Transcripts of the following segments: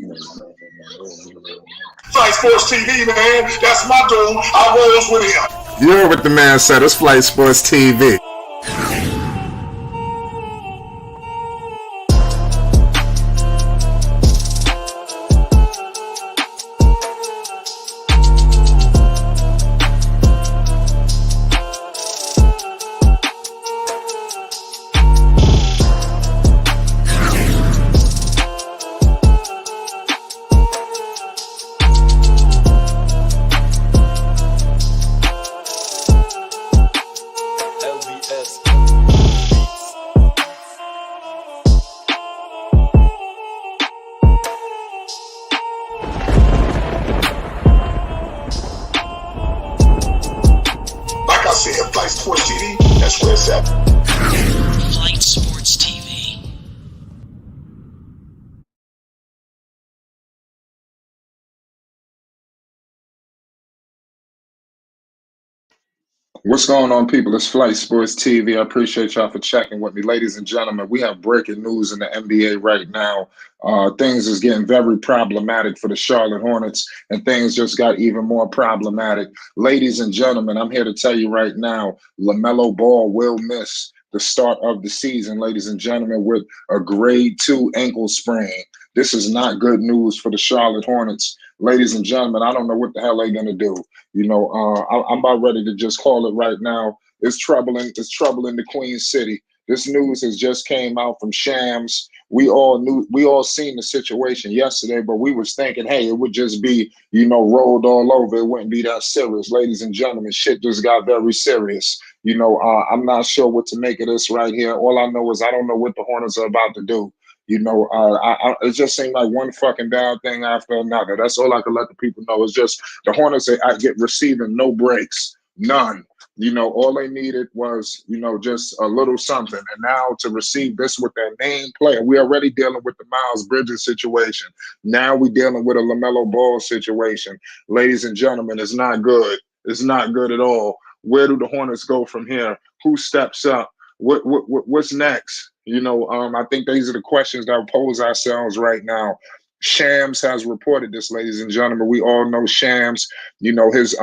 Flight Sports TV, man. That's my dude. I rolls with him. You're what the man said. It's Flight Sports TV. Flight Sports TV, that's where it's at. Flight Sports TV. What's going on, people? It's Flight Sports TV. I appreciate y'all for checking with me. Ladies and gentlemen, we have breaking news in the NBA right now. Things is getting very problematic for the Charlotte Hornets, and things just got even more problematic. Ladies and gentlemen, I'm here to tell you right now, LaMelo Ball will miss the start of the season, ladies and gentlemen, with a grade 2 ankle sprain. This is not good news for the Charlotte Hornets. Ladies and gentlemen, I don't know what the hell they're going to do. You know, I'm about ready to just call it right now. It's troubling. It's trouble in the Queen City. This news has just came out from Shams. We all seen the situation yesterday, but we was thinking, hey, it would just be, you know, rolled all over. It wouldn't be that serious. Ladies and gentlemen, shit just got very serious. You know, I'm not sure what to make of this right here. All I know is I don't know what the Hornets are about to do. You know, it just seemed like one fucking bad thing after another. That's all I can let the people know. It's just the Hornets, I get receiving no breaks, none. You know, all they needed was, you know, just a little something. And now to receive this with their main player, we already dealing with the Miles Bridges situation. Now we dealing with a LaMelo Ball situation. Ladies and gentlemen, it's not good. It's not good at all. Where do the Hornets go from here? Who steps up? What's next? You know, I think these are the questions that we pose ourselves right now. Shams has reported this, ladies and gentlemen. We all know Shams. You know, his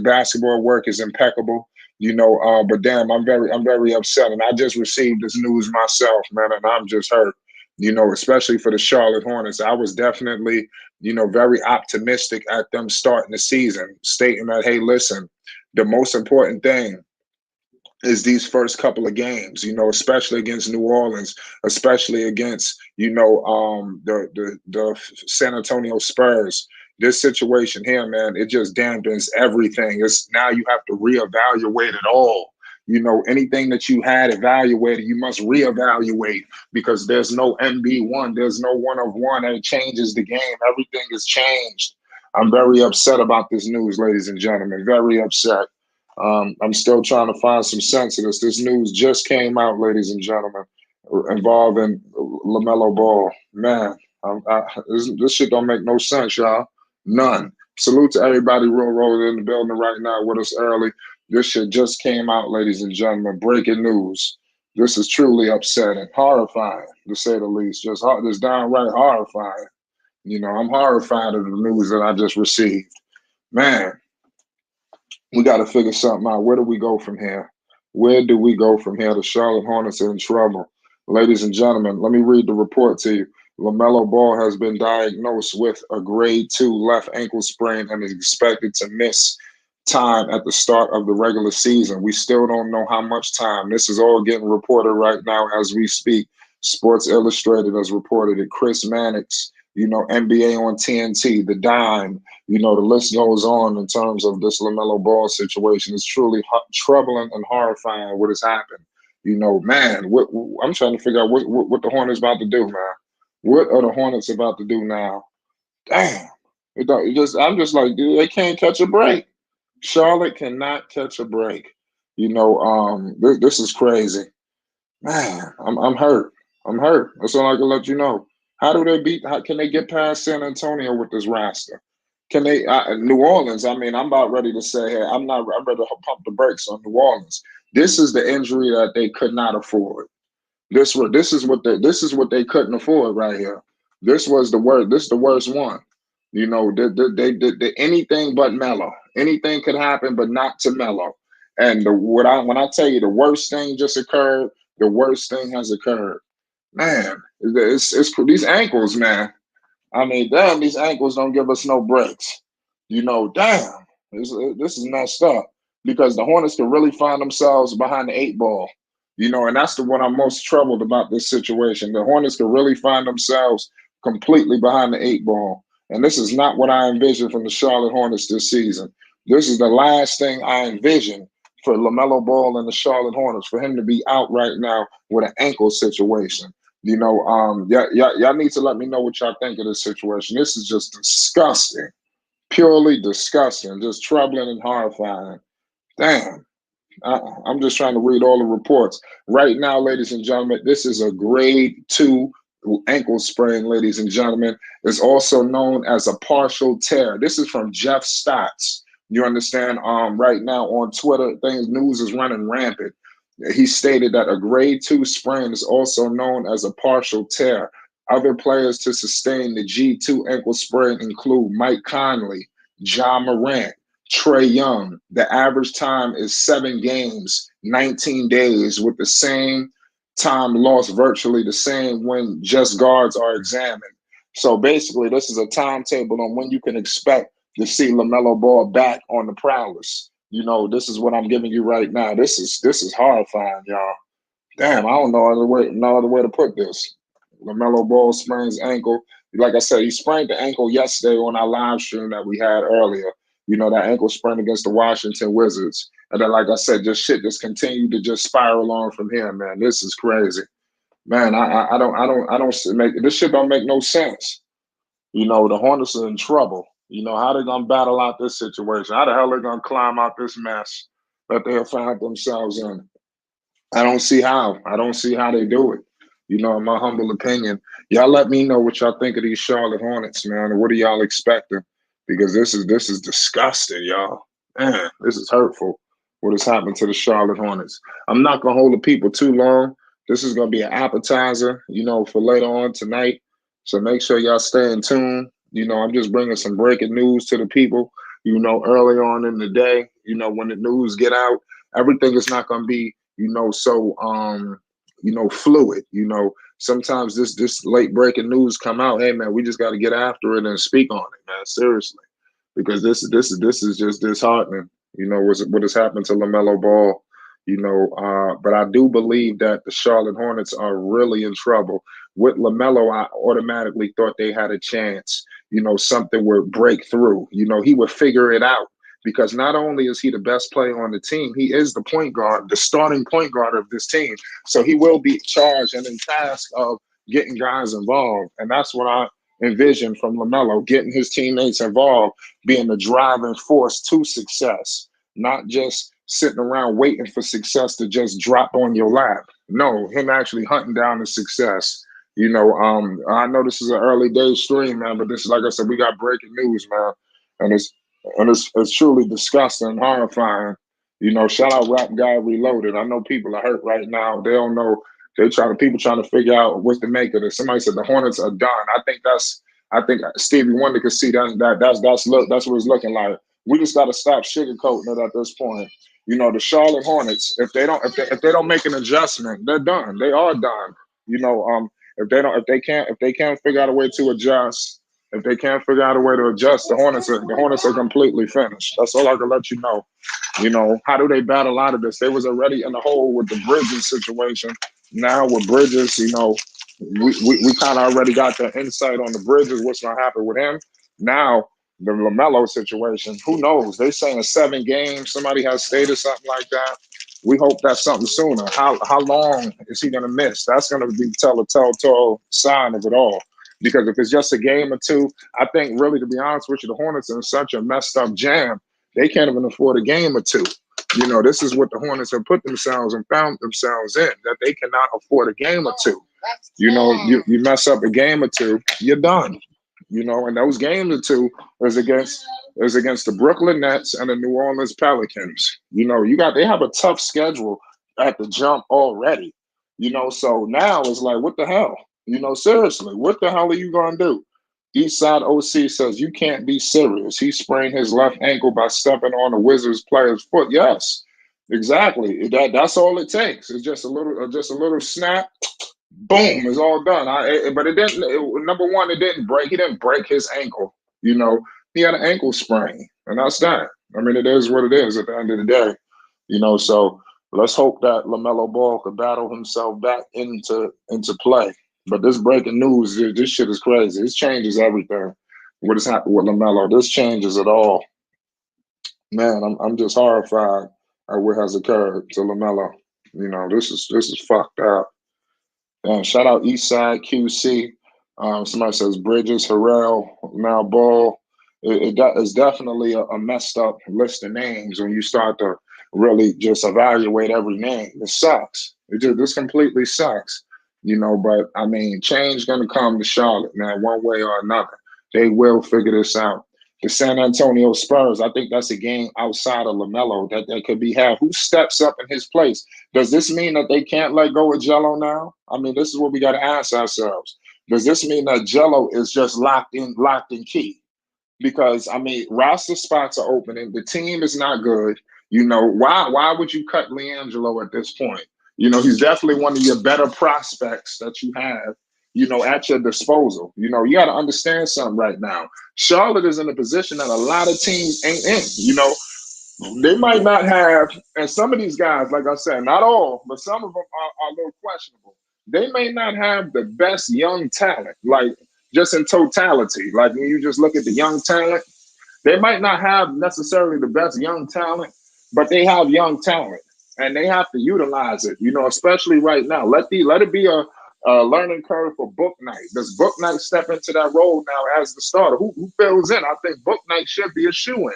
basketball work is impeccable. You know, but damn, I'm very upset, and I just received this news myself, man, and I'm just hurt. You know, especially for the Charlotte Hornets. I was definitely, you know, very optimistic at them starting the season, stating that, hey, listen, the most important thing is these first couple of games, you know, especially against New Orleans, especially against, you know, the San Antonio Spurs. This situation here, man, it just dampens everything. It's now you have to reevaluate it all. You know, anything that you had evaluated, you must reevaluate because there's no MB1, there's no one of one that changes the game. Everything is changed. I'm very upset about this news, ladies and gentlemen, very upset. I'm still trying to find some sense in this. This news just came out, ladies and gentlemen, involving LaMelo Ball. Man, this shit don't make no sense, y'all. None. Salute to everybody roll in the building right now with us early. This shit just came out, ladies and gentlemen. Breaking news. This is truly upsetting, horrifying, to say the least. Just downright horrifying. You know, I'm horrified of the news that I just received. Man. We got to figure something out. Where do we go from here? Where do we go from here? The Charlotte Hornets are in trouble. Ladies and gentlemen, let me read the report to you. LaMelo Ball has been diagnosed with a grade 2 left ankle sprain and is expected to miss time at the start of the regular season. We still don't know how much time. This is all getting reported right now as we speak. Sports Illustrated has reported it. Chris Mannix, you know, NBA on TNT, The Dime, you know, the list goes on in terms of this LaMelo Ball situation. It's truly troubling and horrifying what has happened. You know, man, I'm trying to figure out what the Hornets about to do, man. What are the Hornets about to do now? Damn. I'm just like, dude, they can't catch a break. Charlotte cannot catch a break. You know, this is crazy. Man, I'm hurt. I'm hurt. That's all I can let you know. How can they get past San Antonio with this roster? Can they, New Orleans, I mean, I'm about ready to say, hey, I'm ready to pump the brakes on New Orleans. This is the injury that they could not afford. This is what they couldn't afford right here. This was the worst. This is the worst one. You know, they anything but Melo. Anything could happen, but not to Melo. And when I tell you the worst thing just occurred, the worst thing has occurred. Man, it's these ankles, man. I mean, damn, these ankles don't give us no breaks. You know, damn, this is messed up because the Hornets can really find themselves behind the eight ball. You know, and that's the one I'm most troubled about this situation. The Hornets can really find themselves completely behind the eight ball. And this is not what I envisioned from the Charlotte Hornets this season. This is the last thing I envisioned for LaMelo Ball and the Charlotte Hornets, for him to be out right now with an ankle situation. You know, y'all need to let me know what y'all think of this situation. This is just disgusting, purely disgusting, just troubling and horrifying. Damn. I'm just trying to read all the reports. Right now, ladies and gentlemen, this is a grade 2 ankle sprain, ladies and gentlemen. It's also known as a partial tear. This is from Jeff Stotts. You understand? Right now on Twitter, news is running rampant. He stated that a grade 2 sprain is also known as a partial tear. Other players to sustain the G2 ankle sprain include Mike Conley, Ja Morant, Trae Young. The average time is 7 games, 19 days, with the same time lost virtually the same when just guards are examined. So basically, this is a timetable on when you can expect to see LaMelo Ball back on the prowess. You know, this is what I'm giving you right now. This is horrifying, y'all. Damn, I don't know no other way to put this. LaMelo Ball sprains ankle. Like I said, he sprained the ankle yesterday on our live stream that we had earlier. You know, that ankle sprain against the Washington Wizards. And then, like I said, just continued to just spiral on from here, man. This is crazy. Man, I don't make this shit don't make no sense. You know, the Hornets are in trouble. You know, how they gonna battle out this situation? How the hell they gonna climb out this mess that they have found themselves in? I don't see how. I don't see how they do it. You know, in my humble opinion. Y'all let me know what y'all think of these Charlotte Hornets, man, and what are y'all expecting? Because this is disgusting, y'all. Man, this is hurtful. What has happened to the Charlotte Hornets? I'm not gonna hold the people too long. This is gonna be an appetizer, you know, for later on tonight. So make sure y'all stay in tune. You know, I'm just bringing some breaking news to the people. You know, early on in the day, you know, when the news get out, everything is not gonna be, you know, so you know, fluid. You know, sometimes this late breaking news come out. Hey man, we just got to get after it and speak on it, man. Seriously, because this is just disheartening. You know, what has happened to LaMelo Ball. You know, but I do believe that the Charlotte Hornets are really in trouble. With LaMelo, I automatically thought they had a chance. You know, something would break through. You know, he would figure it out. Because not only is he the best player on the team, he is the point guard, the starting point guard of this team. So he will be charged and in task of getting guys involved. And that's what I envision from LaMelo, getting his teammates involved, being the driving force to success, not just sitting around waiting for success to just drop on your lap. No, him actually hunting down the success. You know, I know this is an early day stream, man, but this is, like I said, we got breaking news, man. And it's truly disgusting and horrifying. You know, shout out Rap Guy Reloaded. I know people are hurt right now. They don't know. People trying to figure out what to make of this. Somebody said the Hornets are done. I think Stevie Wonder could see that's what it's looking like. We just got to stop sugarcoating it at this point. You know, the Charlotte Hornets, if they don't make an adjustment, they're done. They are done. You know, if they can't figure out a way to adjust, if they can't figure out a way to adjust, the Hornets are completely finished. That's all I can let you know. You know, how do they battle out of this? They was already in the hole with the Bridges situation. Now with Bridges, you know, we kind of already got the insight on the Bridges, what's going to happen with him. Now, the LaMelo situation, who knows? They saying 7 games. Somebody has stated something like that. We hope that's something sooner. How long is he going to miss? That's going to be telltale sign of it all. Because if it's just a game or two, I think really, to be honest with you, the Hornets are in such a messed up jam, they can't even afford a game or two. You know, this is what the Hornets have put themselves and found themselves in, that they cannot afford a game or two. You know, you mess up a game or two, you're done. You know, and those games or two is against the Brooklyn Nets and the New Orleans Pelicans. You know, they have a tough schedule at the jump already. You know, so now it's like, what the hell? Seriously, what the hell are you going to do? Eastside OC says you can't be serious. He sprained his left ankle by stepping on a Wizards player's foot. Yes, exactly. That's all it takes. It's just a little snap. Boom, it's all done. But it didn't. Number one, it didn't break. He didn't break his ankle. He had an ankle sprain, and that's that. I mean, it is what it is at the end of the day. So let's hope that LaMelo Ball could battle himself back into play. But this breaking news, this shit is crazy. This changes everything. What has happened with LaMelo? This changes it all. Man, I'm just horrified at what has occurred to LaMelo. This is fucked up. Shout out Eastside QC. Somebody says Bridges, Harrell, now Ball. It's definitely a messed up list of names when you start to really just evaluate every name. It sucks. This completely sucks. But I mean, change gonna come to Charlotte, man, one way or another. They will figure this out. The San Antonio Spurs, I think that's a game outside of LaMelo that could be had. Who steps up in his place? Does this mean that they can't let go of Jello now? I mean, this is what we got to ask ourselves. Does this mean that Jello is just locked in key? Because I mean, roster spots are opening. The team is not good. Why would you cut LiAngelo at this point? He's definitely one of your better prospects that you have, at your disposal. You got to understand something right now. Charlotte is in a position that a lot of teams ain't in. They might not have, and some of these guys, like I said, not all, but some of them are a little questionable. They may not have the best young talent, like just in totality. Like when you just look at the young talent, they might not have necessarily the best young talent, but they have young talent, and they have to utilize it. Especially right now. Let it be a learning curve for Book Knight. Does Book Knight step into that role now as the starter? Who fills in? I think Book Knight should be a shoe-in.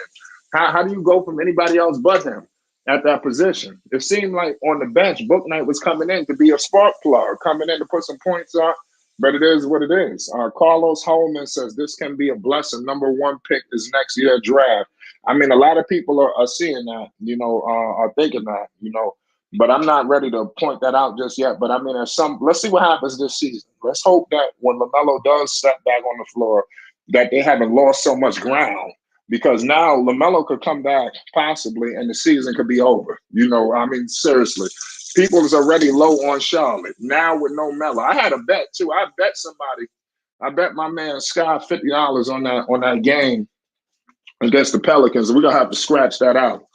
How do you go from anybody else but him at that position? It seemed like on the bench, Book Knight was coming in to be a spark plug, coming in to put some points up, but it is what it is. Carlos Holman says this can be a blessing. Number one pick is next year draft. I mean, a lot of people are seeing that, are thinking that, but I'm not ready to point that out just yet. But I mean, let's see what happens this season. Let's hope that when LaMelo does step back on the floor, that they haven't lost so much ground. Because now LaMelo could come back possibly and the season could be over. I mean, seriously. People is already low on Charlotte. Now with no Melo. I had a bet too. I bet my man Sky $50 on that game against the Pelicans. We're gonna have to scratch that out.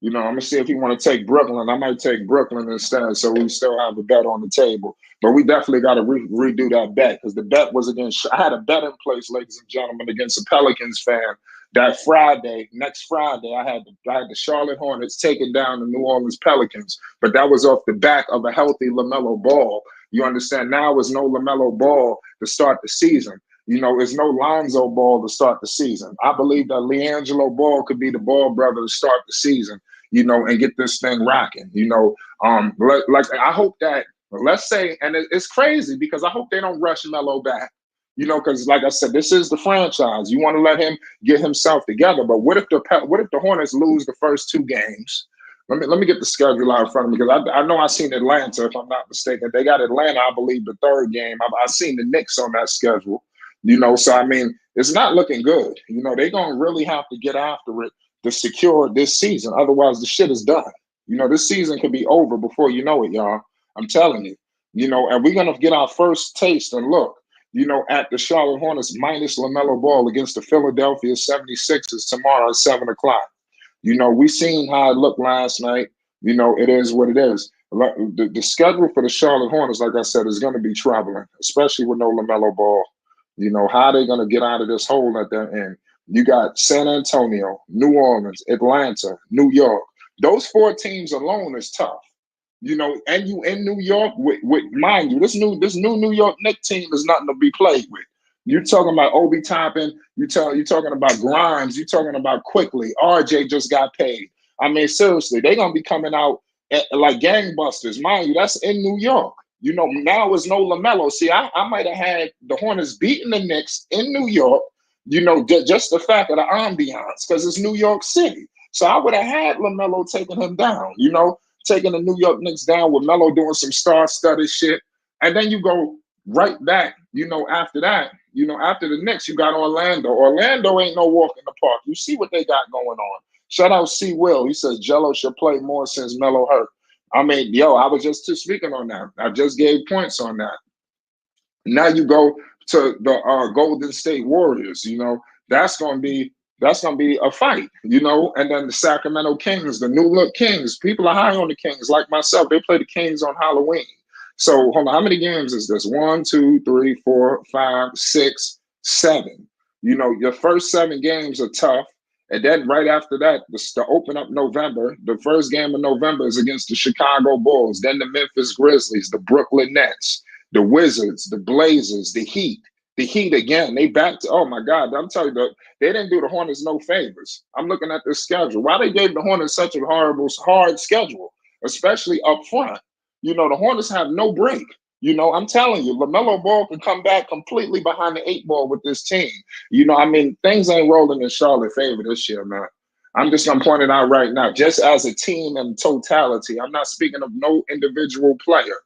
I'm gonna see if he want to take Brooklyn. I might take Brooklyn instead, so we still have a bet on the table. But we definitely got to redo that bet because the bet was against. I had a bet in place, ladies and gentlemen, against a Pelicans fan. That next Friday, I had the Charlotte Hornets taking down the New Orleans Pelicans, but that was off the back of a healthy LaMelo Ball. You understand? Now it's no LaMelo Ball to start the season. It's no Lonzo Ball to start the season. I believe that LiAngelo Ball could be the Ball brother to start the season, and get this thing rocking. Like I hope that, let's say, and it's crazy because I hope they don't rush Melo back. Because like I said, this is the franchise. You want to let him get himself together. But what if the Hornets lose the first two games? Let me get the schedule out in front of me because I know I seen Atlanta, if I'm not mistaken. They got Atlanta, I believe, the third game. I seen the Knicks on that schedule. So I mean, it's not looking good. They're gonna really have to get after it to secure this season. Otherwise, the shit is done. This season could be over before you know it, y'all. I'm telling you. And we're gonna get our first taste and look. At the Charlotte Hornets minus LaMelo Ball against the Philadelphia 76ers tomorrow at 7 o'clock. We seen how it looked last night. It is what it is. The schedule for the Charlotte Hornets, like I said, is going to be troubling, especially with no LaMelo Ball. How are they going to get out of this hole at that end? You got San Antonio, New Orleans, Atlanta, New York. Those four teams alone is tough. And you in New York with mind you, this new New York Knicks team is nothing to be played with. You're talking about Obi Toppin, you're talking about Grimes, you're talking about Quickly. RJ just got paid. I mean, seriously, they're gonna be coming out like gangbusters. Mind you, that's in New York. Now it's no LaMelo. See, I might have had the Hornets beating the Knicks in New York, just the fact of the ambiance, because it's New York City. So I would have had LaMelo taking him down, taking the New York Knicks down with Melo doing some star-studded shit. And then you go right back, after that, after the Knicks, you got Orlando. Orlando ain't no walk in the park. You see what they got going on. Shout out C. Will. He says Jello should play more since Melo hurt. I mean, I was just speaking on that. I just gave points on that. Now you go to the Golden State Warriors. That's gonna be a fight. And then the Sacramento Kings, the new look Kings. People are high on the Kings, like myself. They play the Kings on Halloween. So hold on, how many games is this? 1, 2, 3, 4, 5, 6, 7. Your first 7 games are tough. And then right after that, to open up November, the first game of November is against the Chicago Bulls, then the Memphis Grizzlies, the Brooklyn Nets, the Wizards, the Blazers, the Heat. The Heat again, they back to, oh my God, I'm telling you, they didn't do the Hornets no favors. I'm looking at this schedule. Why they gave the Hornets such a hard schedule, especially up front? The Hornets have no break. I'm telling you, LaMelo Ball can come back completely behind the 8 ball with this team. Things ain't rolling in Charlotte's favor this year, man. I'm just going to point it out right now, just as a team in totality. I'm not speaking of no individual player.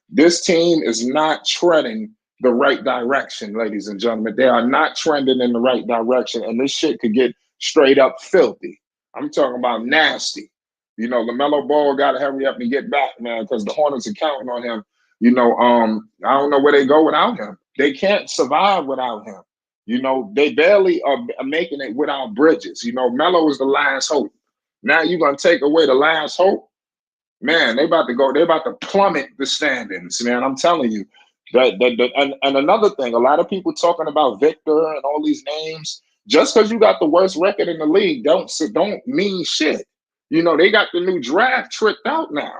This team is not treading the right direction, ladies and gentlemen. They are not trending in the right direction, and this shit could get straight up filthy. I'm talking about nasty. LaMelo Ball got to hurry up and get back, man, because the Hornets are counting on him. I don't know where they go without him. They can't survive without him. They barely are making it without Bridges. Melo is the last hope. Now you're going to take away the last hope? Man, they're about to plummet the standings, man. I'm telling you. And another thing, a lot of people talking about Victor and all these names. Just because you got the worst record in the league don't mean shit. They got the new draft tricked out now.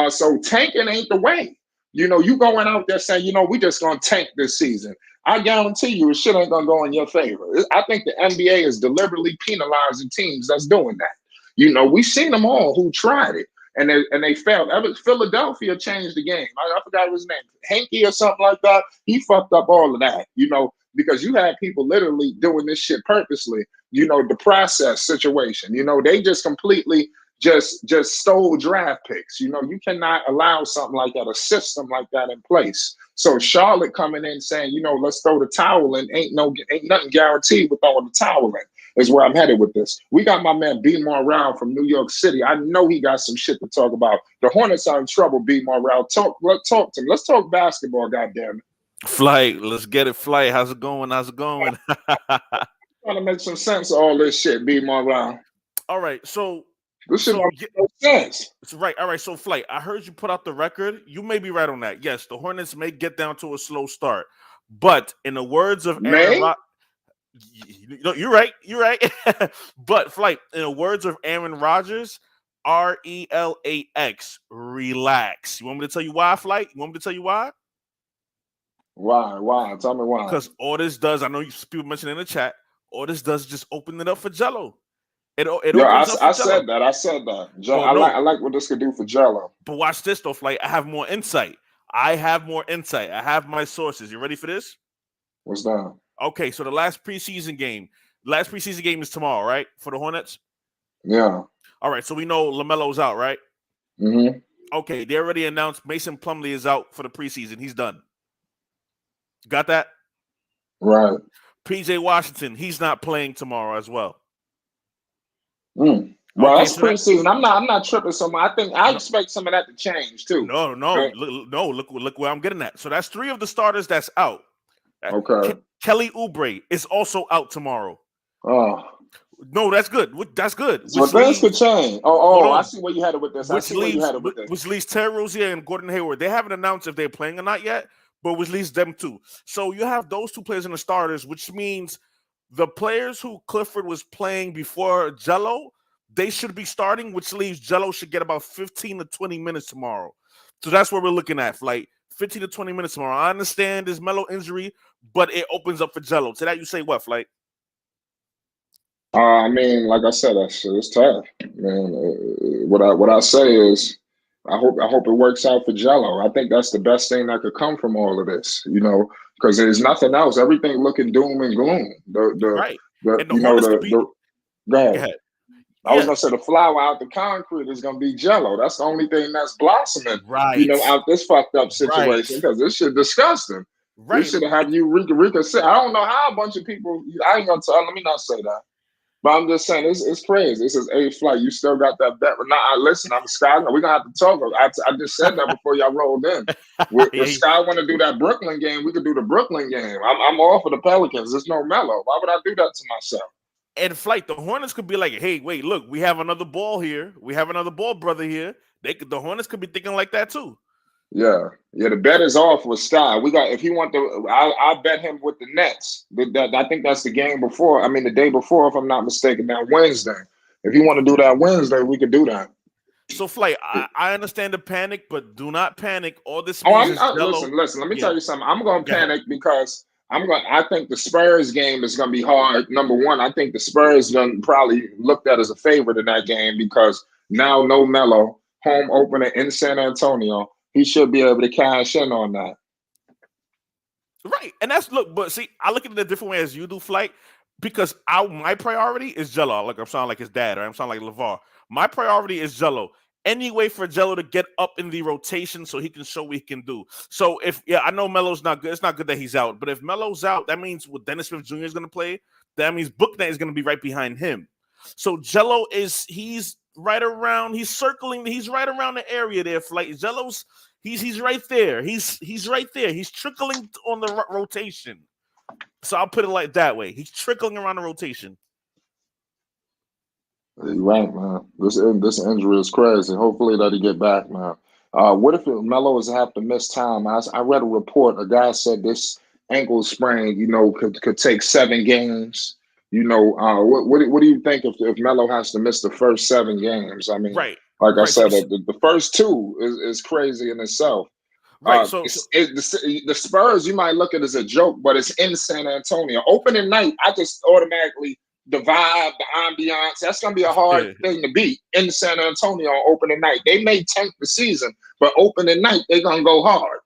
So tanking ain't the way. You going out there saying, we just gonna tank this season. I guarantee you, shit ain't gonna go in your favor. I think the NBA is deliberately penalizing teams that's doing that. We've seen them all who tried it. And they failed. Philadelphia changed the game. I forgot his name, Hanky or something like that. He fucked up all of that, because you had people literally doing this shit purposely. The process situation. They just completely just stole draft picks. You cannot allow something like that, a system like that in place. So Charlotte coming in saying, let's throw the towel in. Ain't nothing guaranteed with throwing the towel in. Is where I'm headed with this. We got my man B. Morale from New York City. I know he got some shit to talk about. The Hornets are in trouble, B. Morale. Let's talk to him. Let's talk basketball, goddamn it. Flight, let's get it. Flight, how's it going? Trying to make some sense of all this shit, B. Morale. All right, so this shit don't make no sense. It's right. All right, so Flight, I heard you put out the record. You may be right on that. Yes, the Hornets may get down to a slow start, but in the words of Aaron you're right. You're right. But Flight, in the words of Aaron Rodgers, RELAX, relax. You want me to tell you why, Flight? You want me to tell you why? Why? Tell me why. Because all this does, I know people mentioned in the chat, all this does is just open it up for Jello. I said that. I like what this could do for Jello. But watch this though, Flight. I have more insight. I have my sources. You ready for this? What's that? Okay, so the last preseason game is tomorrow, right? For the Hornets? Yeah. All right, so we know LaMelo's out, right? Mm-hmm. Okay, they already announced Mason Plumlee is out for the preseason. He's done. Got that? Right. PJ Washington, he's not playing tomorrow as well. Well, okay, that's so preseason. I'm not tripping so much. I expect some of that to change too. No. Look where I'm getting at. So that's 3 of the starters that's out. Okay. Kelly Oubre is also out tomorrow. Oh. No, that's good. That's good. So things could change. I see where you headed with this. Which leaves Terry Rozier and Gordon Hayward. They haven't announced if they're playing or not yet, but which leaves them too. So you have those 2 players in the starters, which means the players who Clifford was playing before Jello, they should be starting, which leaves Jello should get about 15 to 20 minutes tomorrow. So that's what we're looking at, like 15 to 20 minutes tomorrow. I understand this Melo injury, but it opens up for Jello. To that you say what, Flight? Like I said, that shit is tough, man. What I say is, I hope it works out for Jello. I think that's the best thing that could come from all of this, because there's nothing else. Everything looking doom and gloom. Right. Go ahead. I was gonna say the flower out the concrete is gonna be Jello. That's the only thing that's blossoming, Right. out this fucked up Right. situation because this shit disgusting. This Right. should have you Rika say. I don't know how a bunch of people. I ain't gonna tell. Let me not say that. But I'm just saying, it's crazy. This is a flight. You still got that bet. Nah, listen, I'm Sky. We're gonna have to talk. I just said that before y'all rolled in. If Sky want to do that Brooklyn game, we could do the Brooklyn game. I'm all for the Pelicans. There's no Melo. Why would I do that to myself? And flight, the Hornets could be like, hey, wait, look, we have another ball here. We have another ball brother here. The Hornets could be thinking like that too. Yeah. The bet is off with Sky. We got if he want to, I'll bet him with the Nets. I think that's the game before. I mean, the day before, if I'm not mistaken, that Wednesday. If you want to do that Wednesday, we could do that. So, Flight, I understand the panic, but do not panic. All this means is listen. Let me tell you something. I'm going to panic because I think the Spurs game is going to be hard. Number one, I think the Spurs going to probably looked at as a favorite in that game because now no Melo, home opener in San Antonio. He should be able to cash in on that. Right. And but see, I look at it a different way as you do, Flight, because my priority is Jello. Like I'm sounding like his dad, or I'm sounding like LeVar. My priority is Jello. Any way for Jello to get up in the rotation so he can show what he can do. So I know Melo's not good. It's not good that he's out. But if Melo's out, that means Dennis Smith Jr. is going to play. That means Booknet is going to be right behind him. So Jello he's right around. He's circling. He's right around the area there. Flight. Jello's he's right there. He's right there. He's trickling on the rotation. So I'll put it like that way. He's trickling around the rotation. You're right, man. This injury is crazy. Hopefully that he get back, man. What if Melo is have to miss time? I read a report. A guy said this ankle sprain, could take 7 games. What do you think if Melo has to miss the first 7 games? I mean, right. Like I said, the first 2 is crazy in itself. Right. The Spurs you might look at it as a joke, but it's in San Antonio. Opening night, I just automatically. The vibe, the ambiance, that's going to be a hard thing to beat in San Antonio on opening night. They may tank the season, but opening night, they're going to go hard,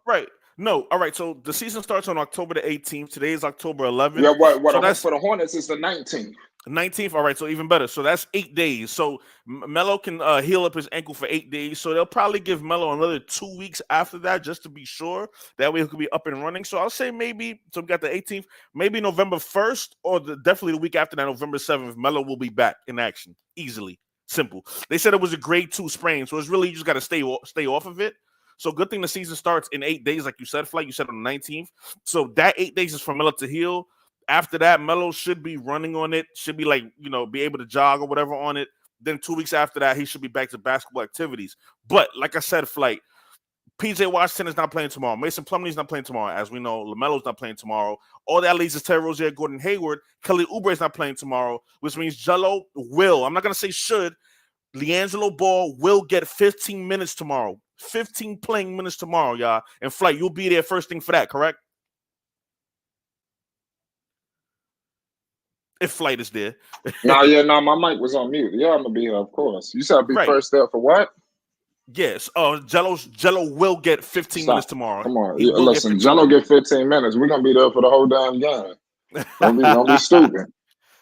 Right. No, all right, so the season starts on October the 18th. Today is October 11th. Yeah, that's for the Hornets is the 19th. 19th, all right, so even better. So that's 8 days. So Melo can heal up his ankle for 8 days. So they'll probably give Melo another 2 weeks after that just to be sure. That way he could be up and running. So I'll say maybe, so we got the 18th, maybe November 1st or definitely the week after that, November 7th, Melo will be back in action easily. Simple. They said it was a grade 2 sprain, so it's really you just got to stay off of it. So good thing the season starts in 8 days, like you said, Flight. You said on the 19th. So that 8 days is for Melo to heal. After that, Melo should be running on it, should be be able to jog or whatever on it. Then 2 weeks after that, he should be back to basketball activities. But like I said, Flight, PJ Washington is not playing tomorrow. Mason Plumlee is not playing tomorrow. As we know, LaMelo's not playing tomorrow. All that leaves is Terry Rozier, Gordon Hayward. Kelly Oubre is not playing tomorrow, which means Jello will. I'm not going to say should. LiAngelo Ball will get 15 minutes tomorrow. 15 playing minutes tomorrow, y'all. And Flight, you'll be there first thing for that, correct? If Flight is there. No, my mic was on mute. Yeah, I'm gonna be here, of course. You said I'd be first there for what? Yes. Jello will get 15 minutes tomorrow. Come on. Listen, Jello get 15 minutes. We're gonna be there for the whole damn game. Don't be stupid.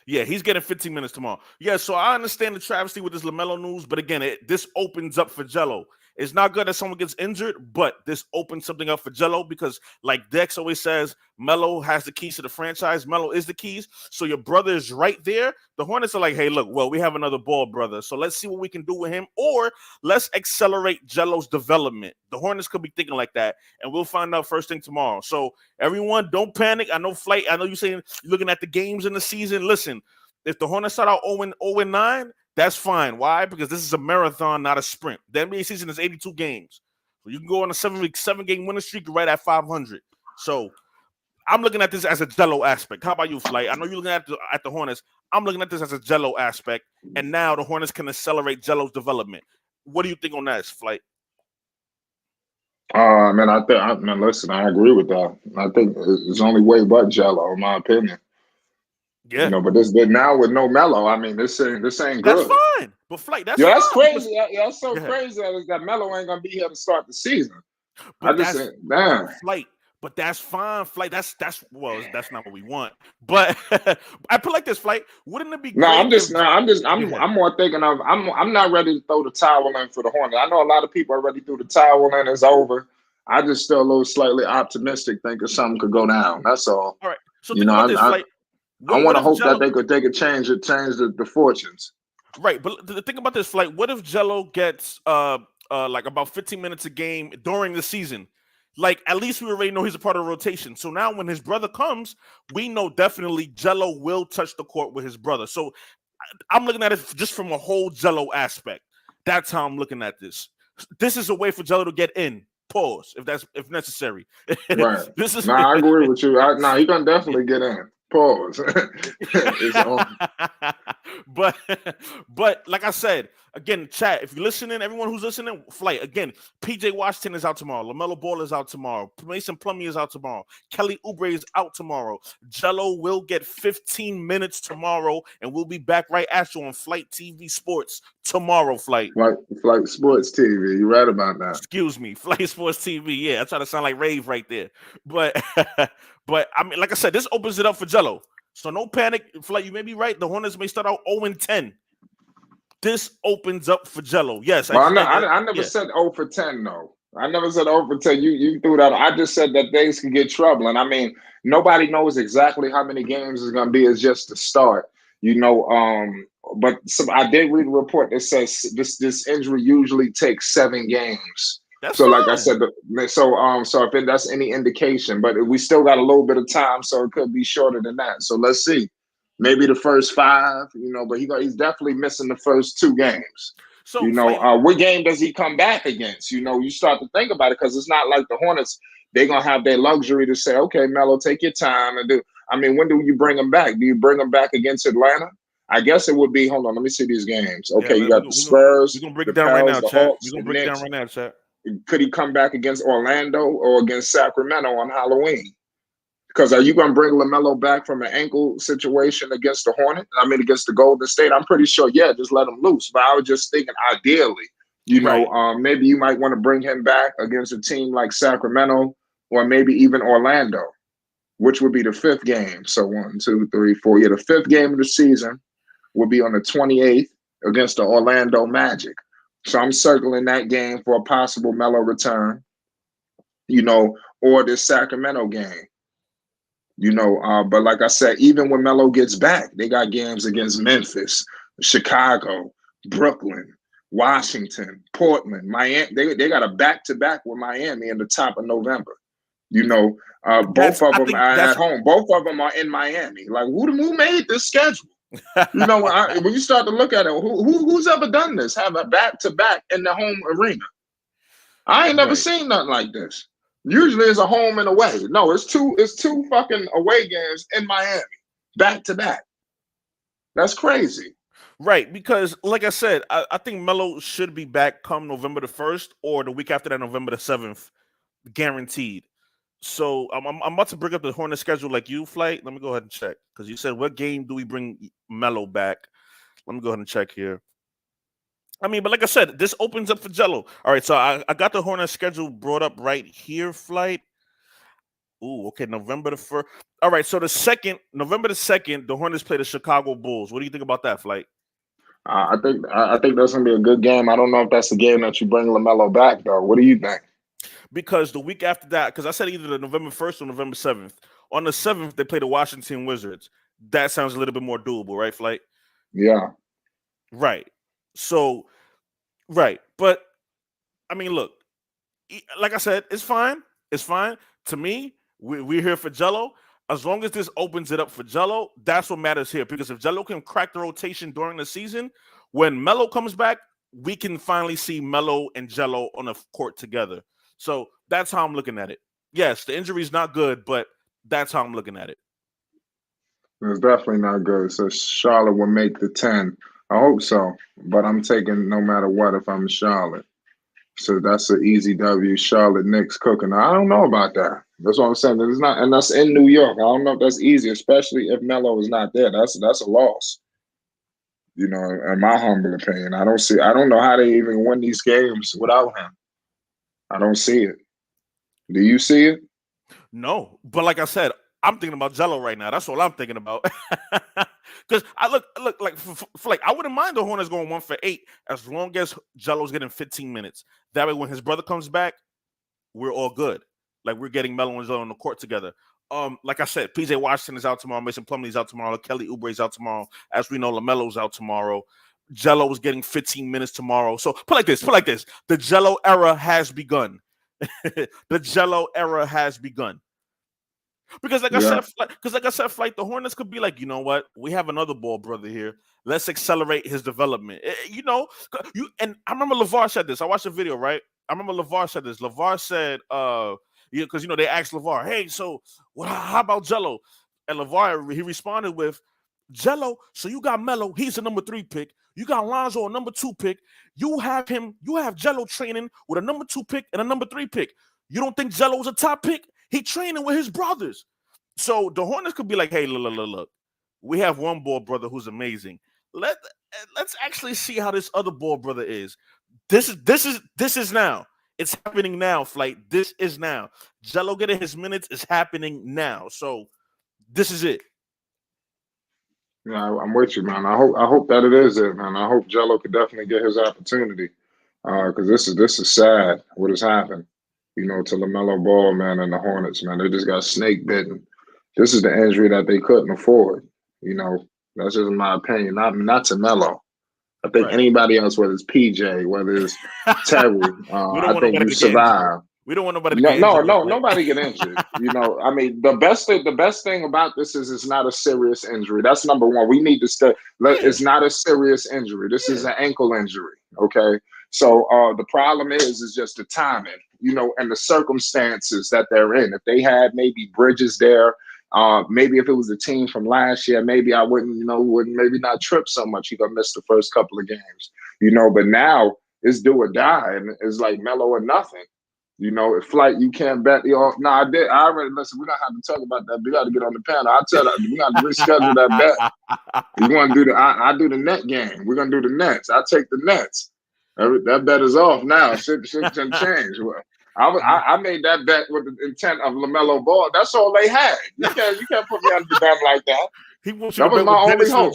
Yeah, he's getting 15 minutes tomorrow. Yeah, so I understand the travesty with this LaMelo news, but again, this opens up for Jello. It's not good that someone gets injured, but this opens something up for Jello because, like Dex always says, Melo has the keys to the franchise. Melo is the keys. So your brother is right there. The Hornets are like, hey, look, well, we have another ball brother. So let's see what we can do with him, or let's accelerate Jello's development. The Hornets could be thinking like that, and we'll find out first thing tomorrow. So everyone, don't panic. I know Flight. I know you're saying you're looking at the games in the season. Listen, if the Hornets start out 0-9, that's fine. Why? Because this is a marathon, not a sprint. The NBA season is 82 games. So you can go on a 7-game winning streak right at 500. So I'm looking at this as a Jello aspect. How about you, Flight? I know you're looking at the Hornets. I'm looking at this as a Jello aspect. And now the Hornets can accelerate Jello's development. What do you think on that, Flight? Listen, I agree with that. I think it's only way but Jello, in my opinion. Yeah, but now with no Melo, I mean, this ain't good. That's fine, but Flight, that's that's fine. crazy. That's so crazy that Melo ain't gonna be here to start the season. But damn, Flight. But that's fine, Flight. That's not what we want. But I put like this, Flight. Wouldn't it be No, great? I'm more thinking of I'm not ready to throw the towel in for the Hornets. I know a lot of people already threw the towel in. It's over. I just still a little slightly optimistic, thinking something could go down. That's all. All right. So You think know, about this, I Flight. I What want to if hope that Jello? they could change the fortunes. Right, but think about this, Flight. What if Jello gets like about 15 minutes a game during the season? Like at least we already know he's a part of the rotation. So now when his brother comes, we know definitely Jello will touch the court with his brother. So I'm looking at it just from a whole Jello aspect. That's how I'm looking at this. This is a way for Jello to get in. Pause if necessary. Right. This is I agree with you. He gonna definitely get in. Pause. It's on. but like I said, again, chat, if you're listening, everyone who's listening, Flight, again, PJ Washington is out tomorrow. LaMelo Ball is out tomorrow. Mason Plumlee is out tomorrow. Kelly Oubre is out tomorrow. Jello will get 15 minutes tomorrow, and we'll be back right at you on Flight TV Sports tomorrow, Flight. Flight Sports TV. You're right about that. Excuse me, Flight Sports TV. Yeah, I try to sound like Rave right there. But but I mean, like I said, this opens it up for Jello. So no panic, Flight. You may be right. The Hornets may start out 0-10. This opens up for Jello. Yes, Well, I never said 0 for 10 though. I never said 0 for 10. You threw that. I just said that things can get troubling. I mean, nobody knows exactly how many games it's going to be. It's just the start, But I did read a report that says this injury usually takes 7 games. That's so, fine. like I said, so if that's any indication, but we still got a little bit of time, so it could be shorter than that. So let's see. Maybe the first 5, but he's definitely missing the first 2 games. So what game does he come back against? You start to think about it because it's not like the Hornets. They're gonna have their luxury to say, okay, Melo, take your time and do. I mean, when do you bring him back? Do you bring him back against Atlanta? I guess it would be. Hold on, let me see these games. Okay, you got the Spurs. We're gonna break it down right now, the chat. Hawks, We're gonna break it down right now, chat. Could he come back against Orlando or against Sacramento on Halloween? Because are you going to bring LaMelo back from an ankle situation against the Hornets? I mean, against the Golden State? I'm pretty sure, just let him loose. But I was just thinking, ideally, maybe you might want to bring him back against a team like Sacramento or maybe even Orlando, which would be the 5th game. So 1, 2, 3, 4. Yeah, the 5th game of the season will be on the 28th against the Orlando Magic. So I'm circling that game for a possible Melo return, or this Sacramento game. But like I said, even when Melo gets back, they got games against Memphis, Chicago, Brooklyn, Washington, Portland, Miami. They got a back-to-back with Miami in the top of November. Both of them are at home. Both of them are in Miami. Like, who made this schedule? When you start to look at it, who's ever done this? Have a back-to-back in the home arena? I ain't never seen nothing like this. Usually it's a home and away. No, it's two fucking away games in Miami, back to back. That's crazy. Right, because like I said, I think Melo should be back come November the 1st or the week after that, November the 7th, guaranteed. So I'm about to bring up the Hornets schedule like you, Flight. Let me go ahead and check because you said what game do we bring Melo back? Let me go ahead and check here. I mean, but like I said, this opens up for Jello. All right, so I got the Hornets schedule brought up right here, Flight. Ooh, okay, November the 1st. All right, so November the 2nd, the Hornets play the Chicago Bulls. What do you think about that, Flight? I think that's gonna be a good game. I don't know if that's the game that you bring LaMelo back though. What do you think? Because the week after that, because I said either the November 1st or November 7th. On the 7th, they play the Washington Wizards. That sounds a little bit more doable, right, Flight? Yeah. Right. So, right. But, I mean, look, like I said, it's fine. It's fine. To me, we're here for Jello. As long as this opens it up for Jello, that's what matters here. Because if Jello can crack the rotation during the season, when Melo comes back, we can finally see Melo and Jello on the court together. So that's how I'm looking at it. Yes, the injury's not good, but that's how I'm looking at it. It's definitely not good. So Charlotte will make the 10. I hope so. But I'm taking no matter what if I'm Charlotte. So that's an easy W. Charlotte Knicks cooking. I don't know about that. That's what I'm saying. It's not, and that's in New York. I don't know if that's easy, especially if Melo is not there. That's a loss. In my humble opinion. I don't know how they even win these games without him. I don't see it. Do you see it? No, but like I said, I'm thinking about Jello right now. That's all I'm thinking about. Because I look like like I wouldn't mind the Hornets going 1 for 8 as long as Jello's getting 15 minutes. That way, when his brother comes back, we're all good. Like we're getting Melo and Jello on the court together. Like I said, PJ Washington is out tomorrow. Mason Plumlee's out tomorrow. Kelly Oubre's out tomorrow. As we know, LaMelo's out tomorrow. Jello is getting 15 minutes tomorrow. So put like this. The Jello era has begun. The Jello era has begun. Because like I said, Flight, the Hornets could be like, you know what? We have another ball brother here. Let's accelerate his development. And I remember LeVar said this. I watched the video, right? I remember LeVar said this. LeVar said, because they asked LeVar, hey, so how about Jello? And LeVar, he responded with, Jello, so you got Melo, he's a number 3 pick. You got Lonzo, a number 2 pick. You have Jello training with a number 2 pick and a number 3 pick. You don't think Jello's a top pick? He training with his brothers. So the Hornets could be like, hey, look. We have one ball brother who's amazing. Let's actually see how this other ball brother is. This is now. It's happening now, Flight. This is now. Jello getting his minutes is happening now. So this is it. Yeah, I'm with you, man. I hope that it is it, man. I hope Jello could definitely get his opportunity. Because this is sad what has happened, to LaMelo Ball, man, and the Hornets, man. They just got snake bitten. This is the injury that they couldn't afford. That's just my opinion. Not to Melo. I think anybody else, whether it's PJ, whether it's Terry, I think you survive. We don't want nobody to get injured. No, nobody get injured. I mean, the best thing about this is it's not a serious injury. That's number one. We need to stay. It's not a serious injury. This is an ankle injury. Okay. So the problem is just the timing, and the circumstances that they're in. If they had maybe Bridges there, maybe if it was the team from last year, maybe I wouldn't maybe not trip so much. He gonna miss the first couple of games, but now it's do or die, and it's like Melo or nothing. If Flight, you can't bet the off. No, I did. I already listen. We're gonna have to talk about that. We got to get on the panel. I'll tell you, we got to reschedule that bet. You want to do I do the net game. We're gonna do the Nets. I take the Nets. That bet is off now. Shit can change. I made that bet with the intent of LaMelo Ball. That's all they had. You can't put me under the gun like that. That was my only hope.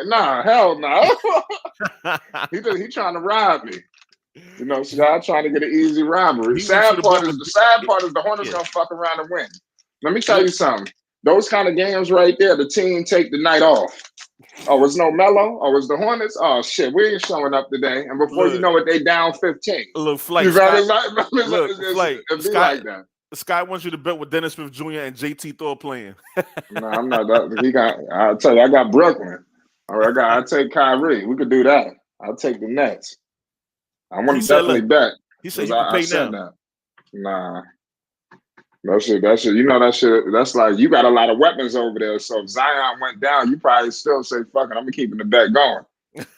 Nah, hell no. He trying to rob me. So I'm trying to get an easy robbery. The sad part is the Hornets gonna fuck around and win. Let me tell you something. Those kind of games right there, the team take the night off. Oh, it's no Melo? Oh, it's the Hornets? Oh shit, we ain't showing up today. And before you know it, they down 15. Look, Flight. Like that. Sky wants you to bet with Dennis Smith Jr. and JT Thor playing. No, I'm not. I'll tell you, I got Brooklyn. All right, I'll take Kyrie. We could do that. I'll take the Nets. I want to definitely bet. He said you can pay now. That. Nah. That shit, that shit, that's like, you got a lot of weapons over there. So if Zion went down, you probably still say, fuck it, I'm keeping the bet going.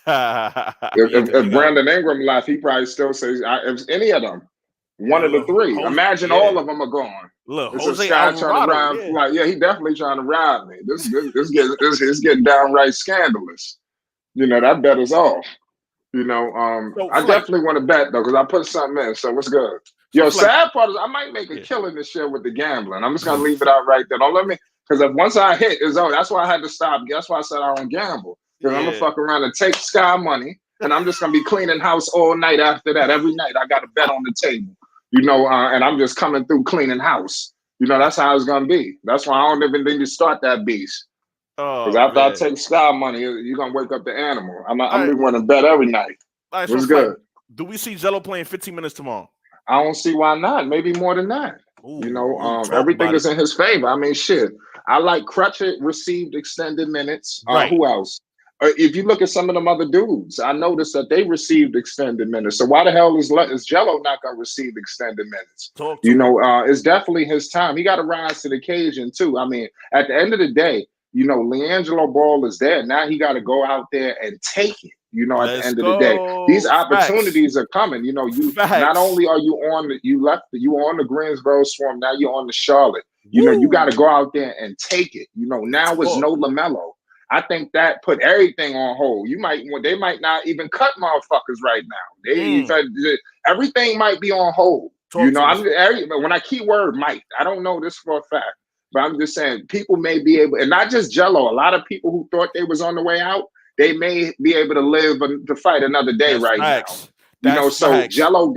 if Brandon Ingram left, he probably still says, if any of them, one of the three. Imagine all of them are gone. Look, it's Jose guy trying to rob. He definitely trying to rob me. This getting downright scandalous. That bet is off. I definitely want to bet though, because I put something in. So what's good? Sad part is I might make a killing this year with the gambling. I'm just gonna leave it out right there. Don't let me, because once I hit, it's over. That's why I had to stop. That's why I said I don't gamble. Because I'm gonna fuck around and take Sky money, and I'm just gonna be cleaning house all night after that. Every night I got a bet on the table. And I'm just coming through cleaning house. That's how it's gonna be. That's why I don't even need to start that beast. Because after I take Sky money, you're gonna wake up the animal. I'm going to bet every night. Right, so good. Do we see Jello playing 15 minutes tomorrow? I don't see why not. Maybe more than that. Everything is in his favor. I mean, shit. I like Crutchett received extended minutes. Who else? If you look at some of them other dudes, I noticed that they received extended minutes. So why the hell is Jello not going to receive extended minutes? It's definitely his time. He got to rise to the occasion too. I mean, at the end of the day, LiAngelo Ball is there. Now he got to go out there and take it. At the end of the day, these opportunities are coming. Not only are you on the Greensboro Swarm, now you're on the Charlotte. You got to go out there and take it. Now it's no LaMelo. I think that put everything on hold. They might not even cut motherfuckers right now. Everything might be on hold. You know, when I keyword might, I don't know this for a fact, but I'm just saying people may be able, and not just Jello. A lot of people who thought they was on the way out, they may be able to live to fight another day right now. You know, so Jello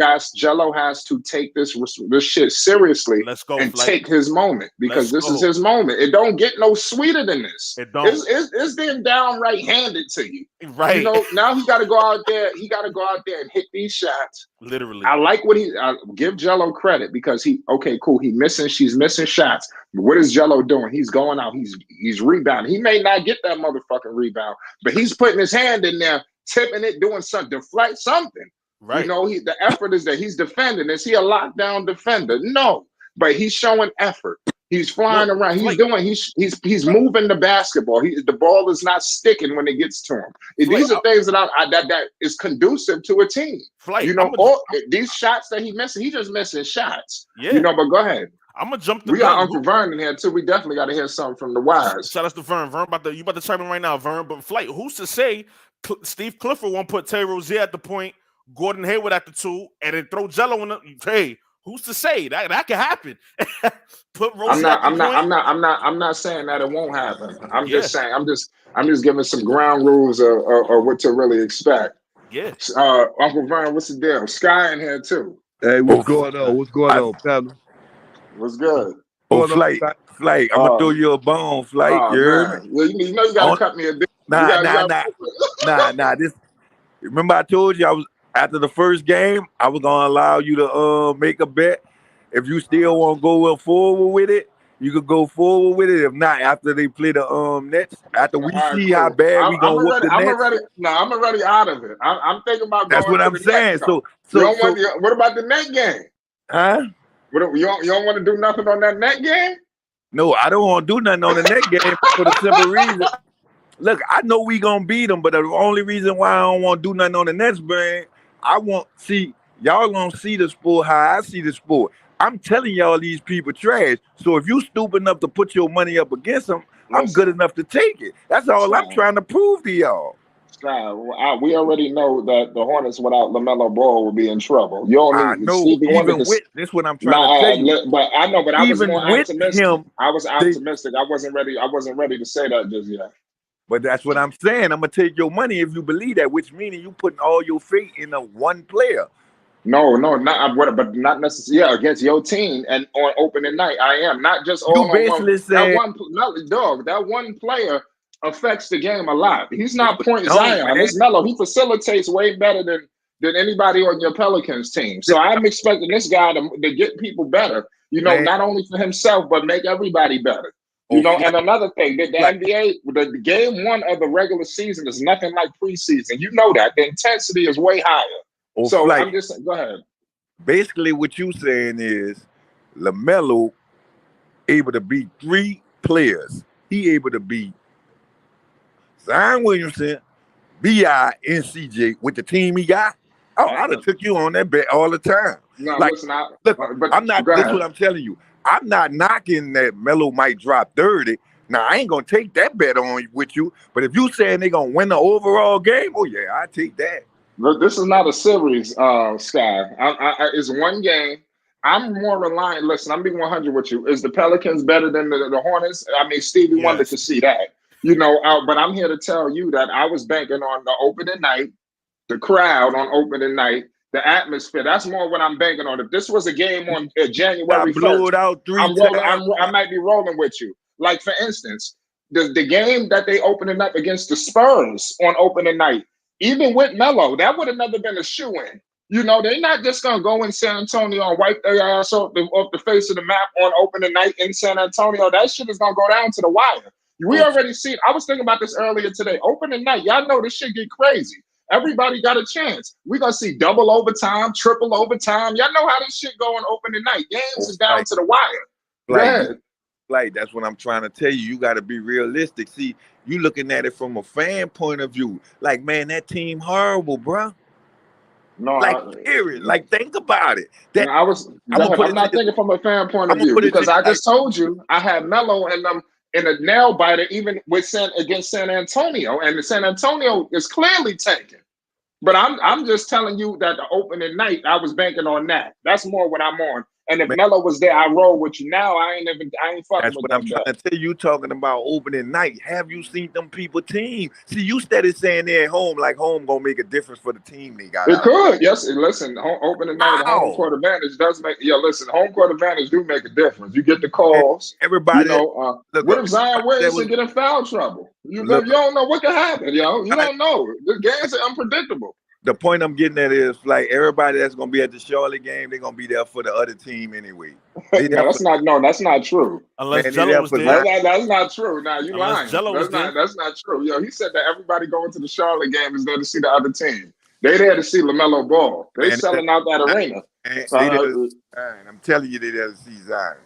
has to take this shit seriously and take his moment, because this is his moment. It don't get no sweeter than this. It don't. It's then downright handed to you. Right. You know, now he got to go out there. He got to go out there and hit these shots. Literally. I like what I give Jello credit, because she's missing shots. But what is Jello doing? He's going out. He's rebounding. He may not get that motherfucking rebound, but he's putting his hand in there, tipping it, doing something, deflect something. Right. You know, the effort is that he's defending. Is he a lockdown defender? No, but he's showing effort. He's flying around. He's moving the basketball. The ball is not sticking when it gets to him. These are things that is conducive to a team. You know, these shots that he missing, he just missing shots. Yeah. You know, but go ahead. I'm gonna jump. We got Uncle Vern in here too. We definitely got to hear something from the wires. Shout out to Vern. Vern, you about to chime in right now, Vern. But Flight, who's to say Steve Clifford won't put Terry Rozier at the point, Gordon Hayward at the 2, and then throw Jello in the hey? Who's to say that can happen? Put Rozier I'm not saying that it won't happen. I'm just saying I'm just giving some ground rules of what to really expect. Yeah. Uncle Vern, what's the deal? Sky in here too. Hey, what's going on? What's going on, Pablo? What's good? Flight. I'm gonna throw you a bone, Flight. Well, you know you gotta cut me a bit. Nah. This. Remember I told you I was after the first game I was gonna allow you to make a bet. If you still want to go forward with it, you could go forward with it. If not, after they play the Nets, after we see how bad we gonna whoop the Nets. I'm already out of it. I'm thinking about. That's what I'm saying. So what about the net game? Huh? You don't want to do nothing on that net game? No, I don't want to do nothing on the net game for the simple reason. Look, I know we gonna beat them, but the only reason why I don't want to do nothing on the Nets, man, y'all gonna see the sport how I see the sport. I'm telling y'all these people trash. So if you stupid enough to put your money up against them, I'm good enough to take it. That's all I'm trying to prove to y'all. We already know that the Hornets without LaMelo Ball will be in trouble. You don't need Stevie Wonder. This what I'm trying to tell you. But I know, but I was more optimistic. I was optimistic. I wasn't ready to say that just yet. But that's what I'm saying. I'm gonna take your money if you believe that, which meaning you putting all your faith in a one player. No, but not necessarily. Yeah, against your team and on opening night, I am not just all. You basically saying that one player affects the game a lot. He's not point Zion. It's Melo. He facilitates way better than anybody on your Pelicans team. So I'm expecting this guy to get people better. You know, not only for himself but make everybody better. You know, and another thing, the NBA, the game 1 of the regular season is nothing like preseason. You know that. The intensity is way higher. So I'm just go ahead. Basically, what you saying is LaMelo able to beat 3 players. He able to beat Zion Williamson, B.I., and CJ with the team he got. Oh, I'd have took you on that bet all the time. No, listen, I'm not. That's what I'm telling you. I'm not knocking that Melo might drop 30. Now, I ain't going to take that bet on with you. But if you saying they're going to win the overall game, oh, yeah, I take that. Look, this is not a series, Sky. It's one game. I'm more reliant. Listen, I'm being 100 with you. Is the Pelicans better than the Hornets? I mean, Stevie wanted to see that. You know, but I'm here to tell you that I was banking on the opening night, the crowd on opening night, the atmosphere. That's more what I'm banking on. If this was a game on January 1st, I might be rolling with you. Like, for instance, the game that they opening up against the Spurs on opening night, even with Melo, that would have never been a shoe-in. You know, they're not just going to go in San Antonio and wipe their ass off the face of the map on opening night in San Antonio. That shit is going to go down to the wire. We already see. I was thinking about this earlier today. Opening night, y'all know this shit get crazy. Everybody got a chance. We're going to see double overtime, triple overtime. Y'all know how this shit go on opening night. Games is down to the wire. Like, that's what I'm trying to tell you. You got to be realistic. See, you looking at it from a fan point of view. Like, man, that team horrible, bro. No, period. Like, think about it. I'm not thinking from a fan point of view because I just told you I had Melo and them in a nail biter even against San Antonio, and San Antonio is clearly tanking. But I'm just telling you that the opening night, I was banking on that. That's more what I'm on. And if Man, Melo was there, I roll with you. Now I ain't fucking that's with what I'm that trying bet. to tell you. Talking about opening night. Have you seen them people team? See, you steady saying they're at home, like home gonna make a difference for the team they got It out could, yes. Listen, opening night, home How? court advantage does make. Yeah, listen, home court advantage do make a difference. You get the And calls. You everybody that know, look what up, if Zion everybody that Williamson was get in foul trouble? You look up. don't know what can happen, yo. You I, don't know. The games are unpredictable. the point I'm getting at is like everybody that's gonna be at the Charlotte game, they're gonna be there for the other team anyway. They there for That's not true. Unless man, they Jello there was for there. Zion. That's not true. Now you Unless lying. Jello was there. That's not true. Yo, he said that everybody going to the Charlotte game is there to see the other team. They there to see LaMelo Ball. They Man, selling out that arena. they there to Uh, see Zion. I'm telling you, they there to see Zion.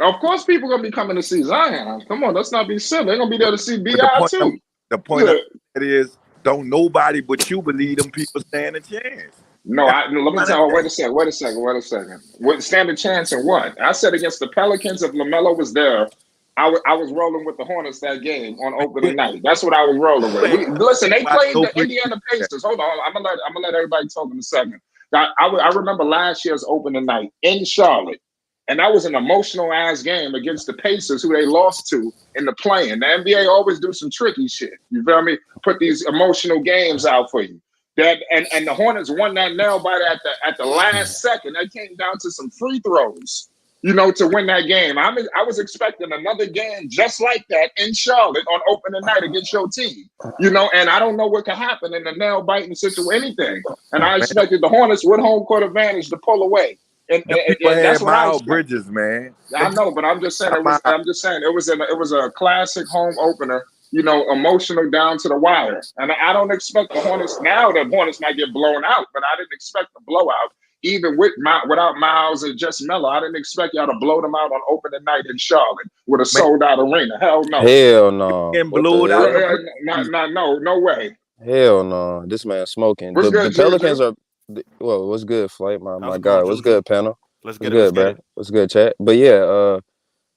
of course, people gonna be coming to see Zion. Come on, let's not be silly. They're gonna be there to see But the Bi point too. the point Yeah. of that is don't nobody but you believe them people stand a chance. No, let me tell you. Wait a second. What stand a chance in what? I said against the Pelicans, if LaMelo was there, I was rolling with the Hornets that game on opening night. That's what I was rolling with. Listen, they played the Indiana Pacers. Hold on, I'm gonna let everybody talk in a second. I remember last year's opening night in Charlotte, and that was an emotional ass game against the Pacers, who they lost to in the play-in. The NBA always do some tricky shit. You feel me? Put these emotional games out for you. That and the Hornets won that nail biter at the last second. That came down to some free throws, to win that game. I was expecting another game just like that in Charlotte on opening night against your team. And I don't know what could happen in the nail biting situation, anything. And I expected the Hornets with home court advantage to pull away. And People that's had what I Miles expected. Bridges, man. I know, but I'm just saying it was a classic home opener. Emotional down to the wire. And I don't expect the Hornets now. The Hornets might get blown out, but I didn't expect the blowout. Even without Miles and just Melo, I didn't expect y'all to blow them out on opening night in Charlotte with a sold out arena. Hell no. Hell no. And What the blew it out. hell? No way. Hell no. This man smoking. What's The good, Pelicans Juju? are well, what's good, Flight? My How's it God. going, What's Juju? good, panel? Let's What's get it. Let's good, get bro? it. What's good, chat? But yeah,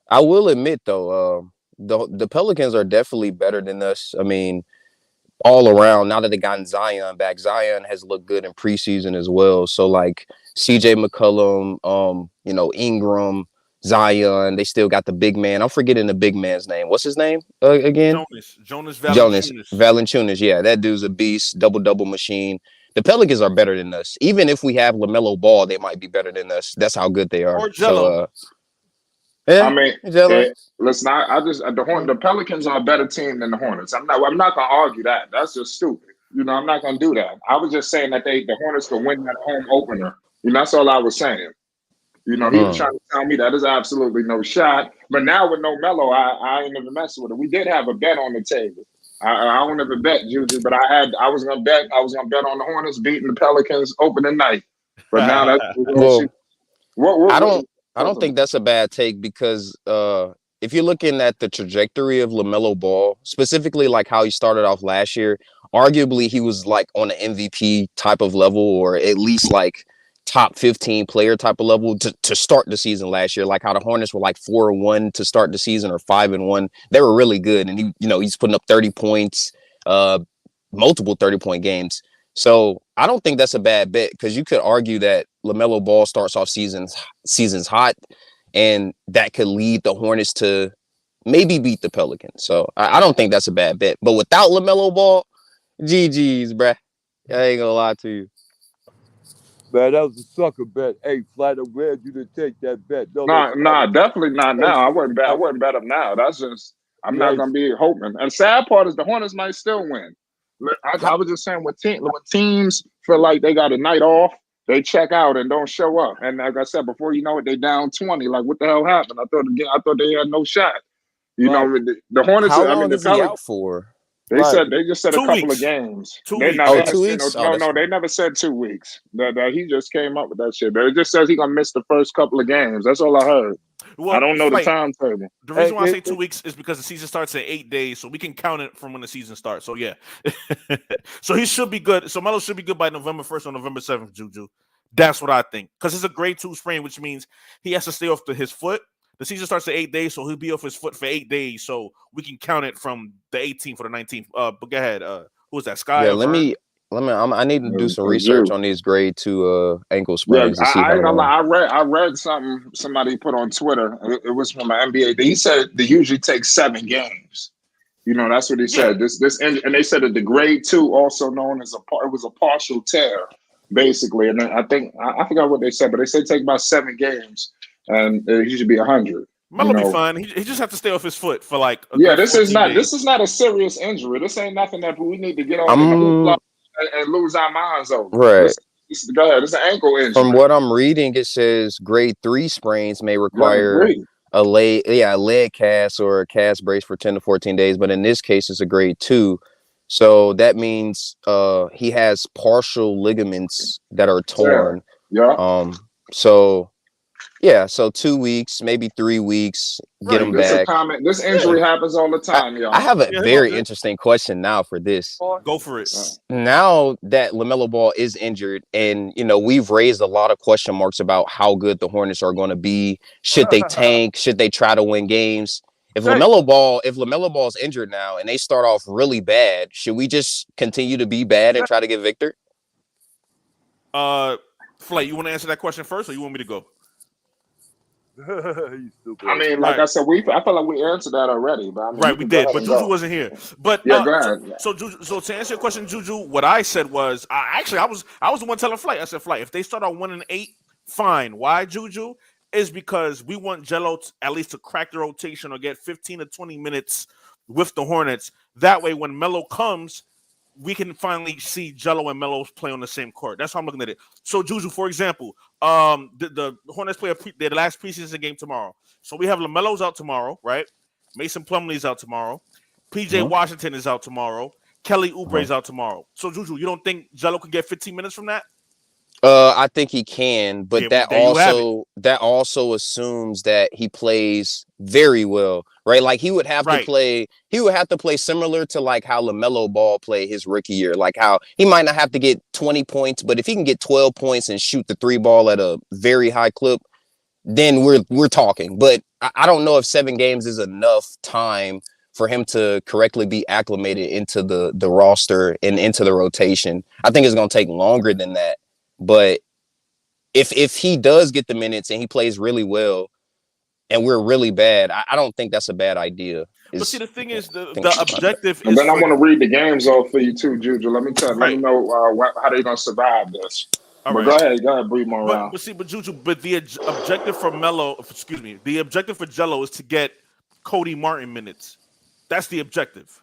I will admit though, the Pelicans are definitely better than us. I mean, all around, now that they gotten Zion back, Zion has looked good in preseason as well. So like CJ McCollum, Ingram, Zion, they still got the big man. I'm forgetting the big man's name. What's his name again? Jonas Jonas Valanciunas. Valanciunas. Yeah, that dude's a beast. Double machine. The Pelicans are better than us. Even if we have LaMelo Ball, they might be better than us. That's how good they are. Or Jello. Yeah, I mean, Jello. listen, the Pelicans are a better team than the Hornets. I'm not gonna argue that. That's just stupid. I'm not gonna do that. I was just saying that the Hornets could win that home opener. That's all I was saying. He was trying to tell me that there's absolutely no shot. But now with no Melo, I ain't even messing with it. We did have a bet on the table. I don't ever bet, Juju, but I was gonna bet on the Hornets beating the Pelicans opening night. But now that's Well, I don't think that's a bad take because if you're looking at the trajectory of LaMelo Ball, specifically like how he started off last year, arguably he was like on an MVP type of level or at least like top 15 player type of level to start the season last year. Like how the Hornets were like 4-1 to start the season or 5-1. They were really good. And he's putting up 30 points, multiple 30-point games. So I don't think that's a bad bet because you could argue that LaMelo Ball starts off seasons hot, and that could lead the Hornets to maybe beat the Pelicans. So I don't think that's a bad bet. But without LaMelo Ball, GG's, bruh. I ain't gonna lie to you. Man, that was a sucker bet. Hey, Flight, I'm glad you didn't take that bet. Nah, definitely not now. I wouldn't bet them now. That's just I'm not gonna be hoping. And sad part is the Hornets might still win. I was just saying when teams feel like they got a night off, they check out and don't show up. And like I said, before you know it, they down 20. Like what the hell happened? I thought they had no shot. The Hornets. How long the is he out for? They just said 2 a couple weeks. of games. 2 They, weeks. no, they 2 weeks? they never said 2 weeks. That he just came up with that shit. But it just says he gonna miss the first couple of games. That's all I heard. Well, I don't know the timetable. The reason why I say 2 weeks is because the season starts in 8 days, so we can count it from when the season starts. So yeah, so he should be good. So Melo should be good by November 1st or November 7th, Juju. That's what I think because it's a grade 2 sprain, which means he has to stay off his foot. The season starts in 8 days, so he'll be off his foot for 8 days. So we can count it from the 18th or the 19th. But go ahead. Who is that? Sky? Yeah, let me I need to do some It's research you. on these grade 2 ankle Yeah, sprains to see I how ain't gonna long. lie. I read something somebody put on Twitter. It was from an NBA. He said they usually take 7 games. You know, that's what he Yeah. said. And they said that the grade 2, also known as it was a partial tear, basically. And I think I forgot what they said, but they said take about 7 games, and he should be 100. You Melo be know, fine. He just have to stay off his foot for like a yeah. good 14 days. This is not a serious injury. This ain't nothing that we need to get on in the hoopla I'm and lose our minds over. right. Go ahead. It's an ankle From injury. what I'm reading, it says grade 3 sprains may Grade require 3. a leg cast or a cast brace for 10 to 14 days, but in this case, it's a grade 2. So that means he has partial ligaments that are Yeah. torn. Yeah. So yeah, so 2 weeks, maybe 3 weeks, get Right. him This a back. common. This Yeah. injury happens all the time, I y'all. have a Yeah, it's all very good. interesting question now for this. Go for it. Now that LaMelo Ball is injured, and we've raised a lot of question marks about how good the Hornets are going to be. Should they tank? Should they try to win games? If LaMelo Ball's injured now and they start off really bad, should we just continue to be bad and try to get Victor? Flight, you want to answer that question first, or you want me to go? He's stupid. I mean, like I said, I feel like we answered that already. But I mean, Right, you we can go did, ahead but and Juju go. wasn't here. But Yeah, go ahead. so Juju, so to answer your question, Juju, what I said was, I was the one telling Flight. I said, Flight, if they start out 1-8, fine. Why, Juju? Is because we want Jello at least to crack the rotation or get 15 to 20 minutes with the Hornets. That way, when Melo comes, we can finally see Jello and Melo play on the same court. That's how I'm looking at it. So, Juju, for example, the Hornets play their last preseason game tomorrow. So we have LaMelo's out tomorrow, right? Mason Plumlee's out tomorrow. PJ Washington is out tomorrow. Kelly Oubre's out tomorrow. So, Juju, you don't think Jello could get 15 minutes from that? I think he can, but Yeah, there you have it. that also assumes that he plays very well, right? Like he would have to play similar to like how LaMelo Ball played his rookie year, like how he might not have to get 20 points, but if he can get 12 points and shoot the 3 ball at a very high clip, then we're talking. But I don't know if 7 games is enough time for him to correctly be acclimated into the roster and into the rotation. I think it's going to take longer than that. But if he does get the minutes and he plays really well and we're really bad, I don't think that's a bad idea. But see, the thing is, the objective and is. then I want to read the games off for you too, Juju. Let me know how they're gonna survive this. All but right. go ahead, breathe more around. But Juju, the objective for the objective for Jello is to get Cody Martin minutes. That's the objective.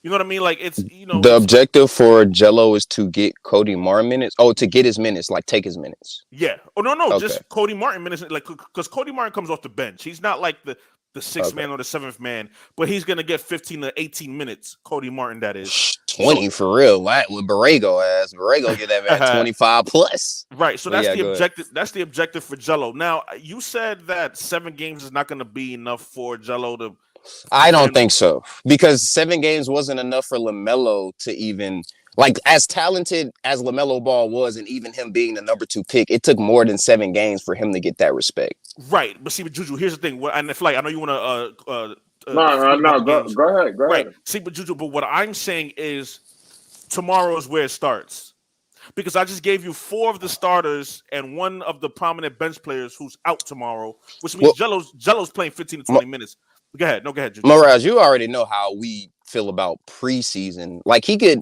You know what I mean? Like the objective for Jello is to get Cody Martin minutes. Oh, to get his minutes, like take his minutes. Yeah. Oh no, just Cody Martin minutes, like because Cody Martin comes off the bench. He's not like the 6th man or the 7th man, but he's gonna get 15 to 18 minutes. Cody Martin, that is 20 for real. With Borrego ass, Borrego get that man 25 plus. Right. So that's the objective. That's the objective for Jello. Now you said that 7 games is not gonna be enough for Jello to. I don't think so, because 7 games wasn't enough for LaMelo to even, like, as talented as LaMelo Ball was, and even him being the number 2 pick, it took more than 7 games for him to get that respect. Right, but see, but Juju, here's the thing. And if, like, I know you want to. No, go ahead. Right. See, but Juju, but what I'm saying is, tomorrow is where it starts, because I just gave you 4 of the starters and 1 of the prominent bench players who's out tomorrow, which means Jello's playing 15 to 20 minutes. Go ahead, Juju. Moraz, you already know how we feel about preseason. Like he could,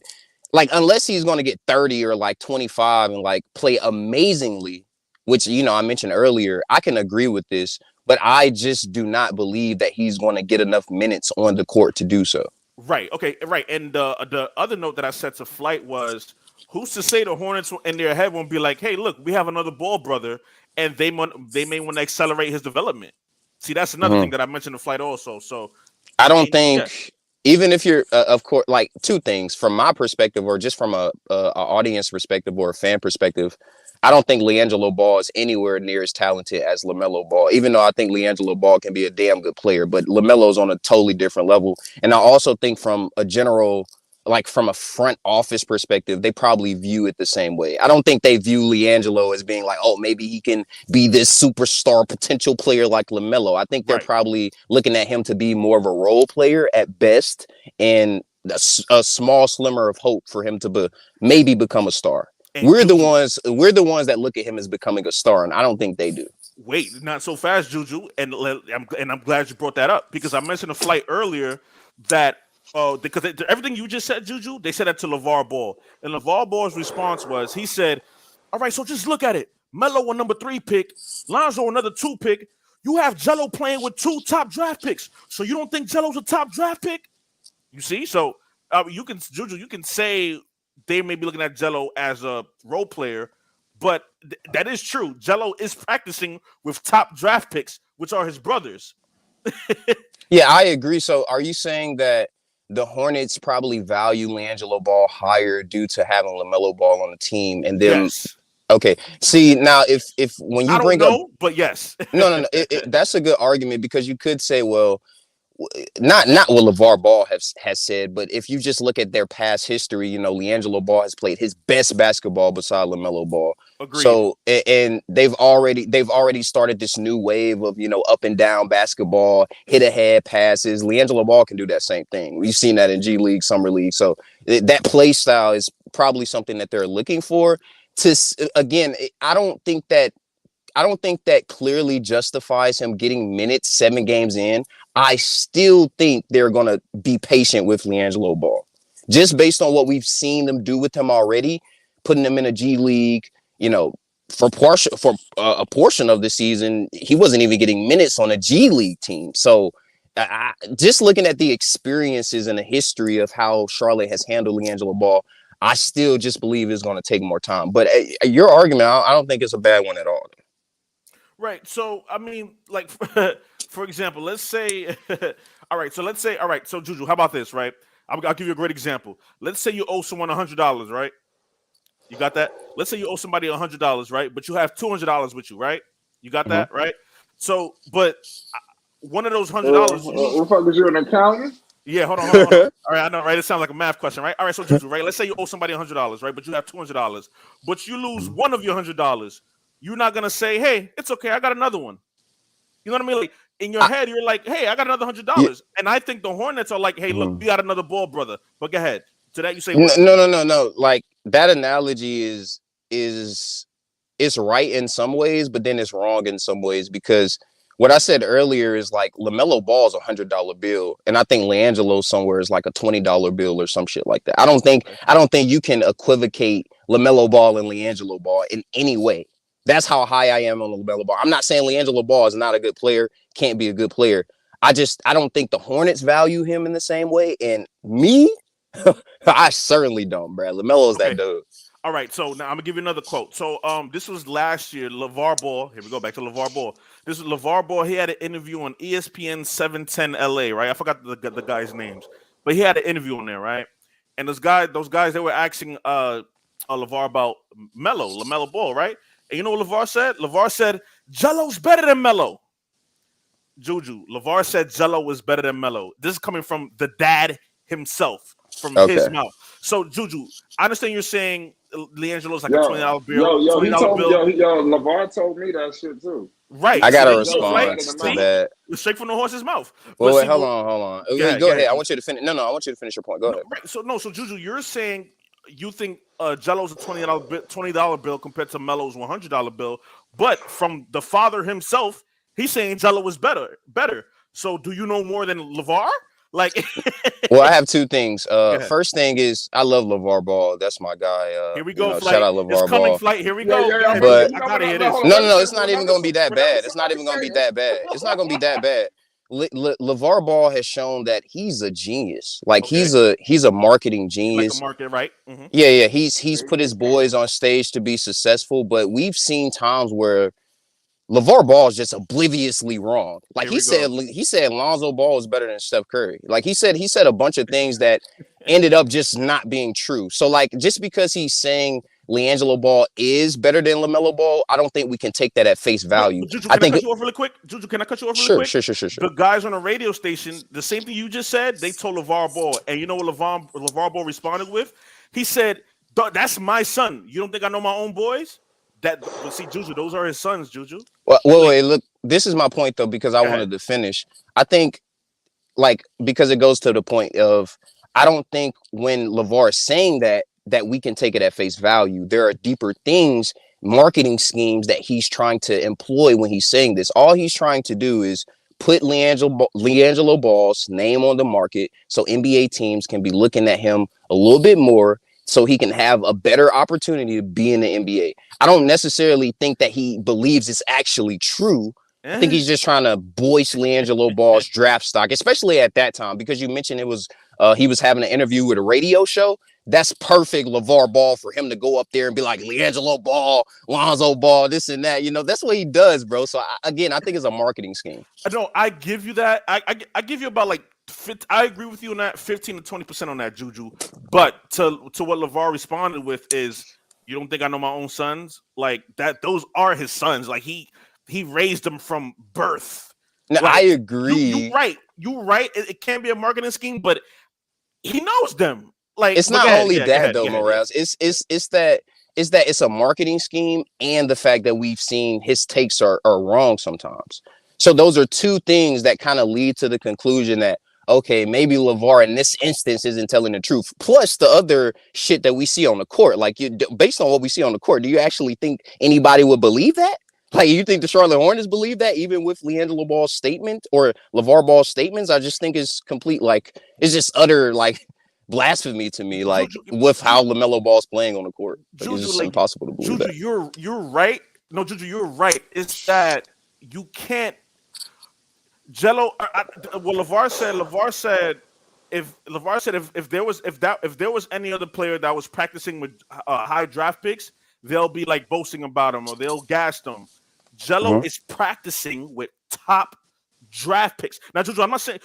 like unless he's going to get 30 or like 25 and like play amazingly, which I mentioned earlier, I can agree with this, but I just do not believe that he's going to get enough minutes on the court to do so. Right. Okay. Right. And the other note that I said to Flight was, who's to say the Hornets in their head won't be like, hey, look, we have another Ball brother, and they may want to accelerate his development. See, that's another thing that I mentioned to Flight also. So I don't think, even if you're, of course, like 2 things from my perspective, or just from a audience perspective or a fan perspective, I don't think LiAngelo Ball is anywhere near as talented as LaMelo Ball, even though I think LiAngelo Ball can be a damn good player, but LaMelo's on a totally different level. And I also think from a general, like from a front office perspective, they probably view it the same way. I don't think they view LiAngelo as being like, oh, maybe he can be this superstar potential player like LaMelo. I think they're probably looking at him to be more of a role player at best. And a small slimmer of hope for him to maybe become a star. And We're the ones that look at him as becoming a star, and I don't think they do. Wait, not so fast, Juju. And I'm glad you brought that up because I mentioned a flight earlier that because everything you just said, Juju, they said that to LeVar Ball, and LeVar Ball's response was he said, "All right, so just look at it. Melo a number 3 pick, Lonzo another 2 pick. You have Jello playing with 2 top draft picks, so you don't think Jello's a top draft pick? You see, so you can Juju, you can say they may be looking at Jello as a role player." But that is true. Jello is practicing with top draft picks, which are his brothers. Yeah, I agree. So are you saying that the Hornets probably value LiAngelo Ball higher due to having LaMelo Ball on the team? And then, yes. Okay. See, now if when you bring up, but yes. no, that's a good argument because you could say, well, not what LeVar Ball has said, but if you just look at their past history, LiAngelo Ball has played his best basketball beside LaMelo Ball. Agreed. So, and they've already started this new wave of, up and down basketball, hit ahead passes. LiAngelo Ball can do that same thing. We've seen that in G League, Summer League. So that play style is probably something that they're looking for. Again, I don't think that clearly justifies him getting minutes 7 games in. I still think they're going to be patient with LiAngelo Ball. Just based on what we've seen them do with him already, putting him in a G League, for a portion of the season, he wasn't even getting minutes on a G League team. So just looking at the experiences and the history of how Charlotte has handled LiAngelo Ball, I still just believe it's going to take more time. But your argument, I don't think it's a bad one at all. Right. So, I mean, like, for example, let's say, all right. So, Juju, how about this, right? I'll give you a great example. Let's say you owe someone $100, right? You got that? Let's say you owe somebody $100, right? But you have $200 with you, right? You got that, right? So, but one of those $100. What fuck is you, an accountant? Yeah, hold on. All right, I know, right? It sounds like a math question, right? All right, so Juju, right? Let's say you owe somebody $100, right? But you have $200, but you lose one of your $100. You're not gonna say, "Hey, it's okay, I got another one." You know what I mean? Like in your head, you're like, "Hey, I got another $100," yeah. And I think the Hornets are like, "Hey, look, we got another ball, brother." But go ahead. To that, you say, "No." Like that analogy is right in some ways, but then it's wrong in some ways because what I said earlier is like LaMelo Ball is $100 bill, and I think LiAngelo somewhere is like a $20 bill or some shit like that. I don't think you can equivocate LaMelo Ball and LiAngelo Ball in any way. That's how high I am on LaMelo Ball. I'm not saying LiAngelo Ball is not a good player, can't be a good player. I don't think the Hornets value him in the same way. And me, I certainly don't, Brad. LaMelo is that dude. All right, so now I'm gonna give you another quote. So this was last year, LeVar Ball. Here we go, back to LeVar Ball. This is LeVar Ball. He had an interview on ESPN 710 LA, right? I forgot the guys' names, but he had an interview on there, right? And those guys, they were asking LeVar about LaMelo Ball, right? And you know what LeVar said? LeVar said, "Jello's better than Melo." Juju, LeVar said Jello was better than Melo. This is coming from the dad himself, from his mouth. So, Juju, I understand you're saying LiAngelo's like a $20 bill. LeVar told me that shit too. Right. I got a response to that. Straight from the horse's mouth. Well, wait, hold on. Go ahead. I want you to finish. No, I want you to finish your point. Go ahead. Right. So Juju, you're saying you think Jello's a $20 bill compared to Melo's $100 bill, but from the father himself, he's saying Jello was better. So do you know more than LeVar? Like, well, I have two things. First thing is I love LeVar Ball. That's my guy. Here we go. Shout out LeVar Ball. Flight. Here we go. But I gotta hear this. No. It's not even gonna be that bad. It's not gonna be that bad. LeVar Ball has shown that he's a genius. Like he's a marketing genius. Like a market, right? Mm-hmm. Yeah. He's put his boys on stage to be successful, but we've seen times where LeVar Ball is just obliviously wrong. Like he said Lonzo Ball is better than Steph Curry. Like he said a bunch of things that ended up just not being true. So like just because he's saying LiAngelo Ball is better than LaMelo Ball, I don't think we can take that at face value. Juju, can I cut you off really quick? Sure. Sure. The guys on the radio station, the same thing you just said, they told LeVar Ball, and you know what LeVar Ball responded with? He said, "That's my son. You don't think I know my own boys?" See, Juju, those are his sons, Juju. Well, wait, look, this is my point though, because I wanted to finish. I think, like, because it goes to the point of, I don't think when LeVar is saying that we can take it at face value. There are deeper things, marketing schemes that he's trying to employ when he's saying this. All he's trying to do is put LiAngelo Ball's name on the market so NBA teams can be looking at him a little bit more so he can have a better opportunity to be in the NBA. I don't necessarily think that he believes it's actually true. I think he's just trying to voice LiAngelo Ball's draft stock, especially at that time, because you mentioned it was he was having an interview with a radio show. That's perfect LeVar Ball for him to go up there and be like, LiAngelo Ball, Lonzo Ball, this and that. You know, that's what he does, bro. So, I think it's a marketing scheme. I give you that. I give you about like, I agree with you on that, 15 to 20% on that, Juju. But to what LeVar responded with is, you don't think I know my own sons? Like, that, those are his sons. Like, he raised them from birth. Now, like, I agree. You're right. It can be a marketing scheme, but he knows them. Like, it's not only that though, Morales. It's that it's a marketing scheme, and the fact that we've seen his takes are wrong sometimes. So those are two things that kind of lead to the conclusion that, okay, maybe LeVar in this instance isn't telling the truth. Plus the other shit that we see on the court. Like, based on what we see on the court, do you actually think anybody would believe that? Like, you think the Charlotte Hornets believe that, even with LiAngelo Ball's statement or LeVar Ball's statements? I just think it's complete, like, it's just utter, like, blasphemy to me, like, Juju, with how LaMelo Ball's playing on the court. Like, Juju, it's just impossible to believe that. You're right. No, Juju, you're right. It's that you can't. Jello. LeVar said if there was any other player that was practicing with high draft picks, they'll be like boasting about him or they'll gas them. Jello is practicing with top draft picks. Now, Juju, I'm saying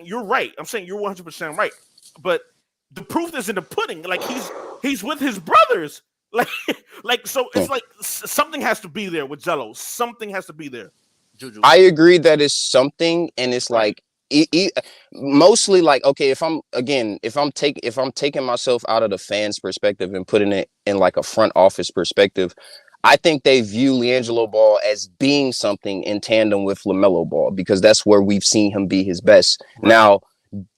you're right. I'm saying you're 100% right. But the proof is in the pudding. Like, he's with his brothers. Like so it's like something has to be there with Jello. Something has to be there, Juju. I agree that it's something, and it's like mostly like, okay, if I'm taking myself out of the fans' perspective and putting it in like a front office perspective, I think they view LiAngelo Ball as being something in tandem with LaMelo Ball, because that's where we've seen him be his best. Right. Now,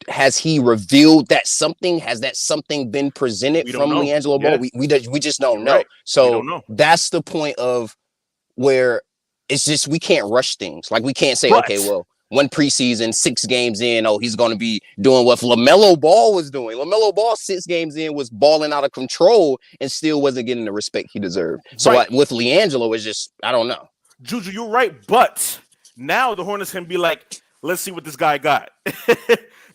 has he revealed that something? Has that something been presented from LiAngelo Ball? We just don't know. Right. So that's the point of where it's just, we can't rush things. Like, we can't say, okay, well, one preseason, 6 games in, he's going to be doing what LaMelo Ball was doing. LaMelo Ball 6 games in was balling out of control and still wasn't getting the respect he deserved. So with LiAngelo, it's just, I don't know. Juju, you're right, but now the Hornets can be like, let's see what this guy got.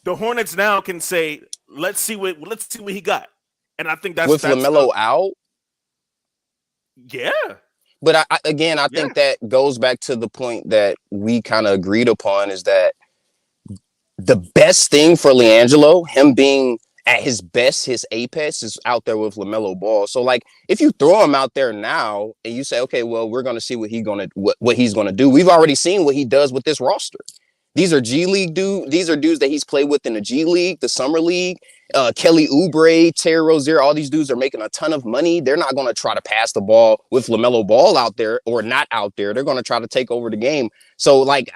The Hornets now can say, let's see what he got. And I think that's LaMelo out. Yeah. But I think that goes back to the point that we kind of agreed upon, is that the best thing for LiAngelo, him being at his best, his apex, is out there with LaMelo Ball. So, like, if you throw him out there now and you say, okay, well, we're going to see what he's going to do. We've already seen what he does with this roster. These are G League dudes. These are dudes that he's played with in the G League, the Summer League. Kelly Oubre, Terry Rozier, all these dudes are making a ton of money. They're not going to try to pass the ball with LaMelo Ball out there or not out there. They're going to try to take over the game. So, like,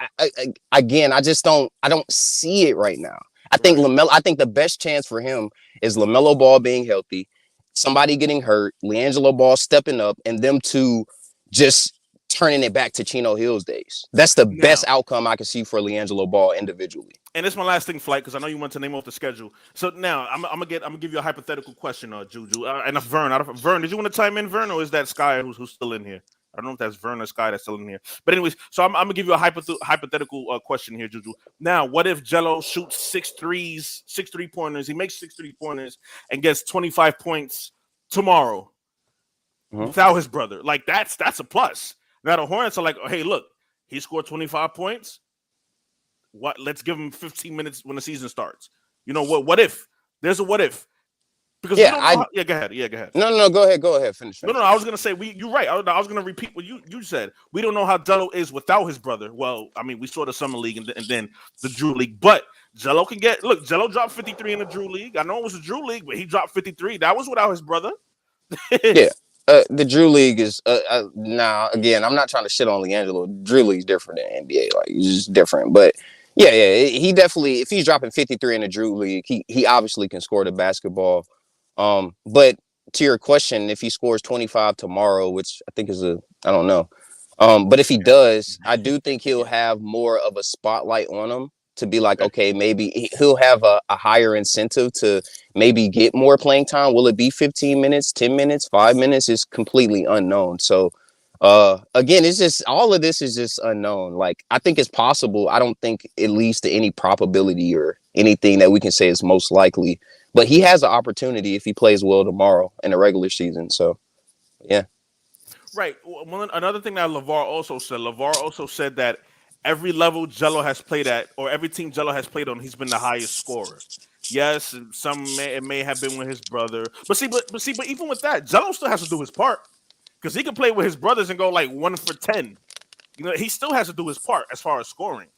I don't see it right now. I think the best chance for him is LaMelo Ball being healthy, somebody getting hurt, LiAngelo Ball stepping up, and them two just turning it back to Chino Hill's days. That's the best outcome I can see for LiAngelo Ball individually. And it's my last thing, Flight, because I know you want to name off the schedule. So now I'm gonna give you a hypothetical question, Juju. And if Vern, did you want to chime in, Vern, or is that Sky who's still in here? I don't know if that's Vern or Sky that's still in here. But anyways, so I'm gonna give you a hypothetical question here, Juju. Now, what if Jello shoots 6 3-pointers? He makes 6 3-pointers and gets 25 points tomorrow without his brother. Like, that's a plus. Now the Hornets are like, oh, hey, look, he scored 25 points. What? Let's give him 15 minutes when the season starts. You know what? What if? There's a what if. Because go ahead. No, go ahead. Finish. No. I was gonna say you're right. I was gonna repeat what you said. We don't know how Jello is without his brother. Well, I mean, we saw the Summer League and then the Drew League, but Jello can get. Look, Jello dropped 53 in the Drew League. I know it was the Drew League, but he dropped 53. That was without his brother. Yeah. The Drew League is now again. I'm not trying to shit on LiAngelo. Drew League's different than NBA. Like, it's just different. But Yeah. He definitely, if he's dropping 53 in the Drew League, he obviously can score the basketball. But to your question, if he scores 25 tomorrow, which I think is I don't know. But if he does, I do think he'll have more of a spotlight on him to be like, okay, maybe he'll have a higher incentive to maybe get more playing time. Will it be 15 minutes, 10 minutes, 5 minutes? Is completely unknown. So again, it's just all of this is just unknown. Like, I think it's possible. I don't think it leads to any probability or anything that we can say is most likely. But he has an opportunity if he plays well tomorrow in the regular season. So, yeah. Right. Another thing that LeVar also said that every level Jello has played at, or every team Jello has played on, he's been the highest scorer. Yes, and it may have been with his brother, but even with that, Jello still has to do his part because he can play with his brothers and go like 1 for 10. You know, he still has to do his part as far as scoring.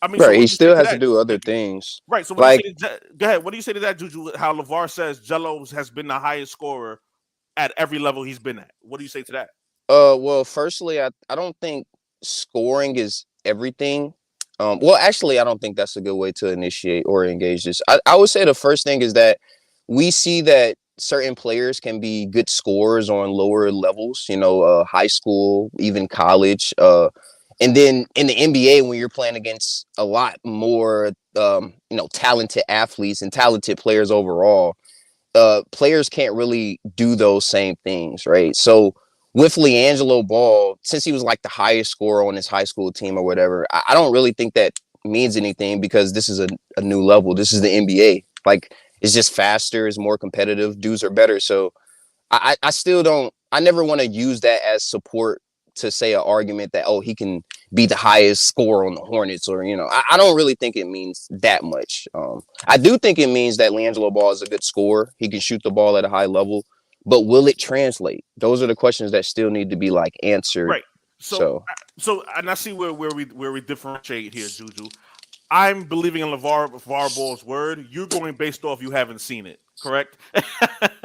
I mean, right. He still has to do other things. Right. So, go ahead. What do you say to that, Juju? How LeVar says Jello has been the highest scorer at every level he's been at. What do you say to that? Well, firstly, I don't think scoring is everything. Well, actually, I don't think that's a good way to initiate or engage this. I would say the first thing is that we see that certain players can be good scorers on lower levels, high school, even college. And then in the NBA, when you're playing against a lot more, talented athletes and talented players overall, players can't really do those same things, right? So with LiAngelo Ball, since he was like the highest scorer on his high school team or whatever, I don't really think that means anything because this is a new level. This is the NBA. Like, it's just faster, it's more competitive, dudes are better. So I still don't, I never want to use that as support to say an argument that, oh, he can be the highest scorer on the Hornets or, I don't really think it means that much. I do think it means that LiAngelo Ball is a good scorer. He can shoot the ball at a high level, but will it translate? Those are the questions that still need to be like answered. Right. So and I see where we differentiate here, Juju. I'm believing in LeVar Ball's word. You're going based off you haven't seen it, correct?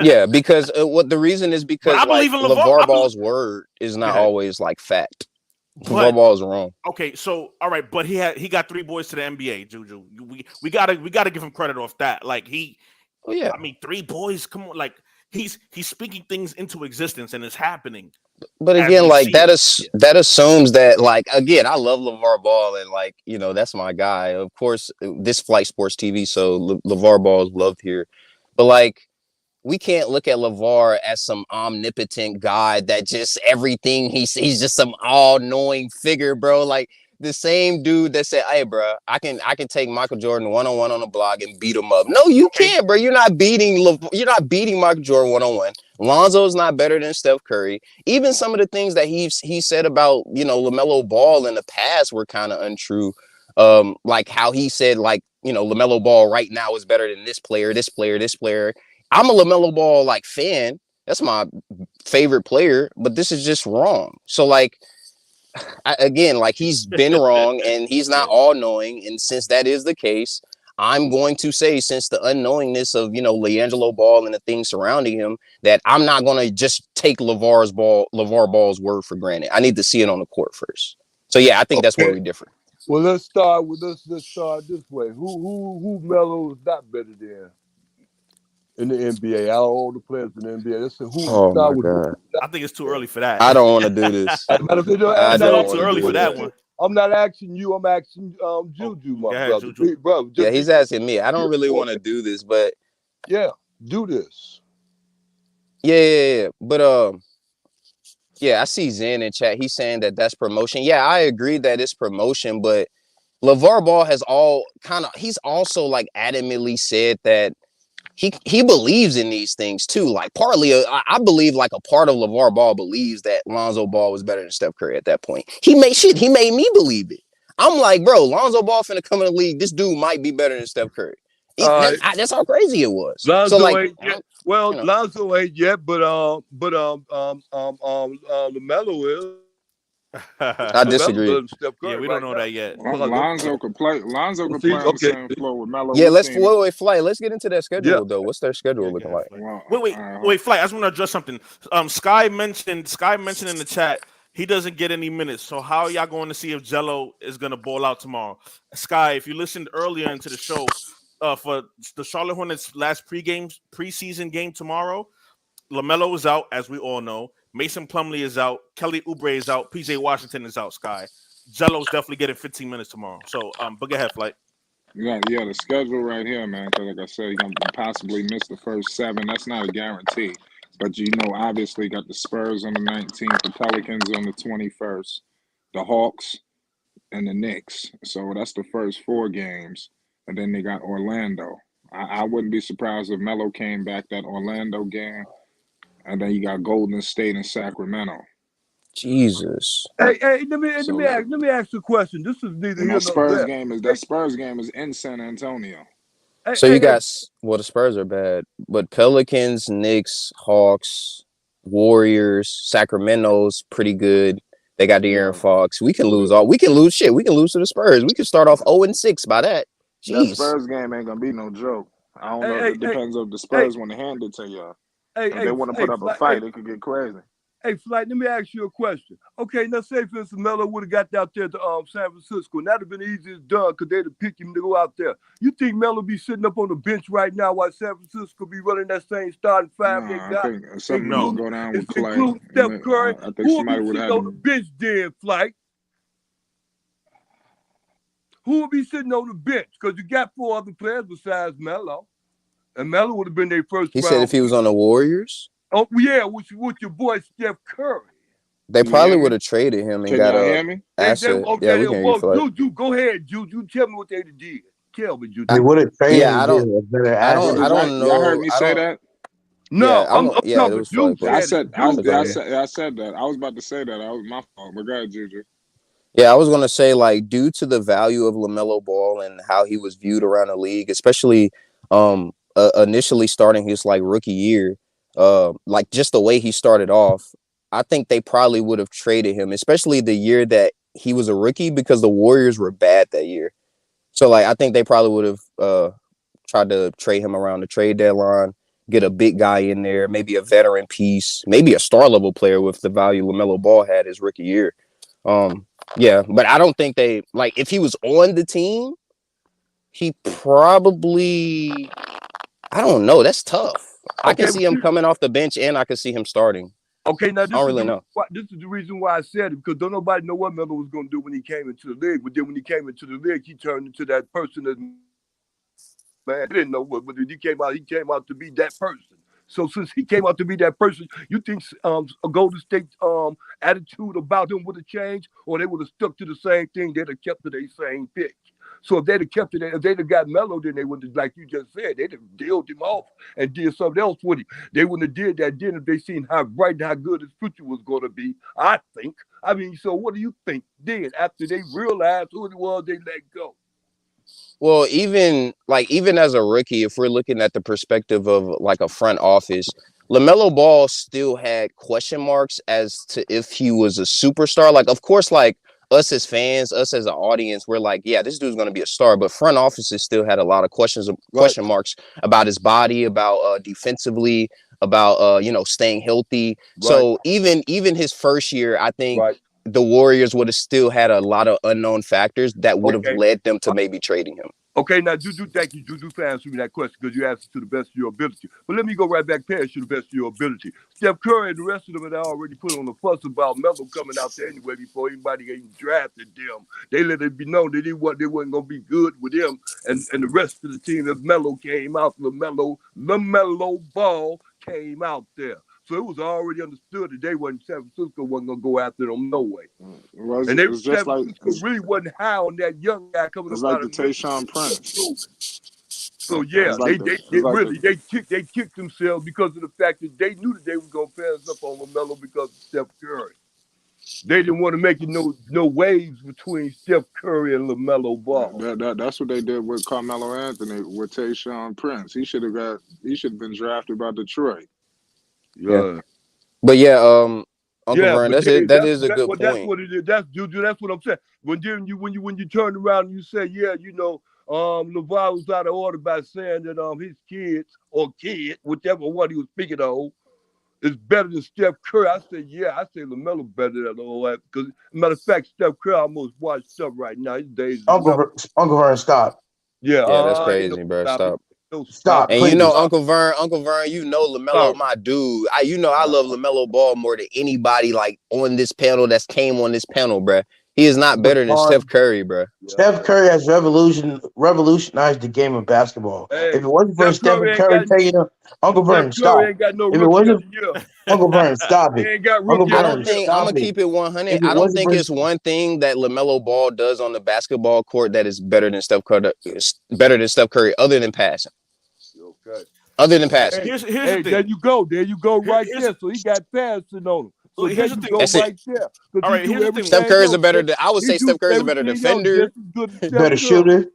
Yeah, because what the reason is because I believe in LeVar Ball's word is not always like fact. LeVar Ball is wrong. Okay, so all right, but he got 3 boys to the NBA, Juju. We gotta give him credit off that. Like I mean, 3 boys. Come on, like he's speaking things into existence and it's happening. But again, like that assumes that, like, again, I love LeVar Ball and like, that's my guy. Of course, this Flight Sports TV, so LeVar Ball is loved here. But like, we can't look at LeVar as some omnipotent guy that just everything he's just some all-knowing figure, bro. Like the same dude that said, "Hey, bro, I can take Michael Jordan one-on-one on the block and beat him up." No, you can't, bro. You're not beating Michael Jordan one-on-one. Lonzo's not better than Steph Curry. Even some of the things that he said about LaMelo Ball in the past were kind of untrue. Like how he said LaMelo Ball right now is better than this player, this player, this player. I'm a LaMelo Ball like fan. That's my favorite player, but this is just wrong. So like, he's been wrong and he's not all knowing. And since that is the case, I'm going to say, since the unknowingness of, LiAngelo Ball and the things surrounding him, that I'm not going to just take LeVar Ball's word for granted. I need to see it on the court first. So yeah, I think that's where we differ. Well, let's start this way. Who Melo is not better than in the NBA? Out of all the players in the NBA, let's say who. I think it's too early for that. I don't want to do this. I don't too early for that one. I'm not asking you. I'm asking Juju, my brother. Juju. Big brother. Yeah, he's asking me. I don't really want to do this, but yeah, do this. Yeah. But I see Zen in chat. He's saying that that's promotion. Yeah, I agree that it's promotion, but LeVar Ball he's also like adamantly said that he believes in these things too. Like partly, I believe like a part of LeVar Ball believes that Lonzo Ball was better than Steph Curry at that point. He made me believe it. I'm like, bro, Lonzo Ball finna come in the league. This dude might be better than Steph Curry. That's how crazy it was. Lonzo ain't yet. Well, Lonzo ain't yet, but LaMelo is. I disagree. Yeah, we don't know that yet. Lonzo could play. Lonzo could play on the same floor with Melo. Yeah, wait, Flight. Let's get into that schedule though. What's their schedule looking like? Wait, Flight. I just want to address something. Sky mentioned in the chat He doesn't get any minutes. So how are y'all going to see if Jello is going to ball out tomorrow? Sky, if you listened earlier into the show, for the Charlotte Hornets last preseason game tomorrow, LaMelo is out, as we all know. Mason Plumlee is out. Kelly Oubre is out. PJ Washington is out, Sky. Jello's definitely getting 15 minutes tomorrow. So, but go ahead, Flight. Yeah, the schedule right here, man, because like I said, you're going to possibly miss the first 7. That's not a guarantee. But, obviously got the Spurs on the 19th, the Pelicans on the 21st, the Hawks, and the Knicks. So that's the first 4 games. And then they got Orlando. I wouldn't be surprised if Melo came back that Orlando game. And then you got Golden State and Sacramento. Jesus. Hey, let me ask you a question. This is neither here nor Spurs there. game is that Spurs game is in San Antonio. So you got the Spurs are bad, but Pelicans, Knicks, Hawks, Warriors, Sacramento's pretty good. They got De'Aaron Fox. We can lose all. We can lose shit. We can lose to the Spurs. We can start off 0-6 by that. Jeez. That Spurs game ain't gonna be no joke. I don't know. It depends if the Spurs want to hand it to y'all. If they want to put up a fight, it could get crazy. Hey, Flight, let me ask you a question. Okay, now say for instance Melo would have got out there to San Francisco, and that'd have been easiest done because they'd have picked him to go out there. You think Melo be sitting up on the bench right now while San Francisco be running that same starting 5 they got? I think something will go down with Clay. Including Steph Curry. I think somebody would have on the bench then, Flight? Who would be sitting on the bench? Because you got 4 other players besides Melo. And Melo would have been their first round. He said if he was on the Warriors? Oh, yeah, with your boy Steph Curry. They probably would have traded him and got a asset. Okay, we can Juju, go ahead, Juju. Tell me what they did. Tell me, Juju. They would have traded him. I don't know. Y'all heard me say that? No, I'm talking Juju. I said that. I was about to say that. That was my fault. But go ahead, Juju. Yeah, I was going to say, like, due to the value of LaMelo Ball and how he was viewed around the league, especially initially starting his, like, rookie year, like, just the way he started off, I think they probably would have traded him, especially the year that he was a rookie because the Warriors were bad that year. So, like, I think they probably would have tried to trade him around the trade deadline, get a big guy in there, maybe a veteran piece, maybe a star-level player with the value LaMelo Ball had his rookie year. Yeah, but I don't think they like if he was on the team, he probably I don't know. That's tough. I can see him coming off the bench and I can see him starting. Okay, now this I don't really know. This is the reason why I said it, because don't nobody know what Melo was gonna do when he came into the league. But then when he came into the league, he turned into that person that man didn't know what, but he came out to be that person. So since he came out to be that person, you think a Golden State attitude about him would have changed, or they would have stuck to the same thing? They'd have kept to their same pick. So if they'd have kept it, if they'd have got Melo, then they would have, like you just said, they'd have dealed him off and did something else with him. They wouldn't have did that then if they seen how bright and how good his future was going to be, I think. I mean, so what do you think then after they realized who it was they let go? Well, even as a rookie, if we're looking at the perspective of like a front office, LaMelo Ball still had question marks as to if he was a superstar. Like, of course, like us as fans, us as an audience, we're like, yeah, this dude's going to be a star. But front offices still had a lot of question marks about his body, about defensively, about staying healthy. Right. So even his first year, I think. Right. The Warriors would have still had a lot of unknown factors that would have led them to maybe trading him. Okay, now, Juju, thank you, Juju, for answering that question because you asked it to the best of your ability. But let me go right back past you to the best of your ability. Steph Curry and the rest of them had already put on a fuss about Melo coming out there anyway before anybody even drafted them. They let it be known that they wasn't going to be good with him and the rest of the team. If Melo came out, LaMelo Ball came out there. So it was already understood that they wasn't San Francisco wasn't gonna go after them no way. And it was just San Francisco really wasn't high on that young guy coming up out of the Tayshaun Prince. So yeah, they kicked themselves because of the fact that they knew that they were gonna pass up on LaMelo because of Steph Curry. They didn't want to make it no waves between Steph Curry and LaMelo Ball. That's what they did with Carmelo Anthony with Tayshaun Prince. He should have been drafted by Detroit. Yeah. But yeah, Uncle Vern, that is a good point. That's what it is. That's Juju. That's what I'm saying. When you turn around and you say, yeah, LeVar was out of order by saying that his kids or kid, whichever one he was speaking of, is better than Steph Curry. I say, yeah, I say LaMelo better than all that. Because, matter of fact, Steph Curry almost washed up right now. His days. Uncle Vern, stop. Yeah, Yeah, that's ain't no crazy, bro. stopping. Stop. No Stop, And please. you know, Uncle Vern, you know LaMelo, Stop. my dude. I love LaMelo Ball more than anybody like on this panel that's came on this panel, bro. He is not better than Steph Curry, bro. Steph Curry has revolutionized the game of basketball. Hey, If it wasn't for Steph Stephen Curry taking him, Uncle Vern, Steph Curry stop. ain't got no If it rookie of wasn't, the year. Uncle Vern, stop He it. ain't got Uncle rookie I of don't the year. think I'm stop gonna it. keep it 100. If it I don't wasn't think for it's one thing that LaMelo Ball does on the basketball court that is better than Steph Curry, other than passing. Okay. Other than passing. Here's the Hey, thing. there you go right Here's- there. So he got passing on him. So Here's there the you thing. go That's it. right there. All right, here's the thing. Steph Curry's a better. I would say Steph Curry's a better everything defender, else just as good as Steph better Curry. shooter,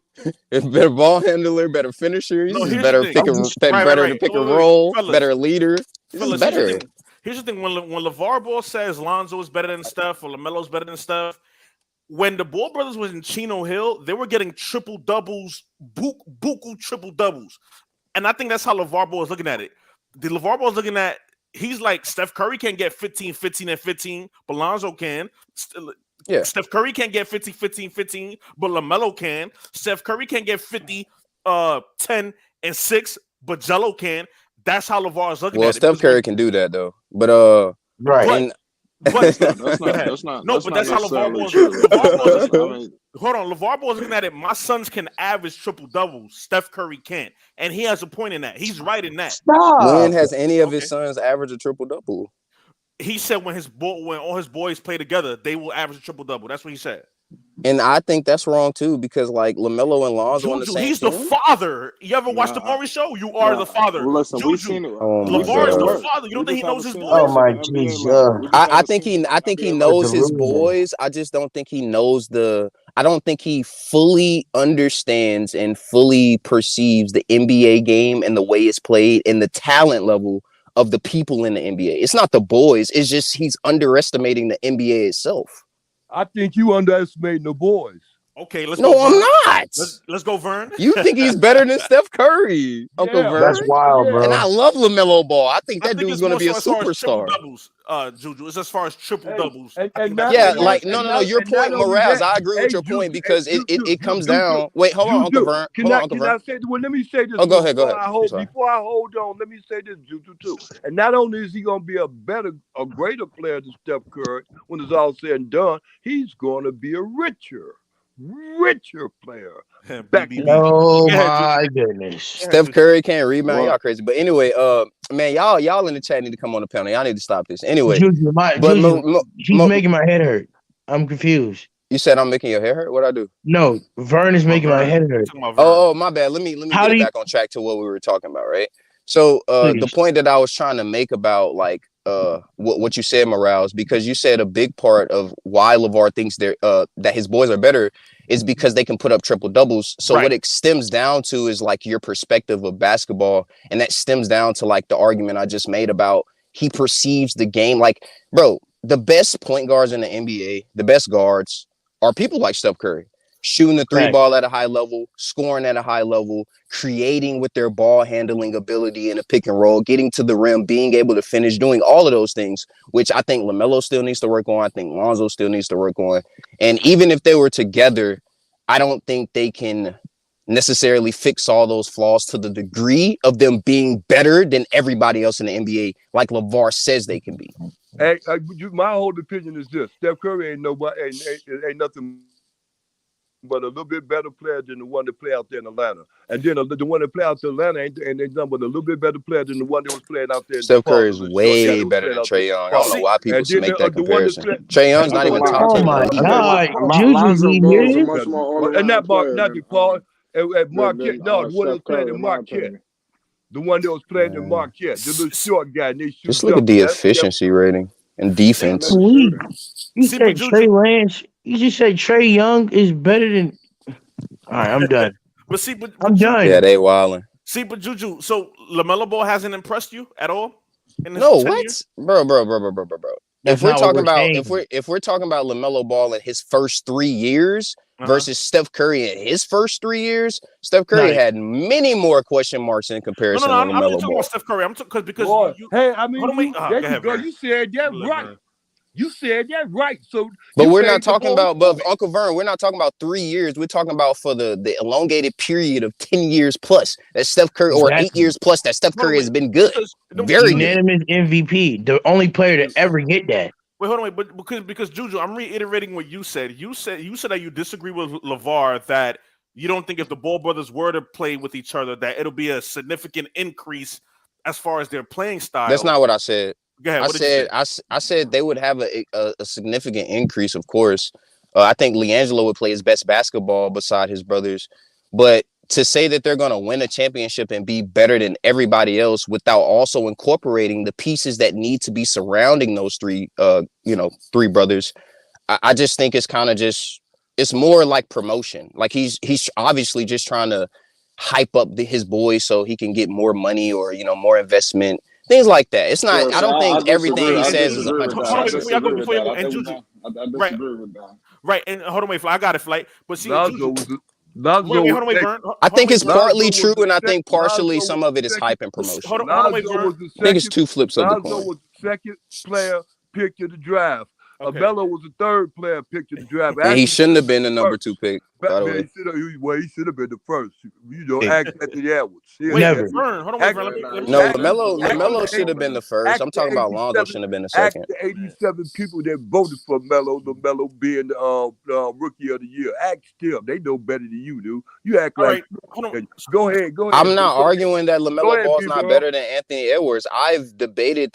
better ball handler, better finisher. He's No, just here's better the thing. better to pick and roll, Fellas, better leader. He's Fellas, better. here's the thing. When LeVar Ball says Lonzo is better than Steph or LaMelo's better than Steph, when the Ball brothers was in Chino Hill, they were getting triple doubles, buku triple doubles, and I think that's how LeVar Ball is looking at it. The LeVar Ball is looking at. He's like Steph Curry can't get 15, 15, and 15, but Lonzo can. Yeah. Steph Curry can't get 50, 15, 15, but LaMelo can. Steph Curry can't get 50, 10, and 6, but Jello can. That's how LeVar is looking at it. Steph Curry can do that though. But right? and But That's not that's how LeVar Ball is. Hold on, LeVar Ball is looking at it. My sons can average triple doubles. Steph Curry can't, and he has a point in that. He's right in that. Stop. when has any of his sons averaged a triple double? He said when all his boys play together, they will average a triple double. That's what he said. And I think that's wrong too, because like LaMelo and Lonzo on the same he's team. the father. You ever watch the Maury Show? You are the father. Listen, we've Juju, seen it. LeVar is the father. You don't think he knows his boys? Oh my Jesus! I think he knows his boys. I just don't think he knows I don't think he fully understands and fully perceives the NBA game and the way it's played and the talent level of the people in the NBA. It's not the boys. It's just he's underestimating the NBA itself. I think you underestimating the boys. Okay, let's go. No, I'm not. Let's go, Vern. You think he's better than Steph Curry, Uncle Vern? That's wild, bro. And I love LaMelo Ball. I think that dude's going to be a superstar. Juju, it's as far as triple doubles. No. Your point, Morales. I agree with your point because it comes down. Wait, hold on, Uncle Vern. Can I say? Well, let me say this. Oh, go ahead. Before I hold on, let me say this, Juju too. And not only is he going to be a greater player than Steph Curry when it's all said and done, he's going to be a richer player. Oh my goodness! Steph Curry can't rebound. Y'all crazy. But anyway, man, y'all in the chat need to come on the panel. Y'all need to stop this. Anyway, he's making my head hurt. I'm confused. You said I'm making your hair hurt? What'd I do? No, Vern is making my head hurt. Oh, my bad. Let me get it back on track to what we were talking about, right? So the point that I was trying to make about like what you said, Morales, because you said a big part of why LeVar thinks that his boys are better is because they can put up triple doubles. So what it stems down to is like your perspective of basketball, and that stems down to like the argument I just made about he perceives the game like, bro, the best point guards in the NBA, the best guards are people like Steph Curry. Shooting the three ball at a high level, scoring at a high level, creating with their ball handling ability in a pick and roll, getting to the rim, being able to finish, doing all of those things, which I think LaMelo still needs to work on. I think Lonzo still needs to work on. And even if they were together, I don't think they can necessarily fix all those flaws to the degree of them being better than everybody else in the NBA, like LeVar says they can be. Hey, my whole opinion is this: Steph Curry ain't nothing but a little bit better player than the one that play out there in Atlanta. And then the one that play out there in Atlanta ain't nothing but a little bit better player than the one that was playing out there in Steph Curry is way better than Trae Young. I don't know why people make that comparison. Trae Young's not even top 10. Oh my God, Juju's here. And not Paul. And Marquette, the one that was playing in Marquette. The one that was playing in Marquette, the little short guy. Just look at the efficiency rating and defense. You said Trey Lance. You just said Trae Young is better than. All right, I'm done. I'm done. Yeah, they wilding. See, but Juju, so LaMelo Ball hasn't impressed you at all? No, what, bro. If we're talking about LaMelo Ball in his first 3 years, versus Steph Curry in his first 3 years, Steph Curry had many more question marks in comparison to LaMelo Ball. I'm talking about Steph Curry. I'm talking because hey, I mean, there you go. You said that right. You said that right. So, but we're not talking about, but Uncle Vern, we're not talking about 3 years. We're talking about for the elongated period of 10 years plus that Steph Curry, or 8 years plus that Steph Curry has been good. Very unanimous MVP, the only player to ever get that. Wait, hold on, wait, but because Juju, I'm reiterating what you said. You said that you disagree with LeVar, that you don't think if the Ball brothers were to play with each other that it'll be a significant increase as far as their playing style. That's not what I said. Go ahead, I said they would have a significant increase, of course. I think LiAngelo would play his best basketball beside his brothers. But to say that they're going to win a championship and be better than everybody else without also incorporating the pieces that need to be surrounding those three brothers, I just think it's kind of it's more like promotion. Like he's obviously just trying to hype up his boys so he can get more money or, more investment. Things like that. It's not. I don't think everything he says is 100%. I disagree with that. Right, and hold on, wait, I got it, Flight. But see, I think it's partly true, and I think partially some of it is hype and promotion. Hold on, wait, Vern. I think it's two flips of the coin. Lonzo was the second player picked in the draft. LaMelo was the third player picked in the draft. And he shouldn't have been the number 2 pick, by the way. He should have been the first. Ask Anthony Edwards. Never. Hold on, no, LaMelo should have been the first. I'm talking about Lonzo shouldn't have been the second. Ask the 87 people that voted for LaMelo being the rookie of the year. Ask them. They know better than you do. You act like. Right. Go ahead. I'm not arguing that LaMelo Ball is not better than Anthony Edwards. I've debated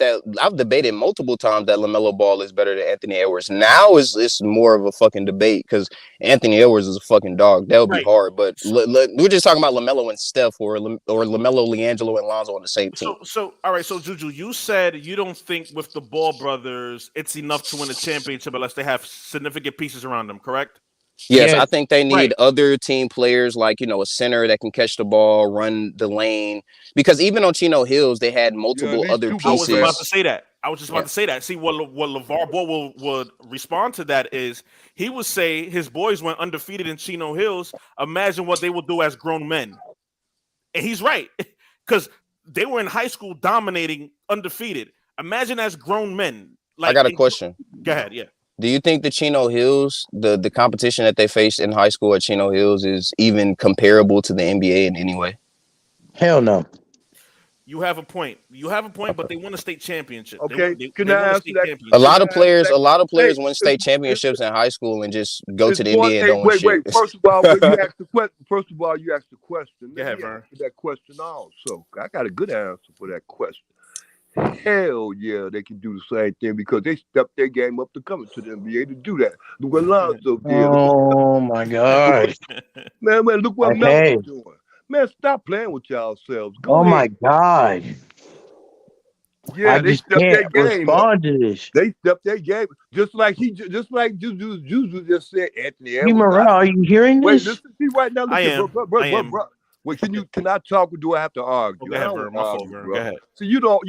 multiple times that LaMelo Ball is better than Anthony Edwards. Now it's more of a fucking debate because Anthony Edwards is a fucking dog. That would be hard. But we're just talking about LaMelo and Steph or LaMelo, LiAngelo, and Lonzo on the same team. So all right. So Juju, you said you don't think with the Ball brothers it's enough to win a championship unless they have significant pieces around them. Correct? Yes, I think they need other team players like, a center that can catch the ball, run the lane. Because even on Chino Hills, they had multiple other pieces. I was about to say that. See, what LeVar Ball would respond to that is he would say his boys went undefeated in Chino Hills. Imagine what they will do as grown men. And he's right. Because they were in high school dominating undefeated. Imagine as grown men. I got a question. Go ahead, yeah. Do you think the Chino Hills, the competition that they faced in high school at Chino Hills is even comparable to the NBA in any way? Hell no. You have a point, but they won a state championship. Okay, can I answer that? A lot of players win state championships in high school and just go to the NBA and don't win shit. Wait. First of all, you asked the question. Go ahead, Vern. That question also. I got a good answer for that question. Hell yeah, they can do the same thing because they stepped their game up to come to the NBA to do that. Look what Lonzo did. Oh my God. Man, look what Melo's doing. Man, stop playing with yourselves. My God. Yeah, I just can't respond to this. They stepped their game just like Juju just said. Anthony Edwards. Hey, Morale, are you hearing this? Wait, listen right now. I am. Wait, can I talk or do I have to argue? Go ahead. So you don't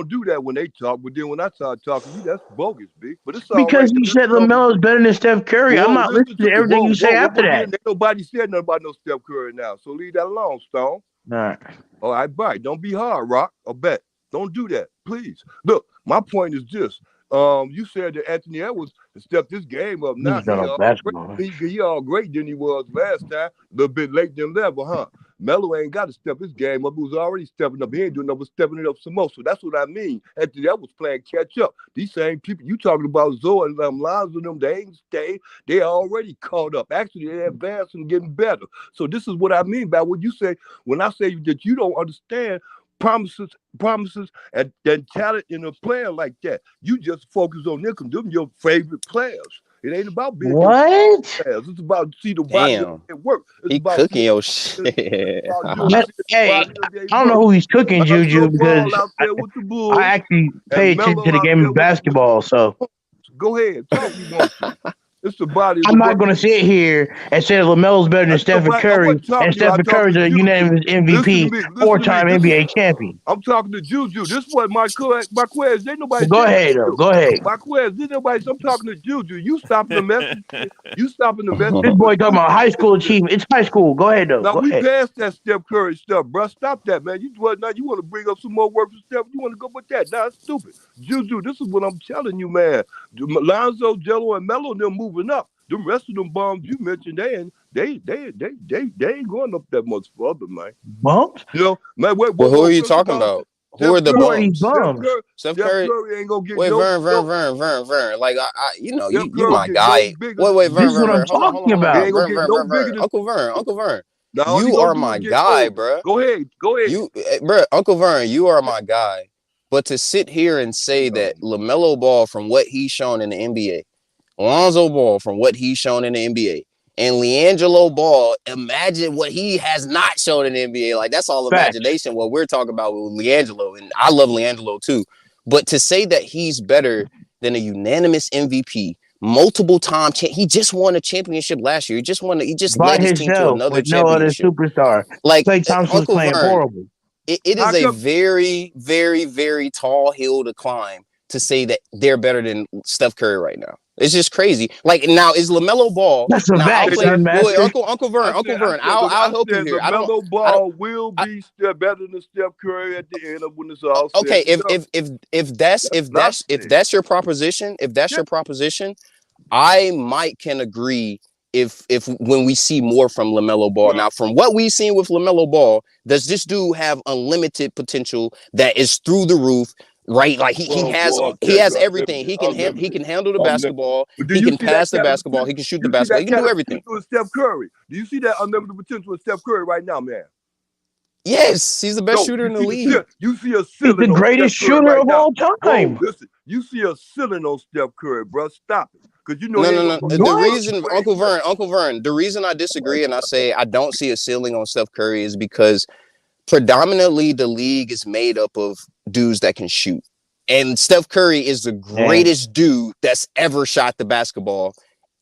do that when they talk, but then when I start talking to you, that's bogus, big. But it's all because you said LaMelo is better than Steph Curry. I'm not listening to everything you say after that. Ain't nobody said nothing about no Steph Curry now, so leave that alone, Stone. All right, bye. Don't be hard, Rock or Bet. Don't do that, please. Look, my point is this. You said that Anthony Edwards stepped this game up now. He all great than he was last time. A little bit late than level, huh? Melo ain't got to step his game up. He was already stepping up. He ain't doing nothing but stepping it up some more. So that's what I mean. Anthony Edwards playing catch up. These same people you talking about, Zoe and Lonzo, them, they ain't stayed. They already caught up. Actually, they're advancing and getting better. So this is what I mean by what you say. When I say that you don't understand promises, and talent in a player like that. You just focus on them. Them your favorite players. It ain't about being what? Players. It's about see the body at work. He cooking your shit. Hey, I don't know who he's cooking, Juju, because I actually pay attention to the game of basketball. So go ahead, talk you want to. It's the body. I'm not going to sit here and say that LaMelo's better than Stephen Curry, and Stephen Curry's a unanimous MVP, four-time NBA champion. I'm talking to Juju. This was my question. Ain't nobody. Go ahead, though. Go ahead. My question. Did nobody? I'm talking to Juju. You stopping the message. You stopping the message. This boy talking about high school achievement. It's high school. Go ahead, though. Now we passed that Steph Curry stuff, bro. Stop that, man. You want to bring up some more work for Steph? You want to go with that? Nah, it's stupid. Juju, this is what I'm telling you, man. Lonzo, Jello, and Melo, they're moving up. The rest of them bombs you mentioned, they ain't going up that much further, man. Bumps? You know, man. Well, who are you talking about? Who are the bums? Steph Curry ain't gonna get. Wait, Vern. Like you my guy. Wait, Vern. This is what I'm talking about. Uncle Vern. You are my guy, bro. Go ahead. Bro, Uncle Vern, you are my guy. But to sit here and say that LaMelo Ball, from what he's shown in the NBA, Lonzo Ball, from what he's shown in the NBA, and LiAngelo Ball, imagine what he has not shown in the NBA. Like, that's all imagination, what we're talking about with LiAngelo. And I love LiAngelo too. But to say that he's better than a unanimous MVP, multiple time he just won a championship last year. He just led his team to another championship. No other superstar. Like Klay Thompson was playing horrible. It is a very, very, very tall hill to climb to say that they're better than Steph Curry right now. It's just crazy. Like, now is LaMelo Ball? That's a fact, Uncle Vern. I'll help you here. LaMelo Ball will be better than Steph Curry at the end of when it's all said. Okay, if that's your proposition, I might can agree. If when we see more from LaMelo Ball. Now, from what we've seen with LaMelo Ball, does this dude have unlimited potential that is through the roof? Right, like he has everything. He can handle the basketball. He can pass the basketball. He can shoot the basketball. He can do everything. Steph Curry. Do you see that unlimited potential with Steph Curry right now, man? Yes, he's the best shooter in the league. You see a ceiling. He's the greatest shooter of all time. Listen, you see a ceiling on Steph Curry, bro. Stop it. Because you know no. The reason, Uncle Vern, the reason I disagree and I say I don't see a ceiling on Steph Curry is because predominantly the league is made up of dudes that can shoot. And Steph Curry is the greatest dude that's ever shot the basketball.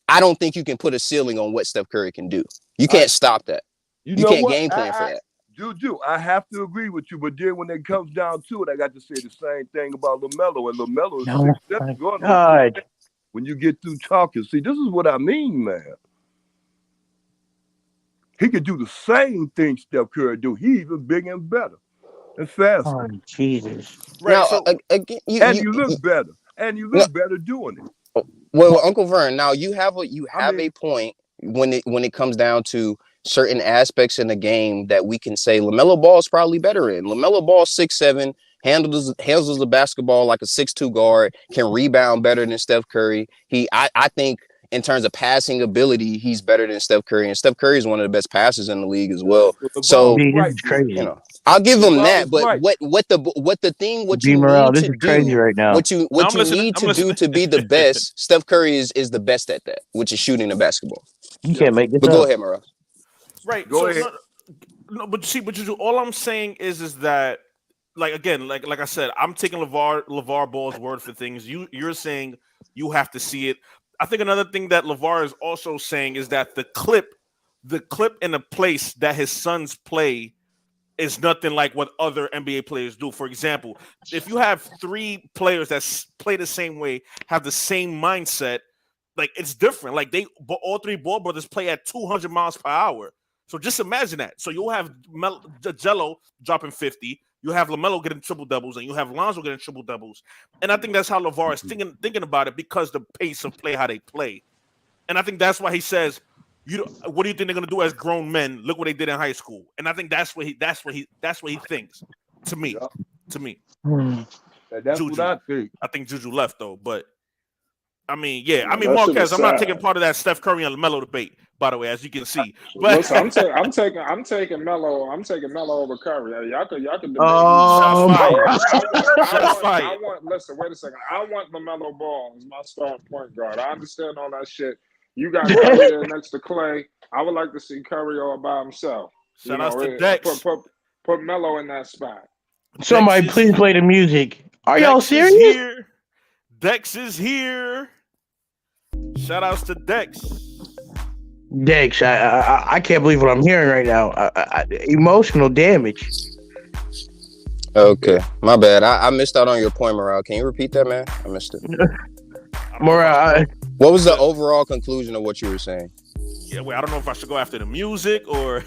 I don't think you can put a ceiling on what Steph Curry can do. You can't stop that. You can't game plan for that. Juju, I have to agree with you, but then when it comes down to it, I got to say the same thing about LaMelo. And LaMelo is successful when you get through talking. See, this is what I mean, man. He could do the same thing Steph Curry do. He even bigger and better and faster. Oh, Jesus. Right, now, so, you look better. And you look better doing it. Well, Uncle Vern, now you have a point when it comes down to certain aspects in the game that we can say LaMelo Ball is probably better in. LaMelo Ball 6'7", handles the basketball like a 6'2" guard, can rebound better than Steph Curry. I think in terms of passing ability, he's better than Steph Curry, and Steph Curry is one of the best passers in the league as well. So I'll give him that. But what you need to do right now, what you need to do to be the best, Steph Curry is the best at that, which is shooting the basketball. You can't make this up. Go ahead, Mara. Right. Go ahead. No, but all I'm saying is that, like, again, like I said, I'm taking LeVar Ball's word for things. You're saying you have to see it. I think another thing that LeVar is also saying is that the clip in a place that his sons play is nothing like what other NBA players do. For example, if you have three players that play the same way, have the same mindset, like, it's different. Like, all three Ball brothers play at 200 miles per hour. So just imagine that. So you'll have Jello dropping 50. You have LaMelo getting triple doubles, and you have Lonzo getting triple doubles. And I think that's how LeVar is thinking about it, because the pace of play, how they play. And I think that's why he says, what do you think they're gonna do as grown men? Look what they did in high school. And I think that's what he thinks. To me. That's Juju. what I think. I think Juju left though, but I mean, Marquez, I'm not taking part of that Steph Curry and LaMelo debate, by the way, as you can see. But listen, I'm taking Melo over Curry. Y'all could debate. Listen, wait a second. I want LaMelo Ball as my starting point guard. I understand all that shit. You got Curry there next to Clay. I would like to see Curry all by himself. Shout out to Dex. Put Melo in that spot. Somebody please play the music. Are y'all serious? Dex is here. Shout outs to Dex. Dex, I can't believe what I'm hearing right now. Emotional damage. Okay, my bad. I missed out on your point, Morale. Can you repeat that, man? I missed it. Morale. What was the overall conclusion of what you were saying? Yeah, wait, I don't know if I should go after the music or.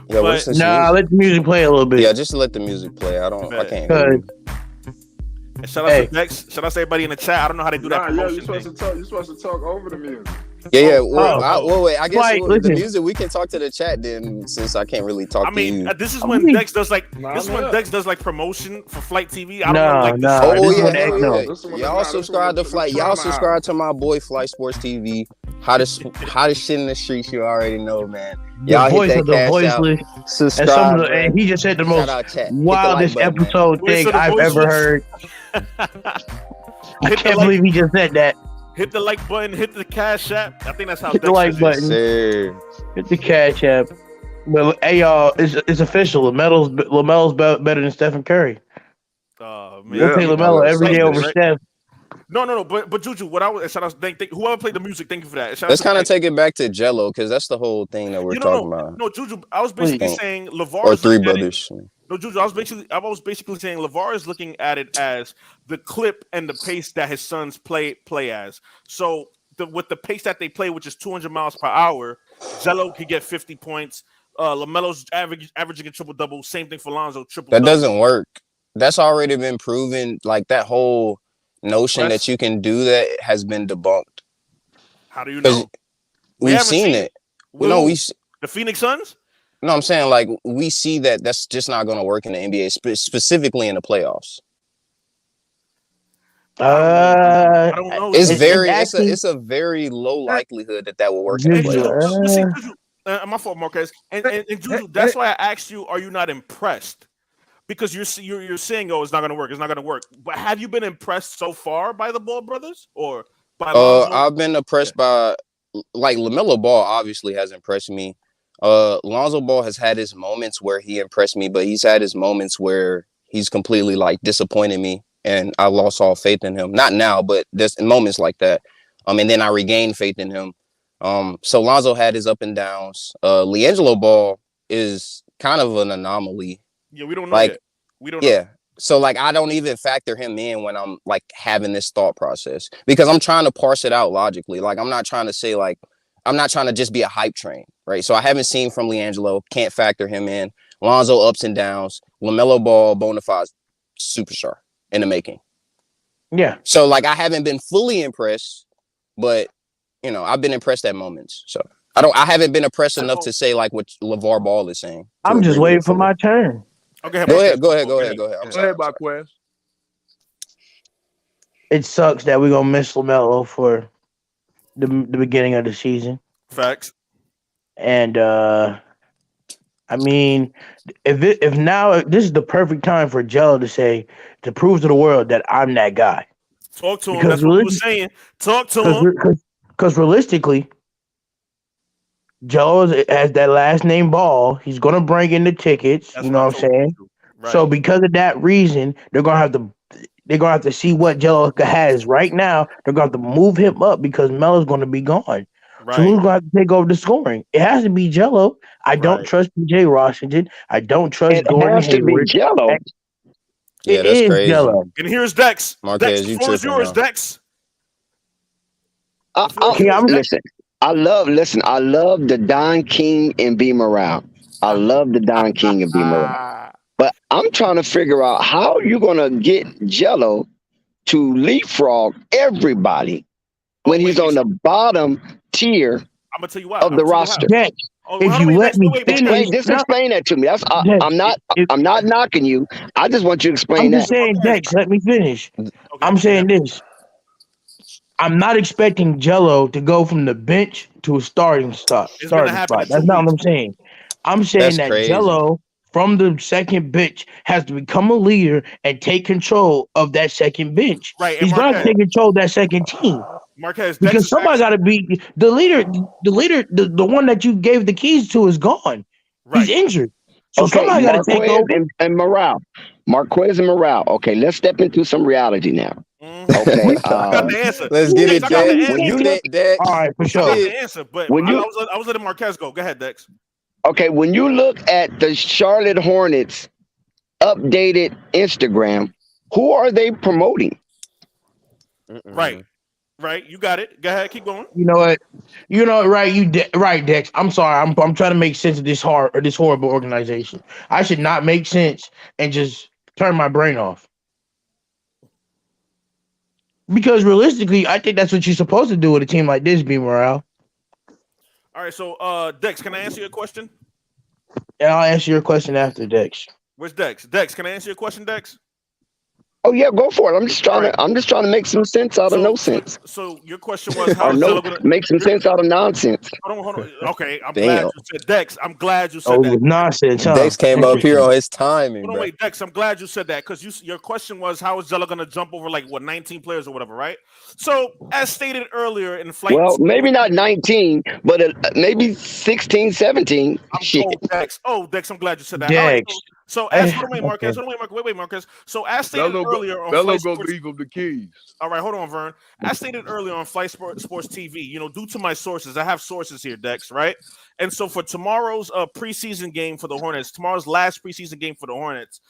Yeah, let the music play a little bit. Yeah, just let the music play. I can't hear you. And shout out to Dex. Shout out to everybody in the chat. I don't know how they do that promotion. You're supposed to talk over the music. Yeah. Wait. I guess Like, the music. We can talk to the chat then, since I can't really talk to you. This is when Dex does like promotion for Flight TV. I don't know. Y'all subscribe to Flight. Y'all subscribe to my boy Flight Sports TV. Hottest shit in the streets. You already know, man. Y'all hit that cash out. Subscribe. And he just said the most wildest episode thing I've ever heard. I can't believe he just said that. Hit the like button, hit the cash app. I think that's how. Hit the like button. Hit the cash app. Well, hey y'all, it's official. LaMelo's better than Stephen Curry. Man. We'll take LaMelo every day over Steph. No. But Juju, what I was whoever played the music, thank you for that. Let's kind of take it back to Jello, because that's the whole thing that we're talking about. No, Juju, I was basically saying LeVar or Three Brothers. No, Juju, I was basically saying LeVar is looking at it as the clip and the pace that his sons play as. So with the pace that they play, which is 200 miles per hour, Jello could get 50 points. LaMelo's averaging a triple-double. Same thing for Lonzo, triple-double. That doesn't work. That's already been proven. Like, that whole notion that you can do that has been debunked. How do you know? We've seen it. The Phoenix Suns? No, I'm saying, like, we see that that's just not going to work in the NBA, specifically in the playoffs. I don't know. It's a very low likelihood that will work in the playoffs. My fault, Marquez. And Juju, that's why I asked you, are you not impressed? Because you're saying, it's not going to work. It's not going to work. But have you been impressed so far by the Ball brothers or by Lonzo? I've been impressed by, like, LaMelo Ball obviously has impressed me. Lonzo Ball has had his moments where he impressed me, but he's had his moments where he's completely, like, disappointed me, and I lost all faith in him. Not now, but there's moments like that. And then I regained faith in him. So Lonzo had his up and downs. LiAngelo Ball is kind of an anomaly. Yeah, we don't know yet. We don't know. Yeah. So, like, I don't even factor him in when I'm, like, having this thought process, because I'm trying to parse it out logically. Like, I'm not trying to say, like, I'm not trying to just be a hype train, right? So I haven't seen from LiAngelo, can't factor him in. Lonzo, ups and downs. LaMelo Ball, bona fide superstar in the making. Yeah. So, like, I haven't been fully impressed, but, I've been impressed at moments. So I haven't been impressed enough to say, like, what LeVar Ball is saying. I'm just waiting for my turn. Okay, go ahead. Go ahead, Marquez. It sucks that we're gonna miss LaMelo for the beginning of the season. Facts. And I mean, if now this is the perfect time for Jello to prove to the world that I'm that guy. Talk to him. That's what we were saying. Talk to him. Because realistically, Jello has that last name Ball. He's gonna bring in the tickets. That's what I'm saying. Right. So because of that reason, they're gonna have to see what Jello has right now. They're gonna have to move him up because Melo's gonna be gone. Right. So who's gonna have to take over the scoring? It has to be Jello. I don't trust PJ Washington. I don't trust Gordon Hayward. It has to be Jello. Yeah, that's crazy. Jello. And here's Dex. Marquez, Dex, the floor is yours, Dex. Listen, I love the Don King and B Morale. I love the Don King and B Morale. But I'm trying to figure out how you're gonna get Jello to leapfrog everybody when he's on the bottom tier I'm gonna tell you what of the roster. Dex, if you let me finish, explain that to me. I'm not knocking you. I just want you to explain I'm that. just saying, Dex, let me finish. Okay, I'm saying this. I'm not expecting Jello to go from the bench to a starting spot. That's not what I'm saying. I'm saying that Jello from the second bench has to become a leader and take control of that second bench. Right. He's going to take control of that second team. Marquez, because somebody got to be the leader. The leader, the one that you gave the keys to, is gone. Right. He's injured. So somebody got to take over. And Morale. Marquez and Morale. Okay, let's step into some reality now. Okay. I got the answer. Let's get Dex, it, I got the Dex. When answer. you Dex. Dex. All right, for I sure. got the answer, but when you I was letting Marquez go. Go ahead, Dex. when you look at the Charlotte Hornets updated Instagram, who are they promoting? Right. You got it. Go ahead. Keep going. You know what? Right. Right, Dex. I'm sorry. I'm trying to make sense of this horrible organization. I should not make sense and just turn my brain off. Because realistically, I think that's what you're supposed to do with a team like this, B Morale. All right. So, Dex, can I answer your question? And I'll answer your question after, Dex. Where's Dex? Dex, can I answer your question, Dex? Oh yeah, go for it. I'm just trying to make some sense out of no sense. So your question was how make some sense out of nonsense. Hold on. Okay, I'm glad you said Dex. I'm glad you said Oh, that. nonsense, huh? Dex came up here on his timing, Hold on, bro. wait, Dex. I'm glad you said that because your question was how is Jello going to jump over 19 players or whatever, right? So as stated earlier in flight. Well, maybe not 19, but maybe 16, 17. Dex. Dex, I'm glad you said that. Dex. All right, so as Marquez. Wait, Marquez. So as stated earlier on Melo Flight go Sports. leave him the keys. All right, hold on, Vern. As stated earlier on Flight Sports TV, due to my sources, I have sources here, Dex, right? And so for tomorrow's preseason game for the Hornets, tomorrow's last preseason game for the Hornets,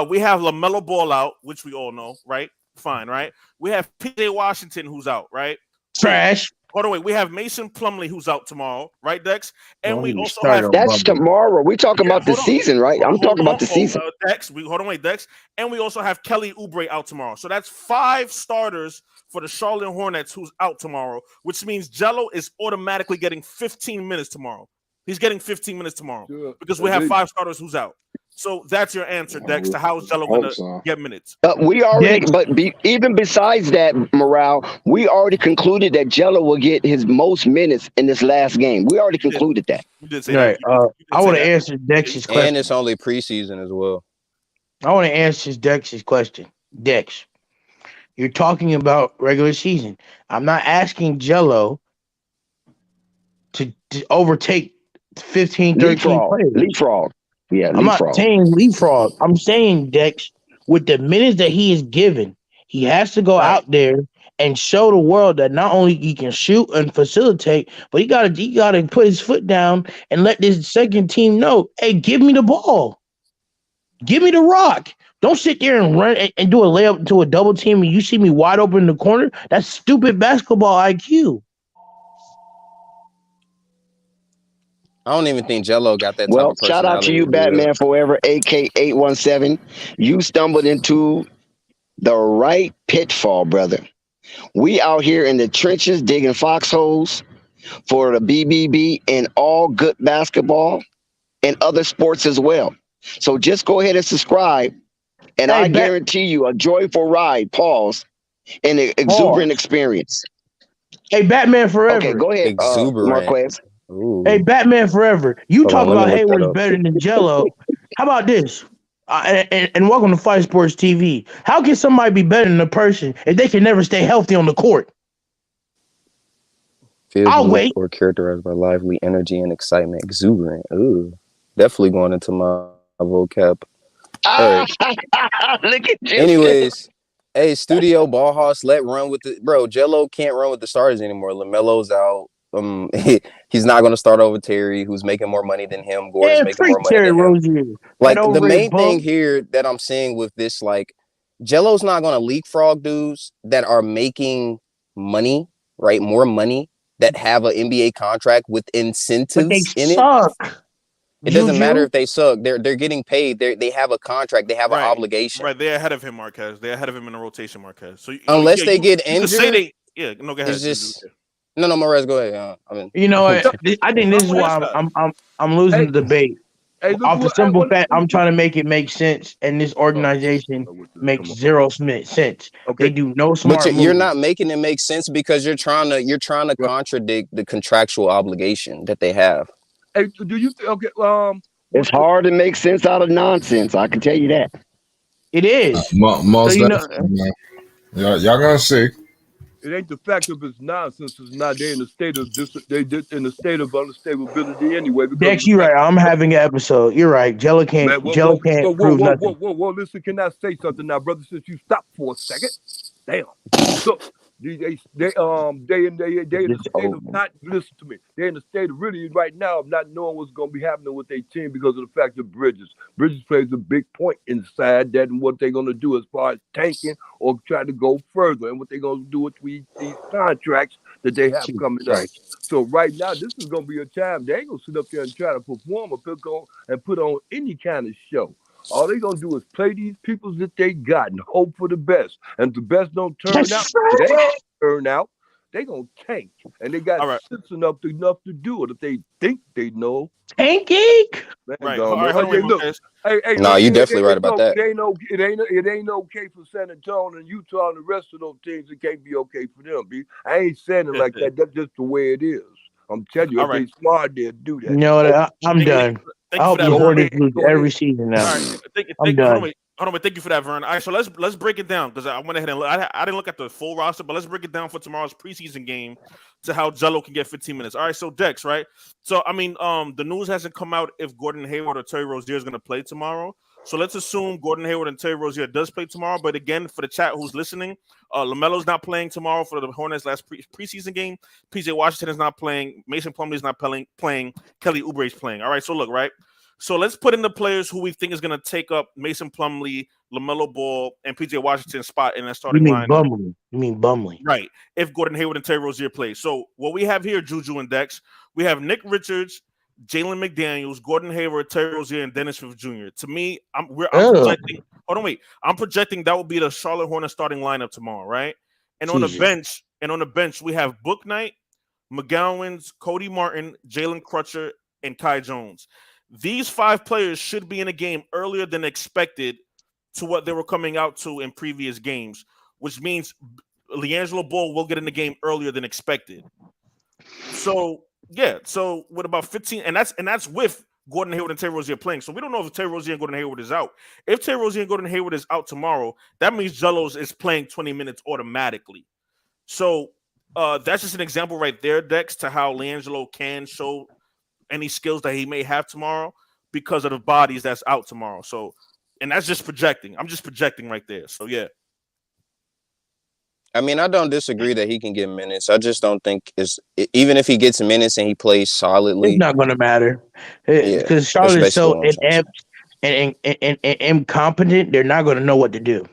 we have LaMelo Ball out, which we all know, right? Fine, right? We have PJ Washington who's out, right? Trash. Hold on, wait. We have Mason Plumlee who's out tomorrow, right, Dex? And we also have that's tomorrow. We're talking about the season, right? I'm talking about the season. Dex, wait, Dex. And we also have Kelly Oubre out tomorrow. So that's 5 starters for the Charlotte Hornets who's out tomorrow, which means Jello is automatically getting 15 minutes tomorrow. He's getting 15 minutes tomorrow because we have 5 starters who's out. So that's your answer, Dex, to how is Jello going to get minutes. We already, even besides that, Morale, we already concluded that Jello will get his most minutes in this last game. We already concluded that. You did say that. I want to answer Dex's question. And it's only preseason as well. I want to answer Dex's question. Dex, you're talking about regular season. I'm not asking Jello to overtake 15, 13 players. Leapfrog. Yeah, I'm not saying leapfrog. I'm saying, Dex, with the minutes that he is given, he has to go out there and show the world that not only he can shoot and facilitate, but he gotta put his foot down and let this second team know, hey, give me the ball. Give me the rock. Don't sit there and run and do a layup into a double team and you see me wide open in the corner. That's stupid basketball IQ. I don't even think Jello got that type Well, of personality. shout out to you, Batman Forever, AK817. You stumbled into the right pitfall, brother. We out here in the trenches digging foxholes for the BBB and all good basketball and other sports as well. So just go ahead and subscribe, and I guarantee you a joyful ride, and an exuberant experience. Hey, Batman Forever. Okay, go ahead, Marquez. Ooh. Hey, Batman Forever. You talk about Hayward's better than Jello. How about this? And welcome to Fight Sports TV. How can somebody be better than a person if they can never stay healthy on the court? I'll wait. Or characterized by lively energy and excitement, exuberant. Ooh, definitely going into my vocab. Look at you. Anyways, hey, Studio Ballhouse, let run with the bro. Jello can't run with the starters anymore. LaMelo's out. He's not going to start over Terry, who's making more money than him. Gordon's making more money Terry than Rozier. him. Like the main thing here that I'm seeing with this, like Jello's not going to leapfrog dudes that are making money, right? More money that have an NBA contract with incentives in it. It doesn't matter if they suck. They're getting paid. They have a contract. They have an obligation. Right, they're ahead of him, Marquez. They're ahead of him in the rotation, Marquez. So unless they get injured, go ahead. It's just. No, Morez, go ahead. You know what? I think this is why I'm losing the debate. Off the simple fact, I'm trying to make it make sense, and this organization makes zero sense. They do no smart. But you're not making it make sense because you're trying to contradict the contractual obligation that they have. Hey, do you it's hard to make sense out of nonsense. I can tell you that. It is. Most y'all gonna see. It ain't the fact of it's nonsense. It's not. They're in a state of in a state of unstability anyway. Dex, you're right. I'm having an episode. You're right. Jello can't prove nothing. Whoa, listen, can I say something now, brother? Since you stopped for a second, Damn. So they in the state of not listen to me. They're in the state of really right now of not knowing what's going to be happening with their team because of the fact that Bridges plays a big point inside that, and what they're going to do as far as tanking or try to go further, and what they're going to do with these contracts that they have coming up. So right now, this is going to be a time they ain't going to sit up there and try to perform or put on any kind of show. All they gonna do is play these people that they got and hope for the best. And if the best don't turn out, they don't turn out. They gonna tank, and they got sense enough to do it if they think they know. Tanking, right? No, you definitely right about that. It ain't okay for San Antonio and Utah and the rest of those teams. It can't be okay for them. B. I ain't saying it like that. That's just the way it is. I'm telling you, if they smart, they'll do that. You know what? I'm done. I hope the Hornets lose every season now. I'm done. Hold on, thank you for that, Vern. All right, so let's break it down because I went ahead and I didn't look at the full roster, but let's break it down for tomorrow's preseason game to how Jello can get 15 minutes. All right, so Dex, right? So I mean, the news hasn't come out if Gordon Hayward or Terry Rozier is going to play tomorrow. So let's assume Gordon Hayward and Terry Rozier does play tomorrow. But again, for the chat who's listening, LaMelo's not playing tomorrow for the Hornets' last preseason game. PJ Washington is not playing. Mason Plumlee is not playing. Kelly Oubre is playing. All right, so look, right? So let's put in the players who we think is going to take up Mason Plumlee, LaMelo Ball, and PJ Washington's spot in that starting lineup. You mean Bumley? Right. If Gordon Hayward and Terry Rozier play. So what we have here, Juju and Dex, we have Nick Richards, Jalen McDaniels, Gordon Hayward, Terry Rozier, and Dennis Smith Jr. To me, I'm projecting. Hold on, wait. I'm projecting that will be the Charlotte Hornets starting lineup tomorrow, right? And on the bench, we have Book Knight, McGowans, Cody Martin, Jalen Crutcher, and Kai Jones. These 5 players should be in a game earlier than expected to what they were coming out to in previous games, which means LiAngelo Ball will get in the game earlier than expected. So yeah, so with about 15, and that's with Gordon Hayward and Terry Rozier playing. So we don't know if Terry Rozier and Gordon Hayward is out. If Terry Rozier and Gordon Hayward is out tomorrow, that means Jello's is playing 20 minutes automatically. So that's just an example right there, Dex, to how LiAngelo can show any skills that he may have tomorrow because of the bodies that's out tomorrow. So, and that's just projecting. I'm just projecting right there. So yeah. I mean, I don't disagree that he can get minutes. I just don't think even if he gets minutes and he plays solidly, it's not going to matter because Charlotte is so inept and incompetent. They're not going to know what to do.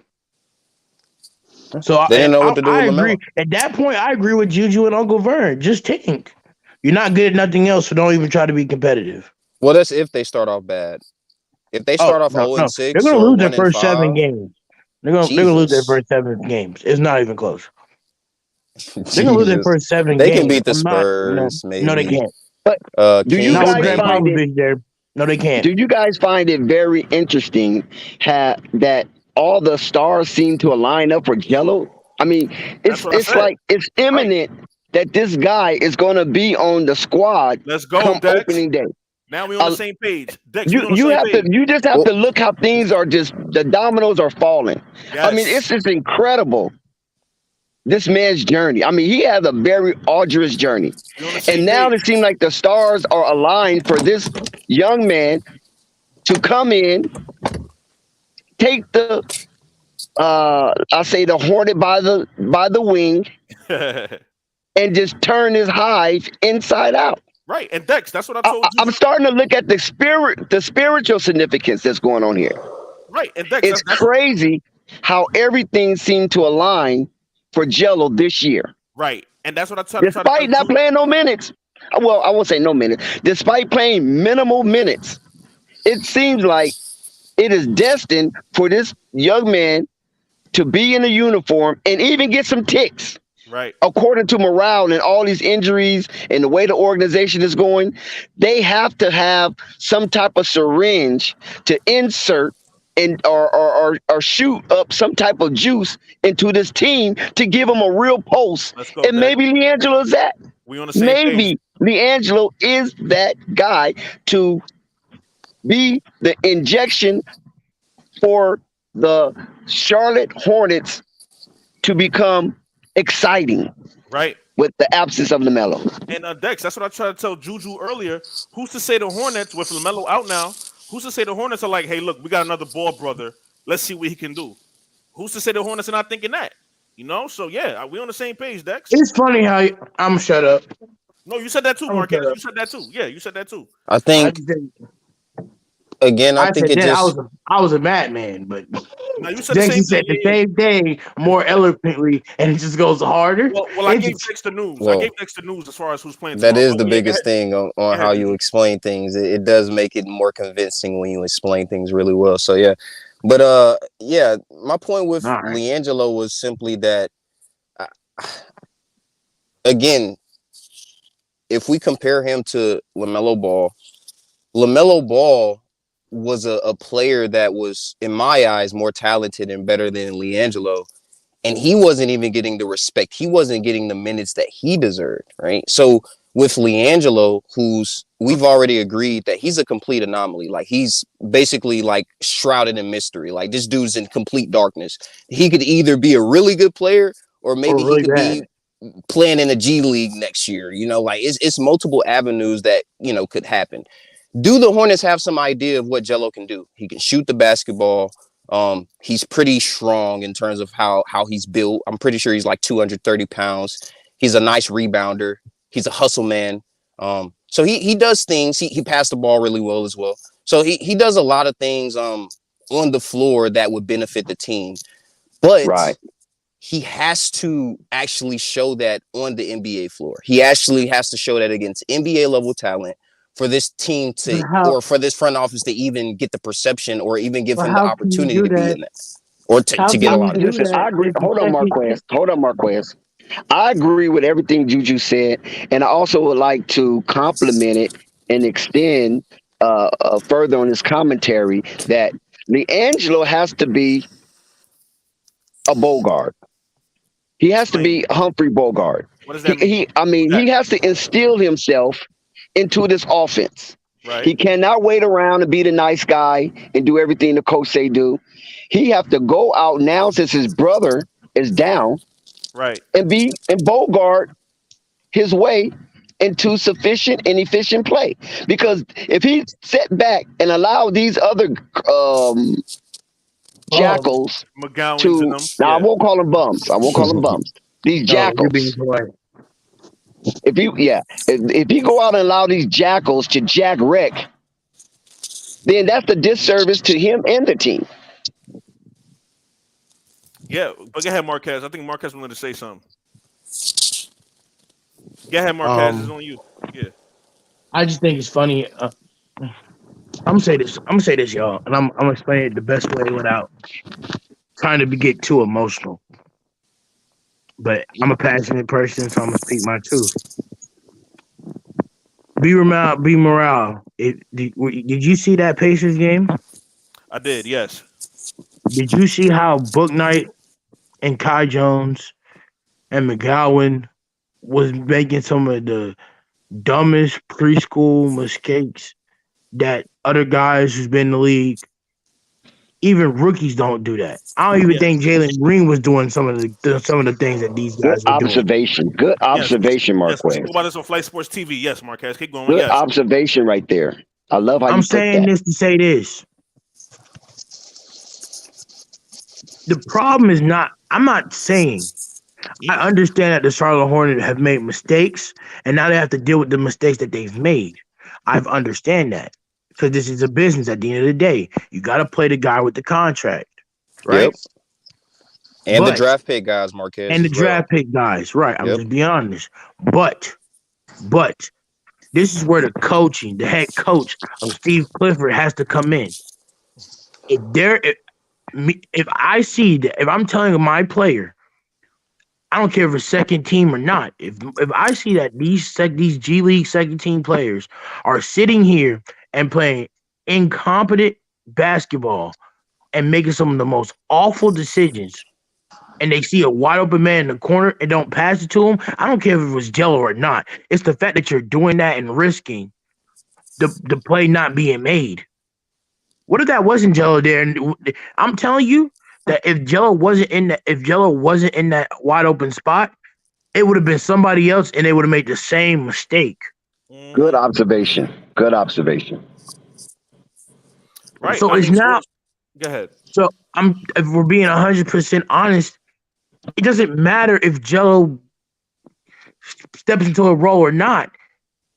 So they didn't know what to do. I agree. At that point, I agree with Juju and Uncle Vern. Just tank. You're not good at nothing else, so don't even try to be competitive. Well, that's if they start off bad. If they start off 0-6, they're going to lose their first 7 games. They're going to lose their first 7 games. It's not even close. They're going to lose their first 7 games. They can beat the Spurs, maybe. No, they can't. But do you guys find it there? No, they can't. Do you guys find it very interesting that all the stars seem to align up for Jello? I mean, it's like it's imminent that this guy is going to be on the squad. Let's go, come Dex. Opening day. Now we're on the same page. Dex, you just have to look how things are the dominoes are falling. Yes. I mean, it's just incredible. This man's journey. I mean, he has a very arduous journey. And now it seems like the stars are aligned for this young man to come in, take the the Hornet by the wing. And just turn his hive inside out. Right, and Dex, that's what I told you. I'm starting to look at the spiritual significance that's going on here. Right, and Dex, it's crazy how everything seemed to align for Jello this year. Right, and that's what I tell. Despite not playing no minutes, well, I won't say no minutes. Despite playing minimal minutes, it seems like it is destined for this young man to be in a uniform and even get some ticks. Right. According to morale and all these injuries and the way the organization is going, they have to have some type of syringe to insert and or shoot up some type of juice into this team to give them a real pulse. And maybe LiAngelo is that. We on the same page. LiAngelo is that guy to be the injection for the Charlotte Hornets to become exciting, right? With the absence of LaMelo. And Dex, that's what I tried to tell Juju earlier. Who's to say the Hornets, with LaMelo out now, who's to say the Hornets are like, hey, look, we got another Ball brother. Let's see what he can do. Who's to say the Hornets are not thinking that? You know, so yeah, we on the same page, Dex. It's funny how I'm shut up. No, you said that too, I'm Marquez. shut up. You said that too. Yeah, you said that too. I I think just again, I I think said it that just I was a madman, but Now you said the Dexy same thing. said the Yeah. same thing more eloquently, and it just goes harder. Well, I It gave just Dex the news. I well, gave Dex the news as far as who's playing that tomorrow. is But the yeah, biggest thing go on ahead, how you Juju. explain things. It does make it more convincing when you explain things really well. So yeah, but yeah, my point with all right. LiAngelo was simply that uh, again, if we compare him to LaMelo Ball was a player that was, in my eyes, more talented and better than LiAngelo. And he wasn't even getting the respect. He wasn't getting the minutes that he deserved, right? So with LiAngelo, we've already agreed that he's a complete anomaly. Like he's basically like shrouded in mystery. Like this dude's in complete darkness. He could either be a really good player or Or maybe he really could bad. be playing in the G League next year. You know, like it's multiple avenues that, could happen. Do the Hornets have some idea of what Jello can do? He can shoot the basketball. He's pretty strong in terms of how he's built. I'm pretty sure he's like 230 pounds. He's a nice rebounder. He's a hustle man. So he does things. He passed the ball really well as well. So he does a lot of things on the floor that would benefit the team. But Right. he has to actually show that on the NBA floor. He actually has to show that against NBA level talent for this team But or for this front office to even get the perception or even give him the how can you opportunity do to be that? in that or How to can get a you lot of do Listen, minutes. that I agree. if the Hold on, second Marquez. I agree with everything Juju said, and I also would like to compliment it and extend further on his commentary that LiAngelo has to be a Bogart. He has to Explain. be Humphrey Bogart. What does that mean? I What's mean, that? he has to instill himself into this offense. Right. He cannot wait around and be the nice guy and do everything the coach say do. He have to go out now since his brother is down Right. and Bogart his way into sufficient and efficient play. Because if he set back and allow these other jackals McGowan's in to them. now I Yeah. won't call them bums. I won't call them bums. These no, you're being jackals. polite. If you go out and allow these jackals to jack wreck, then that's a disservice to him and the team. Yeah. But go ahead, Marquez. I think Marquez wanted to say something. Go ahead, Marquez. It's on you. Yeah. I just think it's funny. I'm gonna say this. I'm gonna say this, y'all, and I'm gonna explain it the best way without trying to get too emotional. But I'm a passionate person, so I'm gonna speak my truth. Be morale. Did you see that Pacers game? I did. Yes. Did you see how Book Knight and Kai Jones and McGowan was making some of the dumbest preschool mistakes that other guys who's been in the league, even rookies, don't do that. I don't even think Jalen Green was doing some of the things that these Good guys were doing. observation. Good observation, Yes. We Marquez. spoke about this on Flight Sports TV. Yes, Marquez. Keep going. Good Yes. observation right there. I love how I'm you put saying that. this to say this. The problem is not. I'm not saying. I understand that the Charlotte Hornets have made mistakes, and now they have to deal with the mistakes that they've made. I understand that because this is a business. At the end of the day, you got to play the guy with the contract, right? Yep. And the But draft pick guys, Marquez, and the as well. draft pick guys, right? I'm Yep. just being honest. But this is where the head coach of Steve Clifford has to come in. If I see that, if I'm telling my player, I don't care if it's second team or not. If I see that these G League second team players are sitting here and playing incompetent basketball and making some of the most awful decisions, and they see a wide open man in the corner and don't pass it to him, I don't care if it was Jello or not. It's the fact that you're doing that and risking the play not being made. What if that wasn't Jello there? And I'm telling you that if Jello wasn't in that wide open spot, it would have been somebody else, and they would have made the same mistake. Good observation. Good observation. Right. So I it's mean, now. go ahead. So if we're being 100% honest, It doesn't matter if Jello steps into a role or not.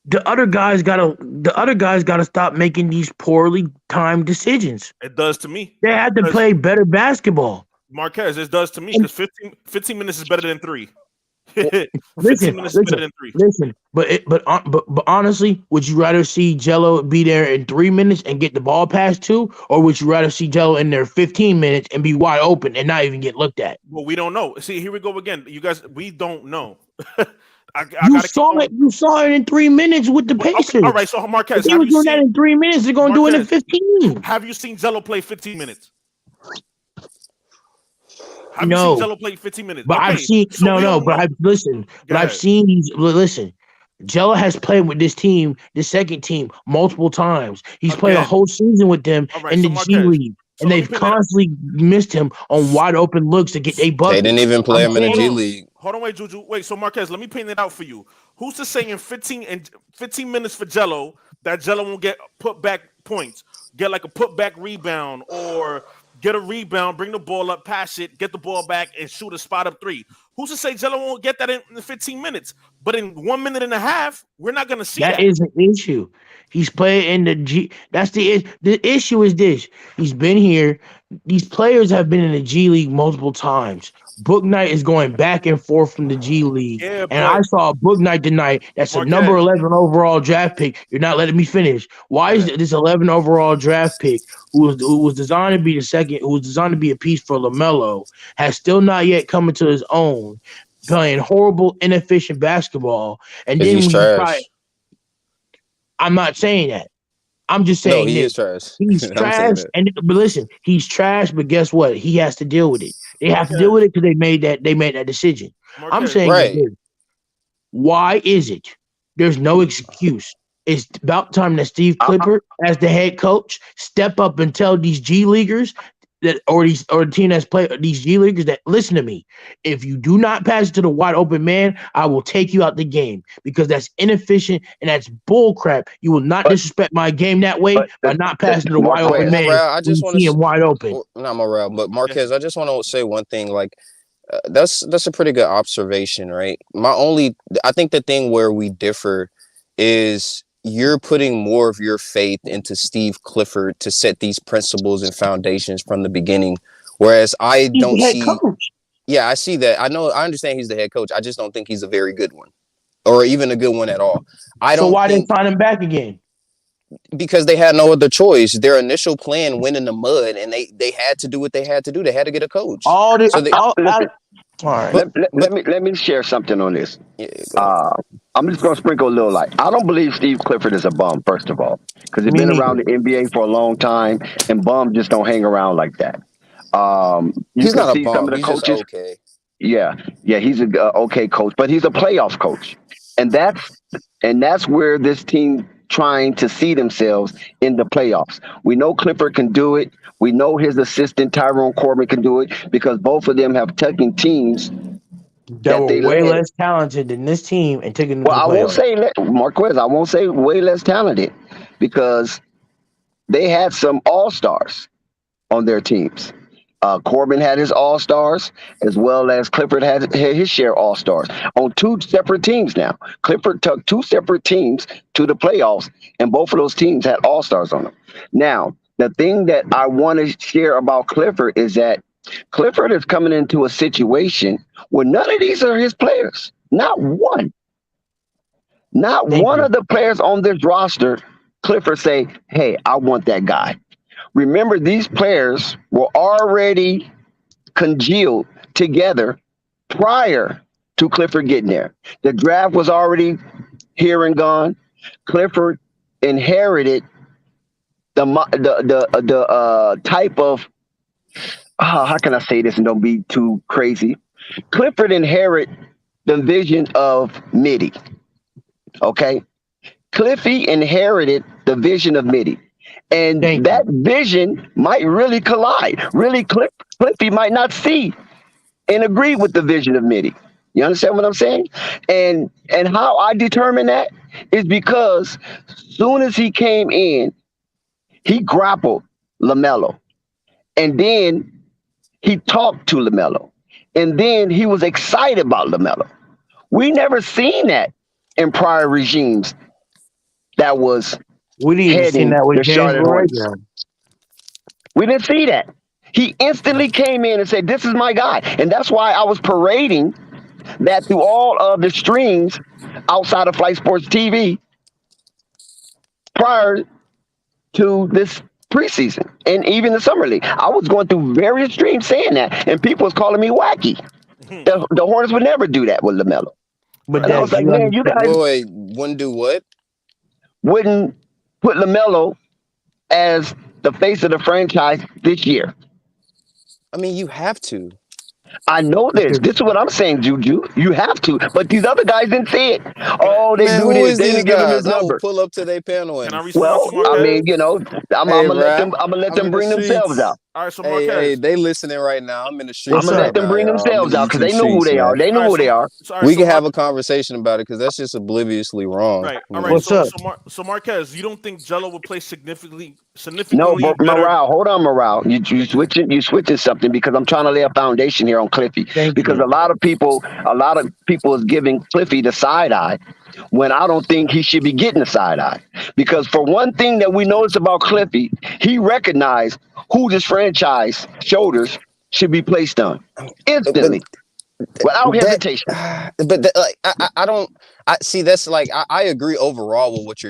The other guys gotta stop making these poorly timed decisions. It does to me. They had to play better basketball. Marquez, it does to me because 15 minutes is better than 3. Listen, but honestly, would you rather see Jello be there in 3 minutes and get the ball passed to, or would you rather see Jello in there 15 minutes and be wide open and not even get looked at? Well, we don't know. See, here we go again. You guys, we don't know. You saw it in 3 minutes with the Pacers. Okay, all right, so Marquez, if he was doing that in 3 minutes, they're going to do it in 15. Have you seen Jello play 15 minutes? Have you seen Jello play 15 minutes? But I've seen I've seen these. Listen, Jello has played with this team, the second team, multiple times. He's played a whole season with them in the G League. And they've constantly missed him on wide open looks to get they buckets. They didn't even play him in the G League. Hold on, wait, Juju. Wait, so Marquez, let me paint it out for you. Who's to say in 15 minutes for Jello that Jello won't get put back points, get like a put back rebound, or get a rebound, bring the ball up, pass it, get the ball back, and shoot a spot up 3? Who's to say Jello won't get that in 15 minutes? But in 1 minute and a half, we're not going to see that. That is an issue. He's playing in the G. That's the issue is this. He's been here. These players have been in the G League multiple times. Book Knight is going back and forth from the G League. Yeah, and I saw Book Knight tonight. That's a number 11 overall draft pick. You're not letting me finish. Why is this 11 overall draft pick who was designed to be the second, who was designed to be a piece for LaMelo, has still not yet come into his own, playing horrible, inefficient basketball? And then he's trash. I'm not saying that. I'm just saying he is trash. He's trash. But listen, he's trash. But guess what? He has to deal with it. They have to deal with it because they made that decision. I'm saying, why is it? There's no excuse. It's about time that Steve Clifford, as the head coach, step up and tell these G Leaguers that, or the team that's played these G Leaguers that, listen to me. If you do not pass it to the wide open man, I will take you out the game because that's inefficient and that's bull crap. You will not disrespect my game that way by not passing to the wide open man. I just want to see him wide open. Not Morale, but Marquez. I just want to say one thing. Like that's a pretty good observation, right? I think the thing where we differ is you're putting more of your faith into Steve Clifford to set these principles and foundations from the beginning. Whereas I don't see. Yeah, I see that. I understand he's the head coach. I just don't think he's a very good one or even a good one at all. So why didn't sign him back again? Because they had no other choice. Their initial plan went in the mud and they had to do what they had to do. They had to get a coach. Let me share something on this. I'm just going to sprinkle a little light. I don't believe Steve Clifford is a bum, first of all, because he's been around the NBA for a long time, and bums just don't hang around like that. He's not a bum. Some of the coaches, just okay. Yeah, he's a okay coach, but he's a playoff coach, and that's where this team trying to see themselves in the playoffs. We know Clifford can do it. We know his assistant Tyrone Corbin can do it because both of them have taken teams that were way less talented than this team and taking them to the playoffs. I won't say Marquez. I won't say way less talented because they had some all-stars on their teams. Corbin had his all-stars as well as Clifford had his share all-stars on 2 separate teams now. Clifford took 2 separate teams to the playoffs, and both of those teams had all-stars on them. Now, the thing that I want to share about Clifford is that Clifford is coming into a situation where none of these are his players. Not one. Not one of the players on this roster, Clifford say, hey, I want that guy. Remember, these players were already congealed together prior to Clifford getting there. The draft was already here and gone. Clifford inherited the type of how can I say this and don't be too crazy? Clifford inherited the vision of Mitty. Okay, Cliffy inherited the vision of Mitty. And that vision might really collide. Really, Cliffy might not see and agree with the vision of Mitty. You understand what I'm saying? And how I determine that is because soon as he came in, he grappled LaMelo. And then he talked to LaMelo. and then he was excited about LaMelo. We never seen that in prior regimes that was We didn't even seen heading that with the James Charlotte Hornets. Borrego. We didn't see that. He instantly came in and said, "This is my guy," and that's why I was parading that through all of the streams outside of Flight Sports TV prior to this preseason and even the summer league. I was going through various streams saying that, and people was calling me wacky. The Hornets would never do that with LaMelo. But and I was like, man, you guys wait, wouldn't do what? Wouldn't put LaMelo as the face of the franchise this year. I mean, you have to. I know this. This is what I'm saying, Juju. You have to. But these other guys didn't see it. Oh, they Man, do who this. is They these didn't give him his guys? I will number. pull up to their panel and. Can I respond to Well, Marquez? I mean, you know, I'm gonna let them. I'm gonna let them bring themselves out. All right, so Marquez. Hey, they listening right now. I'm in the streets. I'm gonna let them bring themselves out because they know who they are. They know who they are. We can have a conversation about it because that's just obliviously wrong. Right. All right. So Marquez, you don't think Jello will play significantly No, but better? Morale, hold on, Morale. You switching something because I'm trying to lay a foundation here on Cliffy. Because a lot of people is giving Cliffy the side eye when I don't think he should be getting the side eye. Because for one thing that we noticed about Cliffy, he recognized who this franchise shoulders should be placed on instantly. Without hesitation. But I don't. I see. That's like I agree overall with what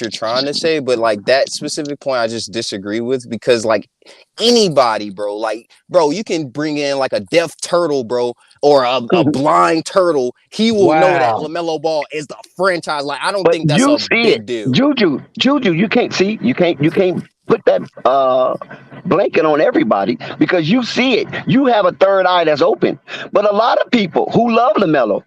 you're trying to say, but like that specific point, I just disagree with because like anybody, bro, you can bring in like a deaf turtle, bro, or a blind turtle. He will know that LaMelo Ball is the franchise. Like I don't think that's a big deal. Juju, you can't see. You can't put that blanket on everybody because you see it. You have a third eye that's open. But a lot of people who love LaMelo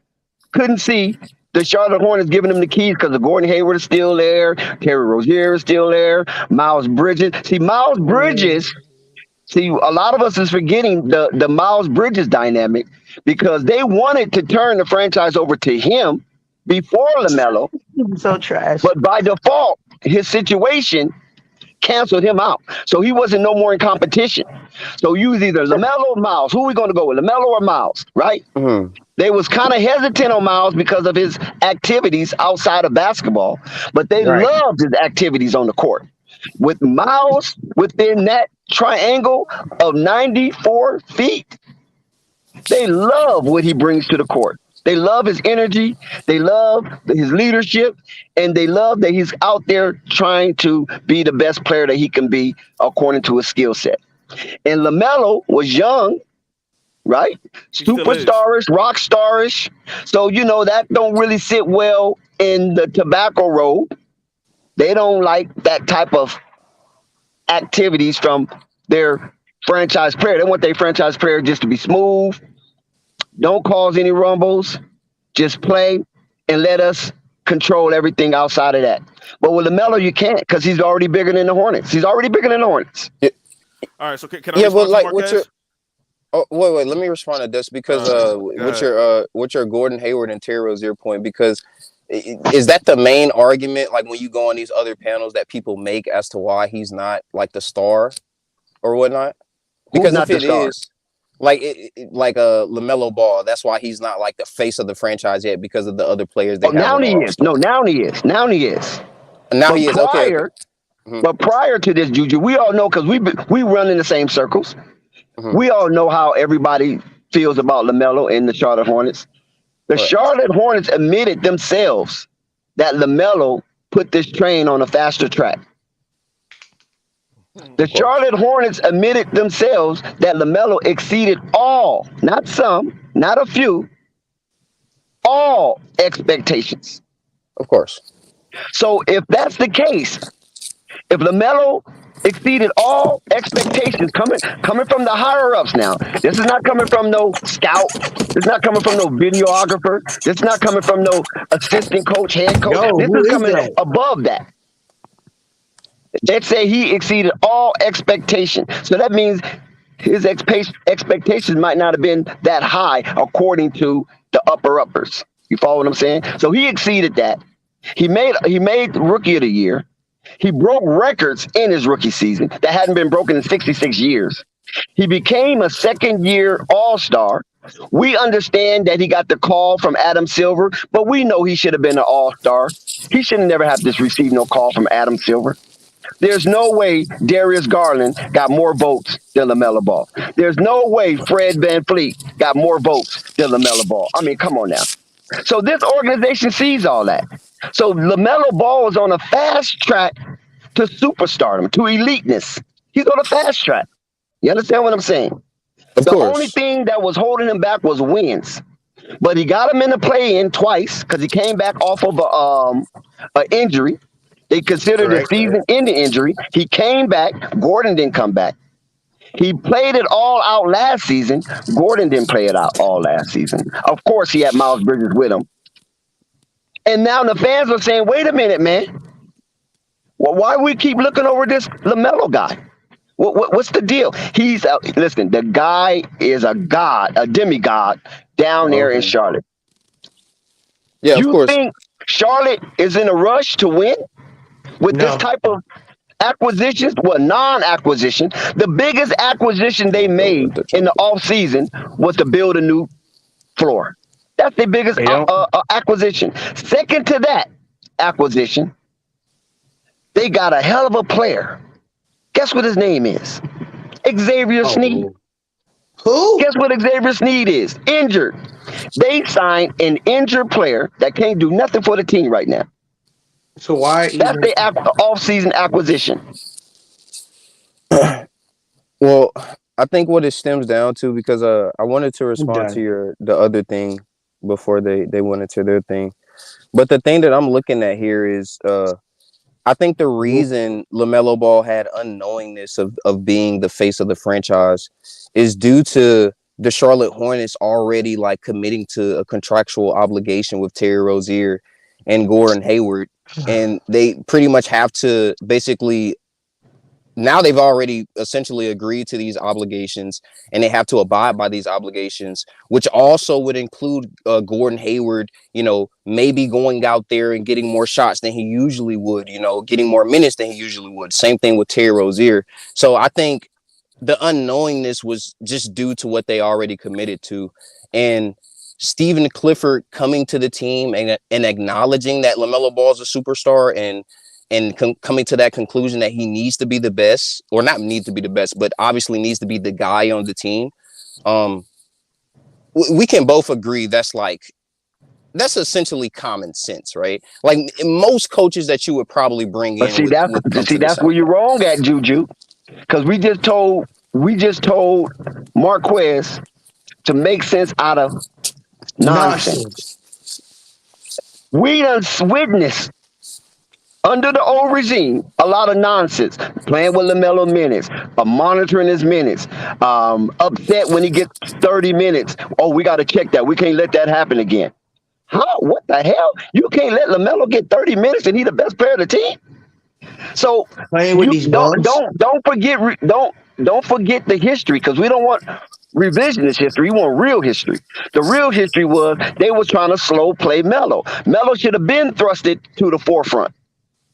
couldn't see the Charlotte Hornets giving him the keys because the Gordon Hayward is still there. Terry Rozier is still there. Miles Bridges. See, Miles Bridges, a lot of us is forgetting the Miles Bridges dynamic because they wanted to turn the franchise over to him before LaMelo. So trash. But by default, his situation canceled him out. So he wasn't no more in competition. So you was either LaMelo or Miles. Who are we going to go with, LaMelo or Miles, right? Mm-hmm. They was kind of hesitant on Miles because of his activities outside of basketball, but they loved his activities on the court. With Miles within that triangle of 94 feet, they love what he brings to the court. They love his energy. They love his leadership. And they love that he's out there trying to be the best player that he can be according to his skill set. And LaMelo was young, right? Superstarish, rock starish. So, that don't really sit well in the Tobacco Road. They don't like that type of activities from their franchise player. They want their franchise player just to be smooth. Don't cause any rumbles. Just play and let us control everything outside of that. But with LaMelo, you can't because he's already bigger than the Hornets. He's already bigger than the Hornets. Yeah. All right, so can I respond to Marquez? Wait, let me respond to this because with your Gordon Hayward and Terry Rozier point, because is that the main argument, like when you go on these other panels that people make as to why he's not like the star or whatnot? Because if it is like LaMelo Ball, that's why he's not like the face of the franchise yet because of the other players. Now he is. Now he is. Now he is. Okay. Mm-hmm. But prior to this, Juju, we all know because we run in the same circles. Mm-hmm. We all know how everybody feels about LaMelo and the Charlotte Hornets. The Charlotte Hornets admitted themselves that LaMelo put this train on a faster track. The Charlotte Hornets admitted themselves that LaMelo exceeded all, not some, not a few, all expectations. Of course. So if that's the case, if LaMelo exceeded all expectations coming from the higher ups now, this is not coming from no scout. This is not coming from no videographer. This is not coming from no assistant coach, head coach. This is coming above that. They say he exceeded all expectations. So that means his expectations might not have been that high according to the uppers. You follow what I'm saying? So he exceeded that. He made Rookie of the Year. He broke records in his rookie season that hadn't been broken in 66 years. He became a second-year All-Star We understand that he got the call from Adam Silver, but we know he should have been an all-star. He should have never have just received no call from Adam Silver. There's no way Darius Garland got more votes than LaMelo Ball. There's no way Fred VanVleet got more votes than LaMelo Ball. I mean, come on now. So this organization sees all that. So LaMelo Ball is on a fast track to superstardom, to eliteness. He's on a fast track. You understand what I'm saying? Of The course. only thing that was holding him back was wins. But he got him in the play-in twice because he came back off of a injury. They considered a season-ending injury. He came back. Gordon didn't come back. He played it all out last season. Gordon didn't play it out all last season. Of course, he had Miles Bridges with him. And now the fans are saying, wait a minute, man. Well, why we keep looking over this LaMelo guy? What's the deal? Listen, the guy is a god, a demigod down there in Charlotte. Yeah, of course. You think Charlotte is in a rush to win with this type of acquisitions? Well, non-acquisition. The biggest acquisition they made in the offseason was to build a new floor. That's the biggest acquisition. Second to that acquisition, they got a hell of a player. Guess what his name is? Xavier Sneed. Who? Guess what Xavier Sneed is? Injured. They signed an injured player that can't do nothing for the team right now. So why? That's the off-season acquisition. Well, I think what it stems down to, because I wanted to respond to the other thing before they went into their thing. But the thing that I'm looking at here is I think the reason LaMelo Ball had unknowingness of being the face of the franchise is due to the Charlotte Hornets already like committing to a contractual obligation with Terry Rozier and Gordon Hayward. And they pretty much have to basically, now they've already essentially agreed to these obligations and they have to abide by these obligations, which also would include Gordon Hayward, maybe going out there and getting more shots than he usually would, getting more minutes than he usually would. Same thing with Terry Rozier. So I think the unknowingness was just due to what they already committed to. And Stephen Clifford coming to the team and acknowledging that LaMelo Ball is a superstar and coming to that conclusion that he needs to be the best, or not need to be the best, but obviously needs to be the guy on the team. We can both agree that's essentially common sense, right? Like most coaches that you would probably bring in. That's where you're wrong at, Juju, because we just told Marquez to make sense out of nonsense. We done witnessed under the old regime a lot of nonsense, playing with LaMelo minutes, monitoring his minutes, upset when he gets 30 minutes. Oh, we got to check that. We can't let that happen again. How? What the hell? You can't let LaMelo get 30 minutes and he's the best player of the team? So playing with these don't forget the history, because we don't want revisionist history. We want real history. The real history was they were trying to slow play Melo. Melo should have been thrusted to the forefront.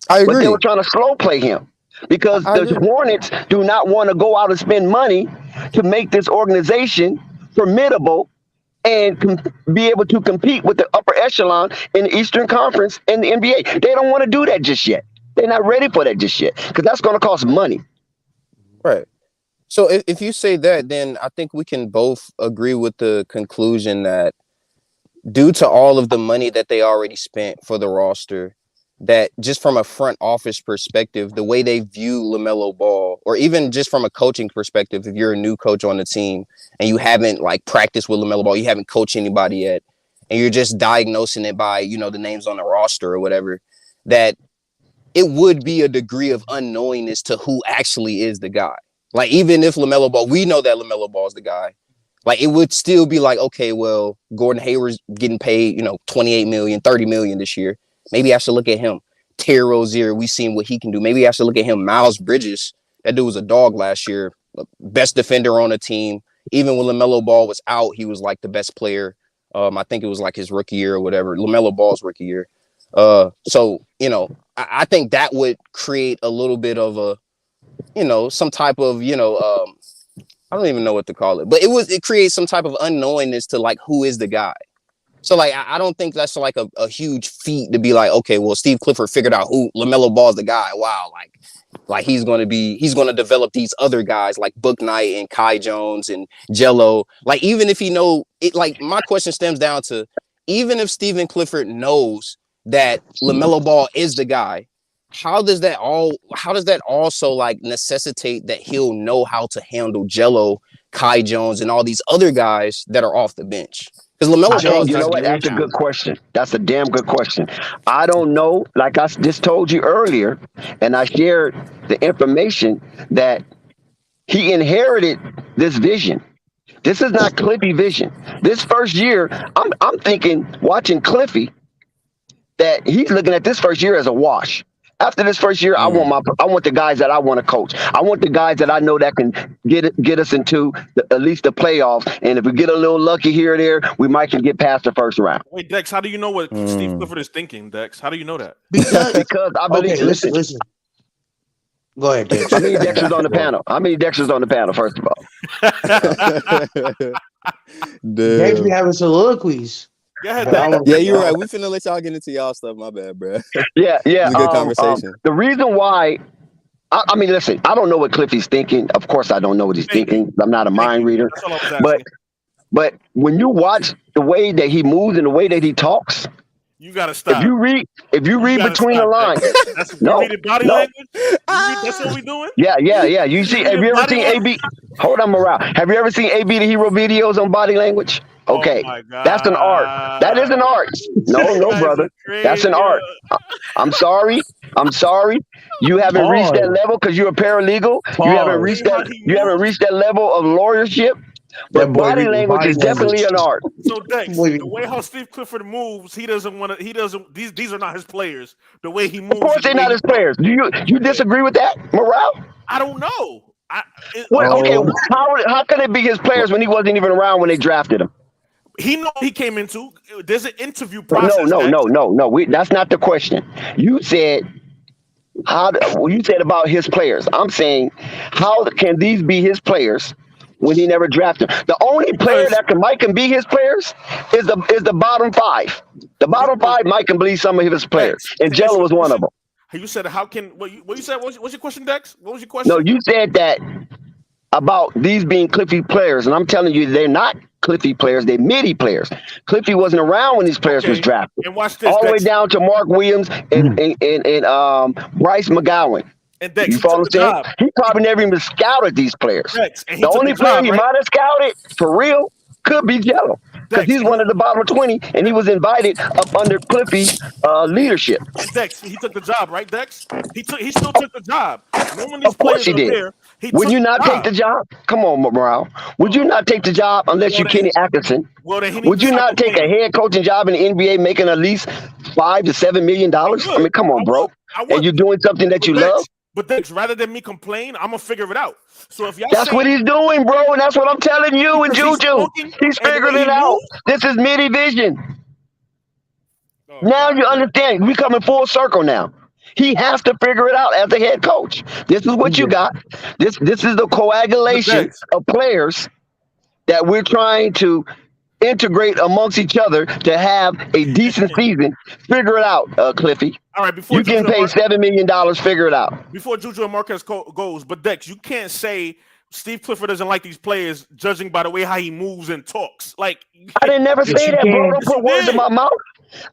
I agree. But they were trying to slow play him because the Hornets do not want to go out and spend money to make this organization formidable and be able to compete with the upper echelon in the Eastern Conference and the NBA. They don't want to do that just yet. They're not ready for that just yet because that's going to cost money. Right. So if you say that, then I think we can both agree with the conclusion that due to all of the money that they already spent for the roster, that just from a front office perspective, the way they view LaMelo Ball, or even just from a coaching perspective, if you're a new coach on the team and you haven't practiced with LaMelo Ball, you haven't coached anybody yet, and you're just diagnosing it by, the names on the roster or whatever, that it would be a degree of unknowingness to who actually is the guy. Like, even if LaMelo Ball, we know that LaMelo Ball is the guy. Like, it would still be like, okay, well, Gordon Hayward's getting paid, $28 million, $30 million this year. Maybe I should look at him. Terry Rozier, we seen what he can do. Maybe I should look at him. Miles Bridges, that dude was a dog last year. Best defender on the team. Even when LaMelo Ball was out, he was like the best player. I think it was like his rookie year or whatever. LaMelo Ball's rookie year. So, I think that would create a little bit of a, some type of, I don't even know what to call it, but it creates some type of unknowingness to like who is the guy. So like I don't think that's like a huge feat to be like, okay, well, Steve Clifford figured out who LaMelo Ball is the guy. Wow, like he's gonna develop these other guys like Book Knight and Kai Jones and Jello. Like even if he know it, like my question stems down to even if Stephen Clifford knows that LaMelo Ball is the guy, how does that also like necessitate that he'll know how to handle Jello, Kai Jones, and all these other guys that are off the bench? Because LaMelo Ball, you know what? That's a good question. That's a damn good question. I don't know. Like I just told you earlier, and I shared the information that he inherited this vision. This is not Cliffy vision. This first year, I'm thinking, watching Cliffy, that he's looking at this first year as a wash. After this first year, I want the guys that I want to coach. I want the guys that I know that can get us into at least the playoffs. And if we get a little lucky here or there, we might can get past the first round. Wait, Dex, how do you know what Steve Clifford is thinking, Dex? How do you know that? Because I believe. Okay, listen. Go ahead, Dex. How many Dexters on the panel? How many Dexters on the panel? First of all, Dex be having soliloquies. Yeah, you're right. We finna let y'all get into y'all stuff. My bad, bro. Yeah. It was a good conversation. The reason why, I mean, listen, I don't know what Cliffy's thinking. Of course, I don't know what he's thinking. I'm not a mind reader. But when you watch the way that he moves and the way that he talks, you gotta stop. If you read between the lines, that's body language. That's what we doing. Yeah. You see, have you ever seen AB? Hold on, Morale. Have you ever seen AB the Hero videos on body language? Okay, that's an art. That is an art. No, brother, that's an art. I'm sorry. You haven't reached that level because you're a paralegal. You haven't reached that level of lawyership. But body language is definitely an art. So Dex, the way how Steve Clifford moves, he doesn't. These are not his players. The way he moves. Of course, they're not his players. Do you disagree with that, Morale? I don't know. How can it be his players when he wasn't even around when they drafted him? He know he came into. There's an interview process. No. That's not the question. You said you said about his players. I'm saying, how can these be his players when he never drafted them? The only player that can be his players is the bottom five. The bottom five might can be some of his players, and Jello was one of them. You said how can what you said? What's your question, Dex? What was your question? No, you said that about these being Cliffy players, and I'm telling you, they're not Cliffy players. They're midi players. Cliffy wasn't around when these players was drafted. And watch this, all the way down to Mark Williams and Bryce McGowan. And Dex, you follow what I'm saying? He probably never even scouted these players. The only player he might have scouted for real could be Jello, because he's one of the bottom 20, and he was invited up under Cliffy's leadership. And Dex, he took the job, right, Dex? He still took the job. Of course he did. Would you not take the job? Come on, Morale. Would you not take the job unless you're Kenny Atkinson? Would you not take a head coaching job in the NBA making at least $5 to $7 million? I mean, come on, bro. And you're doing something that you love? But Dex, rather than me complain, I'm gonna figure it out. So if y'all that's what he's doing, bro, and that's what I'm telling you and Juju. He's figuring it out. This is midi vision. Now you understand. We coming full circle now. He has to figure it out as a head coach. This is what you got. This is the coagulation of players that we're trying to integrate amongst each other to have a decent season. Figure it out, Cliffy. All right, before you can pay $7 million, figure it out. Before Juju and Marquez goes, but Dex, you can't say Steve Clifford doesn't like these players judging by the way how he moves and talks. Like, I didn't never say that, bro. Don't put words in my mouth.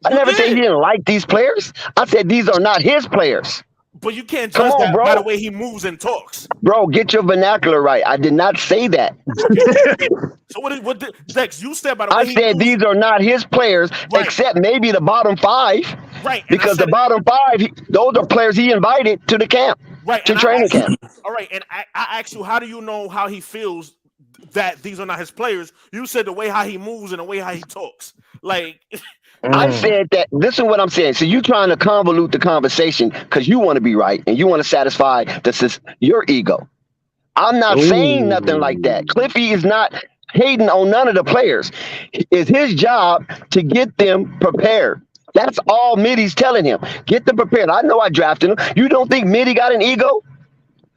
I never said he didn't like these players. I said these are not his players. But you can't judge that by the way he moves and talks. Bro, get your vernacular right. I did not say that. So what Dex, you said by the way I said these are not his players, except maybe the bottom five. Right. Because the bottom five, those are players he invited to the camp. Right. To training camp. All right. And I asked you, how do you know how he feels that these are not his players? You said the way how he moves and the way how he talks. Like I said that. Listen, what I'm saying. So you trying to convolute the conversation because you want to be right and you want to satisfy your ego. I'm not saying nothing like that. Cliffy is not hating on none of the players. It's his job to get them prepared. That's all Midi's telling him. Get them prepared. I know I drafted him. You don't think Midi got an ego?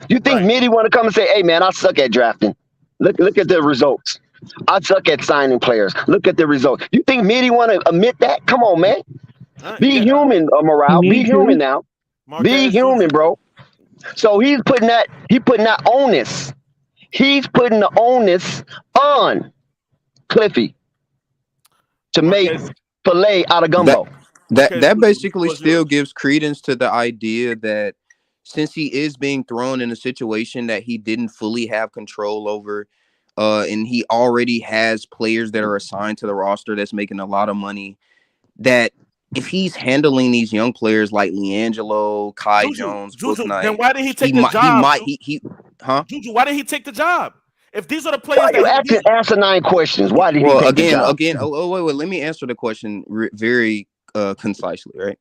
You think Midi want to come and say, "Hey man, I suck at drafting"? Look at the results. I suck at signing players. Look at the results. You think Mitty want to admit that? Come on, man. Be Yeah, human, Morale. Me Be too. human now. Be Marquez, human, Juju. bro. So he's putting that onus. He's putting the onus on Cliffy to make Marquez, filet out of That gumbo. Marquez, that Juju. The basically floor is still yours. gives credence to the idea that since he is being thrown in a situation that he didn't fully have control over, and he already has players that are assigned to the roster that's making a lot of money, that if he's handling these young players like LiAngelo, Kai Jones, Juju. Then Booknight, why did he take the job? huh? Juju, why did he take the job? If these are the Why players you that asking asinine questions? Why did he Well, take the job? wait, let me answer the question very concisely, right?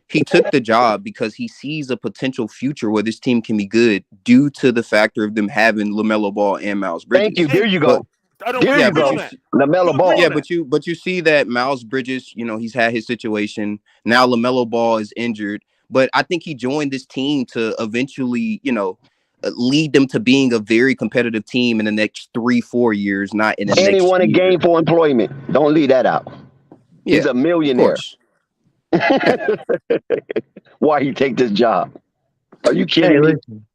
He took the job because he sees a potential future where this team can be good due to the factor of them having LaMelo Ball and Miles Thank you. Bridges. There you But go. I don't. There We you agree go. on that. LaMelo We agree Ball. on yeah, that. but you see that Miles Bridges, he's had his situation. Now LaMelo Ball is injured, but I think he joined this team to eventually, lead them to being a very competitive team in the next 3-4 years, not in the And he next won a year. gainful employment. Don't leave that out. Yeah, He's a of millionaire. course. Why he take this job? Are you Hey, kidding me? listen.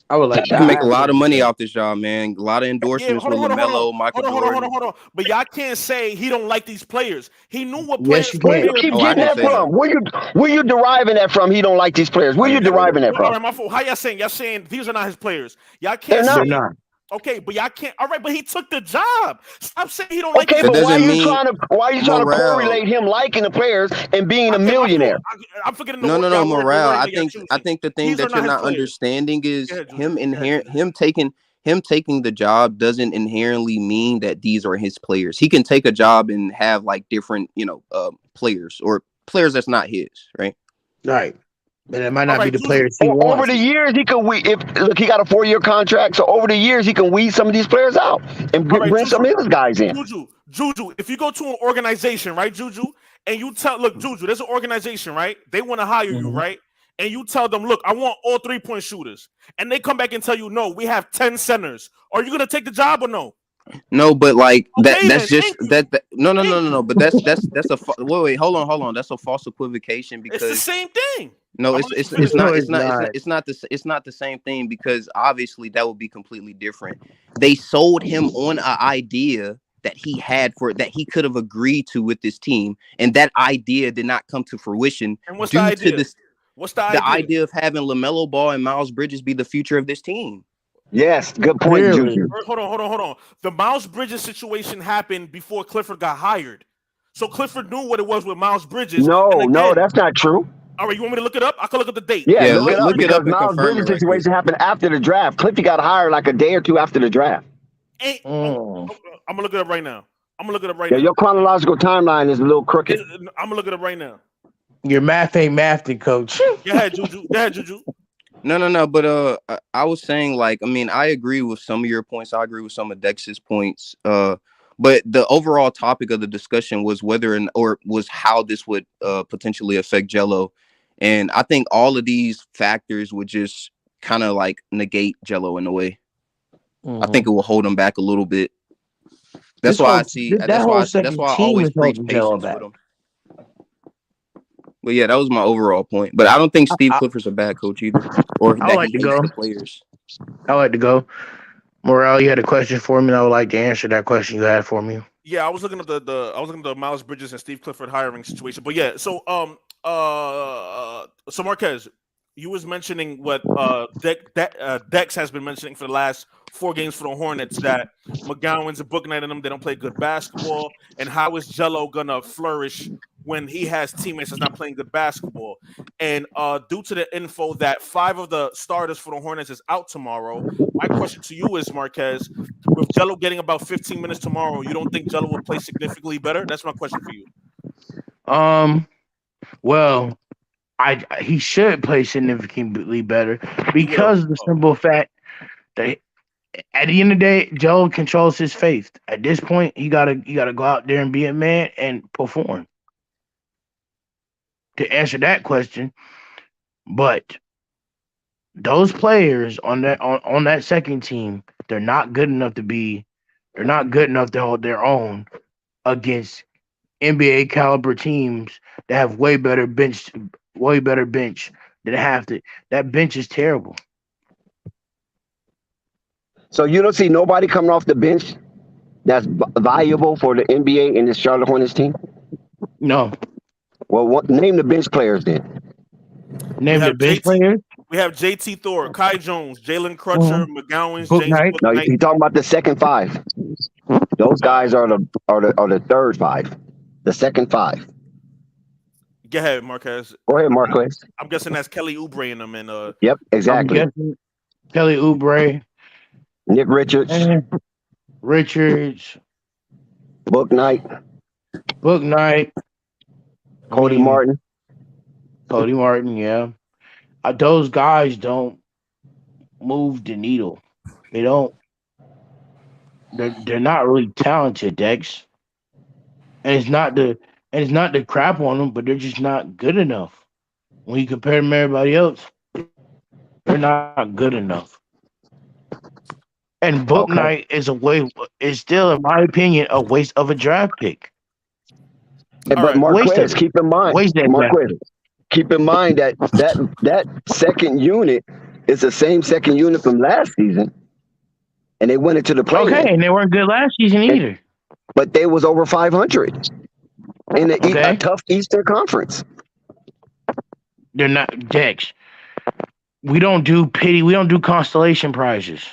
I would like You can make a that. lot of money off this job, man. A lot of Yeah, endorsements hold with on, LaMelo, Michael Jordan. hold on. But y'all can't say he don't like these players. He knew what Yes, players you were Where you can. there. keep Oh, I getting didn't that say that. from? Where you deriving that from? He don't like these players. Where I you didn't say that. deriving that All from? right, my fault. How y'all saying? Y'all saying these are not his players. Y'all They're can't not. They're say. not. Okay, but y'all can't. All right, but he took the job. Stop saying he don't like Okay, these That but players. doesn't mean why are you trying to morale. correlate him liking the players and being a Okay, my fault. millionaire? I'm forgetting No, no, no, y'all word, the morale. wording I that y'all think I choosing. think the thing These are that you're not his not players. understanding Go is ahead, Juju. Go ahead, Juju. him taking the job doesn't inherently mean that these are his players. He can take a job and have like different, players or players that's not his, right? Right. But it might All not be right, the Juju. players he Over wants. the years, he could look. He got a 4-year contract, so over the years, he can weed some of these players out and All right, bring some Juju. of his guys in. Juju. If you go to an organization, right, Juju, and you look, Juju, there's an organization, right? They want to hire you, Mhm. right? And you tell them, look, I want all 3-point shooters, and they come back and tell you, no, we have 10 centers. Are you gonna take the job or no? No, but like Okay, that's then. just Thank you. Thank no. you. But wait, hold on. That's a false equivocation It's the because same thing. no, I'm it's gonna let you it's finish, it's No, not Marquez. it's it's not it's not. not it's not the same thing because obviously that would be completely different. They sold him on an idea that he could have agreed to with this team, and that idea did not come to fruition And what's the due to idea? this What's the the idea? idea of having LaMelo Ball and Miles Bridges be the future of this team. Yes, good point, Clearly. Juju. Hold on. The Miles Bridges situation happened before Clifford got hired. So Clifford knew what it was with Miles Bridges. And No, again, that's not true. all right, you want me to look it up? I can look up the date. Yeah, Yeah, look it up look it because up and Miles confirm it Bridges' right quick. situation happened after the draft. Cliffy got hired like a day or two after the draft. Mm. I'm gonna look it up right now. Yeah, your chronological timeline is a little crooked. I'm gonna look it up right now. Your math ain't mathing, coach. Go ahead, Juju. No. But I was saying like, I mean, I agree with some of your points. I agree with some of Dex's points. But the overall topic of the discussion was was how this would potentially affect Jello, and I think all of these factors would just kind of like negate Jello in a way. I think it will hold him back a little bit. That's why I see. That whole That's second why I team always is preach holding Jello patience back. with him. But yeah, that was my overall point. But I don't think Steve Clifford's a bad coach either, or I that like he to hates go. the players. I like to go. Morale, you had a question for me, and I would like to answer that question you had for me. Yeah, I was looking at the Miles Bridges and Steve Clifford hiring situation. But yeah, so so Marquez, you was mentioning what Dex has been mentioning for the last 4 games for the Hornets that McGowan's a book night and them, they don't play good basketball, and how is Jello gonna flourish when he has teammates that's not playing good basketball? And due to the info that 5 of the starters for the Hornets is out tomorrow, my question to you is, Marquez, with Jello getting about 15 minutes tomorrow, you don't think Jello will play significantly better? That's my question for you. Well, he should play significantly better because of the simple fact that at the end of the day, Joe controls his fate. At this point, you gotta go out there and be a man and perform. To answer that question, but those players on that second team they're not good enough to hold their own against NBA caliber teams that have way better bench than have to. That bench is terrible. So you don't see nobody coming off the bench that's valuable for the NBA in this Charlotte Hornets team? No. Well, name the bench players then. Name the bench players. We have JT Thor, Kai Jones, Jalen Crutcher, McGowan, Book James Knight. Book No, Knight. you're talking about the second five. Those guys are the third five. The second five. Go ahead, Marquez. Go ahead, Marquez. I'm guessing that's Kelly Oubre in them. And Yep, exactly. I'm guessing Kelly Oubre, Nick Richards, Book Knight, Cody Martin. Yeah. Those guys don't move the needle. They don't. They're not really talented, Dex. And it's not the crap on them, but they're just not good enough. When you compare them to everybody else, they're not good enough. And Book Knight is still, in my opinion, a waste of a draft pick. But Marquez, keep in mind, keep in mind that second unit is the same second unit from last season, and they went into the play. Okay, and they weren't good last season either. But they was over 500 in a tough Eastern Conference. They're not, Dex. We don't do pity. We don't do constellation prizes.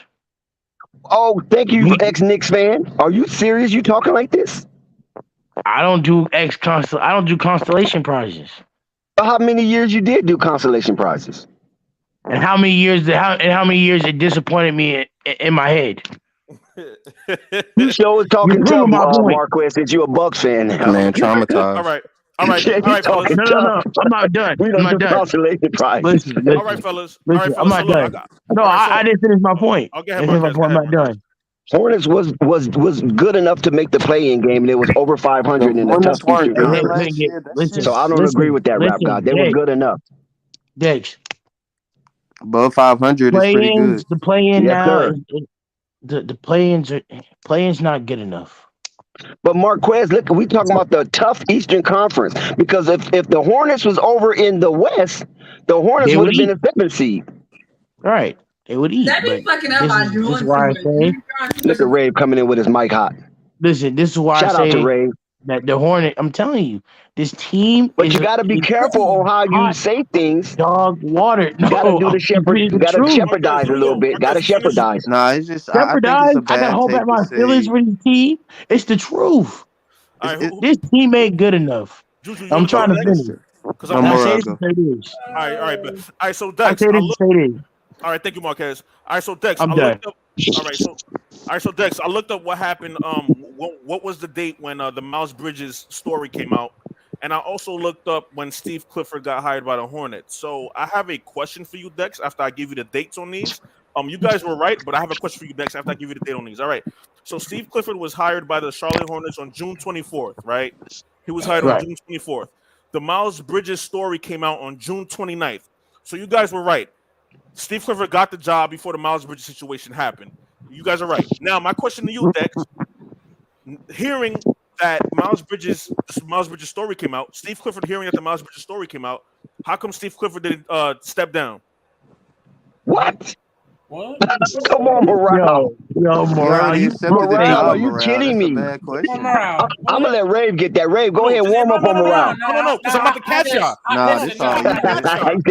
Oh, thank you, ex-Knicks fan. Are you serious? You talking like this? I don't do constellation prizes. How many years you did do consolation prizes? And how many years? How many years it disappointed me in my head? You sure was talking tough, Marquez, since you a Bucks fan now. Man, traumatized. All right. Fellas. No. I'm not done. We don't do consolation prizes. Listen. All right, fellas. I'm not done. I didn't finish my point. Okay, I'm not done. Hornets was good enough to make the play-in game, and it was over 500 in the tough Eastern. So I don't agree with that, Rap God. They were good enough. Dex. Above 500 is pretty good. The play-in now, the play-in's not good enough. But Marquez, look, we talking about the tough Eastern Conference, because if the Hornets was over in the West, the Hornets would have been a 7th seed. Right. They would eat. That be fucking up my This is why I say. Look at Rave coming in with his mic hot. Listen, this is why Shout I say out to Rave. that the Hornet. I'm telling you, this team. But you got to be careful on how you say things. Dog water. You got to do the shepherd. You got to shepherdize a little bit. Got to shepherdize. Nah, it's just I got to hold back my feelings for the team. It's the truth. This team ain't good enough. I'm trying to finish. All right. So Dex, all right, thank you, Marquez. All right, so Dex, I'm done. Dex, I looked up what happened. What was the date when the Miles Bridges story came out, and I also looked up when Steve Clifford got hired by the Hornets. So I have a question for you, Dex. After I give you the dates on these, you guys were right, but I have a question for you, Dex. After I give you the date on these, all right. So Steve Clifford was hired by the Charlotte Hornets on June 24th, right? He was hired on June 24th. The Miles Bridges story came out on June 29th. So you guys were right. Steve Clifford got the job before the Miles Bridges situation happened. You guys are right. Now, my question to you, Dex, hearing that Miles Bridges story came out, Steve Clifford hearing that the Miles Bridges story came out, how come Steve Clifford didn't step down? What? Come on, Morale. Yo, Morale, are you kidding me? I'm gonna let Rave get that. Rave, go ahead, warm up on Morale. No, because I'm about to catch y'all. Nah, this all I'm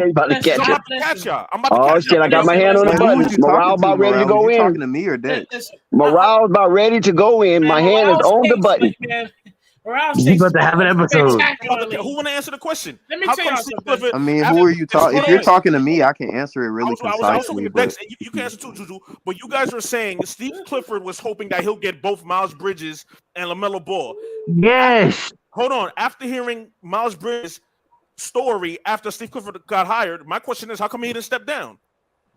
about to catch y'all. Oh shit, I got my hand on the button. Morale about ready to go in. Talking to me or Dex? Morale about ready to go in. My hand is on the button. You about to have an episode. Who want to answer the question? Let me tell you something. I mean, who are you talking? If you're talking to me, I can answer it really concisely. But you can answer too, Juju. But you guys are saying Steve Clifford was hoping that he'll get both Miles Bridges and LaMelo Ball. Yes. Hold on. After hearing Miles Bridges' story after Steve Clifford got hired, my question is, how come he didn't step down?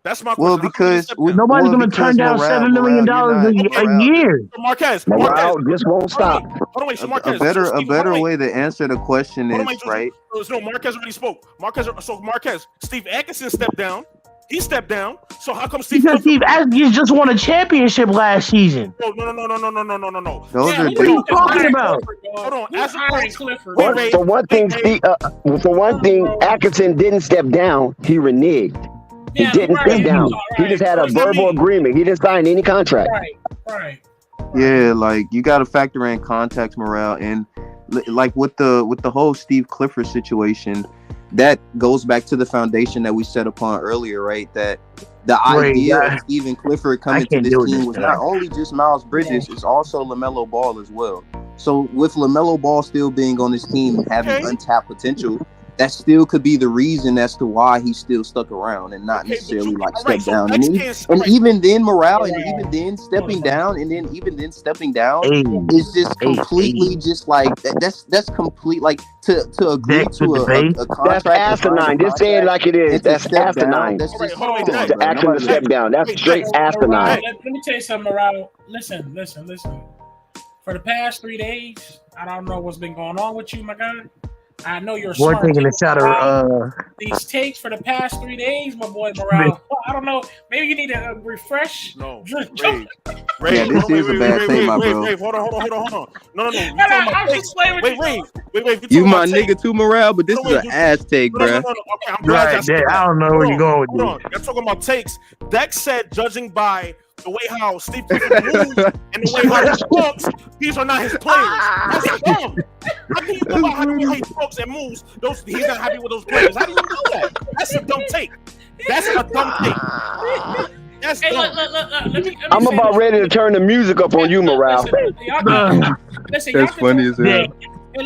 That's my question. Well, because nobody's going to turn down $7 million a year. Marquez, Morale just won't stop. Hold on, wait. So Marquez, a better way to answer the question is right. No, Marquez already spoke. Marquez, Steve Atkinson stepped down. He stepped down. So how come Steve? Because Steve Askew just won a championship last season. No. Those are what are you talking about? Hold on. As a coach, For one thing, Atkinson didn't step down. He reneged. He didn't step down. He just had a verbal agreement. He didn't sign any contract. Right. Yeah, like you got to factor in context, morale, and like with the whole Steve Clifford situation, that goes back to the foundation that we set upon earlier, right? That the idea of Stephen Clifford coming to this team was not only just Miles Bridges, it's also LaMelo Ball as well. So with LaMelo Ball still being on this team and having untapped potential, that still could be the reason as to why he's still stuck around and not necessarily step down. And even then, morale, and even then stepping down, and then even then stepping down is just completely just like that's complete. Like to agree to a contract. That's asinine. Just say it like it is. That's asinine. That's just to actually step down. That's straight asinine. Let me tell you something, Morale. Listen. For the past 3 days, I don't know what's been going on with you, my guy. I know you're smart. Taking a shot of these takes for the past 3 days, my boy Morale. I don't know. Maybe you need a refresh. No. Ray, this is a bad thing, my bro. Hold on. No. I'm just playing with Wait. You my nigga too, morale, but this is an ass take, bro. Okay, I'm glad I don't know where you're going with this. You're talking about takes. Dex said, judging by the way how Steve Clifford moves and the way how he talks, these are not his players. That's dumb. How can you know about how he talks and moves? He's not happy with those players. How do you know that? That's a dumb take. That's a dumb take. That's dumb. Let me I'm about ready to turn the music up on you, Morale. That's funny as hell.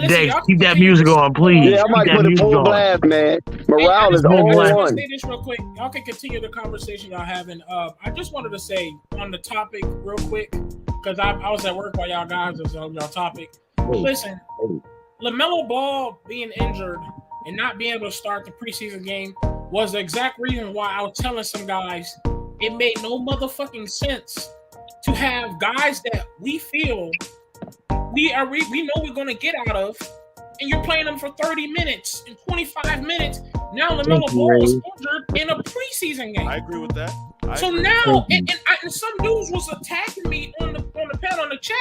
Dex, keep that music on, please. Yeah, I might put it full blast, man. Morale is the only one. Let me say this real quick. Y'all can continue the conversation y'all having. I just wanted to say on the topic real quick, because I was at work while y'all guys was on y'all topic. Listen, LaMelo Ball being injured and not being able to start the preseason game was the exact reason why I was telling some guys it made no motherfucking sense to have guys that we feel we know we're going to get out of, and you're playing them for 30 minutes and 25 minutes. Now LaMelo Ball was injured in a preseason game. I agree with that. Now, and some dudes was attacking me on the panel on the chat.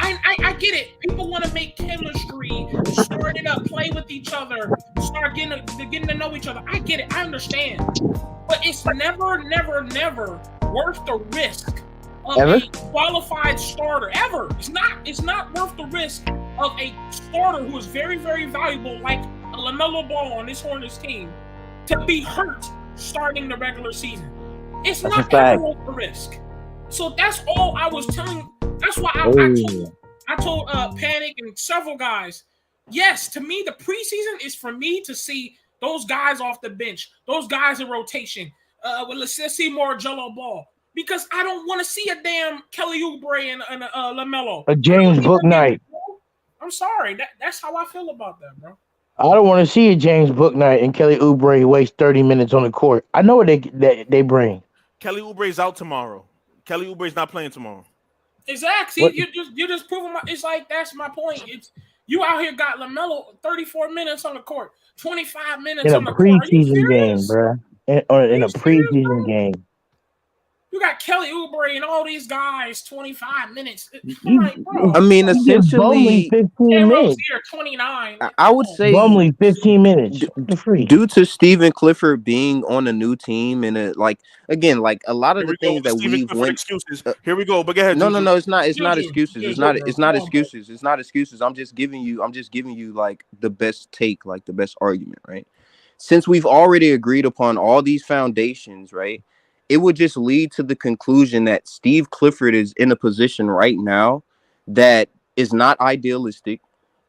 I get it. People want to make chemistry, start it up, play with each other, start getting to know each other. I get it. I understand. But it's never worth the risk of a qualified starter ever. It's not worth the risk of a starter who is very, very valuable, like a LaMelo Ball on this Hornets team, to be hurt starting the regular season. It's not worth the risk. So that's all I was telling. That's why I told Panic and several guys. Yes, to me the preseason is for me to see those guys off the bench, those guys in rotation. Let's see more LiAngelo Ball. Because I don't want to see a damn Kelly Oubre and LaMelo. A James Book night. I'm sorry. That's how I feel about that, bro. I don't want to see a James Book night and Kelly Oubre waste 30 minutes on the court. I know what they bring. Kelly Oubre's out tomorrow. Kelly Oubre's not playing tomorrow. Exactly. You're just proving it's like that's my point. It's you out here got LaMelo 34 minutes on the court, 25 minutes on the court. In a preseason game, bro. In a preseason game. You got Kelly Oubre and all these guys 25 minutes. Like, I mean, essentially, 15 minutes. 29. I would say only 15 minutes. Due to Stephen Clifford being on a new team and a lot of the things that we went. Excuses. Here we go. But go ahead. No, it's not excuses. It's not excuses. It's not excuses. I'm just giving you like the best take, like the best argument, right? Since we've already agreed upon all these foundations, right? It would just lead to the conclusion that Steve Clifford is in a position right now that is not idealistic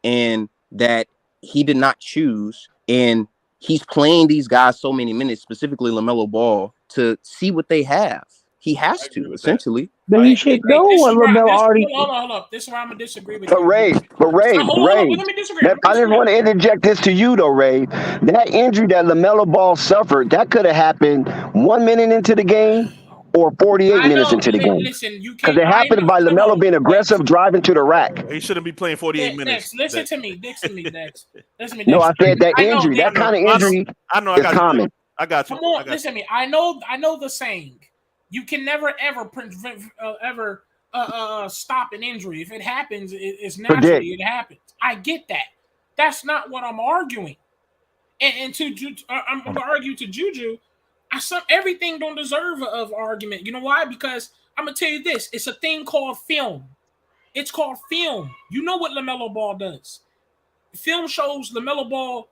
and that he did not choose. And he's playing these guys so many minutes, specifically LaMelo Ball, to see what they have. He has to, essentially. But he should know what LaMelo already. Hold on. This is where I'm gonna disagree with you. But Ray. Let me disagree. I just want to interject this to you, though, Ray. That injury that LaMelo Ball suffered, that could have happened 1 minute into the game or 48 minutes into the game. Because it happened by LaMelo being aggressive, driving to the rack. He shouldn't be playing 48 minutes. Listen to me, Dex. No, I said that injury, that kind of injury is common. I got you. Come on, listen to me. I know the saying. You can never ever stop an injury. If it happens, it's naturally it happens. I get that. That's not what I'm arguing. And I'm gonna argue to Juju. Everything don't deserve of argument. You know why? Because I'm gonna tell you this. It's a thing called film. It's called film. You know what LaMelo Ball does. Film shows LaMelo Ball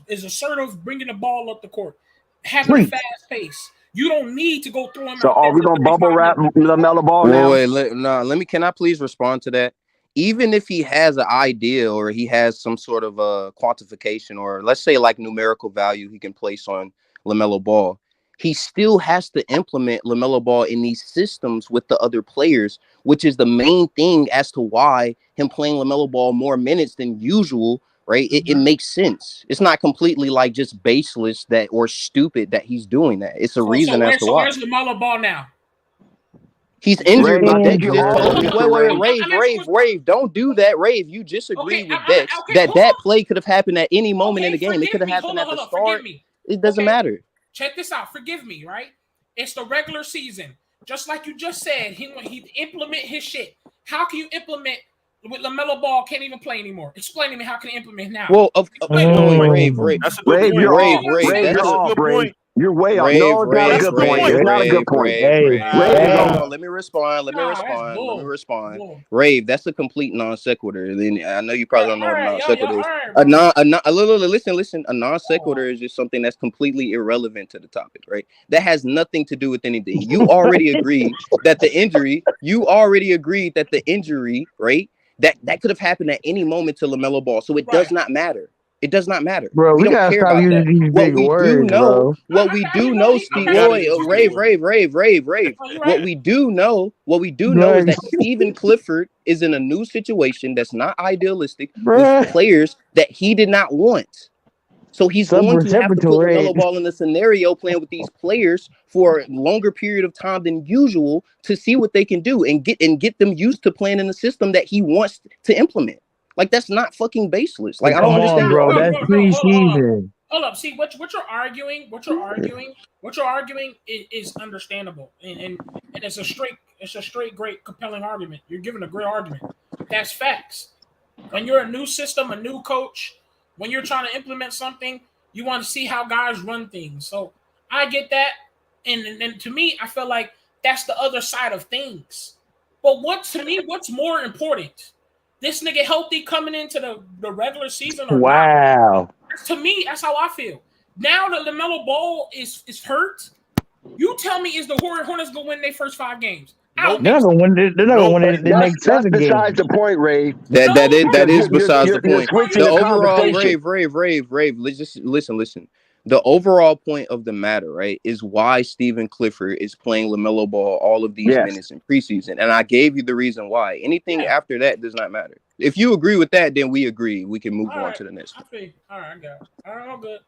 is assertive, bringing the ball up the court, having a fast pace. You don't need to go through him. So out are there we gonna bubble wrap LaMelo Ball now? Wait, can I please respond to that? Even if he has an idea or he has some sort of a quantification or let's say like numerical value he can place on LaMelo Ball, he still has to implement LaMelo Ball in these systems with the other players, which is the main thing as to why him playing LaMelo Ball more minutes than usual, right? It makes sense. It's not completely like just baseless or stupid that he's doing that. It's a reason as to why. Where's LaMelo Ball now? He's injured. Ray, Dex just told me. Wait, Rave, don't do that, Rave. You disagree with Dex that play could have happened at any moment in the game. It could have happened at the start. It doesn't matter. Check this out. Forgive me, right? It's the regular season. Just like you just said, he implement his shit. How can you implement with LaMelo Ball can't even play anymore? Explain to me how can he implement now? Well, Rave. That's a good point. You're way off. No, it's not a good point. It's not a good point. Let me respond. Rave, that's a complete non sequitur. Then I know you probably don't know what a non sequitur is. Listen. A non sequitur is just something that's completely irrelevant to the topic, right? That has nothing to do with anything. You already agreed that the injury. Right? That could have happened at any moment to LaMelo Ball, so it does not matter. It does not matter. Bro, we gotta stop using these big words, bro. What we do know, Steve, Rave. What we do know is that Stephen Clifford is in a new situation that's not idealistic with players that he did not want. So he's going to have to put LaMelo Ball in the scenario playing with these players for a longer period of time than usual to see what they can do and get them used to playing in the system that he wants to implement. Like, that's not fucking baseless. Like, I don't understand, bro. That's preseason. Hold up. See what you're arguing is understandable, and it's a straight, great, compelling argument. You're giving a great argument. That's facts. When you're a new system, a new coach, when you're trying to implement something, you want to see how guys run things. So I get that, and to me, I feel like that's the other side of things. But what's more important? This nigga healthy coming into the regular season? Or wow. Not? To me, that's how I feel. Now that LaMelo Ball is hurt, you tell me is the Hornets going to win their first 5 games? They're not going to win the next 7 games. That's besides the point, Ray. That is besides the point. The overall, Rave, listen. The overall point of the matter, right, is why Stephen Clifford is playing LaMelo Ball all of these minutes in preseason. And I gave you the reason why. Anything after that does not matter. If you agree with that, then we agree. We can move on to the next one. All right, I got it. All right, all good.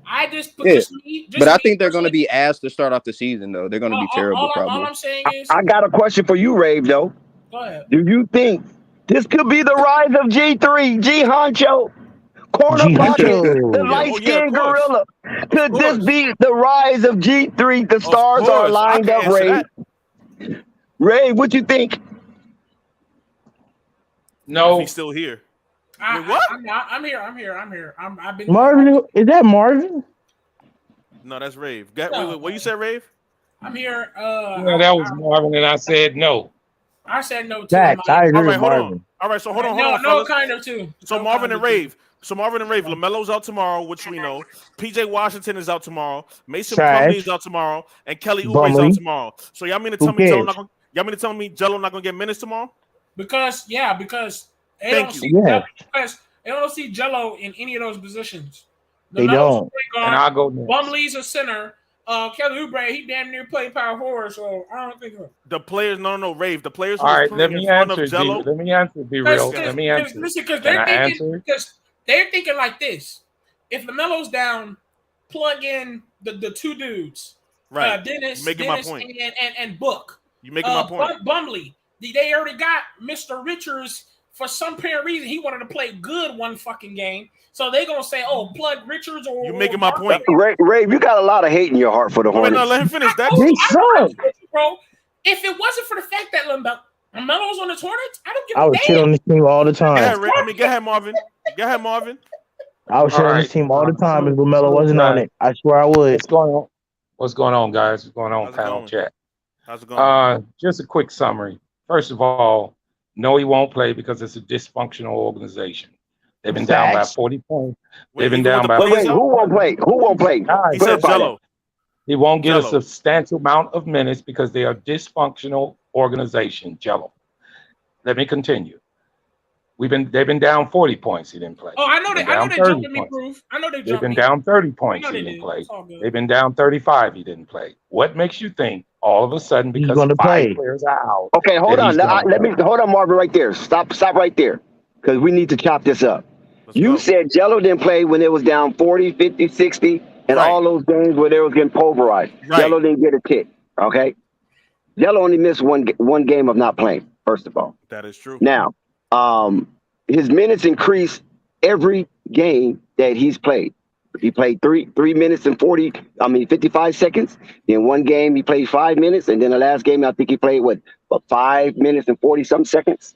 I just but I think they're going to be asked to start off the season, though. They're going to be terrible, probably. All I'm saying is... I got a question for you, Rave, though. Go ahead. Do you think this could be the rise of G3, G Honcho? Corner pocket, the light-skinned gorilla. Could this be the rise of G3? The stars are lined up, Ray. Ray, what you think? No. He's still here. What? I'm here. I've been Marvin, is that Marvin? No, that's Rave. Wait, what you said, Rave? I'm here. Yeah, that was Marvin, and I said no. I said no too. I agree with Marvin. All right, so hold on. No, kind of too. So Marvin and Rave. LaMelo's out tomorrow, which we know. PJ Washington is out tomorrow. Mason Plumlee is out tomorrow, and Kelly Oubre is out tomorrow. So y'all mean to tell me Jello not gonna get minutes tomorrow? Because they don't see Jello in any of those positions. They don't. And I'll go next. Plumlee's a center. Kelly Oubre, he damn near played power forward, so I don't think the players. No, Rave. The players. All right, let me answer. Be real. Let me answer. Listen, because they're thinking like this: if LaMelo's down, plug in the 2 dudes, right? Dennis, my point. And Book. You making my point? Bumley. They already got Mr. Richards for some apparent reason, he wanted to play good one fucking game. So they gonna say, "Oh, plug Richards or you making my point, Ray. You got a lot of hate in your heart for the Hornets. No, let him finish. That bro. If it wasn't for the fact that LaMelo's on the Hornets, I don't give a damn. I would shit on this team all the time. Go ahead, Marvin. I would shit on this team all the time if LaMelo wasn't on it. I swear I would. What's going on, guys? What's going on, panel chat? How's it going? Just a quick summary. First of all, no, he won't play because it's a dysfunctional organization. They've been down by 40 points. They've been down by. Wait, who won't play? Who won't play? He said Jello. He won't get a substantial amount of minutes because they are dysfunctional organization. Jello. Let me continue. They've been down 40 points. He didn't play. Oh, I know they jumping me, proof. I know they jumped me. They've been down 30 points. He didn't play. They've been down 35. He didn't play. What makes you think all of a sudden because 5 players are out? Okay, hold on. Hold on, Marvin, right there. Stop right there, because we need to chop this up. You said Jello didn't play when it was down 40, 50, 60, and all those games where they was getting pulverized. Jello didn't get a tick. Okay, Jello only missed one game of not playing. First of all, that is true. Now, his minutes increased every game that he's played. He played 3 minutes and 55 seconds. In one game, he played 5 minutes, and then the last game, I think he played 5 minutes and 40-some seconds.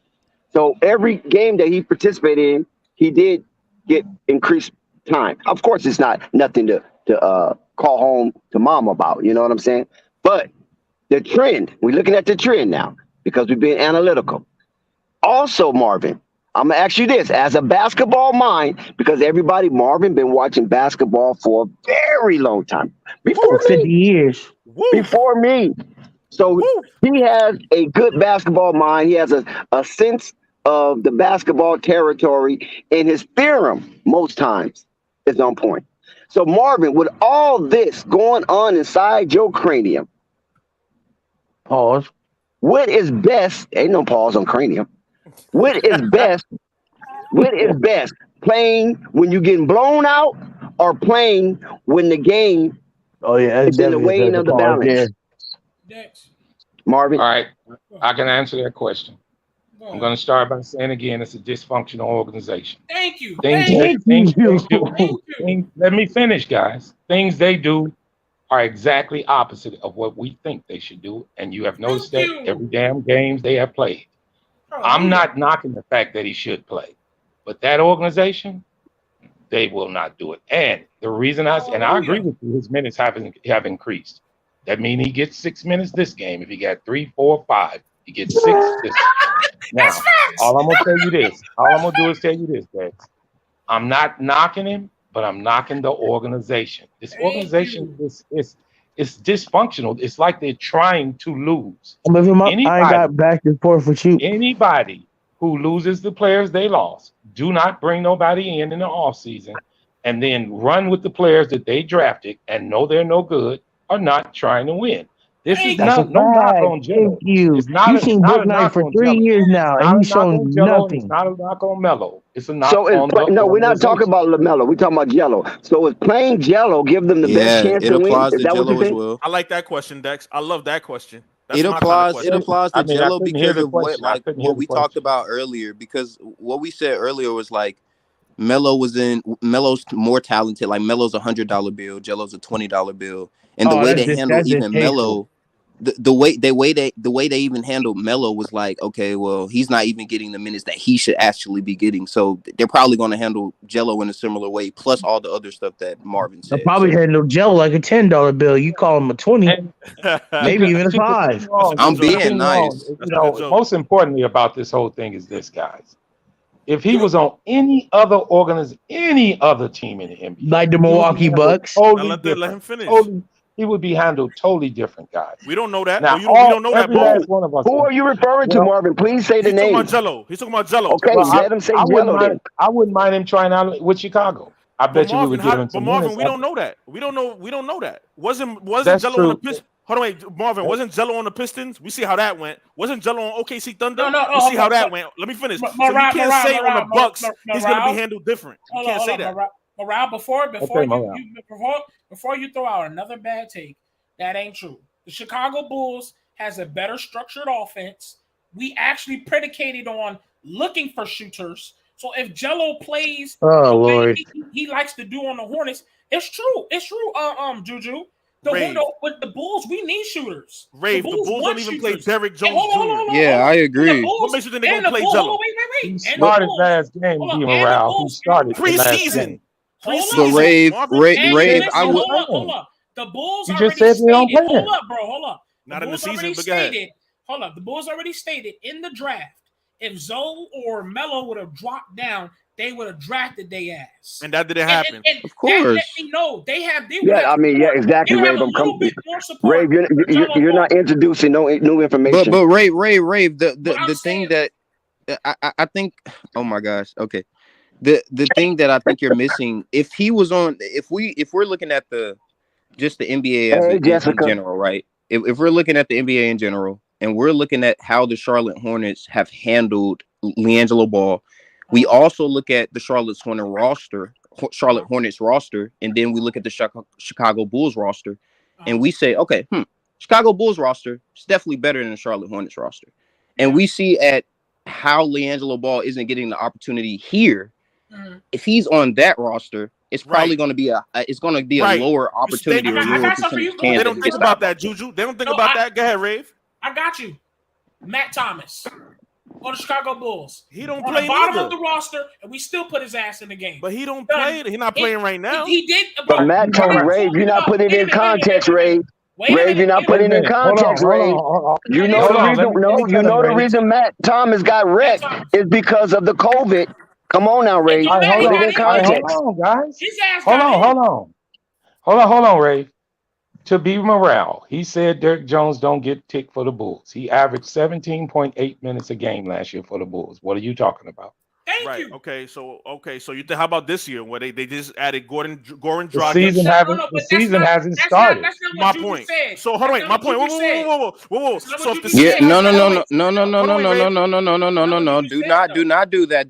So every game that he participated in, he did get increased time. Of course, it's not nothing to call home to mom about. You know what I'm saying? But the trend, we're looking at the trend now because we're being analytical. Also, Marvin, I'm gonna ask you this as a basketball mind, because Marvin been watching basketball for a very long time. Before 50 years. Before me. So he has a good basketball mind. He has a sense of the basketball territory, and his theorem most times is on point. So Marvin, with all this going on inside your cranium, pause. What is best? Ain't no pause on cranium. What is best? What is best? Playing when you're getting blown out, or playing when the game is in the weighing of the balance? Marvin. All right, I can answer that question. I'm going to start by saying again, it's a dysfunctional organization. Thank you. Let me finish, guys. Things they do are exactly opposite of what we think they should do, and you have noticed that every damn games they have played. I'm not knocking the fact that he should play, but that organization, they will not do it. And the reason I agree with you, his minutes have increased. That means he gets 6 minutes this game. If he got 3, 4, 5, he gets 6 this. Now, all I'm gonna tell you this. All I'm gonna do is tell you this, guys. I'm not knocking him, but I'm knocking the organization. This organization is dysfunctional. It's like they're trying to lose. I ain't got back and forth with you. Anybody who loses the players they lost, do not bring nobody in the offseason and then run with the players that they drafted and know they're no good or not trying to win. This is not no knock on Jello. You've seen Book Night for 3 years now, and he's shown nothing. It's not a knock on Melo. It's a knock on no, we're not talking about LaMelo. We're talking about Jello. So is playing Jello give them the best chance to win? Is that what you think? Well. I like that question, Dex. I love that question. It applies to Jello because of what we talked about earlier. Because what we said earlier was like Melo's more talented. Like Melo's $100 bill, Jello's a $20 bill, and the way they handle even Melo. The way they even handled Melo was like, okay, well, he's not even getting the minutes that he should actually be getting. So they're probably going to handle Jello in a similar way, plus all the other stuff that Marvin said. They'll probably handle Jello like a $10 bill. You call him a 20, maybe even a 5. I'm being nice. Most importantly about this whole thing is this, guys. If he was on any other team in the NBA, like the Milwaukee Bucks, let him finish. He would be handled totally different, guys. We don't know that. Now, we don't know that. Who are you referring to, Marvin? Please say the name. He's talking about Jello. Okay, let him say Jello. I wouldn't mind him trying out with Chicago. I bet you we would give him some minutes. Marvin, we don't know that. We don't know that. Wasn't Jello on the Pistons? Hold on, wait, Marvin. Wasn't Jello on the Pistons? We see how that went. Wasn't Jello on OKC Thunder? No. We see how that went. Let me finish. So you can't say on the Bucks he's going to be handled different. You can't say that. Morale, before you throw out another bad take, that ain't true. The Chicago Bulls has a better structured offense. We actually predicated on looking for shooters. So if Jello plays Oh Lord, he likes to do on the Hornets, it's true. It's true. Juju. With the Bulls, we need shooters. The Bulls don't even play Derrick Jones Jr. Yeah, I agree. What makes you think they're gonna play Jello? Wait. He started last game, D. Morale. He started preseason. But Rave, I would. Hold up. The Bulls you already just said they don't stated. play Hold up, bro. Hold up. Not in the season, but go ahead. Hold up. The Bulls already stated in the draft if Zoe or Melo would have dropped down, they would have drafted their ass. And that didn't happen. And of course. That let me know they have. Exactly, Rave. Rave, you're not introducing no new information. But Rave. The thing that I think. Oh my gosh. Okay. The thing that I think you're missing, if we're looking at the NBA in general, right? If we're looking at the NBA in general, and we're looking at how the Charlotte Hornets have handled LiAngelo Ball, we also look at the Charlotte Hornets roster, and then we look at the Chicago Bulls roster, and we say, okay, Chicago Bulls roster is definitely better than the Charlotte Hornets roster, and we see at how LiAngelo Ball isn't getting the opportunity here. If he's on that roster, it's probably going to be a lower opportunity. They don't think about that, Juju. They don't think about that. Go ahead, Rave. I got you. Matt Thomas on the Chicago Bulls. He don't on play the bottom either. of the roster, and we still put his ass in the game. But he don't play. He's not playing right now. He did. But Matt Thomas, Rave, you're not putting it in context, Rave. Rave, you're not putting it in context, Rave. You know the reason Matt Thomas got wrecked is because of the COVID. Come on now, Ray. Hold on, guys. Hold on, Ray. To be morale, he said Derrick Jones don't get ticked for the Bulls. He averaged 17.8 minutes a game last year for the Bulls. What are you talking about? Thank you. Okay, so you think, how about this year where they just added Gordon Dragic? The season hasn't started. That's not my point. Said. So hold on, my point. Whoa. So if the season, no. Do not do that.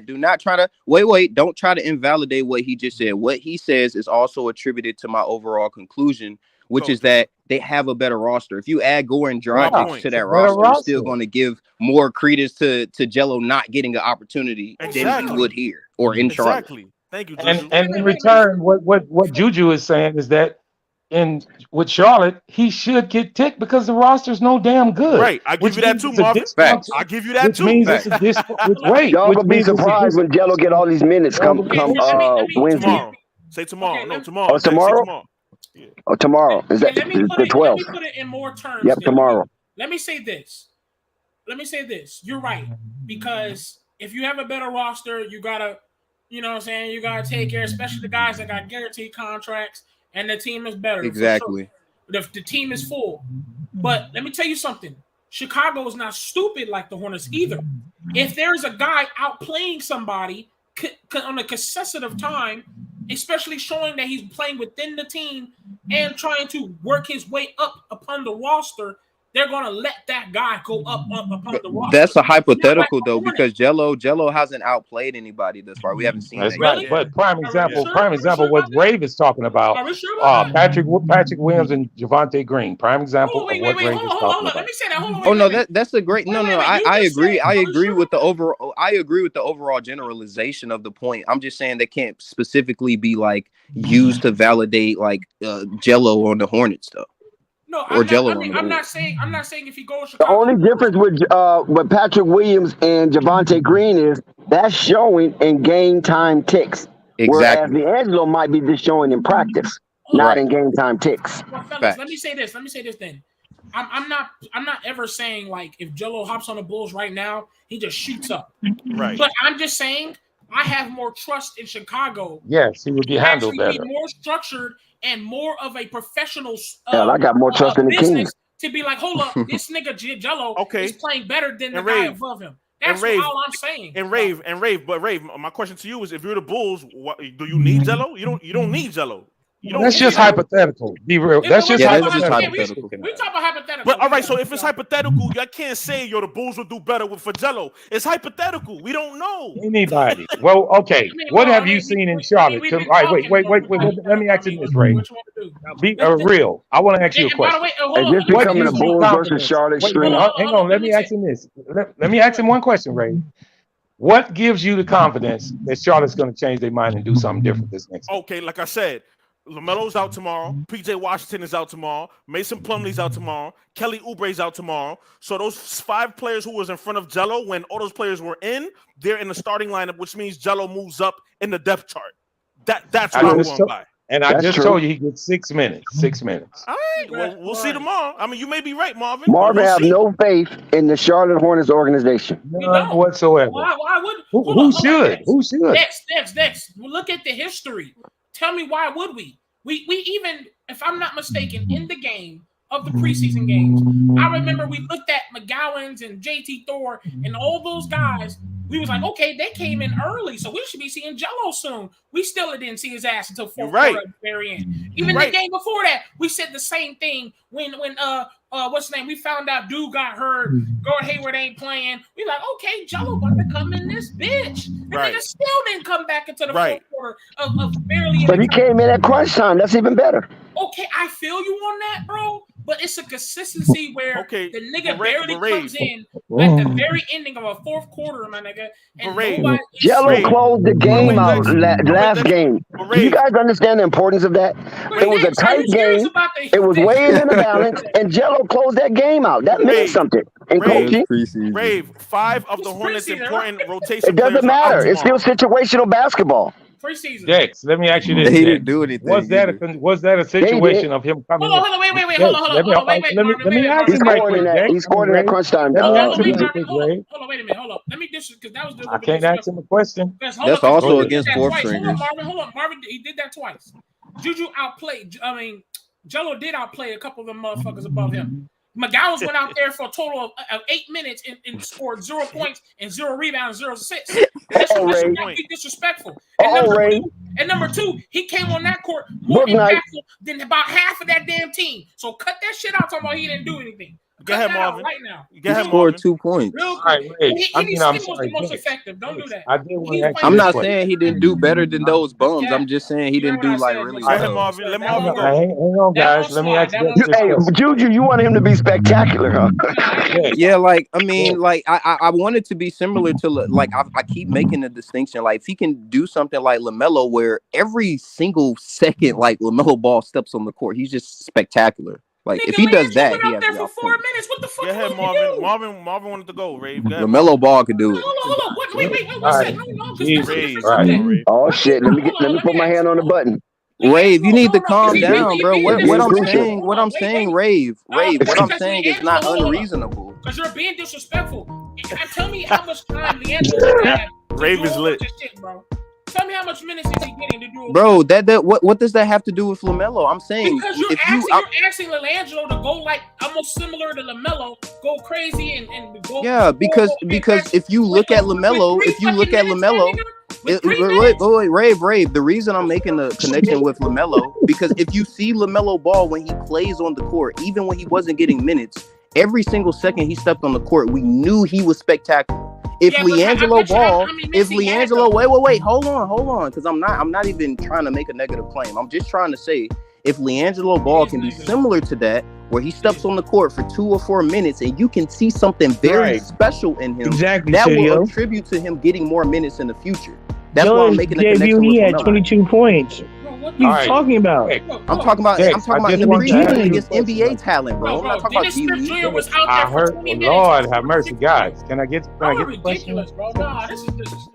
Do not try to wait. Don't try to invalidate what he just said. What he says is also attributed to my overall conclusion, which is that they have a better roster. If you add Goran Dragic to that roster, you're still going to give more credence to Jello not getting an opportunity than he would here or in Charlotte. Exactly. Thank you, Juju. And in return, what Juju is saying is that with Charlotte, he should get ticked because the roster's no damn good. Right. I give you that too, Marvin. I give you that too. Means it's a y'all gonna be surprised when Jello get all these minutes come Wednesday. Say tomorrow. No, tomorrow. Oh, tomorrow? Yeah. Oh, tomorrow. Is that the 12th? Let me put it in more terms. Yep, tomorrow. Let me say this. You're right. Because if you have a better roster, you gotta, you gotta take care, especially the guys that got guaranteed contracts, and the team is better. Exactly. Sure. The team is full. But let me tell you something. Chicago is not stupid like the Hornets either. If there's a guy outplaying somebody on a consecutive time, especially showing that he's playing within the team and trying to work his way up upon the roster, they're going to let that guy go up upon the roster. That's a hypothetical, though, because Jello hasn't outplayed anybody thus far. We haven't seen that yet. But prime example, what Rave is talking about, Patrick Williams and Javonte Green. Prime example of what Rave is talking about. Let me say that. Hold on. Oh, no, that's a great. I agree. I agree with the overall generalization of the point. I'm just saying they can't specifically be used to validate Jello on the Hornets, though. No, I'm not saying if he goes. The only difference with Patrick Williams and Javonte Green is that's showing in game time ticks. Exactly. Whereas LiAngelo might be just showing in practice, not in game time ticks. Well, fellas, let me say this then. I'm not ever saying if Jello hops on the Bulls right now, he just shoots up. Right. But I'm just saying I have more trust in Chicago. Yes, he would be handled better. Be more structured and more of a professional. I got more trust in the Kings. To be hold up, this nigga Jello is playing better than the guy above him. That's all I'm saying. And Rave, my question to you is: if you're the Bulls, do you need Jello? You don't need Jello. That's just hypothetical. Be real. That's just hypothetical. We talk about hypothetical. But all right, so if it's hypothetical, I can't say the Bulls will do better with Jello. It's hypothetical. We don't know. Anybody. Well, okay. What have you seen in Charlotte? All right, wait. Let me ask you this, Ray. Be real. I want to ask you a question. Is this becoming a Bulls versus Charlotte stream? Hang on. Let me ask him this. Let me ask him one question, Ray. What gives you the confidence that Charlotte's going to change their mind and do something different this next season? Okay, like I said, LaMelo's out tomorrow. PJ Washington is out tomorrow. Mason Plumlee's out tomorrow. Kelly Oubre's out tomorrow. So those 5 players who was in front of Jello, when all those players were in, they're in the starting lineup, which means Jello moves up in the depth chart. That's what I'm going by. And I just told you he gets 6 minutes. 6 minutes. All right. Well, we'll see tomorrow. I mean, you may be right, Marvin. Marvin have no faith in the Charlotte Hornets organization. None whatsoever. Why would? Who should? Who should? Next. Look at the history. Tell me why would we? We even, if I'm not mistaken, in the game of the preseason games, I remember we looked at McGowan's and JT Thor and all those guys. We was like, okay, they came in early, so we should be seeing Jello soon. We still didn't see his ass until fourth quarter at the very end. Even the game before that, we said the same thing when what's his name? We found out dude got hurt. Gordon Hayward ain't playing. We like, okay, Jello about to come in this bitch. And nigga still didn't come back into the fourth quarter of barely. But he came in at crunch time. That's even better. Okay, I feel you on that, bro. But it's a consistency where the nigga barely comes in at the very ending of a fourth quarter, my nigga. And Jello closed the game out last game. Do you guys understand the importance of that? It was a tight game. It was way in the balance, and Jello closed that game out. That means something. And coaching, Rave, 5 of the Hornets' important rotation. It doesn't matter. It's still situational basketball. Preseason. Dex, let me ask you this. He didn't do anything. Was that a situation of him coming? Hold on, wait. Hold on. Let me ask He him scored in that crunch time. Let me ask him Let me because that was the. I can't ask him a question. That's also against fourth stringers. Hold on, Marvin. He did that twice. Juju outplayed. I mean, Jello did outplay a couple of them motherfuckers above him. McGowan's went out there for a total of 8 minutes and scored 0 points and 0 rebounds, 0 assists. That's disrespectful. And number two, he came on that court more impactful than about half of that damn team. So cut that shit out talking about he didn't do anything. Go ahead, Marvin. Right now. He scored 2 points. Real quick. He was the most effective. Don't do that. I'm not saying he didn't do better than those bums. I'm just saying he didn't do like really well. Let Marvin go. Hang on, guys. Let me ask you. Hey, Juju, you want him to be spectacular, huh? Yeah, like I mean, like I want it to be similar to like I keep making the distinction. Like if he can do something like LaMelo, where every single second like LaMelo Ball steps on the court, he's just spectacular. Like if he does that, he has there for 4 minutes. What the fuck? Go ahead, Marvin. Marvin wanted to go. Rave. LaMelo Ball could do it. Hold on. Wait. Right. Oh shit! Let me put my hand on the button. Rave, you need to calm down, bro. What I'm saying, Rave. What I'm saying is not unreasonable. Because you're being disrespectful. Tell me how much time LiAngelo had. Rave is lit. Tell me how much minutes is he getting to do it? Bro, what does that have to do with LaMelo? I'm saying because you're asking LiAngelo to go like almost similar to LaMelo, go crazy and go. Yeah, because if you look at LaMelo, Rave. The reason I'm making the connection with LaMelo, because if you see LaMelo Ball when he plays on the court, even when he wasn't getting minutes, every single second he stepped on the court, we knew he was spectacular. If LiAngelo Ball, wait, hold on, because I'm not even trying to make a negative claim. I'm just trying to say if LiAngelo Ball can be similar to that, where he steps on the court for 2 or 4 minutes and you can see something very special in him, that will attribute to him getting more minutes in the future. That's why I'm making a connection. He had 22 points. What are you talking about? I'm talking about in the preseason against NBA talent, bro. I'm not talking about G League. I heard, Lord have mercy, guys. Can I get the question?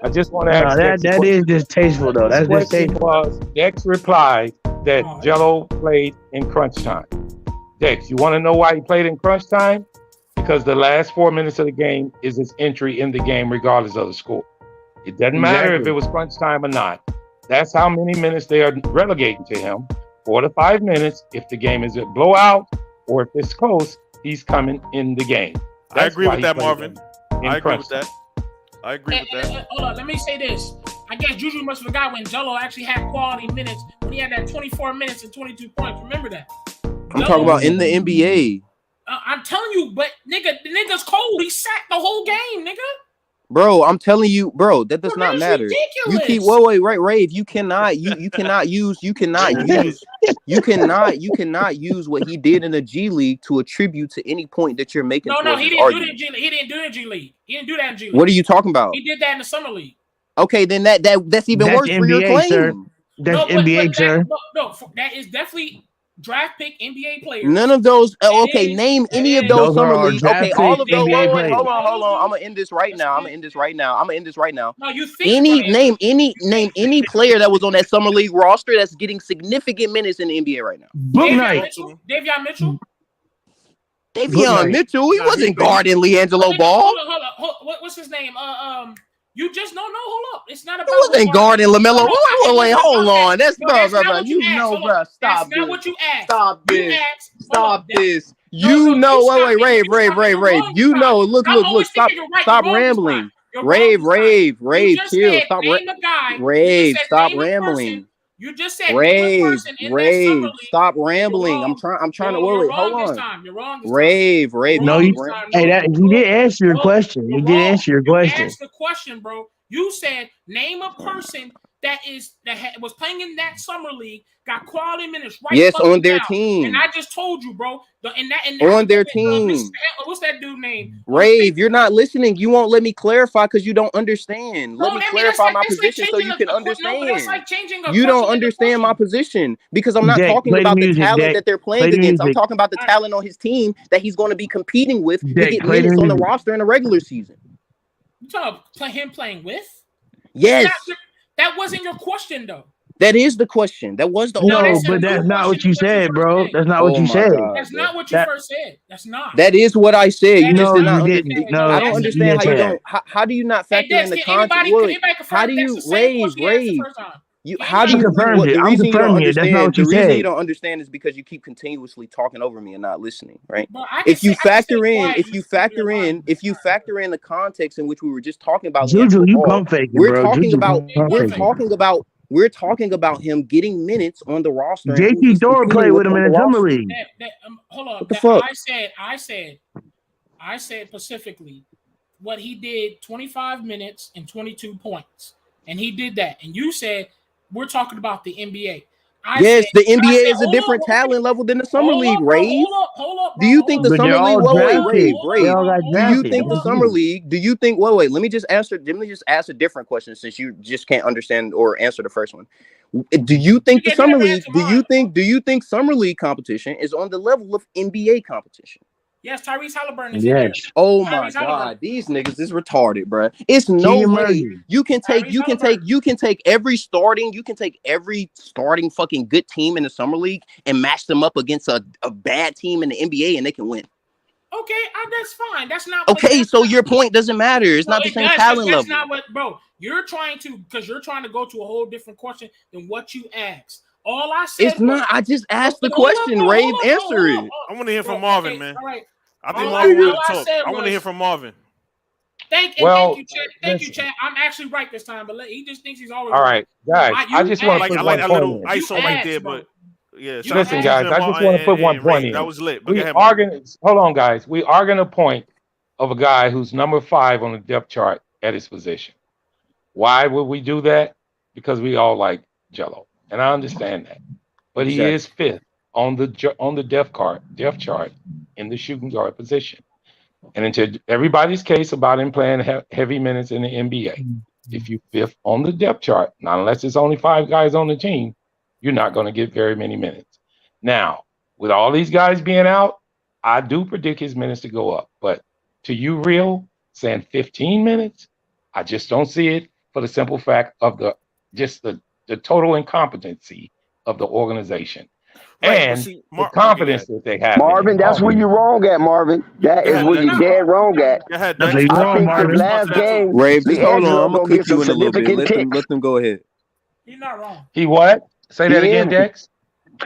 I just want to ask. That is distasteful, though. That's distasteful. Dex replied that Jello played in crunch time. Dex, you want to know why he played in crunch time? Because the last 4 minutes of the game is his entry in the game, regardless of the score. It doesn't matter if it was crunch time or not. That's how many minutes they are relegating to him. 4 to 5 minutes. If the game is a blowout or if it's close, he's coming in the game. I agree with that, Marvin. I agree with that. Hold on, let me say this. I guess Juju must have forgot when Jello actually had quality minutes when he had that 24 minutes and 22 points. Remember that. I'm talking about in the NBA. I'm telling you, but nigga, the nigga's cold. He sat the whole game, nigga. Bro, I'm telling you, bro, that does not matter. Ridiculous. You keep right, Rave. You cannot use what he did in the G League to attribute to any point that you're making. No, he didn't do that in G League. He didn't do that in G League. He didn't do that in G League. What are you talking about? He did that in the summer league. Okay, then that's even worse NBA, for your claim. Sir. That's NBA, sir. No, that is definitely draft pick NBA players. None of those. Okay, name any of those summer leagues. Okay, all of those. Wait, hold on. I'm gonna end this right now. No, you think name any player that was on that summer league roster that's getting significant minutes in the NBA right now. Davion Mitchell. Davion Mitchell. He wasn't guarding LiAngelo Ball. Hold on. What's his name? You just hold up. It's not about. He wasn't guarding LaMelo. Wait, hold on. That's bro. You know, bro. Stop this. That's not what you asked. Stop this. Stop this. You know, wait, Rave. You know, look. Stop rambling. Rave, chill. Stop Rave, stop rambling. You just said Rave, stop rambling. I'm trying to wait. Hold on. You're wrong. Rave. No, you did answer your question. You did answer your question. You asked the question, bro. You said name a person that was playing in that summer league, got quality minutes right. Yes, on their team. And I just told you, bro. On their team. What's that dude name? Rave, you're not listening. You won't let me clarify because you don't understand. Let me clarify my position so you can understand. You don't understand my position because I'm not talking about the talent that they're playing against. I'm talking about the talent on his team that he's going to be competing with to get minutes on the roster in the regular season. You talking about him playing with? Yes. That wasn't your question, though. That is the question. That was the but that's not what you said, bro. That's not what you said. That's not what you first said. That's not. That is what I said. You just did not understand. No, I don't understand how you don't. How do you not factor in the context? How do you Rave? How do you confirm it? I'm confirming it. That's not what you said. The reason you don't understand is because you keep continuously talking over me and not listening, right? If you factor in the context in which we were just talking about, Juju, you pump faking, we're talking about him getting minutes on the roster. JT Thor played with him in the summer league. Hold on. What the fuck? I said specifically what he did: 25 minutes and 22 points, and he did that. And you said we're talking about the NBA. The NBA is a different talent level than the summer league, Rave. Hold up. Do you think the summer league? Rave. Do you think the summer league? Do you think? Wait. Let me just ask a different question since you just can't understand or answer the first one. Do you think the summer league? Do you think summer league competition is on the level of NBA competition? Yes, Tyrese Halliburton is in there. Oh my God, these niggas is retarded, bro. It's no way you can take every starting fucking good team in the summer league and match them up against a bad team in the NBA and they can win. Okay, that's fine. That's not okay. So your point doesn't matter. It's not the same talent level. That's not what, bro. You're trying to go to a whole different question than what you asked. All I said it's not. I just asked the question. Rave, answer it. I want to hear from Marvin, man. All right. I think Marvin will talk. I want to hear from Marvin. Thank you, Chad. I'm actually right this time, but he just thinks he's always all right, guys. I just want to put one point in. ISO right there, but yeah. Listen, guys, I just want to put one point in. That was lit. Hold on, guys. We are going to point of a guy who's number 5 on the depth chart at his position. Why would we do that? Because we all like Jello, and I understand that. But he is 5th on the depth chart in the shooting guard position. And into everybody's case about him playing heavy minutes in the NBA, if you 5th on the depth chart, not unless it's only 5 guys on the team, you're not going to get very many minutes. Now, with all these guys being out, I do predict his minutes to go up. But to you, Real, saying 15 minutes, I just don't see it for the simple fact of the total incompetency of the organization. And the confidence that they have. Marvin, that's where you're wrong at, Marvin. That is where you're dead wrong at. I think the last game, Rave, just hold on. I'm going to cook you in a little bit. Let them go ahead. You're not wrong. He what? Say that again, Dex.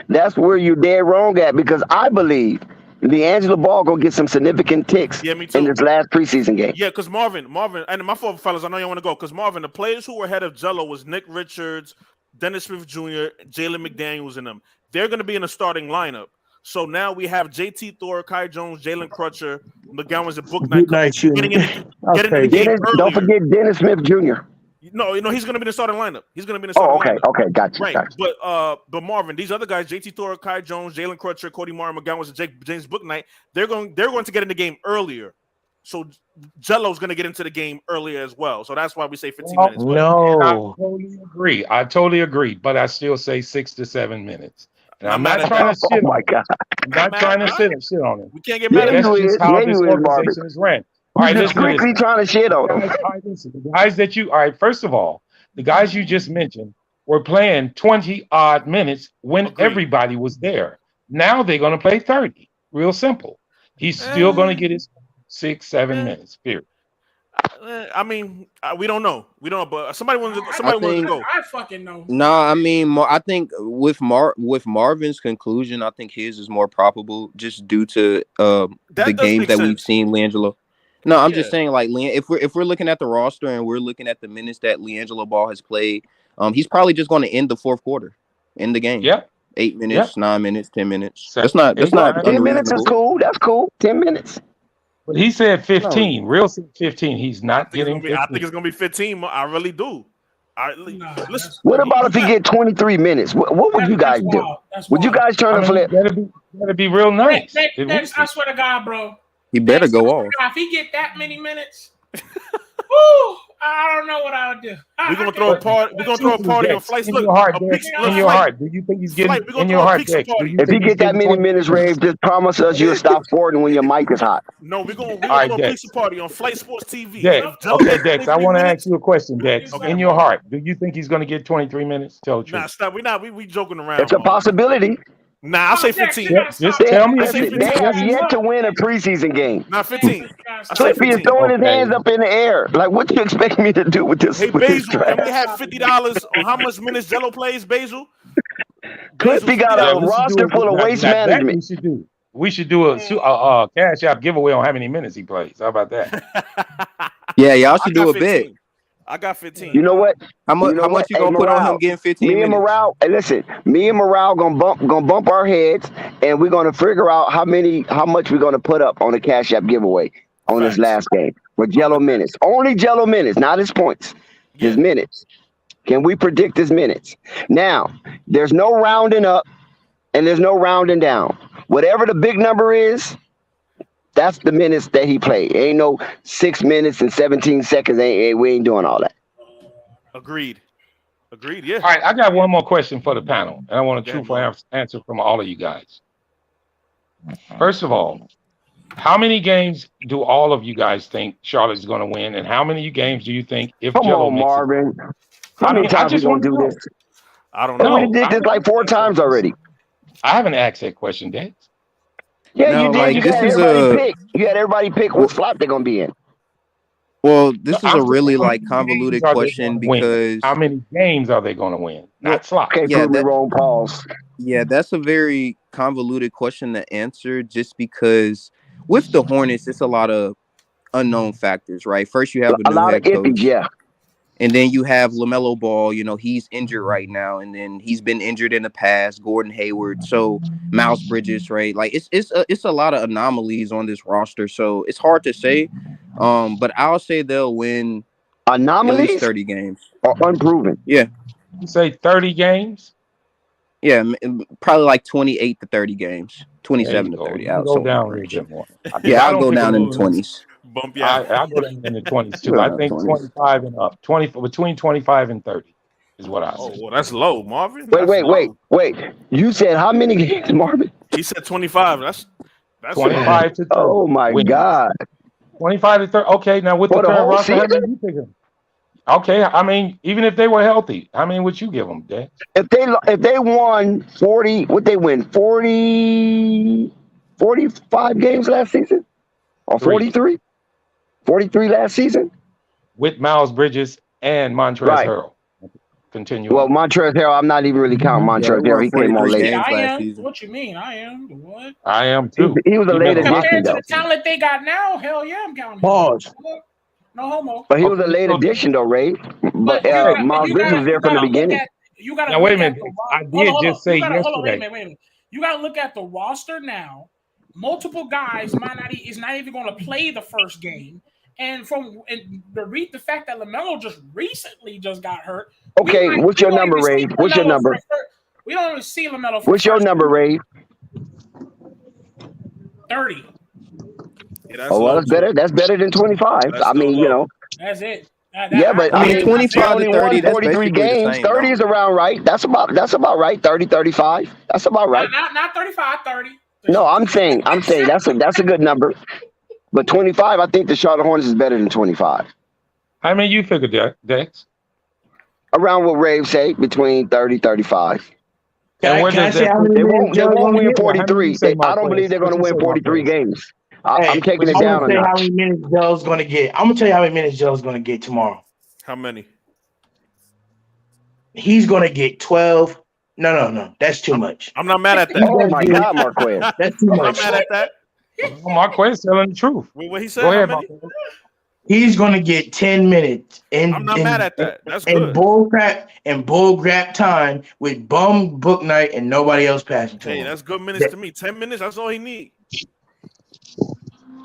That's where you're dead wrong at because I believe LiAngelo Ball gonna get some significant ticks in this last preseason game. Yeah, because Marvin, and my fault, fellas, I know you want to go. Because Marvin, the players who were ahead of Jello was Nick Richards, Dennis Smith Jr., Jalen McDaniels, and them. They're going to be in the starting lineup. So now we have JT Thor, Kai Jones, Jalen Crutcher, McGowan's and Bouknight getting into the game earlier. Don't forget Dennis Smith Jr. No, he's going to be in the starting lineup. He's going to be in the starting lineup. Okay, gotcha. Right, gotcha. But Marvin, these other guys, JT Thor, Kai Jones, Jalen Crutcher, Cody Martin, McGowan, and James Bouknight, they're going to get in the game earlier. So Jello's going to get into the game earlier as well. So that's why we say 15 minutes. No, I totally agree, but I still say 6 to 7 minutes. And I'm not trying to shit on it. I'm not trying to shit on it. We can't get mad at That's just how this organization is ran. All right, just quickly trying to shit on them. First of all, the guys you just mentioned were playing 20-odd minutes when everybody was there. Now they're going to play 30. Real simple. He's still going to get his 6-7 minutes, period. I mean, we don't know. We don't know, but somebody wants to go. I fucking know. No, I mean, I think with Marvin's conclusion, I think his is more probable just due to the games that we've seen LiAngelo. No, I'm just saying, like, if we're looking at the roster and we're looking at the minutes that LiAngelo Ball has played, he's probably just going to end the fourth quarter in the game. Yeah. 8 minutes, 9 minutes, 10 minutes. That's 10 minutes is cool. That's cool. 10 minutes. But he said 15. Real 15. He's not getting 15. I think it's going to be 15. I really do. What about if he get 23 minutes? What would you guys do? Would you guys turn and flip? That'd be real nice. I swear to God, bro. He better go off. If he get that many minutes, woo, I don't know what I would do. We're gonna throw a party. We're gonna throw a party on flights. In your heart, do you think he's getting in your heart? If he get that many minutes, Rave, just promise us you'll stop sporting when your mic is hot. No, we're gonna throw a pizza party on Flight Sports TV. Okay, Dex. I want to ask you a question, Dex. In your heart, do you think he's gonna get 23 minutes? Tell the truth. Nah, stop. We joking around. It's a possibility. Nah, I'll say 15. Just tell me. They have yet to win a preseason game. Not 15. Cliffy is throwing his hands up in the air. Like, what do you expect me to do with this? Hey, Basil, can we have $50 on how much minutes Jello plays, Basil? Cliffy got a roster full of waste management. We should do a cash app giveaway on how many minutes he plays. How about that? Yeah, y'all should do a bid. I got 15. You know what? How much you gonna put on him getting 15 minutes? Me and Morale gonna bump our heads, and we're gonna figure out how much we're gonna put up on the Cash App giveaway on this last game with Jello minutes. Only Jello minutes, not his points. His minutes. Can we predict his minutes? Now, there's no rounding up and there's no rounding down. Whatever the big number is, that's the minutes that he played. Ain't no 6 minutes and 17 seconds. We ain't doing all that. Agreed. Yeah. All right, I got one more question for the panel, and I want a truthful answer from all of you guys. First of all, how many games do all of you guys think Charlotte's going to win, and how many games do you think if Jello makes Marvin? How many times are you going to do this? I don't know. We did this like 4 times already. I haven't asked that question, Dad. Yeah, you did. Like, you had everybody pick what slot they're gonna be in. Well, this is a really convoluted question because how many games are they gonna win? Not slot. Okay, wrong pause. Yeah, that's a very convoluted question to answer just because with the Hornets, it's a lot of unknown factors, right? First, you have a new head coach. And then you have LaMelo Ball, he's injured right now, and then he's been injured in the past. Gordon Hayward, so Miles Bridges, right? Like it's a lot of anomalies on this roster, so it's hard to say. But I'll say they'll win anomalies at least 30 games or unproven. Yeah, you say 30 games? Yeah, probably like 28 to 30 games, 27 to 30. I'll go down a little bit more. Yeah, I'll go down in the 20s. Bump I'll go down in the 20s too. I think 25 and up. Between 25 and 30 is what I say. Oh, well, that's low, Marvin. Wait. You said how many games, Marvin? He said 25. That's 25 to 30. Oh my God. 25 to 30. Okay, now with the current roster, how many you pick them? Okay, I mean, even if they were healthy, how many would you give them, Dad? If they won 40, would they win 40, 45 games last season? Or 43? 43 last season? With Miles Bridges and Montrezl Harrell. Continue. Well, Montrezl Harrell, I'm not even really counting Montrezl Harrell. He came on late. I am. What you mean? I am. What? I am too. He was a late addition, compared though. to the talent they got now, hell yeah, I'm counting. Pause. No homo. But he was a late addition, though, Ray. But Miles Bridges was there from the beginning. You got to now wait a minute. I did just say yesterday. Hold on, wait a minute. You got to look at the roster now. Multiple guys is not even going to play the first game, and the fact that LaMelo just recently got hurt. Okay, what's your number, Ray? What's your number? We don't even see LaMelo. What's your number, Ray? 30. Yeah, well, that's better. That's better than 25. I mean, you know. That's it. But I mean, 25 to 30. That's 43 games. Same, 30 is around right. That's about right. 30, 35. That's about right. Not 35, 30. No, I'm saying that's a good number. But 25, I think the Charlotte Hornets is better than 25. How many you figured, Dex? Around what Ray say, between 30, 35. And where does they won't win 43. I don't believe they're going to win 43 games. I'm taking it down a notch. How many minutes Joe's going to get? I'm going to tell you how many minutes Joe's going to get tomorrow. How many? He's going to get 12. No. That's too much. I'm not mad at that. Oh, my God, Marquez. That's too much. I'm not mad at that. Marquez telling the truth. Wait, what he said? Go ahead, Marquez. He's going to get 10 minutes. I'm not mad at that. That's good. And bull crap time with bum book night and nobody else passing to him. Hey, that's good minutes to me. 10 minutes, that's all he needs.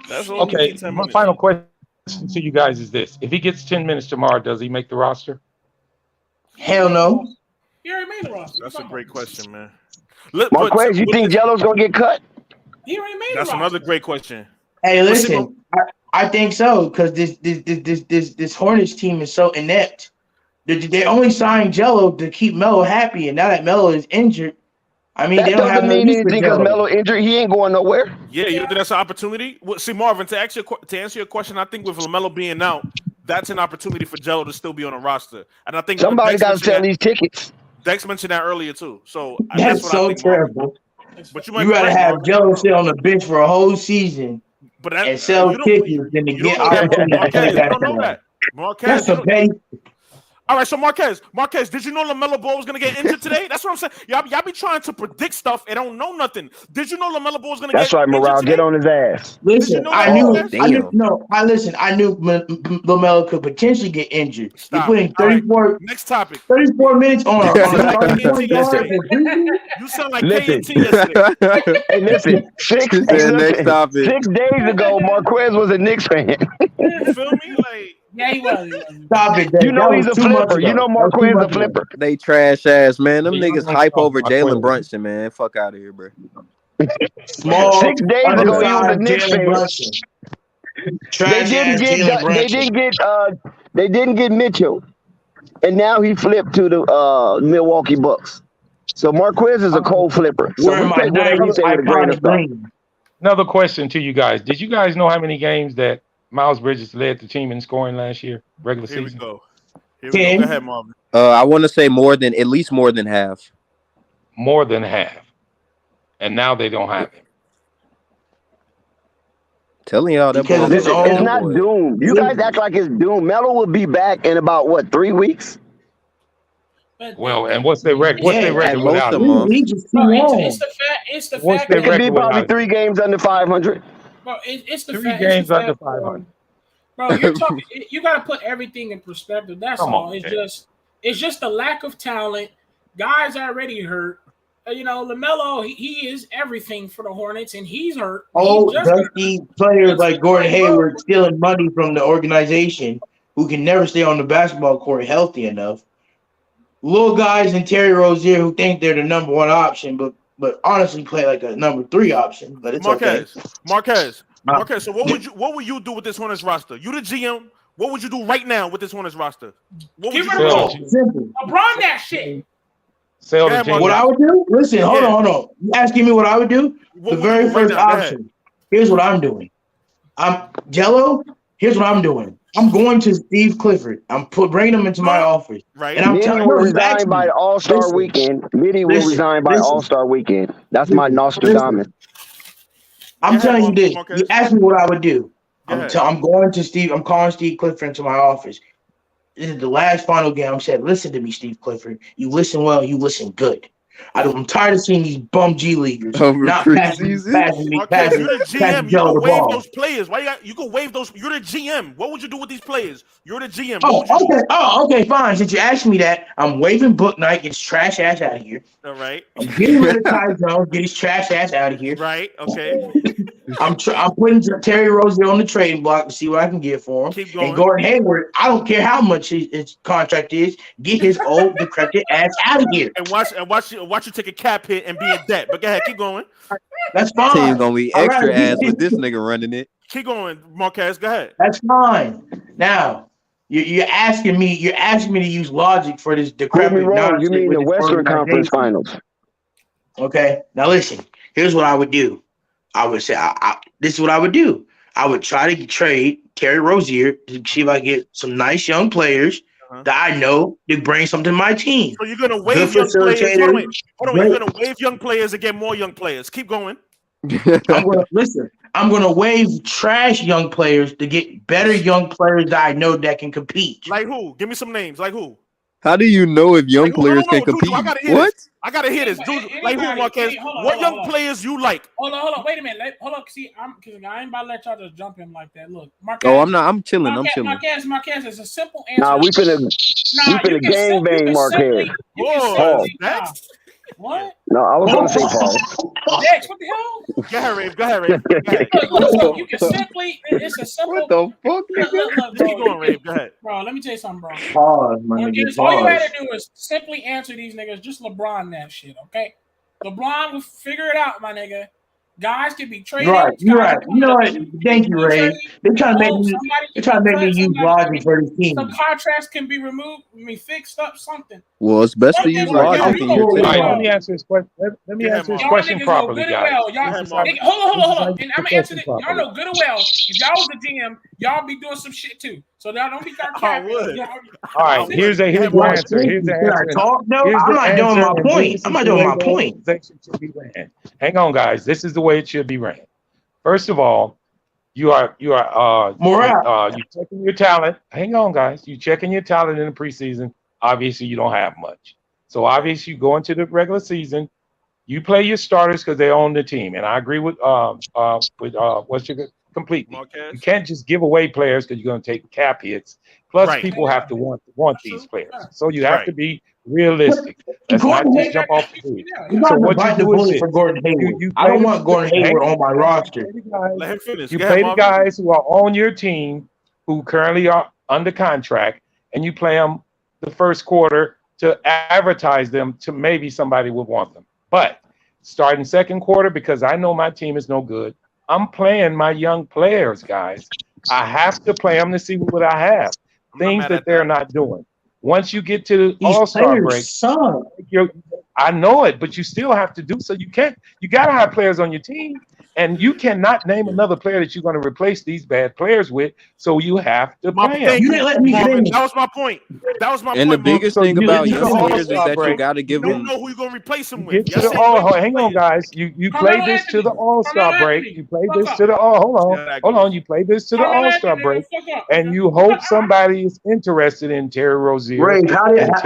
That's all okay, he needs, 10 my minutes. final question to you guys is this. If he gets 10 minutes tomorrow, does he make the roster? Hell no. He already made the roster. That's a great question, man. Marquez, you think Jello's going to get cut? He already made That's the roster. another great question. Hey, listen, I think so because this Hornets team is so inept. They only signed Jello to keep Melo happy, and now that Melo is injured, I mean, that they don't have doesn't no mean use for anything because Jello. Melo injured. He ain't going nowhere. Yeah, you think that's an opportunity? Well, see, Marvin, to answer your question, I think with LaMelo being out, that's an opportunity for Jello to still be on the roster. And I think somebody got to sell these tickets. Dex mentioned that earlier too. So That's what so I think, terrible. But you gotta have Jello sit on the bench for a whole season and sell tickets and to get opportunity to play basketball. Marquez, That's a pay. All right, so Marquez, did you know LaMelo Ball was gonna get injured today? That's what I'm saying. Y'all be trying to predict stuff and don't know nothing. Did you know LaMelo Ball was gonna That's get right, Morale. injured Get on his ass. Listen, you know I knew LaMelo could potentially get injured. You're putting 34. Right, next topic. 34 minutes on a You sound like KNT yesterday. Hey, listen. 6 days ago, Marquez was a Knicks fan. You feel me? Like, yeah, he was. Stop it. You know he's a flipper. You know Marquez a flipper. They trash ass, man. Them niggas hype over Jalen Brunson, man. Fuck out of here, bro. Small. 6 days ago, he was a Knicks fan. They didn't get Mitchell, and now he flipped to the Milwaukee Bucks. So Marquez is a cold flipper. So we take whatever you say with a grain of salt. Another question to you guys. Did you guys know how many games that Miles Bridges led the team in scoring last year, regular season? Here we go. Go ahead, Marvin. I want to say at least more than half. More than half. And now they don't have him. Telling y'all that it's not doomed. You guys act like it's doomed. Melo will be back in about 3 weeks? Well, and what's their record? What's their record without him? It's the fact it could be probably 3 games under 500. Bro, it's the 3 fact. games under 500. Bro, you're talking. You got to put everything in perspective. That's all. It's just the lack of talent. Guys already hurt. LaMelo, he is everything for the Hornets, and he's hurt. Dusty players like Gordon Hayward stealing money from the organization who can never stay on the basketball court healthy enough. Little guys and Terry Rozier who think they're the number 1 option, but honestly play like a number 3 option. But it's Marquez. So what would you do with this Hornets roster? You the GM. What would you do right now with this Hornets roster? What would you do? Simple. LeBron that shit. What I would do? Listen, hold on. You asking me what I would do? The very first option. Here's what I'm doing. I'm Jello. Here's what I'm doing. I'm going to Steve Clifford. I'm bringing him into my office. Right. And I'm telling him resign by All-Star Weekend. Mitty will resign by All-Star Weekend. That's my Nostradamus. I'm telling you this. You asked me what I would do. I'm going to Steve. I'm calling Steve Clifford into my office. This is the last final game. I said, listen to me, Steve Clifford. You listen well. You listen good. I'm tired of seeing these bum G leaguers Over not passing me, Marquez, you're the GM. You Jello can the waive ball. those players. Why you can waive those? You're the GM. What would you do with these players? You're the GM. Oh, What would you okay. do? Oh, okay, fine. Since you asked me that, I'm waving Book Knight, get his trash ass out of here. All right. I'm getting rid of Ty Jones, get his trash ass out of here. Right. Okay. I'm putting Terry Rozier on the trading block to see what I can get for him. Keep going. And Gordon Hayward, I don't care how much his contract is, get his old decrepit ass out of here. And watch you take a cap hit and be in debt. But go ahead, keep going. That's fine. Team gonna be extra ass with this nigga running it. Keep going, Marquez. Go ahead. That's fine. Now you're asking me to use logic for this decrepit nonsense. You mean the Western Conference Finals? Okay. Now listen. Here's what I would do. I would say this is what I would do. I would try to trade Terry Rozier to see if I get some nice young players that I know to bring something to my team. So you're gonna waive young players. Hold on. You're gonna waive young players and get more young players. Keep going. I'm gonna waive trash young players to get better young players that I know that can compete. Like who? Give me some names. Like who? How do you know if young players can compete? What? I gotta hear this. Dude, like who, Marquez? What young players you like? Hold on. Wait a minute. Hold on. See, because I ain't about to let y'all just jump him like that. Look, Marquez. Oh, I'm not. I'm chilling. Marquez is a simple answer. Nah, we finna gangbang Marquez. What? No, I was gonna say Paul. Dex, what the hell? Go ahead, Rafe. Look, you can simply. It's a simple. What the fuck? Look, keep going, Rafe. Go ahead. Bro, let me tell you something, bro. Pause, my nigga. All you had to do is simply answer these niggas. Just LeBron that shit, okay? LeBron will figure it out, my nigga. Guys can be traded. You're right. You know what? Thank you, Ray. They're trying to make me use logic for this team. Some contracts can be removed, fixed up, something. Well, it's best to use logic in your team. Let me answer this question. Let me answer this question properly, guys. Hold on. And I'm gonna answer it. Y'all know good and well. If y'all was the GM, y'all be doing some shit too. So now don't be capping. All right. Here's the answer. Here's the answer. I'm not doing my point. I'm not doing my point. Hang on, guys. This is the way it should be ran. First of all, you checking your talent. Hang on, guys. You checking your talent in the preseason. Obviously, you don't have much. So obviously, you go into the regular season. You play your starters because they own the team, and I agree with what's your complete. You can't just give away players because you're going to take cap hits. Plus, people have to want these players. So you have to be realistic. Let's not just jump off the bridge. So what you do is for Gordon Hayward. I don't want Gordon Hayward on my roster. Let him finish. You play the guys who are on your team who currently are under contract, and you play them the first quarter to advertise them to maybe somebody would want them. But starting second quarter, because I know my team is no good, I'm playing my young players, guys. I have to play them to see what I have. Things that they're not doing. Once you get to the All-Star break, I know it, but you still have to do so. You got to have players on your team, and you cannot name another player that you're going to replace these bad players with. So you have to play them. You didn't let me finish. That was my point. And the biggest thing about young players is that you got to give them. You don't know who you're going to replace them with. Hang on, guys. You play this to the All-Star break. You play this to the hold on. You play this to the All-Star break, and you hope somebody is interested in Terry Rozier. Ray, how am I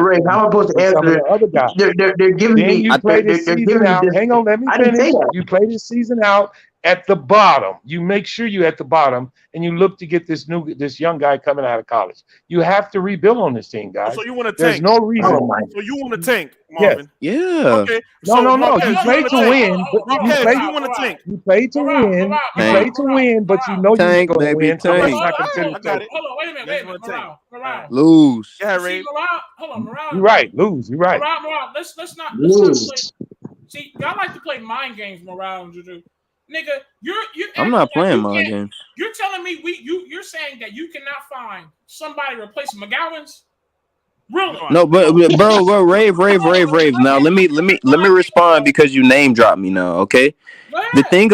supposed to answer the other guys? They're giving Then me. you play this season out. Hang on, let me finish. You play this season out at the bottom. You make sure you're at the bottom, and you look to get this young guy coming out of college. You have to rebuild on this team, guys. So you want to tank? There's no reason. So you want to tank, Marvin? Yes. Yeah. Okay. No. You play to win. You want to tank? You play to win. You play to win, but you know you're going to win. So let's not consider tank. Hold on, wait a minute. Morale. Lose. Yeah, Ray. Hold on, Morale. You're right. Lose. You're right. Morale. Let's not play. See, y'all like to play mind games, Morale and Juju. Nigga, you're I'm not playing mind games. You're telling me you're saying that you cannot find somebody to replace McGowan's? Really? No, but bro, rave. Now let me respond because you name dropped me now, okay? The thing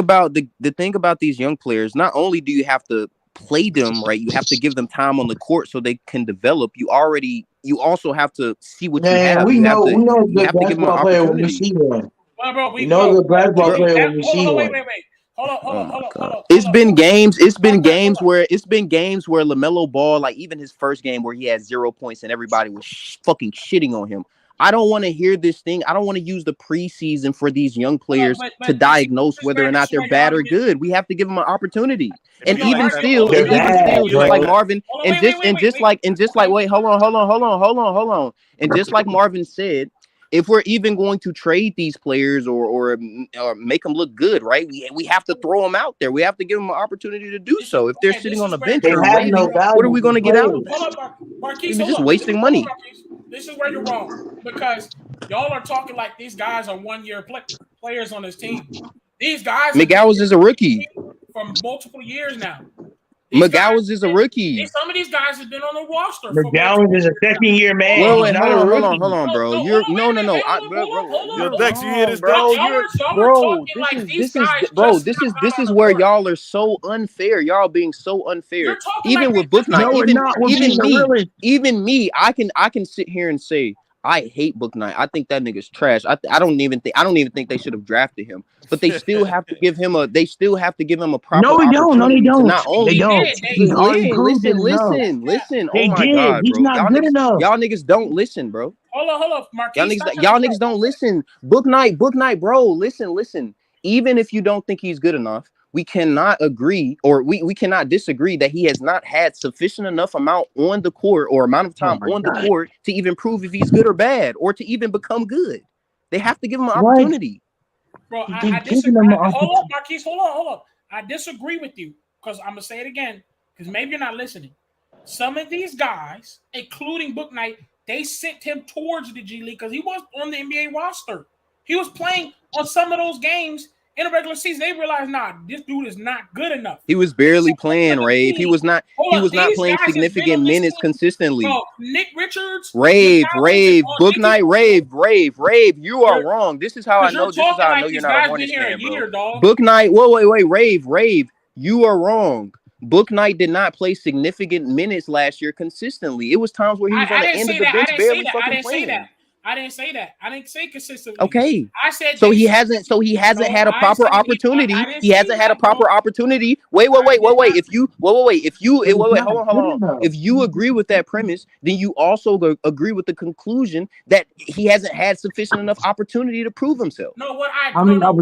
about these young players, not only do you have to play them right, you have to give them time on the court so they can develop. You also have to see what you have. We know you have to give them an opportunity. We know the basketball player when we see one. Wait. Hold on. It's been games where LaMelo Ball, like even his first game where he had 0 points and everybody was fucking shitting on him. I don't want to hear this thing. I don't want to use the preseason for these young players to diagnose whether or not they're bad or good. We have to give them an opportunity. And even still, just like Marvin, and just like, wait, hold on. And just like Marvin said, if we're even going to trade these players or make them look good, right? We have to throw them out there. We have to give them an opportunity to do so. If they're sitting on the bench or waiting, what are we going to get out of that? We're just wasting money. This is where you're wrong, because y'all are talking like these guys are 1 year players on this team. These guys, McGowens is a rookie for multiple years now. McGowens is a rookie. Some of these guys have been on the roster. McGowens is a second-year man. Wait, hold on, bro. Yo, Dex, you hear this, bro? This is where y'all are so unfair. Y'all being so unfair. Even with Booknight, even me, I can sit here and say I hate Booknight. I think that nigga's trash. I don't even think they should have drafted him. But they still have to give him a proper. No, they don't. No, they don't. Not only they don't. Listen. Oh my God, he's bro. not good enough. Y'all niggas don't listen, bro. Hold on, Marquise. Y'all niggas don't listen. Booknight, bro. Listen. Even if you don't think he's good enough, we cannot agree, or we cannot disagree that he has not had sufficient enough amount on the court or amount of time on the court to even prove if he's good or bad, or to even become good. They have to give him an opportunity. Bro, I disagree. Hold on, Marquise. Hold on. I disagree with you, because I'm gonna say it again, because maybe you're not listening. Some of these guys, including Booknight, they sent him towards the G League because he was on the NBA roster. He was playing on some of those games in the regular season. They realized, this dude is not good enough. He was barely playing, Rave. He was not playing significant minutes consistently. Bro, Nick Richards, Rave, Booknight, Rave. You are wrong. This is how I know. This is how I know you're not a Hornets fan, bro. Booknight, wait, Rave. You are wrong. Booknight did not play significant minutes last year consistently. It was times where he was on the end of the bench barely fucking playing. I didn't say that. I didn't say consistently. Okay. I said so he hasn't had a proper opportunity. He hasn't had a proper opportunity. Wait. Hold on. If you agree with that premise, then you also agree with the conclusion that he hasn't had sufficient enough opportunity to prove himself. No,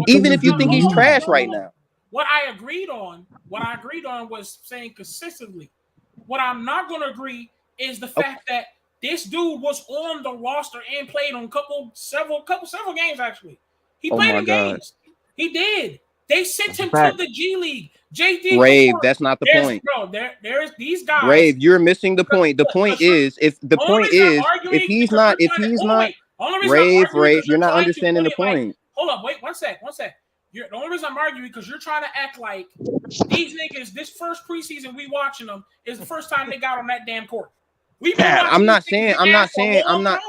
even if you think he's trash right now. What I agreed on was saying consistently. What I'm not going to agree is the fact that this dude was on the roster and played on several games. Actually, he played in games. He did. They sent him to the G League. JD Rave, that's not the point. Bro, there's these guys. Rave, you're missing the point. The point is, if he's not, Rave, you're not understanding the point. Hold up, wait, one sec. The only reason I'm arguing because you're trying to act like these niggas. This first preseason we watching them is the first time they got on that damn court. I'm not,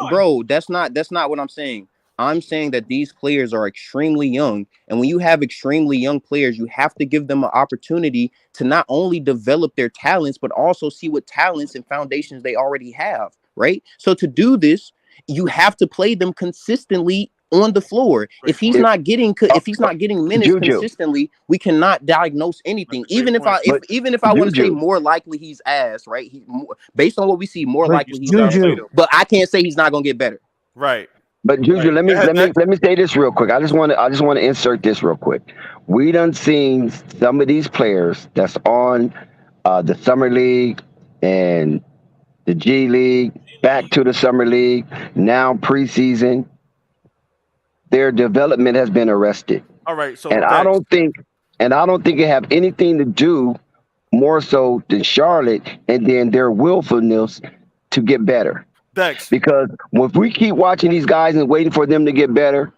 bro. That's not what I'm saying. I'm saying that these players are extremely young, and when you have extremely young players, you have to give them an opportunity to not only develop their talents, but also see what talents and foundations they already have, right? So to do this, you have to play them consistently on the floor. If he's not getting minutes consistently, we cannot diagnose anything. Even if I want to say more likely he's ass, right? Based on what we see, more likely he's ass. But I can't say he's not gonna get better. Right. But Juju, let me say this real quick. I just want to insert this real quick. We done seen some of these players that's on the summer league and the G League, back to the summer league, now preseason. Their development has been arrested. All right. So I don't think it have anything to do more so than Charlotte and then their willfulness to get better. Dex. Because if we keep watching these guys and waiting for them to get better,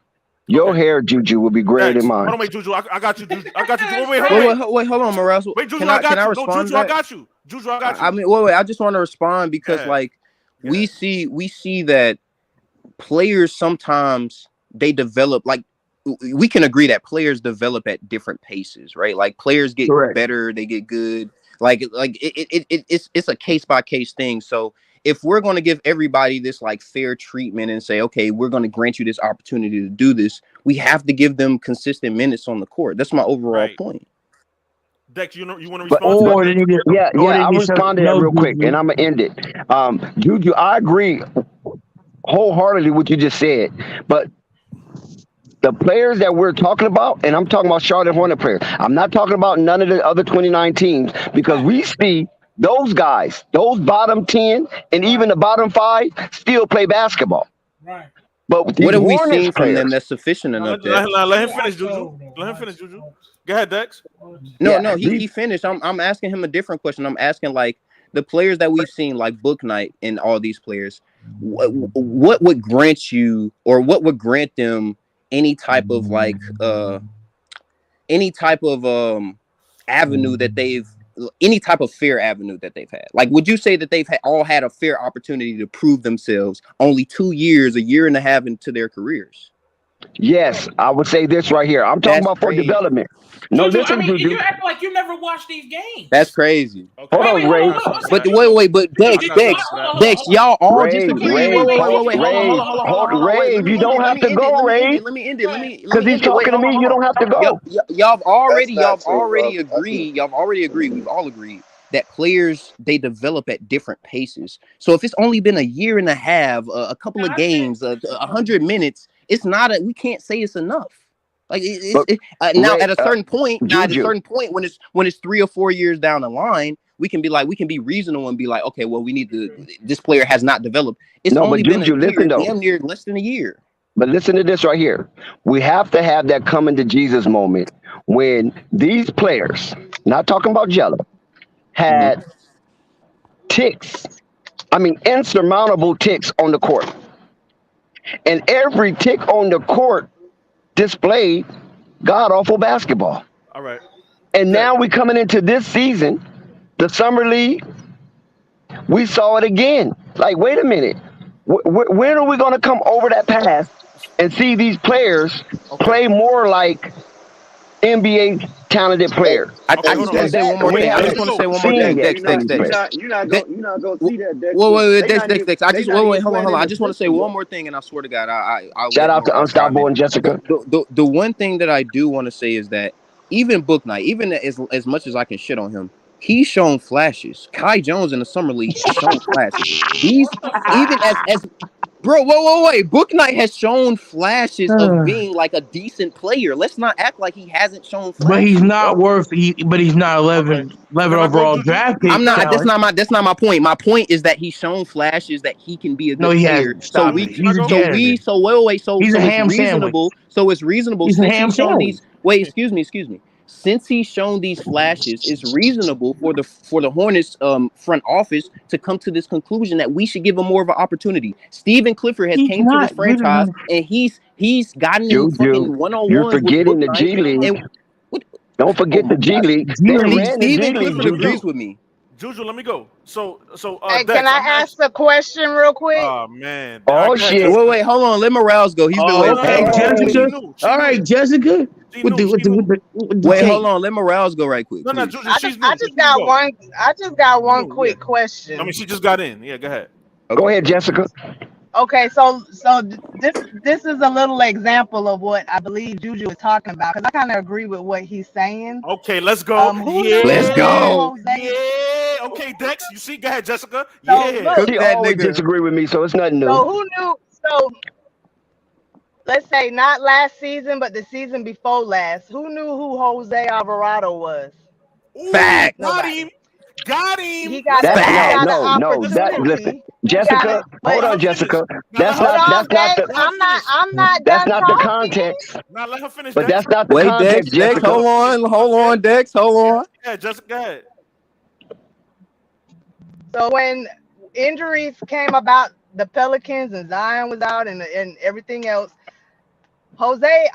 your hair, Juju, will be greater than mine. Hold on, wait, Juju. I got you. Juju. I got you. Wait, hold on, Morales. Wait, Juju, I got you. No, Juju, I got you. Juju, I got you. I mean, wait. I just want to respond because, we see that players sometimes they develop. Like, we can agree that players develop at different paces, right? Like, players get better, they get good. Like it's a case by case thing. So if we're going to give everybody this like fair treatment and say, okay, we're going to grant you this opportunity to do this, we have to give them consistent minutes on the court. That's my overall point. Dex, you want to respond to that? Yeah, I'll respond to that real quick, and I'm going to end it. Juju, I agree wholeheartedly what you just said, but the players that we're talking about, and I'm talking about Charlotte Hornet players. I'm not talking about none of the other 29 teams because we see those guys, those bottom 10 and even the bottom 5 still play basketball. Right. But with What these have we Hornets seen from them players, that's sufficient enough? Let him finish, Juju. Let him finish, Juju. Go ahead, Dex. No, he finished. I'm asking him a different question. I'm asking like the players that we've seen, like Book Knight and all these players. What would grant you, or what would grant them any type of avenue that they've, any type of fair avenue that they've had? Like, would you say that they've all had a fair opportunity to prove themselves only 2 years, a year and a half into their careers? Yes, I would say this right here. I'm talking about for development. No, Juju, listen, Juju. you act like you never watched these games. That's crazy. Okay. Hold on, Ray. But Dex, y'all all disagree. Ray, you don't have to go, Ray. Let me end it. Because he's talking to me, you don't have to go. Y'all already agreed. We've all agreed that players, they develop at different paces. So if it's only been a year and a half, a couple of games, 100 minutes, it's not. We can't say it's enough. Like now, at a certain point, when it's 3 or 4 years down the line, we can be reasonable and be like, okay, well, we need to. This player has not developed. It's only been a year, damn near less than a year. But listen to this right here. We have to have that coming to Jesus moment when these players, not talking about Jello, had ticks. I mean, insurmountable ticks on the court. And every tick on the court displayed god-awful basketball. All right. And now we coming into this season, the Summer League, we saw it again. Like, wait a minute. When are we going to come over that path and see these players play more like NBA talented players? I just want to say one more thing. Dex. You're not going to see that, Dex. Wait, Dex. Hold on. I just want to say one more thing, and I swear to God, I'll shout out to Unstoppable and Jessica. The one thing that I do want to say is that even Book Knight, even as much as I can shit on him, he's shown flashes. Kai Jones in the Summer League has shown flashes. He's even as bro, wait. Book Knight has shown flashes of being like a decent player. Let's not act like he hasn't shown flashes. But he's not but he's not 11 overall draft pick. I'm not. That's not my point. My point is that he's shown flashes that he can be a good player. He's a ham reasonable. Sandwich. So it's reasonable. He's a ham sandwich. Wait, excuse me. Since he's shown these flashes, it's reasonable for the Hornets front office to come to this conclusion that we should give him more of an opportunity. Stephen Clifford has came to this franchise and he's gotten in fucking one-on-one. You're forgetting the G League. Don't forget the G League. Stephen Clifford agrees with me. Juju, let me go. So, hey, can I ask a question real quick? Oh man. Oh shit. Wait, hold on. Let Morales go. He's been waiting. Hey, Jessica. All right, Jessica. Wait, hold on. Let Morales go right quick. No, Juju, I just got one quick question. I mean, she just got in. Yeah, go ahead. Okay. Go ahead, Jessica. Okay, so this is a little example of what I believe Juju is talking about, because I kind of agree with what he's saying. Okay, let's go. Let's go. Yeah. Okay, Dex, you see? Go ahead, Jessica. She always disagree with me, so it's nothing new. So who knew? So let's say not last season, but the season before last. Who knew who Jose Alvarado was? Fact. Got him. He got Listen, Jessica. Hold on, Jessica. That's not the context. Now let her finish. But that's not the context. Dex, hold on, Dex, hold on. Yeah, Jessica, go ahead. So when injuries came about, the Pelicans and Zion was out and everything else, Jose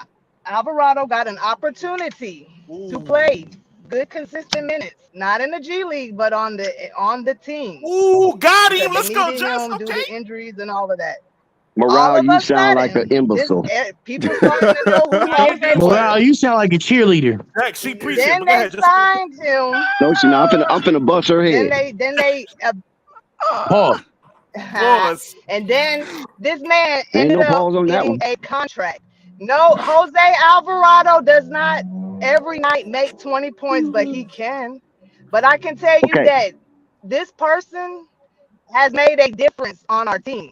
Alvarado got an opportunity to play good, consistent minutes, not in the G League, but on the team. Ooh, got him. Let's go, Jess. Due to injuries and all of that. Morale, you sound like an imbecile. People starting to know who Jose was. Morale, you sound like a cheerleader. Then they signed him. No, she not. I'm finna bust her head. Then they. Pause. And then this man Ain't ended no up getting a contract. No, Jose Alvarado does not every night make 20 points, but he can. But I can tell you that this person has made a difference on our team.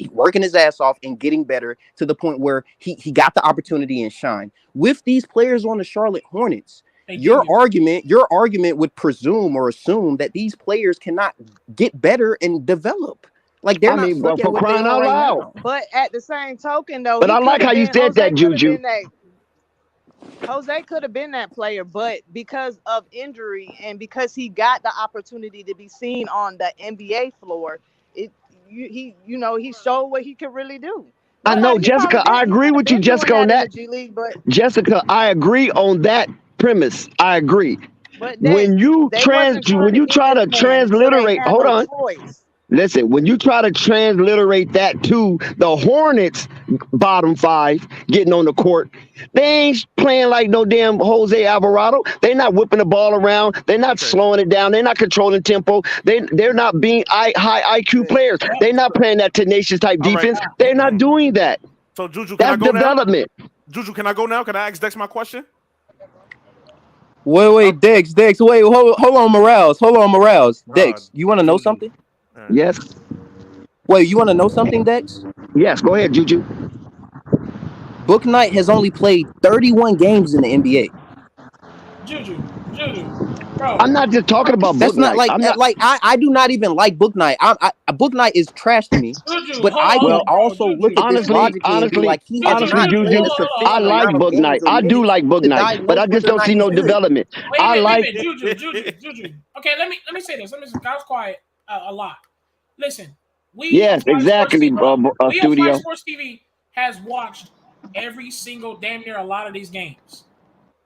working his ass off and getting better to the point where he got the opportunity and shine. With these players on the Charlotte Hornets, your argument would presume or assume that these players cannot get better and develop. Like they're not stuck at for what they crying are out right loud. now. But at the same token, though, But I like how you said that, Juju. Jose could have been that player, but because of injury and because he got the opportunity to be seen on the NBA floor, he showed what he could really do. I know, Jessica. I agree with you, Jessica, on that. Jessica, I agree on that premise. I agree. But when you try to transliterate, hold on. Listen, when you try to transliterate that to the Hornets bottom 5 getting on the court, they ain't playing like no damn Jose Alvarado. They're not whipping the ball around. They're not slowing it down. They're not controlling tempo. They're not being high IQ players. They're not playing that tenacious type defense. They're not doing that. So Juju, that's development. Juju, can I go now? Can I ask Dex my question? Wait, Dex. Wait, hold on, Morales. Dex, you want to know something? Yes. Wait, you want to know something, Dex? Yes, go ahead, Juju. Book Knight has only played 31 games in the NBA. Juju, bro. I'm not just talking about That's Book not Knight. I do not even like Book Knight. Book Knight is trash to me. Juju, but I can also look at this logically and be like, he has not Juju, played a sufficient I like amount of Book games Knight. or I do minutes like Book to Knight, but I diagnose just don't whether or see not no he's good. development. Wait a minute, Juju. Okay, let me say this. I was quiet a lot. Listen, yes, exactly, Studio. Fly Sports TV has watched every single damn near a lot of these games.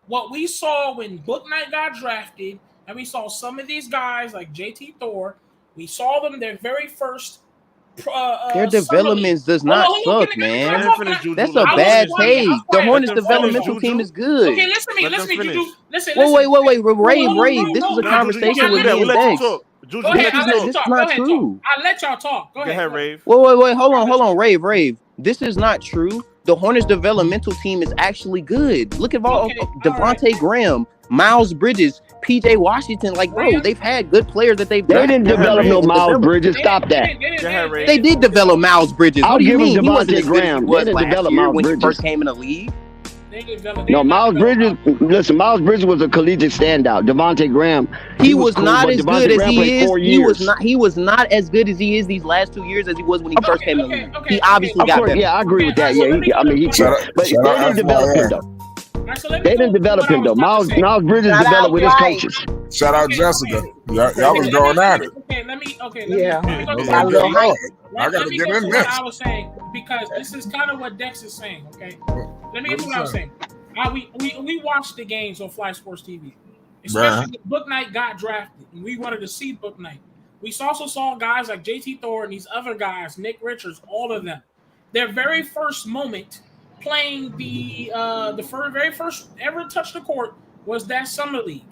What we saw when Book Knight got drafted, and we saw some of these guys like JT Thor, we saw them their very first. Their developments does not suck, man. That's a bad take. The Hornets developmental team is good. Okay, listen to me, Juju. Listen. Wait. Rave. This is a conversation with me and Dex. Go ahead, This is not true. I'll let y'all talk. Go ahead, Rave. Wait. Hold on, Rave. This is not true. The Hornets developmental team is actually good. Look at Devontae Graham, Miles Bridges, PJ Washington. Like, bro, they've had good players that they've. They didn't develop no Miles Bridges. Stop that. They did develop Miles Bridges. What do you mean? He wasn't as good as he was last year when he first came in the league. No, Miles Bridges. Listen, Miles Bridges was a collegiate standout. Devontae Graham. He was not as good as he is. 4 years. He was not as good as he is these last 2 years as he was when he first came in the league. He obviously got better. Yeah, I agree with that. Yeah, but they didn't develop him though. They didn't develop him though. Miles Bridges developed with his coaches. Shout out Jessica. Y'all was going at it. Let me I gotta get in this. I was saying, because this is kind of what Dex is saying. Okay, let me get to what I was saying. We watched the games on Fly Sports TV, especially when Book Knight got drafted, and we wanted to see Book Knight. We also saw guys like JT Thor and these other guys, Nick Richards, all of them. Their very first moment playing the very first ever touch the court was that summer league.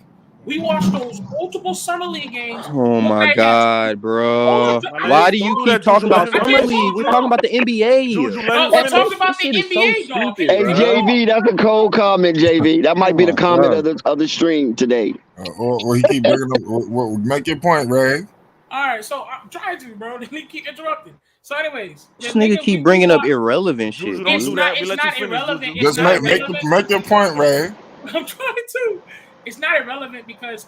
We watched those multiple summer league games. Oh my God, bro! Why do you keep talking about summer league? We're talking about the NBA. We're talking about the NBA, dog. Hey, JV, that's a cold comment, JV. That might be the comment of the stream today. Well, he keep bringing up. Make your point, Ray. All right, so I'm trying to, bro. Then he keep interrupting. So, anyways, this nigga keep bringing up irrelevant shit. It's not irrelevant. Just make your point, Ray. I'm trying to. It's not irrelevant because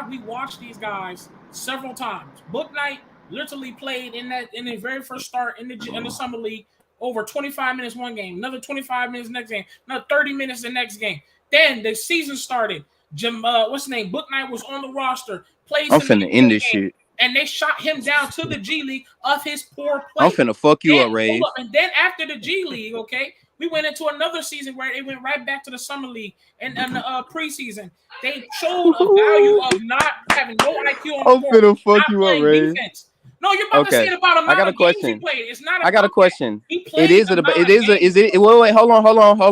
we watched these guys several times. Book Knight literally played in the very first start in the summer league over 25 minutes one game, another 25 minutes next game, another 30 minutes the next game. Then the season started. What's his name? Book Knight was on the roster. I'm finna end this shit. And they shot him down to the G League of his poor play. I'm finna fuck you up, Ray. And then after the G League, okay, we went into another season where they went right back to the summer league and the preseason. They showed a value of not having no IQ on the court. I'm finna fuck you up, Ray. Defense. No, you're about to say it about amount of games he played. It's not. I got a question. Wait, hold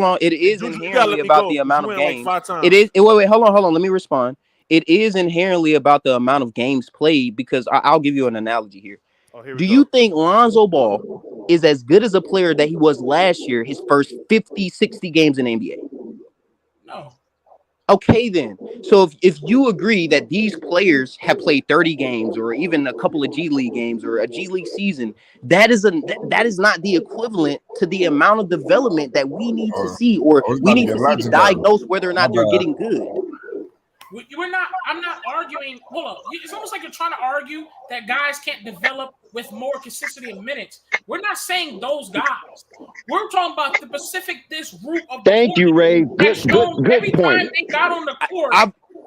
on. It is inherently about the amount of games. It is. Wait, hold on. Let me respond. It is inherently about the amount of games played because I'll give you an analogy here. Do you think Lonzo Ball is as good as a player that he was last year, his first 50, 60 games in the NBA? No. Okay, then. So if you agree that these players have played 30 games or even a couple of G League games or a G League season, that is not the equivalent to the amount of development that we need to see or we need to see to diagnose whether or not they're getting good. I'm not arguing. Hold up. It's almost like you're trying to argue that guys can't develop with more consistency of minutes. We're not saying those guys. We're talking about the this group of the Thank you, Ray. Good every point. time they got on the court.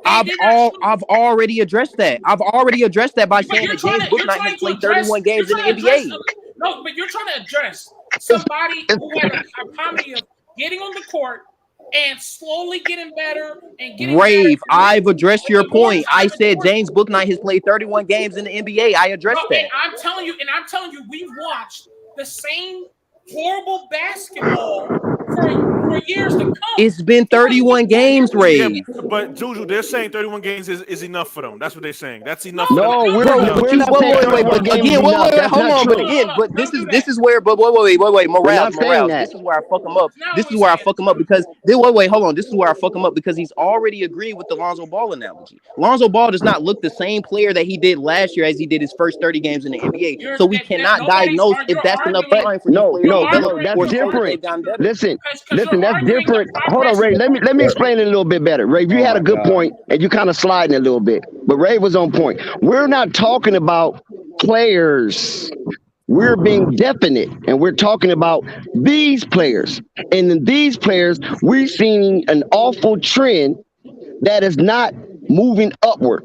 I've already addressed that. I've already addressed that by saying that James Bouknight has played 31 games in the NBA. No, but you're trying to address somebody who had a comedy of getting on the court and slowly getting better and getting Rave, better. I've addressed your point. I said James Bouknight has played 31 games in the NBA. I addressed that. And I'm telling you, we've watched the same horrible basketball for years to come. It's been 31 games, Ray. Yeah, but Juju, they're saying 31 games is enough for them. That's what they're saying. That's enough. No, for them. we're not saying wait. But again, wait, hold on. But again, but this is where. But wait. Morales. This is where I fuck him up. Because hold on. This is where I fuck him up because he's already agreed with the Lonzo Ball analogy. Lonzo Ball does not look the same player that he did last year as he did his first 30 games in the NBA. So we cannot diagnose if that's enough time for no, that's different. Listen, that's different. Hold on, Ray. Let me explain it a little bit better. Ray, you had a good point, and you kind of sliding a little bit, but Ray was on point. We're not talking about players. We're being definite, and we're talking about these players. And in these players, we're seeing an awful trend that is not moving upward.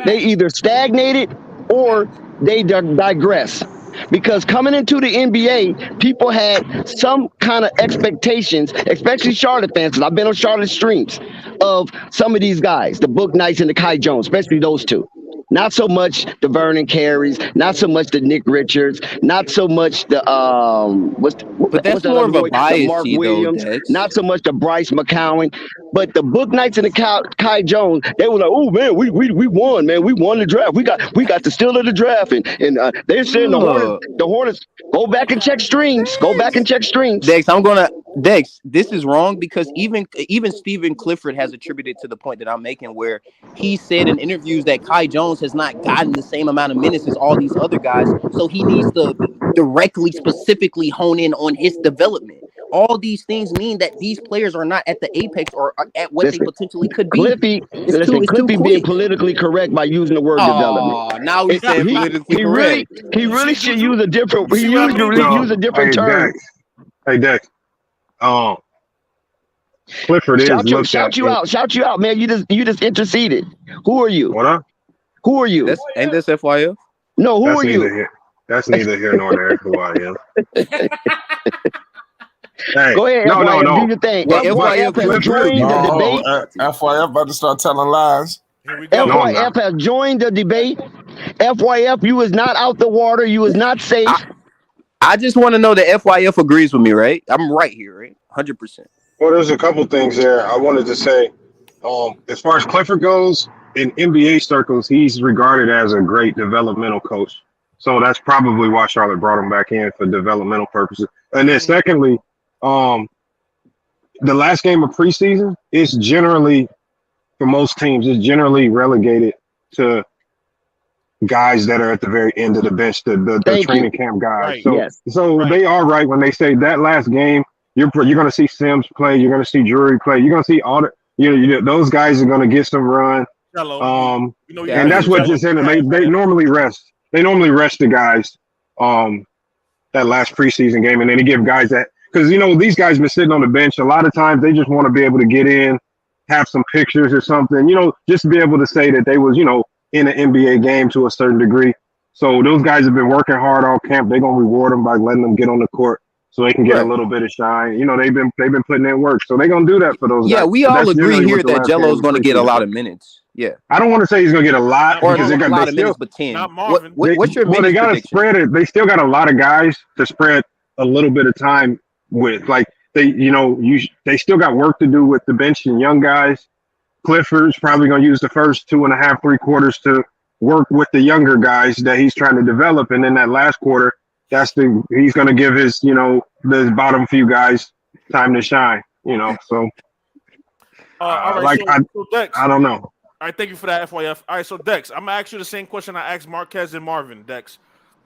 They either stagnated or they digress. Because coming into the NBA, people had some kind of expectations, especially Charlotte fans, because I've been on Charlotte streams, of some of these guys, the Bouknights and the Kai Jones, especially those two. Not so much the Vernon Careys, not so much the Nick Richards, not so much the but that's more of a bias, Mark Williams, not so much the Bryce McCowan, but the Bouknights and the Kai Jones. They were like, "Oh man, we won, man, we won the draft. We got the steal of the draft," and they're saying the Hornets. Go back and check streams. Dex, this is wrong because even Stephen Clifford has attributed to the point that I'm making where he said in interviews that Kai Jones has not gotten the same amount of minutes as all these other guys, so he needs to directly, specifically hone in on his development. All these things mean that these players are not at the apex or at what they potentially could be. Cliffy being politically correct by using the word development. Now we said politically correct. He really should use a different. He use a different term. Hey Dex. Clifford shout you out, man. You just interceded. Who are you? What up? Who are you? Ain't this FYF? No, who are you? That's neither here nor there. Who I am. Hey, go ahead. No. Do your thing. FYF has joined the debate. FYF about to start telling lies. FYF has joined the debate. FYF, you is not out the water. You is not safe. I just want to know that FYF agrees with me, right? I'm right here, right? 100%. Well, there's a couple things there. I wanted to say, as far as Clifford goes, in NBA circles, he's regarded as a great developmental coach. So that's probably why Charlotte brought him back in for developmental purposes. And then secondly, the last game of preseason is generally, for most teams, is generally relegated to guys that are at the very end of the bench, the training camp guys. So they are right when they say that last game, you're going to see Sims play, you're going to see Drury play, you're going to see all those guys are going to get some run. And that's what just ended. They normally rest. They normally rest the guys that last preseason game, and then they give guys that because these guys been sitting on the bench. A lot of times they just want to be able to get in, have some pictures or something, just to be able to say that they was in an NBA game to a certain degree. So those guys have been working hard all camp. They're gonna reward them by letting them get on the court so they can get a little bit of shine. They've been putting in work, so they're gonna do that for those guys. Yeah, we all agree here that Jello's gonna get a lot of minutes. Yeah, I don't want to say he's gonna get a lot because they got a lot of minutes, but 10. What's your minutes they got to prediction? spread it. They still got a lot of guys to spread a little bit of time with. Like they still got work to do with the bench and young guys. Clifford's probably going to use the first 2.5, 3 quarters to work with the younger guys that he's trying to develop. And then that last quarter, he's going to give his, the bottom few guys time to shine, so. All right, so Dex, I don't know. All right, thank you for that, FYF. All right, so Dex, I'm going to ask you the same question I asked Marquez and Marvin, Dex.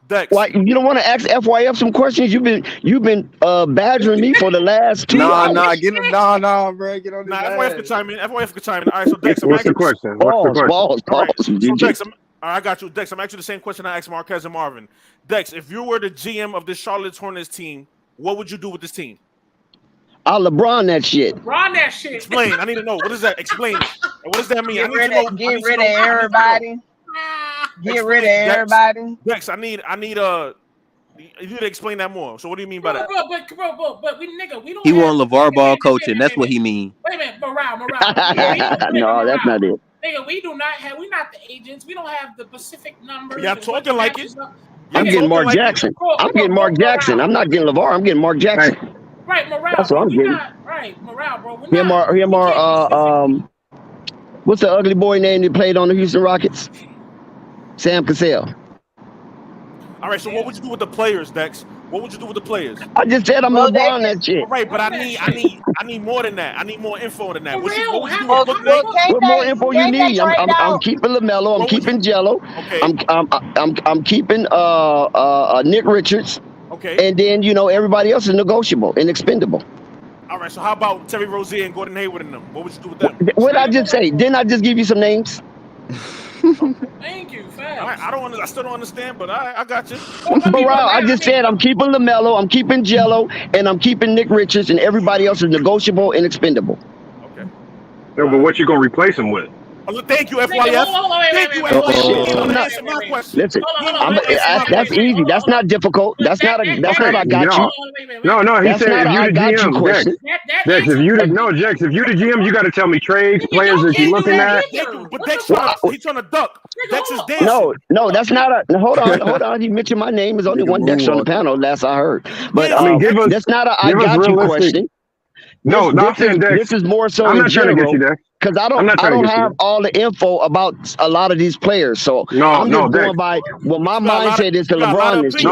Dex. Why you don't want to ask FYF some questions? You've been badgering me for the last 2 hours. Bro. Get on this FYF could chime in. FYF could chime in. All right, so Dex, What's the question? Pause. All right, so GG. Dex, I got you. Dex, I'm actually the same question I asked Marquez and Marvin. Dex, if you were the GM of the Charlotte Hornets team, what would you do with this team? I'll LeBron that shit. LeBron that shit. Explain. I need to know. What does that explain? What does that mean? Get rid of everybody. Get rid of everybody. Dex, I need you to explain that more. So what do you mean by that? But we don't. He want LeVar Ball coaching. That's what he mean. Wait a minute, morale. No, that's not it. Nigga, we're not the agents. We don't have the specific numbers. Y'all talking like it. I'm getting Mark Jackson. I'm getting Mark Jackson. I'm not getting LeVar. I'm getting Mark Jackson. Right, morale. That's what I'm getting. Right, morale, bro. What's the ugly boy name that played on the Houston Rockets? Sam Cassell. All right, so what would you do with the players, Dex? What would you do with the players? I just said I'm LeBron that shit. Right, but I need more than that. I need more info than that. What would you do What with Book more info you need? I'm keeping LaMelo. I'm keeping Jello. Okay. I'm keeping Nick Richards. Okay. And then everybody else is negotiable and expendable. All right, so how about Terry Rozier and Gordon Hayward and them? What would you do with them? What did I just say? Didn't I just give you some names? Thank you, I still don't understand, but I got you. I just said I'm keeping LaMelo, I'm keeping Jello, and I'm keeping Nick Richards, and everybody else is negotiable and expendable. Okay. No, but what you gonna replace him with? Thank you, FYF. Thank you, FYF. Listen, that's easy. That's not difficult. That's not I got you. No. He That's said not if you the GM, Dex, if you the GM, you got to tell me trades, players that you're looking at. But Dex he's trying to duck. Dex is dancing. No, that's not hold on. You mentioned my name. There's only one Dex on the panel, last I heard. But that's not I got you question. No, not saying Dex. This is more so I'm in not trying to get you, general. Dex. Because I don't have all the info about a lot of these players. So I'm just going by what my mindset is to LeBron is.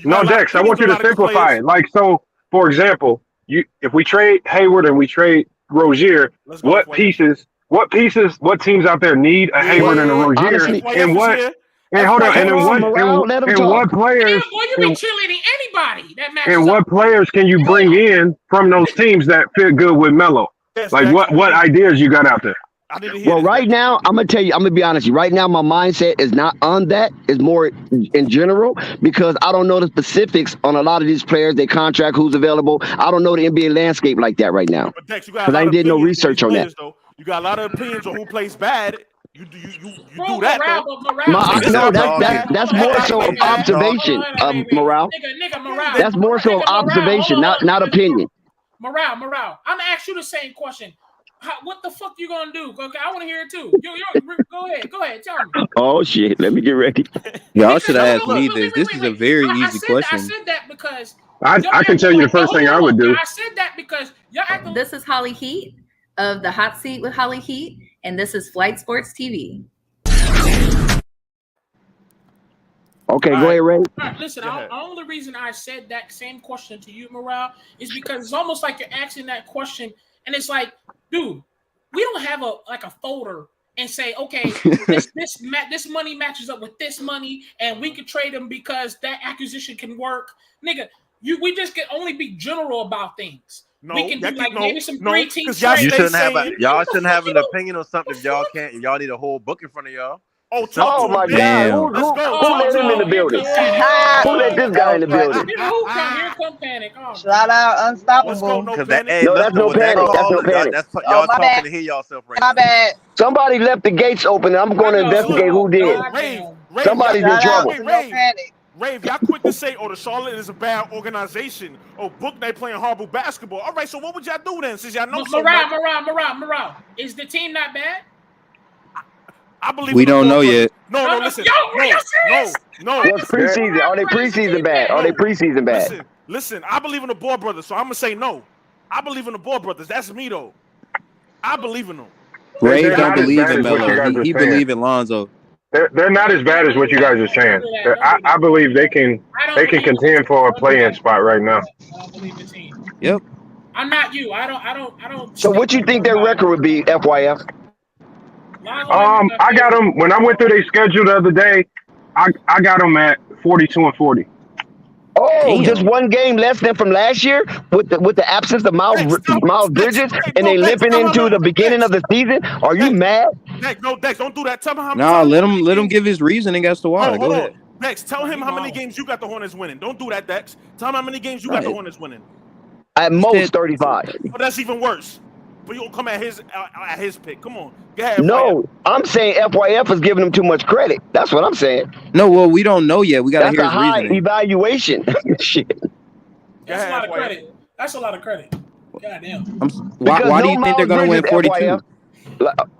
No, Dex, I want you to simplify it. Like, so, for example, if we trade Hayward and we trade Rozier, what teams out there need a Hayward and a Rozier? And what? And hold on, and what players? Boy, you be cheerleading anybody that matches. And what players can you bring in from those teams that fit good with Melo? Like what ideas you got out there? Well, right now, I'm gonna be honest with you. Right now, my mindset is not on that. It's more in general because I don't know the specifics on a lot of these players, their contract, who's available. I don't know the NBA landscape like that right now because I did no research on that. You got a lot of opinions on who plays bad. You do that that's more so of observation, morale. That's more so of observation, not opinion. Morale. I'm gonna ask you the same question. What the fuck you gonna do? Okay, I want to hear it too. Go ahead, tell me. Oh shit, let me get ready. Y'all should ask me this. This is a very easy question. I said that because I can tell you the first thing I would do. I said that because This is Holly Heat of the Hot Seat with Holly Heat, and this is Flight Sports TV. Okay, go ahead, Ray. Listen, the only reason I said that same question to you, Morale, is because it's almost like you're asking that question, and it's like, dude, we don't have a folder and say, okay, this money matches up with this money, and we could trade them because that acquisition can work, nigga. We just can only be general about things. No, we can do like maybe some 3-team y'all shouldn't have an opinion on something if y'all can't. Y'all need a whole book in front of y'all. Oh my God! Who let him in the building? Who let this guy in the building? Here come Panic. Shout out Unstoppable. No, that's no Panic. That's no Panic. Y'all talking to hear yourself right now. My bad. Somebody left the gates open. I'm going to investigate who did. Somebody's in trouble. Rave, y'all quick to say, the Charlotte is a bad organization. Book they playing horrible basketball. All right, so what would y'all do then? Since y'all know Morale. Is the team not bad? I believe we don't know yet. No, listen. No. What's preseason? Are they preseason bad? Listen. I believe in the Ball brothers, so I'm gonna say no. I believe in the Ball brothers. That's me though. I believe in them. Ray don't believe in Melo. He believe in Lonzo. They're not as bad as what you guys are saying. I believe they can contend for a play-in spot right now. I don't believe the team. Yep. I'm not you. I don't. So what you think their record would be, FYF? I got them when I went through their schedule the other day. I got them at 42-40. Oh, Damn. just one game less than from last year with the absence of Miles Bridges, and they limping into the beginning of the season. Are you mad? Dex, don't do that. Tell me how many. Nah, let him give his reasoning as to why. Go ahead. Dex, tell him how many games you got the Hornets winning. Don't do that, Dex. Tell him how many games you got the Hornets winning. At most 35. Oh, that's even worse. But you don't come at his pick. Come on. Go ahead, No, I'm saying FYF is giving him too much credit. That's what I'm saying. No, well, we don't know yet. We gotta hear his high reasoning. Evaluation. Shit. That's a lot of credit. That's a lot of credit. Goddamn. Why do you think they're gonna win 42?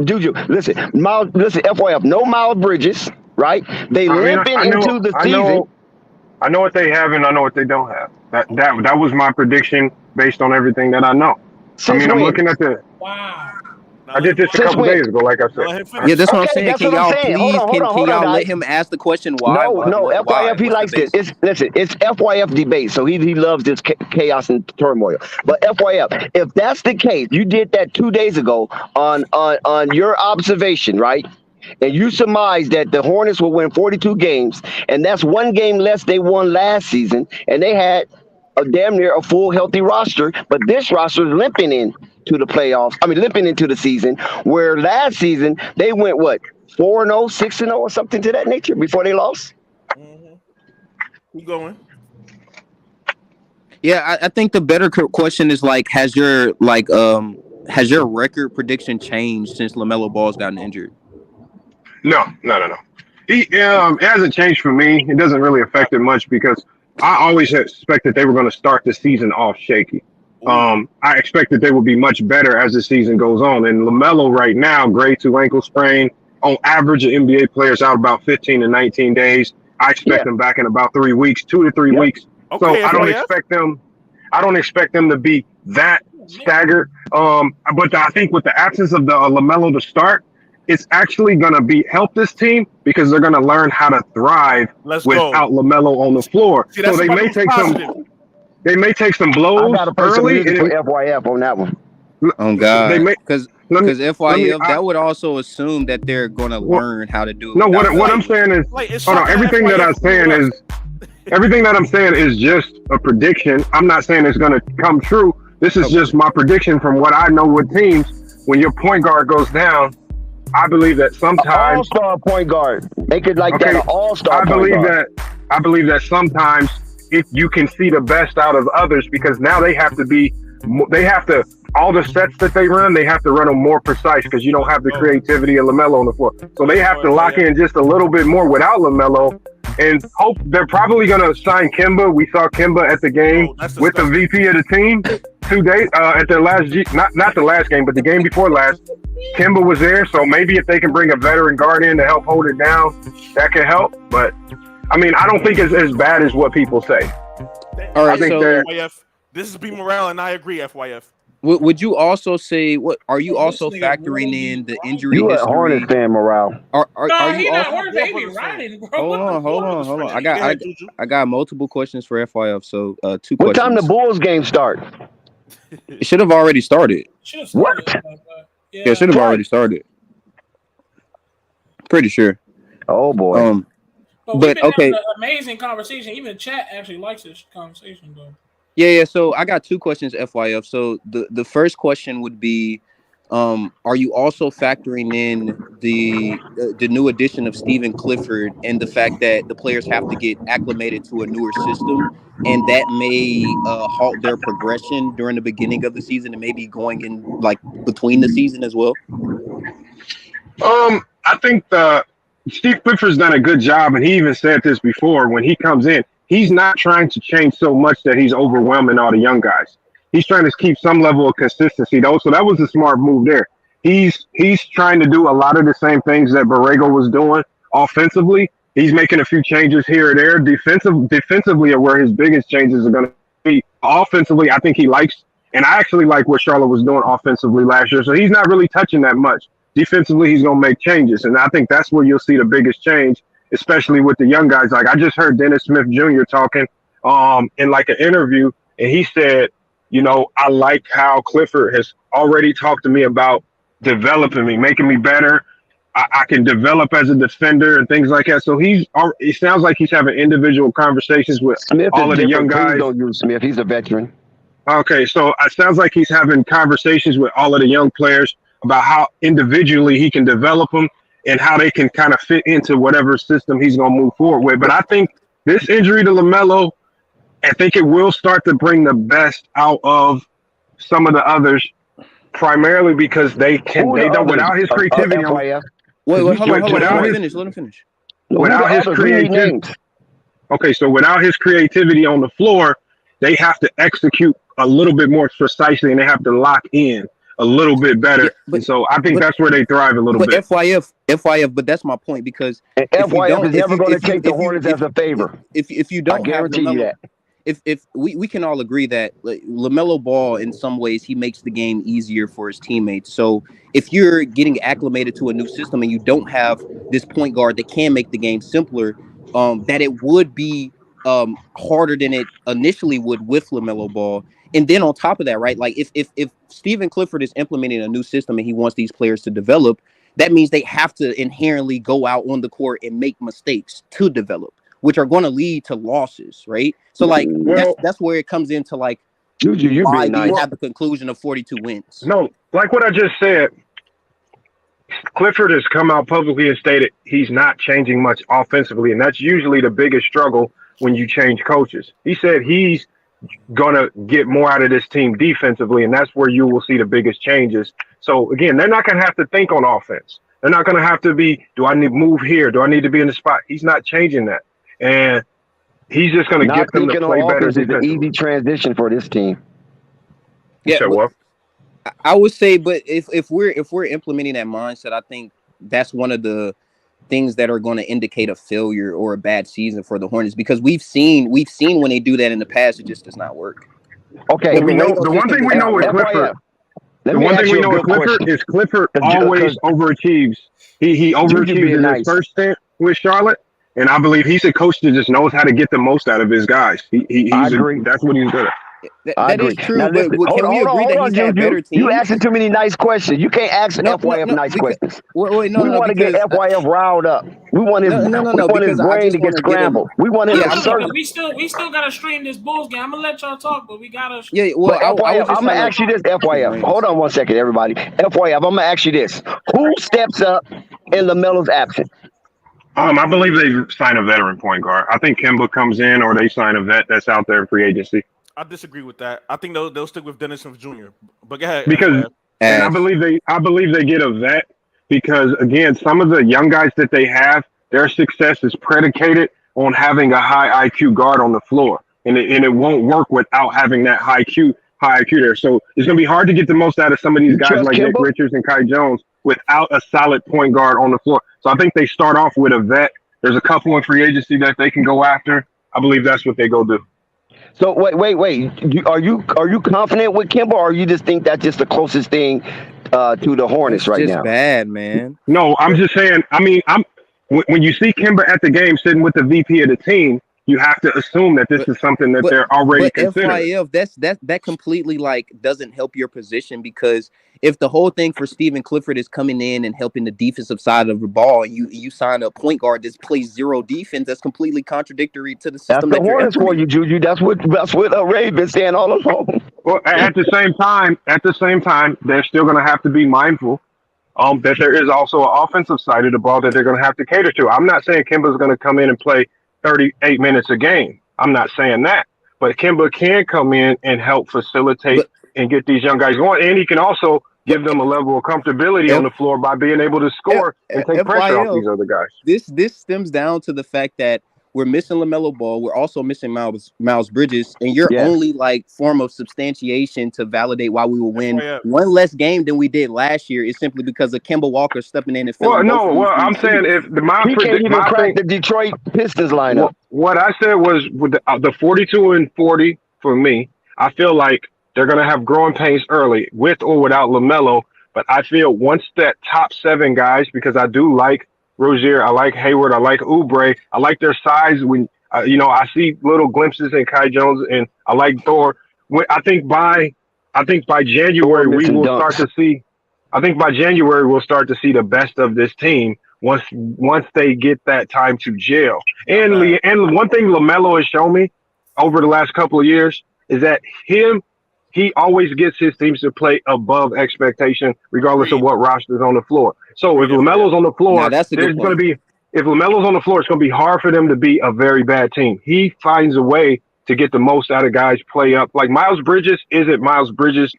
Juju, listen, FYF, no Miles Bridges, right? They limping into the season. I know what they have and I know what they don't have. That was my prediction based on everything that I know. Since I'm when? looking at the. Wow. I did this a couple days ago, like I said. Yeah, that's what I'm saying. Can y'all please, can y'all let him ask the question why? No, FYF, he likes this. It's FYF debate, so he loves this chaos and turmoil. But FYF, if that's the case, you did that 2 days ago on your observation, right? And you surmised that the Hornets will win 42 games, and that's one game less they won last season, and they had a damn near a full healthy roster, but this roster is limping into the playoffs. I mean, limping into the season, where last season they went 4-0, 6-0, or something to that nature before they lost. Mm-hmm. Keep going. Yeah, I think the better question is has your record prediction changed since LaMelo Ball's gotten injured? No. It hasn't changed for me. It doesn't really affect it much because I always expected they were going to start the season off shaky. I expected they would be much better as the season goes on. And LaMelo right now, grade 2 ankle sprain. On average, an NBA player's out about 15 to 19 days. I expect them back in about 3 weeks, 2 to 3 weeks. Okay, so I don't expect them to be that staggered. But I think with the absence of the LaMelo to start, it's actually going to help this team because they're going to learn how to thrive without LaMelo on the floor. See, so they may take some blows I got to put some early. music for FYF on that one. Oh God, because FYF that would also assume that they're going to learn how to do it. No, what I'm saying is, everything that I'm saying is just a prediction. I'm not saying it's going to come true. This is just my prediction from what I know with teams. When your point guard goes down, I believe that sometimes all-star point guard. Make it that, an all-star point guard. I believe that sometimes if you can see the best out of others, because now they have to all the sets that they run, they have to run them more precise because you don't have the creativity of LaMelo on the floor. So they have to lock in just a little bit more without LaMelo and hope. They're probably going to sign Kemba. We saw Kemba at the game with the VP of the team 2 days at their last not the last game, but the game before last. Kemba was there, so maybe if they can bring a veteran guard in to help hold it down, that could help. But I mean, I don't think it's as bad as what people say. All right, I think FYF, this is B Morale, and I agree. FYF. Would you also say are you also factoring in the injury history? You a Hornets fan, Morale? Are he you not also? Hornets, they be riding, bro. Hold on. I got multiple questions for FYF. So 2 questions. What time the Bulls game start? It should have already started. What? Yeah, it should have already started. Pretty sure. Oh boy. But we've been having an amazing conversation. Even the chat actually likes this conversation, though. Yeah. So I got 2 questions, FYF. So the first question would be, are you also factoring in the new addition of Stephen Clifford and the fact that the players have to get acclimated to a newer system, and that may halt their progression during the beginning of the season and maybe going in between the season as well? I think Steve Clifford's done a good job, and he even said this before. When he comes in, he's not trying to change so much that he's overwhelming all the young guys. He's trying to keep some level of consistency, though. So that was a smart move there. He's trying to do a lot of the same things that Borrego was doing offensively. He's making a few changes here or there. Defensively are where his biggest changes are going to be. Offensively, I think he likes, and I actually like what Charlotte was doing offensively last year. So he's not really touching that much. Defensively, he's going to make changes, and I think that's where you'll see the biggest change, especially with the young guys. Like I just heard Dennis Smith Jr. talking in an interview, and he said, I like how Clifford has already talked to me about developing me, making me better. I can develop as a defender and things like that. So it sounds like he's having individual conversations with Smith all is of the young different. Please guys. don't use Smith. He's a veteran. Okay, so it sounds like he's having conversations with all of the young players about how individually he can develop them and how they can kind of fit into whatever system he's going to move forward with. But I think this injury to LaMelo, I think it will start to bring the best out of some of the others, primarily because they don't without his creativity. Wait, hold on. Let him finish. Without his creativity. Okay, so without his creativity on the floor, they have to execute a little bit more precisely and they have to lock in a little bit better. Yeah, and so I think that's where they thrive a little bit. FYF, but that's my point because FYF is never going to take the Hornets as a favor. If you don't, I guarantee you that. If we can all agree that LaMelo Ball, in some ways, he makes the game easier for his teammates. So if you're getting acclimated to a new system and you don't have this point guard that can make the game simpler, that it would be harder than it initially would with LaMelo Ball. And then on top of that, right, like if Stephen Clifford is implementing a new system and he wants these players to develop, that means they have to inherently go out on the court and make mistakes to develop, which are going to lead to losses, right? So, like, that's where it comes into, like, Juju, why do you have the conclusion of 42 wins? No, like what I just said, Clifford has come out publicly and stated he's not changing much offensively, and that's usually the biggest struggle when you change coaches. He said he's going to get more out of this team defensively, and that's where you will see the biggest changes. So, again, they're not going to have to think on offense. They're not going to have to be, do I need to move here? Do I need to be in the spot? He's not changing that. And he's just going to get them to play better. It's an easy transition for this team. Yeah, I would say, but if we're implementing that mindset, I think that's one of the things that are going to indicate a failure or a bad season for the Hornets, because we've seen when they do that in the past, it just does not work. Okay, well, we know the one thing we know with Clifford. The one thing we know with Clifford is Clifford always overachieves. He overachieved in his first stint with Charlotte. And I believe he's a coach that just knows how to get the most out of his guys. I agree. That's what he's good at. That is true, but can we agree that he's had better teams? You asking too many nice questions. You can't ask FYF nice questions. We want to get FYF riled up. We want his brain to get scrambled. We want him to we still gotta stream this Bulls game. I'm gonna let y'all talk, but we gotta. Yeah, well, FYF, I'm gonna ask you this, FYF. Hold on one second, everybody. FYF, I'm gonna ask you this: who steps up in LaMelo's absence? I believe they sign a veteran point guard. I think Kemba comes in, or they sign a vet that's out there in free agency. I disagree with that. I think they'll stick with Dennis Smith Jr. But go ahead. Because and I believe they get a vet because, again, some of the young guys that they have, their success is predicated on having a high IQ guard on the floor, and it won't work without having that high IQ there. So it's going to be hard to get the most out of some of these guys like Nick Richards and Kai Jones without a solid point guard on the floor. So I think they start off with a vet. There's a couple in free agency that they can go after. I believe that's what they go do. So wait. Are you confident with Kemba, or you just think that's just the closest thing to the Hornets right now? It's bad, man. No, I'm just saying. I mean, when you see Kemba at the game sitting with the VP of the team, you have to assume that this is something that they're already considering. FYF, that completely doesn't help your position, because if the whole thing for Stephen Clifford is coming in and helping the defensive side of the ball, and you sign a point guard that plays zero defense, that's completely contradictory to the system. That's the Hornets for you, Juju. That's what Ray's been saying all along. Well, at the same time, they're still going to have to be mindful that there is also an offensive side of the ball that they're going to have to cater to. I'm not saying Kemba's going to come in and play 38 minutes a game. I'm not saying that. But Kemba can come in and help facilitate and get these young guys going. And he can also give them a level of comfortability on the floor by being able to score and take pressure off these other guys. This stems down to the fact that we're missing LaMelo Ball. We're also missing Miles Bridges. And your only form of substantiation to validate why we will win one less game than we did last year is simply because of Kemba Walker stepping in and filling. I'm saying if he can't even crack the Detroit Pistons lineup. What I said was with the 42 and 40 for me, I feel like they're going to have growing pains early with or without LaMelo. But I feel once that top 7 guys, because I do like Rozier, I like Hayward, I like Oubre, I like their size. When I see little glimpses in Kai Jones, and I like Thor. I think by January we will start to see I think by January we'll start to see the best of this team once they get that time to gel. And one thing LaMelo has shown me over the last couple of years is that he always gets his teams to play above expectation, regardless of what roster's on the floor. So if LaMelo's on the floor, there's going to be if LaMelo's on the floor, it's going to be hard for them to be a very bad team. He finds a way to get the most out of guys play up. Like Miles Bridges isn't Miles Bridges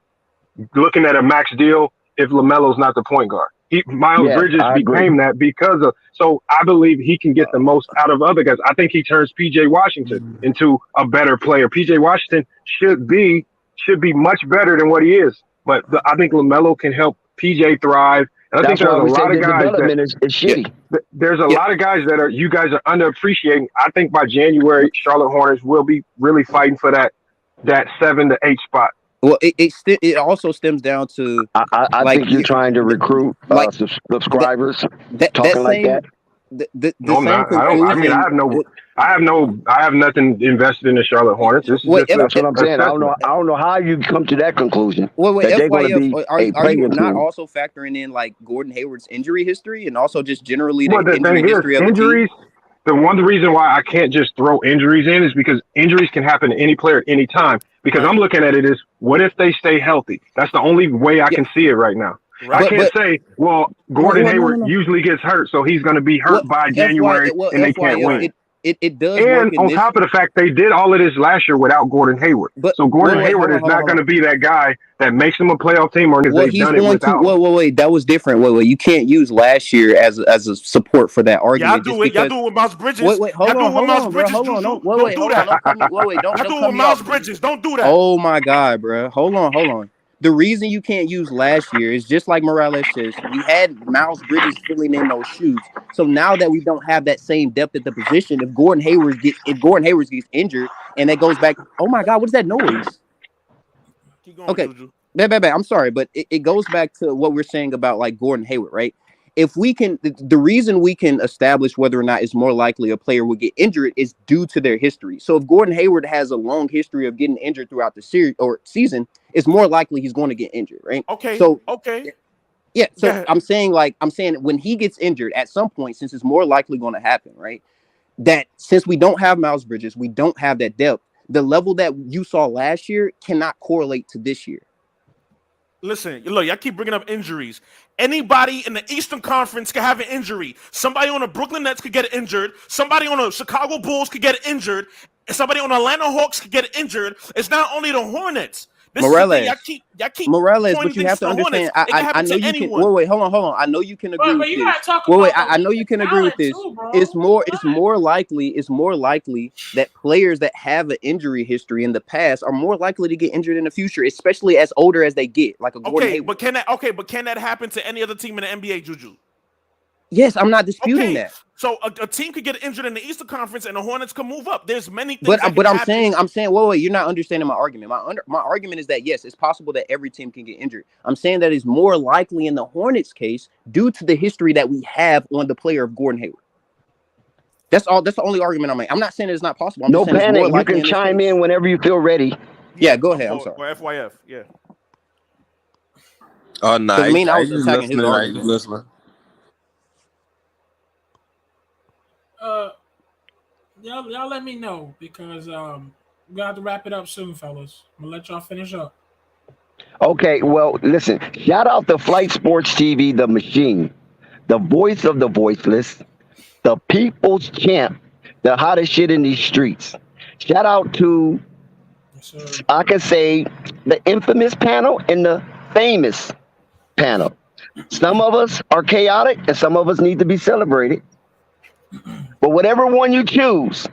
looking at a max deal if LaMelo's not the point guard. Miles Bridges became that because of. So I believe he can get the most out of other guys. I think he turns P.J. Washington into a better player. P.J. Washington should be much better than what he is. But I think LaMelo can help P.J. thrive. And I think there's a lot of guys that is shitty. There's a lot of guys that you guys are underappreciating. I think by January, Charlotte Hornets will be really fighting for that 7 to 8 spot. Well, it also stems down to I think you're trying to recruit subscribers talking like that. No, I'm not. I have nothing invested in the Charlotte Hornets. That's what I'm saying. I don't know how you come to that conclusion. Wait, FYF, are you not also factoring in like Gordon Hayward's injury history and also just generally the injury history of injuries? The reason why I can't just throw injuries in is because injuries can happen to any player at any time. Because I'm looking at it as, what if they stay healthy? That's the only way I can see it right now. I can't say, well, Gordon Hayward usually gets hurt, so he's going to be hurt by January, and they can't win. It does. And on top of the fact, they did all of this last year without Gordon Hayward. So Gordon Hayward is not going to be that guy that makes them a playoff team, or they've done it without. Wait, that was different. Wait, you can't use last year as a support for that argument. Y'all do it with Miles Bridges. Wait, hold on. Wait, don't do it with Miles Bridges. Don't do that. Oh my God, bro. Hold on. The reason you can't use last year is just like Morales says, we had Miles Bridges filling in those shoes. So now that we don't have that same depth at the position, if Gordon Hayward gets injured and that goes back, oh my God, what is that noise? Keep going, okay, Juju. I'm sorry, but it goes back to what we're saying about like Gordon Hayward, right? If we can, the reason we can establish whether or not it's more likely a player will get injured is due to their history. So if Gordon Hayward has a long history of getting injured throughout the series or season, it's more likely he's going to get injured, right? Okay. So yeah. So Yeah. I'm saying when he gets injured at some point, since it's more likely going to happen, right? That since we don't have Miles Bridges, we don't have that depth. The level that you saw last year cannot correlate to this year. Listen, look, y'all keep bringing up injuries. Anybody in the Eastern Conference can have an injury. Somebody on the Brooklyn Nets could get injured. Somebody on the Chicago Bulls could get injured. Somebody on the Atlanta Hawks could get injured. It's not only the Hornets. Morales, Morales, but you have to understand. I know you can. Wait, hold on. I know you can agree with this. I know you can agree with this. It's more likely that players that have an injury history in the past are more likely to get injured in the future, especially as older as they get. Like a Gordon Hayward. But can that happen to any other team in the NBA, Juju? Yes, I'm not disputing that. So a team could get injured in the Eastern Conference, and the Hornets can move up. There's many things. But I'm saying, wait, you're not understanding my argument. My argument is that yes, it's possible that every team can get injured. I'm saying that it's more likely in the Hornets case due to the history that we have on the player of Gordon Hayward. That's all. That's the only argument I'm making. I'm not saying it's not possible. I'm no just saying panic. It's more you can chime in whenever you feel ready. Yeah, go ahead. I'm sorry. Or FYF, yeah. Oh no, I was attacking his argument. Listening. Y'all let me know because we got to wrap it up soon, fellas. I'm gonna let y'all finish up. Okay, well, listen. Shout out to Flight Sports TV, the machine, the voice of the voiceless, the people's champ, the hottest shit in these streets. Shout out to, I can say, the infamous panel and the famous panel. Some of us are chaotic and some of us need to be celebrated. But whatever one you choose,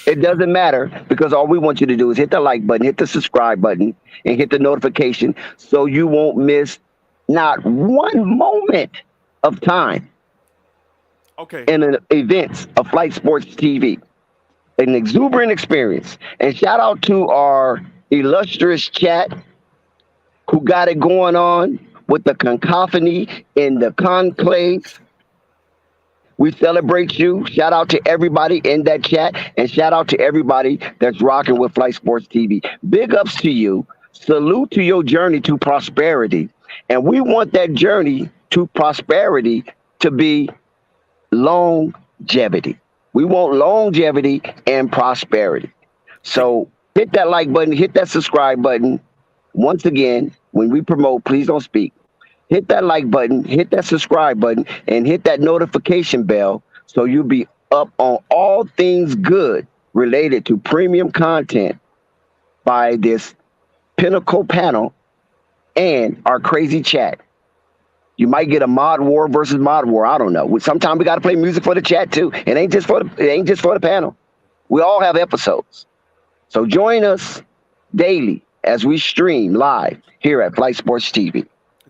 it doesn't matter because all we want you to do is hit the like button, hit the subscribe button, and hit the notification so you won't miss not one moment of time in an events of Flight Sports TV. An exuberant experience. And shout out to our illustrious chat who got it going on with the cacophony in the conclave. We celebrate you. Shout out to everybody in that chat and shout out to everybody that's rocking with Flight Sports TV. Big ups to you. Salute to your journey to prosperity. And we want that journey to prosperity to be longevity. We want longevity and prosperity. So hit that like button, hit that subscribe button. Once again, when we promote, please don't speak. Hit that like button, hit that subscribe button, and hit that notification bell so you'll be up on all things good related to premium content by this Pinnacle panel and our crazy chat. You might get a mod war versus mod war. I don't know. Sometimes we got to play music for the chat too. It ain't just for the panel. We all have episodes. So join us daily as we stream live here at Flight Sports TV.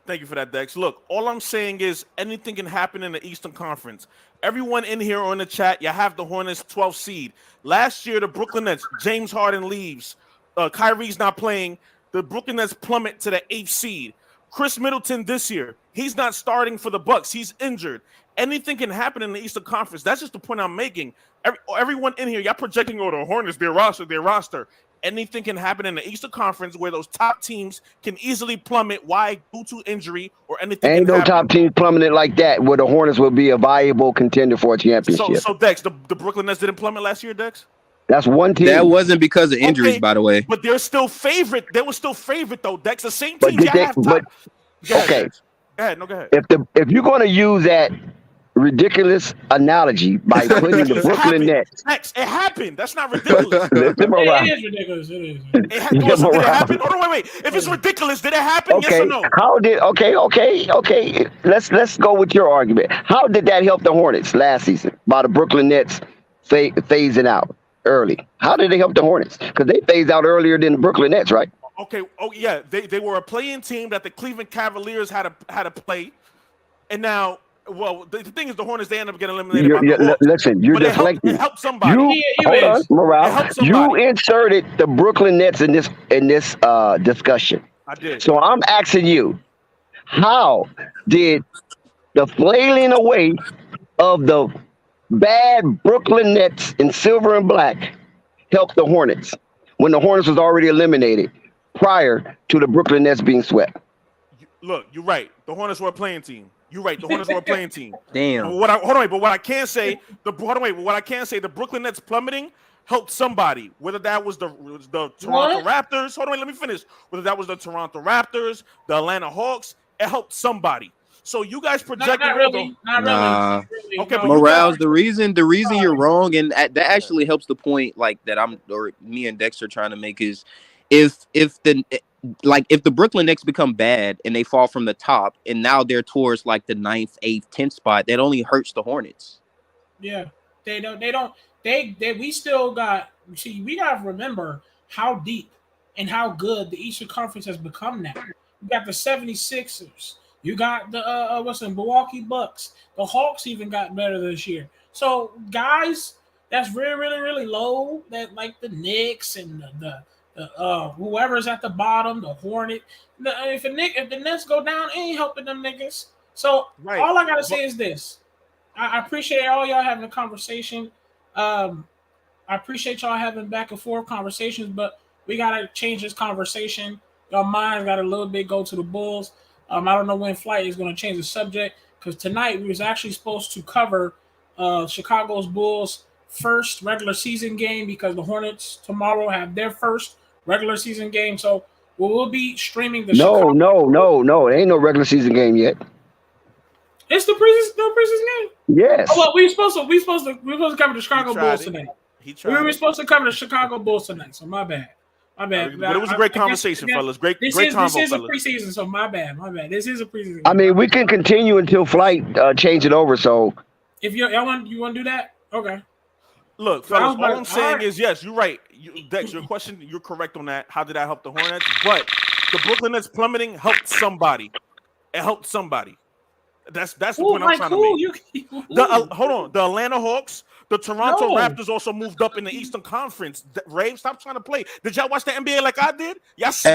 Thank you for that, Dex. Look, all I'm saying is anything can happen in the Eastern Conference. Everyone in here or in the chat, you have the Hornets 12th seed. Last year, the Brooklyn Nets, James Harden leaves. Kyrie's not playing. The Brooklyn Nets plummet to the 8th seed. Chris Middleton this year, he's not starting for the Bucks. He's injured. Anything can happen in the Eastern Conference. That's just the point I'm making. Everyone in here, y'all projecting, the Hornets, their roster. Anything can happen in the Eastern Conference where those top teams can easily plummet. Why? Due to injury or anything. Ain't no top teams plummeting like that where the Hornets will be a viable contender for a championship. So Dex, the Brooklyn Nets didn't plummet last year, Dex? That's one team. That wasn't because of injuries, by the way. But they're still favorite. They were still favorite, though, Dex. The same team. Go ahead. Go ahead. If you're going to use that ridiculous analogy by putting the Brooklyn Nets. It happened. That's not ridiculous. It is ridiculous. It is. Did it happen? Hold on, wait. If it's ridiculous, did it happen? Okay. Yes or no? How did? Okay. Let's go with your argument. How did that help the Hornets last season by the Brooklyn Nets phasing out early? How did they help the Hornets? Because they phased out earlier than the Brooklyn Nets, right? Okay. Oh yeah, they were a play-in team that the Cleveland Cavaliers had to play, and now. Well, the thing is, the Hornets, they end up getting eliminated. Listen, you're deflecting. It helped somebody. Hold on, Morale. You inserted the Brooklyn Nets in this discussion. I did. So I'm asking you, how did the flailing away of the bad Brooklyn Nets in silver and black help the Hornets when the Hornets was already eliminated prior to the Brooklyn Nets being swept? Look, you're right. The Hornets were a playing team. You're right. The Hornets were a playing team. Damn. But what I can say, the Brooklyn Nets plummeting helped somebody. Whether that was the Toronto Raptors. Hold on, let me finish. Whether that was the Toronto Raptors, the Atlanta Hawks, it helped somebody. So you guys projecting not really. Okay, but Morales, the reason you're wrong, and that actually helps the point like that me and Dexter trying to make is if the Brooklyn Knicks become bad and they fall from the top and now they're towards like the 9th, 8th, 10th spot, that only hurts the Hornets. Yeah, we still got, we got to remember how deep and how good the Eastern Conference has become now. You got the 76ers. You got the Milwaukee Bucks. The Hawks even got better this year. So guys, that's really, really, really low. That like the Knicks and the whoever's at the bottom, the Hornet. If the Nets go down, it ain't helping them niggas. So all I gotta say is this: I appreciate all y'all having a conversation. I appreciate y'all having back and forth conversations, but we gotta change this conversation. Y'all minds got a little bit go to the Bulls. I don't know when Flight is going to change the subject because tonight we was actually supposed to cover Chicago's Bulls' first regular season game because the Hornets tomorrow have their first regular season game. So we'll be streaming the No. There ain't no regular season game yet. It's the preseason game. Yes. Oh, well, we supposed to cover the Chicago Bulls tonight. We were supposed to cover the Chicago Bulls tonight. So my bad. But it was a great conversation, fellas. Great This is a preseason, so my bad. This is a preseason. I mean, we can continue until Flight change it over. So if you want to do that, okay. Look, fellas, all I'm saying is yes, you're right. Dex, your question, you're correct on that. How did that help the Hornets? But the Brooklyn Nets plummeting helped somebody. It helped somebody. That's the point I'm trying to make. Hold on, the Atlanta Hawks. The Toronto Raptors also moved up in the Eastern Conference. Rave, stop trying to play. Did y'all watch the NBA like I did?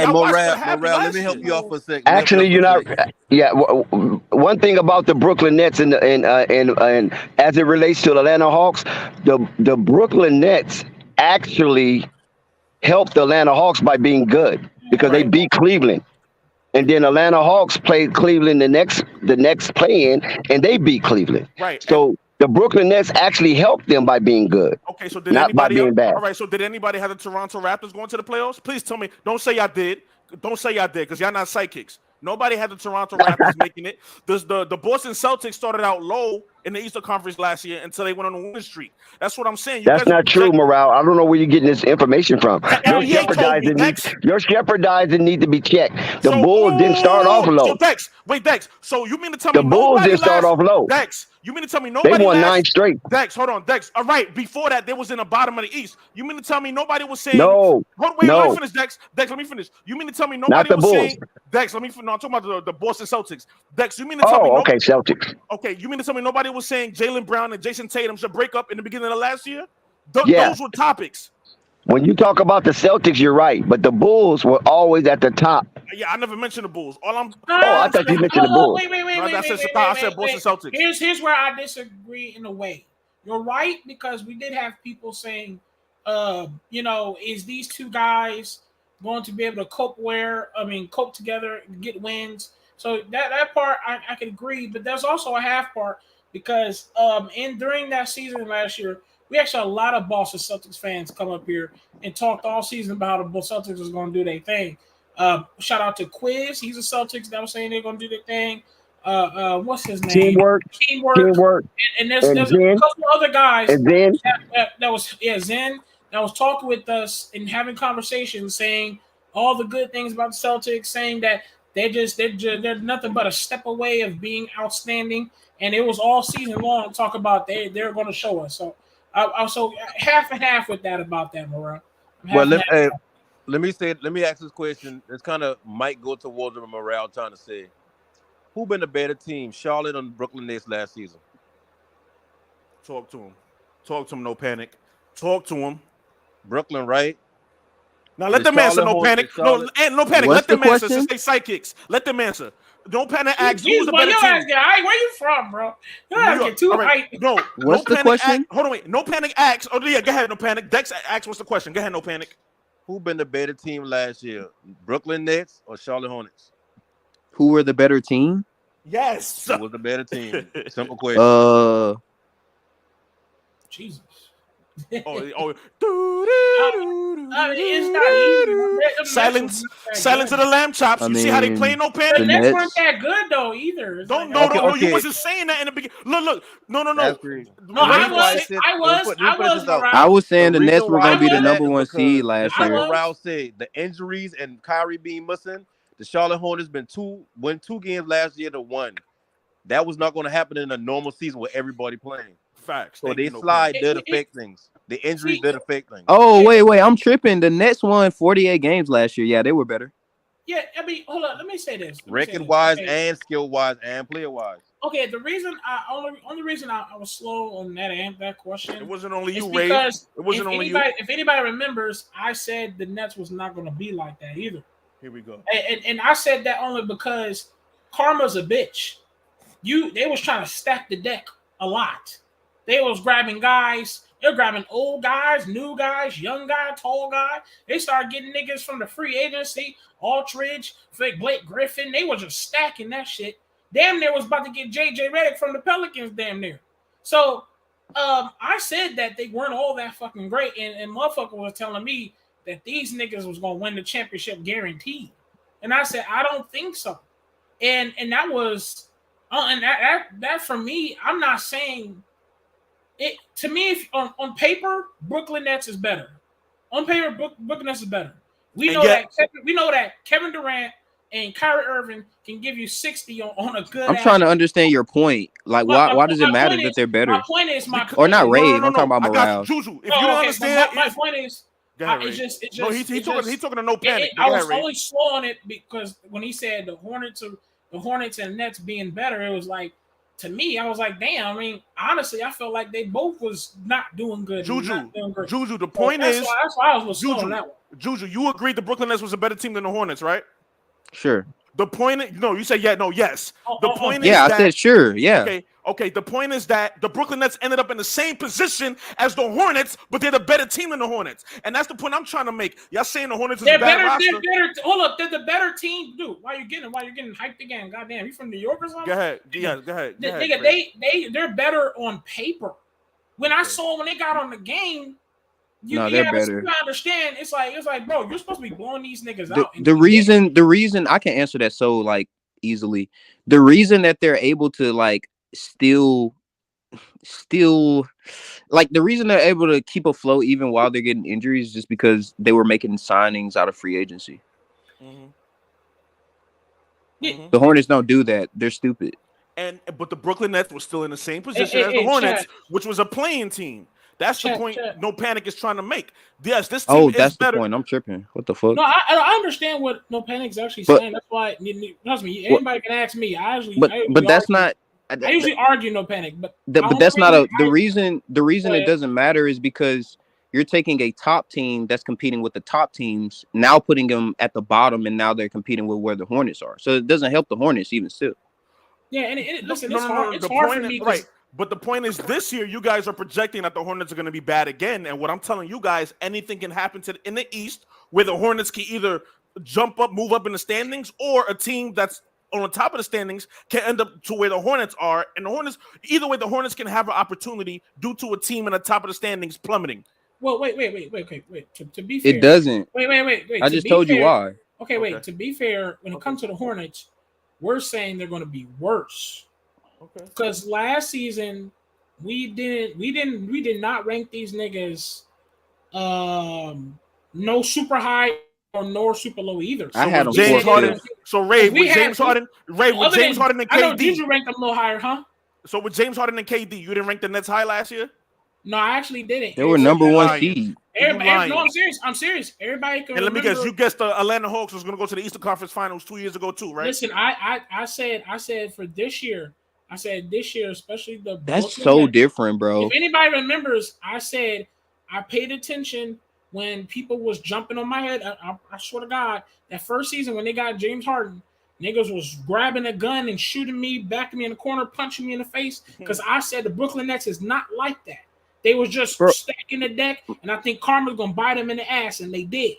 Morale, let me help you off for a second. Actually, you're not. Yeah, one thing about the Brooklyn Nets and as it relates to the Atlanta Hawks, the Brooklyn Nets actually helped the Atlanta Hawks by being good because they beat Cleveland. And then Atlanta Hawks played Cleveland the next play-in, and they beat Cleveland. Right. So the Brooklyn Nets actually helped them by being good. Okay, so did not by anybody being bad. All right, so did anybody have the Toronto Raptors going to the playoffs? Please tell me. Don't say y'all did. Don't say y'all did, because y'all not psychics. Nobody had the Toronto Raptors making it. The Boston Celtics started out low in the Eastern Conference last year until they went on a winning streak. That's what I'm saying. That's not true, Morale. I don't know where you're getting this information from. Your jeopardizing need to be checked. The Bulls didn't start off low. So Dex. So you mean to tell me the Bulls nobody didn't start off low? Dex, you mean to tell me nobody They won 9 straight. Dex, hold on, Dex. All right, before that, they was in the bottom of the East. You mean to tell me nobody was saying no? Wait, let me finish, Dex. Dex, let me finish. You mean to tell me nobody was saying Dex? Let me. No, I'm talking about the Boston Celtics. Dex, you mean to tell me? Okay, Celtics. Okay, you mean to tell me nobody was saying Jaylen Brown and Jason Tatum should break up in the beginning of last year? Those were topics. When you talk about the Celtics, you're right, but the Bulls were always at the top. Yeah, I never mentioned the Bulls. I thought you mentioned the Bulls. I said Boston Celtics. Here's where I disagree in a way. You're right, because we did have people saying, is these two guys going to be able to cope together and get wins? So that part I can agree, but there's also a half part, because during that season last year, we actually had a lot of Boston Celtics fans come up here and talked all season about how the Celtics was going to do their thing. Shout out to Quiz. He's a Celtics that was saying they're going to do their thing. What's his name? Teamwork. And there's a couple other guys. And then that was Zen that was talking with us and having conversations, saying all the good things about the Celtics, saying that they're nothing but a step away of being outstanding. And it was all season long talk about they're going to show us. So so half and half with that about that, Morale. Well, let me ask this question. It's kind of might go towards the Morale trying to say, who been a better team, Charlotte or Brooklyn Nets last season? Talk to him. No panic. Talk to him. Brooklyn, right? Now let them answer. No panic. No panic. Let them answer. Since they psychics, let them answer. Don't panic. Ask who's the better team. Where you from, bro? You're get too hype. No. What's the question? Hold on, wait. No panic. Ask. Oh yeah, go ahead. No panic. Dex, ask. What's the question? Go ahead. No panic. Who been the better team last year, Brooklyn Nets or Charlotte Hornets? Who were the better team? Yes. Who was the better team? Simple question. Jesus. It's not easy. Silence of the lamb chops. You see how they play? No panic. The Nets weren't that good though either. No. You wasn't saying that in the beginning. Look. No. I was saying the Nets were going to be the number one seed last year. Morale said the injuries and Kyrie being missing. The Charlotte Hornets won 2 games last year to 1. That was not going to happen in a normal season with everybody playing. Facts. So they slide did affect things. The injuries did affect things. Oh, wait. I'm tripping. The Nets won 48 games last year. Yeah, they were better. Yeah, I mean, hold on. Let me say this. Record-wise and skill-wise and player-wise. Okay, the reason only reason I was slow on that question. It wasn't only you, Ray. It wasn't only you. If anybody remembers, I said the Nets was not going to be like that either. Here we go. And I said that only because karma's a bitch. They was trying to stack the deck a lot. They was grabbing guys. They're grabbing old guys, new guys, young guy, tall guy. They started getting niggas from the free agency, Aldridge, Blake Griffin. They was just stacking that shit. Damn near was about to get JJ Redick from the Pelicans damn near. So I said that they weren't all that fucking great. And motherfucker was telling me that these niggas was going to win the championship guaranteed. And I said, I don't think so. And that was, and that for me, I'm not saying it. To me, if on paper, Brooklyn Nets is better. On paper, Brooklyn Nets is better. We know that Kevin Durant and Kyrie Irving can give you 60 on a good. I'm trying to understand your point. Like, why does it matter that they're better? My point is or not Ray. I'm talking about morale. Juju, if you don't understand, my point is. It's just. No, he's talking to no panic. I was only slow on it because when he said the Hornets and Nets being better, it was like, to me, I was like, damn. I mean, honestly, I felt like they both was not doing good. Juju, the point is, that's why I was slow on that one. Juju, you agreed the Brooklyn Nets was a better team than the Hornets, right? Sure. The point is, no, you said yes. The point is, I said sure, yeah. Okay, Okay, the point is that the Brooklyn Nets ended up in the same position as the Hornets, but they're the better team than the Hornets, and that's the point I'm trying to make. Y'all saying the Hornets is a bad roster? They're better. Hold up, they're the better team, dude. Why you getting hyped again? Goddamn, you from New York or something? Go ahead. Yeah, go ahead. Nigga, they're better on paper. When I saw when they got on the game, they're better. I understand. It's like, bro, you're supposed to be blowing these niggas out. The reason I can answer that so like easily. The reason that they're able to like still like the reason they're able to keep afloat even while they're getting injuries is just because they were making signings out of free agency. The Hornets don't do that. They're stupid. But the Brooklyn Nets were still in the same position as the Hornets, which was a playing team. That's the point. No Panic is trying to make. Yes, this team is that's better. the point. I'm tripping. What the fuck? No, I understand what No Panic is actually saying. That's why, trust me, anybody can ask me. But that's not. I usually argue No Panic, but that's not the reason. The reason it doesn't matter is because you're taking a top team that's competing with the top teams, now putting them at the bottom, and now they're competing with where the Hornets are. So it doesn't help the Hornets even still. Yeah, and listen, it's hard for me. Right. But the point is, this year you guys are projecting that the Hornets are going to be bad again. And what I'm telling you guys, anything can happen in the East, where the Hornets can either jump up, move up in the standings, or a team that's on the top of the standings can end up to where the Hornets are. And the Hornets, either way, the Hornets can have an opportunity due to a team in the top of the standings plummeting. Well, wait. To be fair, it doesn't. Wait. I just told you why. Okay, wait. To be fair, when it comes to the Hornets, we're saying they're going to be worse. Okay. Because last season we did not rank these niggas no super high or nor super low either. I had them James Harden. So with James Harden and KD. I know you ranked them a little higher, huh? So with James Harden and KD, you didn't rank the Nets high last year? No, I actually didn't. They were number one seed. No, I'm serious. Everybody can. And let me guess, you guessed the Atlanta Hawks was going to go to the Eastern Conference Finals 2 years ago too, right? Listen, I said for this year. I said this year, especially the. That's so different, bro. If anybody remembers, I said I paid attention when people was jumping on my head. I swear to God, that first season when they got James Harden, niggas was grabbing a gun and shooting me, backing me in the corner, punching me in the face. Because I said the Brooklyn Nets is not like that. They was just stacking the deck, and I think Karma's gonna bite them in the ass, and they did.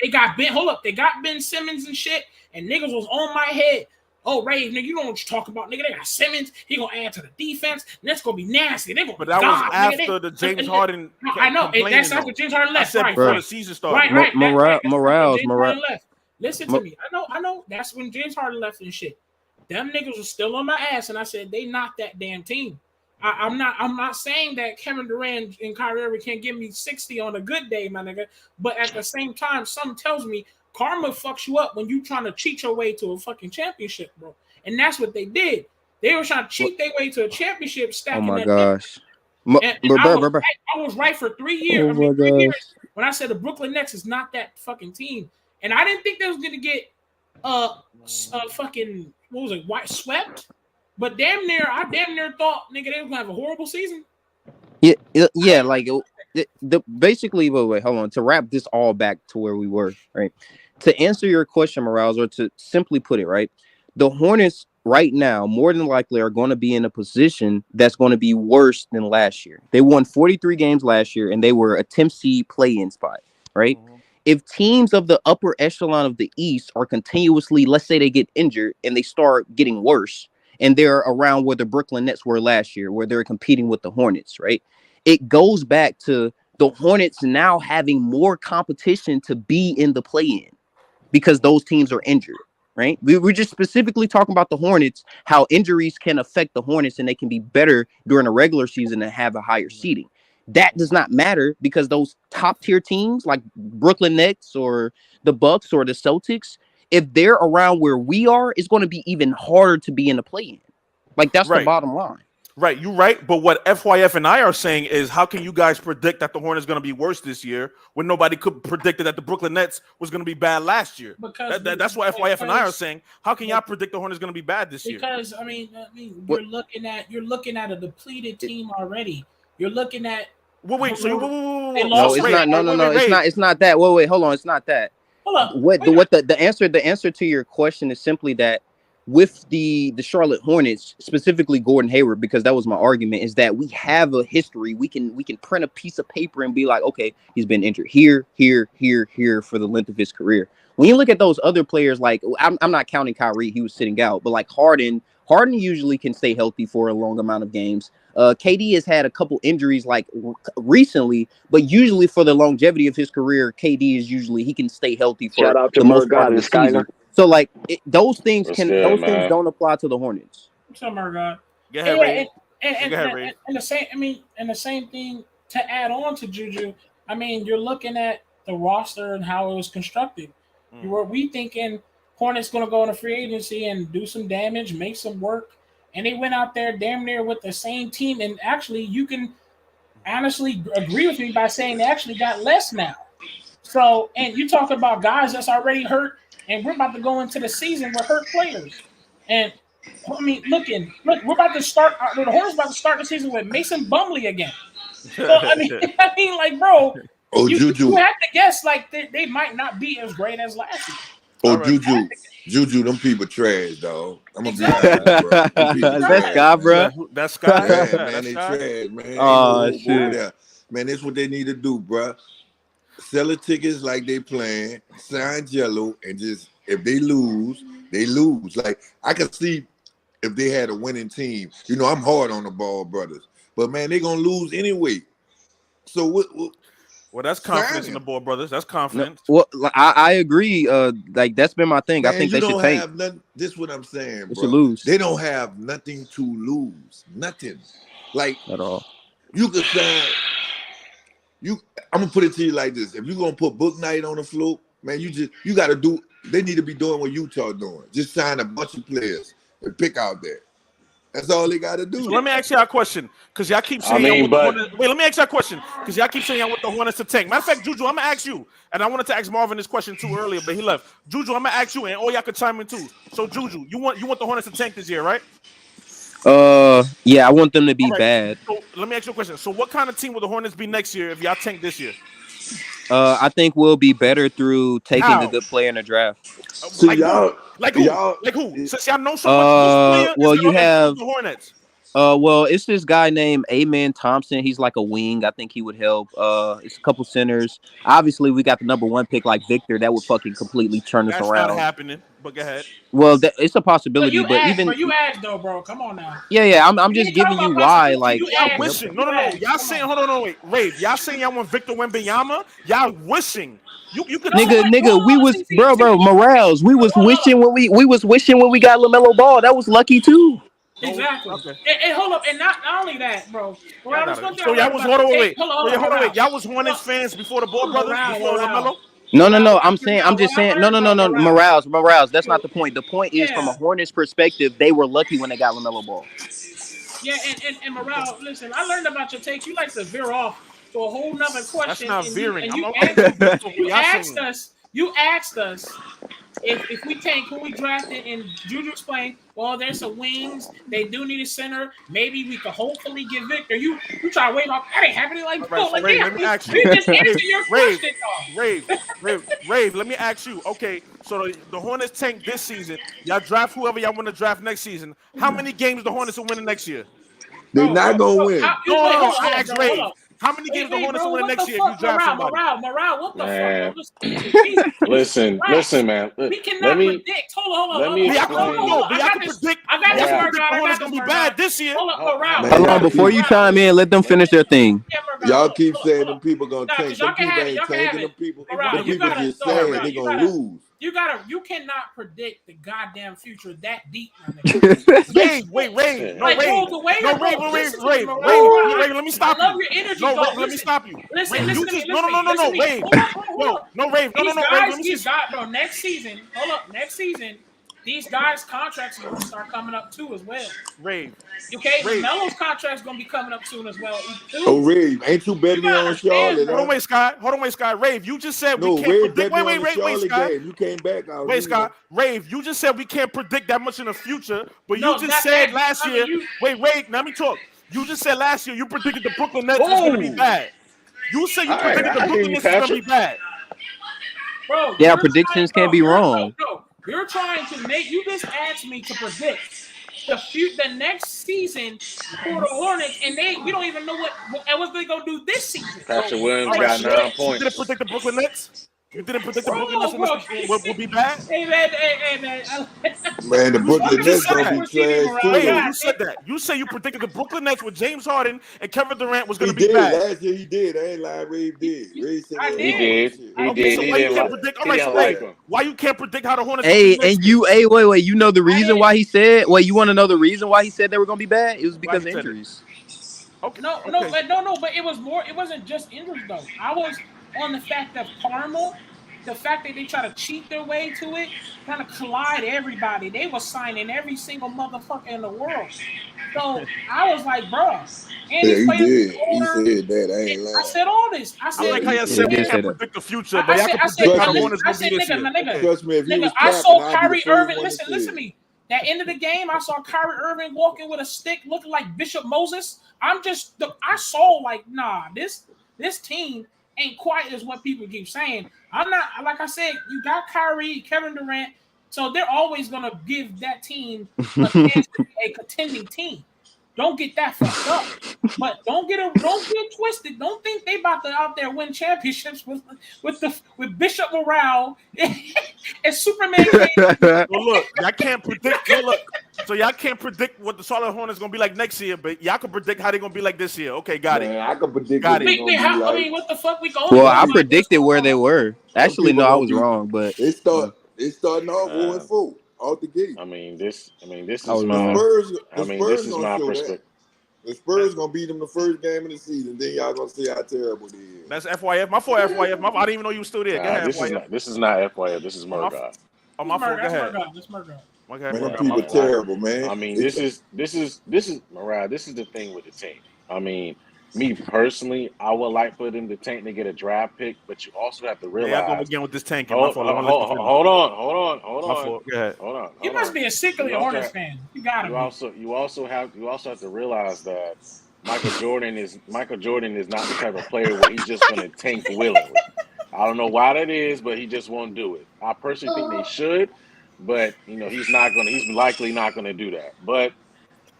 They got Ben. Hold up, they got Ben Simmons and shit, and niggas was on my head. Oh, Ray, nigga, you know what you're talking about, nigga. They got Simmons. He gonna add to the defense. That's gonna be nasty. They gonna. But that was after the James Harden. I know. That's after James Harden left. I said before the season started. Right. Morale. Left. Listen to me. I know. That's when James Harden left and shit. Them niggas was still on my ass, and I said they not that damn team. I'm not saying that Kevin Durant and Kyrie Irving can't give me 60 on a good day, my nigga. But at the same time, something tells me karma fucks you up when you trying to cheat your way to a fucking championship, bro. And that's what they did. They were trying to cheat their way to a championship, stacking that. Oh my gosh. I was right for 3 years. 3 years when I said the Brooklyn Nets is not that fucking team. And I didn't think they was gonna get fucking what was it, white swept. But I damn near thought, nigga, they was gonna have a horrible season. Yeah, like basically. Wait, hold on. To wrap this all back to where we were, right? To answer your question, Morales, or to simply put it, right, the Hornets right now more than likely are going to be in a position that's going to be worse than last year. They won 43 games last year, and they were a 10th seed play-in spot, right? Mm-hmm. If teams of the upper echelon of the East are continuously, let's say they get injured and they start getting worse, and they're around where the Brooklyn Nets were last year, where they're competing with the Hornets, right? It goes back to the Hornets now having more competition to be in the play-in because those teams are injured, right? We're just specifically talking about the Hornets, how injuries can affect the Hornets and they can be better during a regular season and have a higher seeding. That does not matter because those top-tier teams like Brooklyn Nets or the Bucks or the Celtics, if they're around where we are, it's going to be even harder to be in the play-in. Like, that's the bottom line. Right, you're right. But what FYF and I are saying is, how can you guys predict that the Hornets going to be worse this year when nobody could predict that the Brooklyn Nets was going to be bad last year? That's what FYF and I are saying. How can y'all predict the Hornets going to be bad this year? Because I mean, you're looking at a depleted team already. You're looking at. No, it's not. No. It's not that. Wait. Hold on. It's not that. Hold up. The answer to your question is simply that with the Charlotte Hornets, specifically Gordon Hayward, because that was my argument, is that we have a history. We can print a piece of paper and be like, okay, he's been injured here for the length of his career. When you look at those other players, like I'm not counting Kyrie, he was sitting out, but like Harden usually can stay healthy for a long amount of games. KD has had a couple injuries like recently, but usually for the longevity of his career, KD is usually he can stay healthy for the most part of the season. So like those things things don't apply to the Hornets. What's up, Margot? Go ahead, Ray. And the same. I mean, and the same thing to add on to Juju. I mean, you're looking at the roster and how it was constructed. Were we thinking Hornets going to go into free agency and do some damage, make some work, and they went out there damn near with the same team. And actually, you can honestly agree with me by saying they actually got less now. So, and you talk about guys that's already hurt. And we're about to go into the season with hurt players. And I mean, look, we're about to start. The Hornets about to start the season with Mason Bumley again. So I mean, like, bro, you have to guess like they might not be as great as last year. Oh, Juju, them people trash, dog. I'm gonna be honest, bro. That's Sky, bro. That's Sky. Yeah, man, they trash, man. Oh shit, man, that's what they need to do, bro. Sell the tickets like they playing, sign Jello, and just if they lose, they lose. Like I could see if they had a winning team. You know, I'm hard on the Ball brothers, but man, they're gonna lose anyway. So what? Well, that's confidence in the Ball brothers. That's confidence. No, well, I agree. Like that's been my thing. Man, I think they should tank. This is what I'm saying, bro. They should lose. They don't have nothing to lose. Nothing. Like at all. You could sign. I'm gonna put it to you like this: if you're gonna put Book Night on the floor, man, you got to do. They need to be doing what Utah doing. Just sign a bunch of players and pick out there. That's all they got to do. So let me ask y'all a question, because y'all keep saying. Wait, let me ask y'all a question, because y'all keep saying y'all want the Hornets to tank. Matter of fact, Juju, I'm gonna ask you, and I wanted to ask Marvin this question too earlier, but he left. Juju, I'm gonna ask you, and all y'all could chime in too. So Juju, you want the Hornets to tank this year, right? Yeah, I want them to be bad. So let me ask you a question. So what kind of team will the Hornets be next year if y'all tank this year? I think we'll be better through taking the good player in the draft. So like y'all, who? Since y'all know so much, well, you have the Hornets. Well, it's this guy named Amen Thompson. He's like a wing. I think he would help. It's a couple centers. Obviously, we got the #1 pick like Victor. That would fucking completely turn us around. That's not happening. But go ahead. Well, it's a possibility. You but asked though, bro. Come on now. Yeah. I'm just giving you why. Like, y'all wishing. No. Y'all saying, hold on, wait. Rave. Y'all saying y'all want Victor Wembanyama? Y'all wishing. You could nigga. We was bro. Morales. We was wishing when we got LaMelo Ball. That was lucky too. Exactly. Okay. And hold up, and not only that, bro. So y'all was hold on, wait. Y'all was Hornets fans before the Ball brothers, before LaMelo. No. I'm just saying. No. Morales. That's not the point. The point is, from a Hornets perspective, they were lucky when they got LaMelo Ball. Yeah, and Morales, listen, I learned about your take. You like to veer off to a whole nother question. That's not veering. You asked us if we tank who we drafted, and Juju explained, well, there's some wings. They do need a center. Maybe we could hopefully get Victor. You try to wave off. That ain't happening like that. Like, let me ask you. Just answer your question, Rave, let me ask you. Okay, so the Hornets tank this season. Y'all draft whoever y'all want to draft next season. How many games the Hornets will win next year? They're not going to win. No, I asked Rave. How many games the Hornets will win next year if you draft somebody? Morale, what the fuck? Listen, man. We cannot predict. Hold on. I can predict. I got this. The Hornets gonna be bad this year. Hold on, before you chime in, let them finish their thing. Y'all keep saying them people gonna tank. Them people ain't tanking. Them people just saying they gonna lose. You cannot predict the goddamn future that deep. Wait, Ray. No, Ray. Let me stop you. I love your energy. Let me stop you. Listen. No, Ray. No, Ray. Bro, next season, these guys' contracts are going to start coming up too as well. Rave. Okay, LaMelo's contract's going to be coming up soon as well. Oh, Rave, ain't you betting on Charlotte? Hold on, wait, Scott. Rave, you just said we can't predict. Wait, Scott. You came back out. Wait, Scott. Rave, you just said we can't predict that much in the future, but you just said last year. Wait, let me talk. You just said last year you predicted the Brooklyn Nets was going to be bad. You said you predicted the Brooklyn Nets was going to be bad. Bro, yeah, predictions can't be wrong. You're trying to make. You just asked me to predict the next season for the Hornets, and we don't even know what they're gonna do this season. Patrick Williams All right, got 9 you points. didn't predict the Brooklyn Nets. You didn't predict the Brooklyn Nets will be bad. Hey man. Man, the Brooklyn Nets gonna be trash too. Wait, who said that? You say you predicted the Brooklyn Nets with James Harden and Kevin Durant was going to be bad. Last year he did. I ain't lying. Ray did. Ray said I did. He did. So He why you didn't can't like. predict? All He right, didn't so like him. why you can't predict how the Hornets? Wait. You know the reason why he said? Wait, you want to know the reason why he said they were gonna be bad? It was because of injuries. Okay. No, but it was more. It wasn't just injuries though. I was on the fact of karma, the fact that they try to cheat their way to it, trying to collide everybody. They were signing every single motherfucker in the world. So I was like, bro. And he did. He said that. I ain't lying. I said all this. I said, I like how you said we can't predict the future, but y'all can predict how the Hornets will be this year. Trust me, if he was I saw capping, Kyrie Irving. Listen to me. That end of the game, I saw Kyrie Irving walking with a stick, looking like Bishop Moses. I saw like, nah, this team ain't quite as what people keep saying. I'm not, like I said, you got Kyrie, Kevin Durant, so they're always gonna give that team a chance to be a contending team. Don't get that fucked up. But don't get twisted. Don't think they about to out there win championships with Bishop Morale and Superman. Well, look, y'all can't predict. So y'all can't predict what the Charlotte Hornets gonna be like next year, but y'all can predict how they're gonna be like this year. Okay, got it. I can predict. I mean, what the fuck we going? Well, I predicted where they were. Actually, no, I was wrong, but they starting off 0-4 out the gate. I mean, this is my. This is my perspective. The Spurs gonna beat them the first game of the season. Then y'all gonna see how terrible they is. That's FYF. My fault, FYF. I didn't even know you were still there. Go ahead, this is not FYF. This is Murdoch. Oh, my fault. Go ahead. This Murdoch. Man, them people terrible, man. I mean, this is Mariah. This is the thing with the team. I mean, me personally, I would like for them to tank to get a draft pick, but you also have to realize. Yeah, I'm going again with this tanking. Hold on. My fault. Go ahead. Hold on. You must be a sickly Hornets fan. You got it. You also have to realize that Michael Jordan is not the type of player where he's just going to tank willingly. I don't know why that is, but he just won't do it. I personally think they should, but he's likely not going to do that. But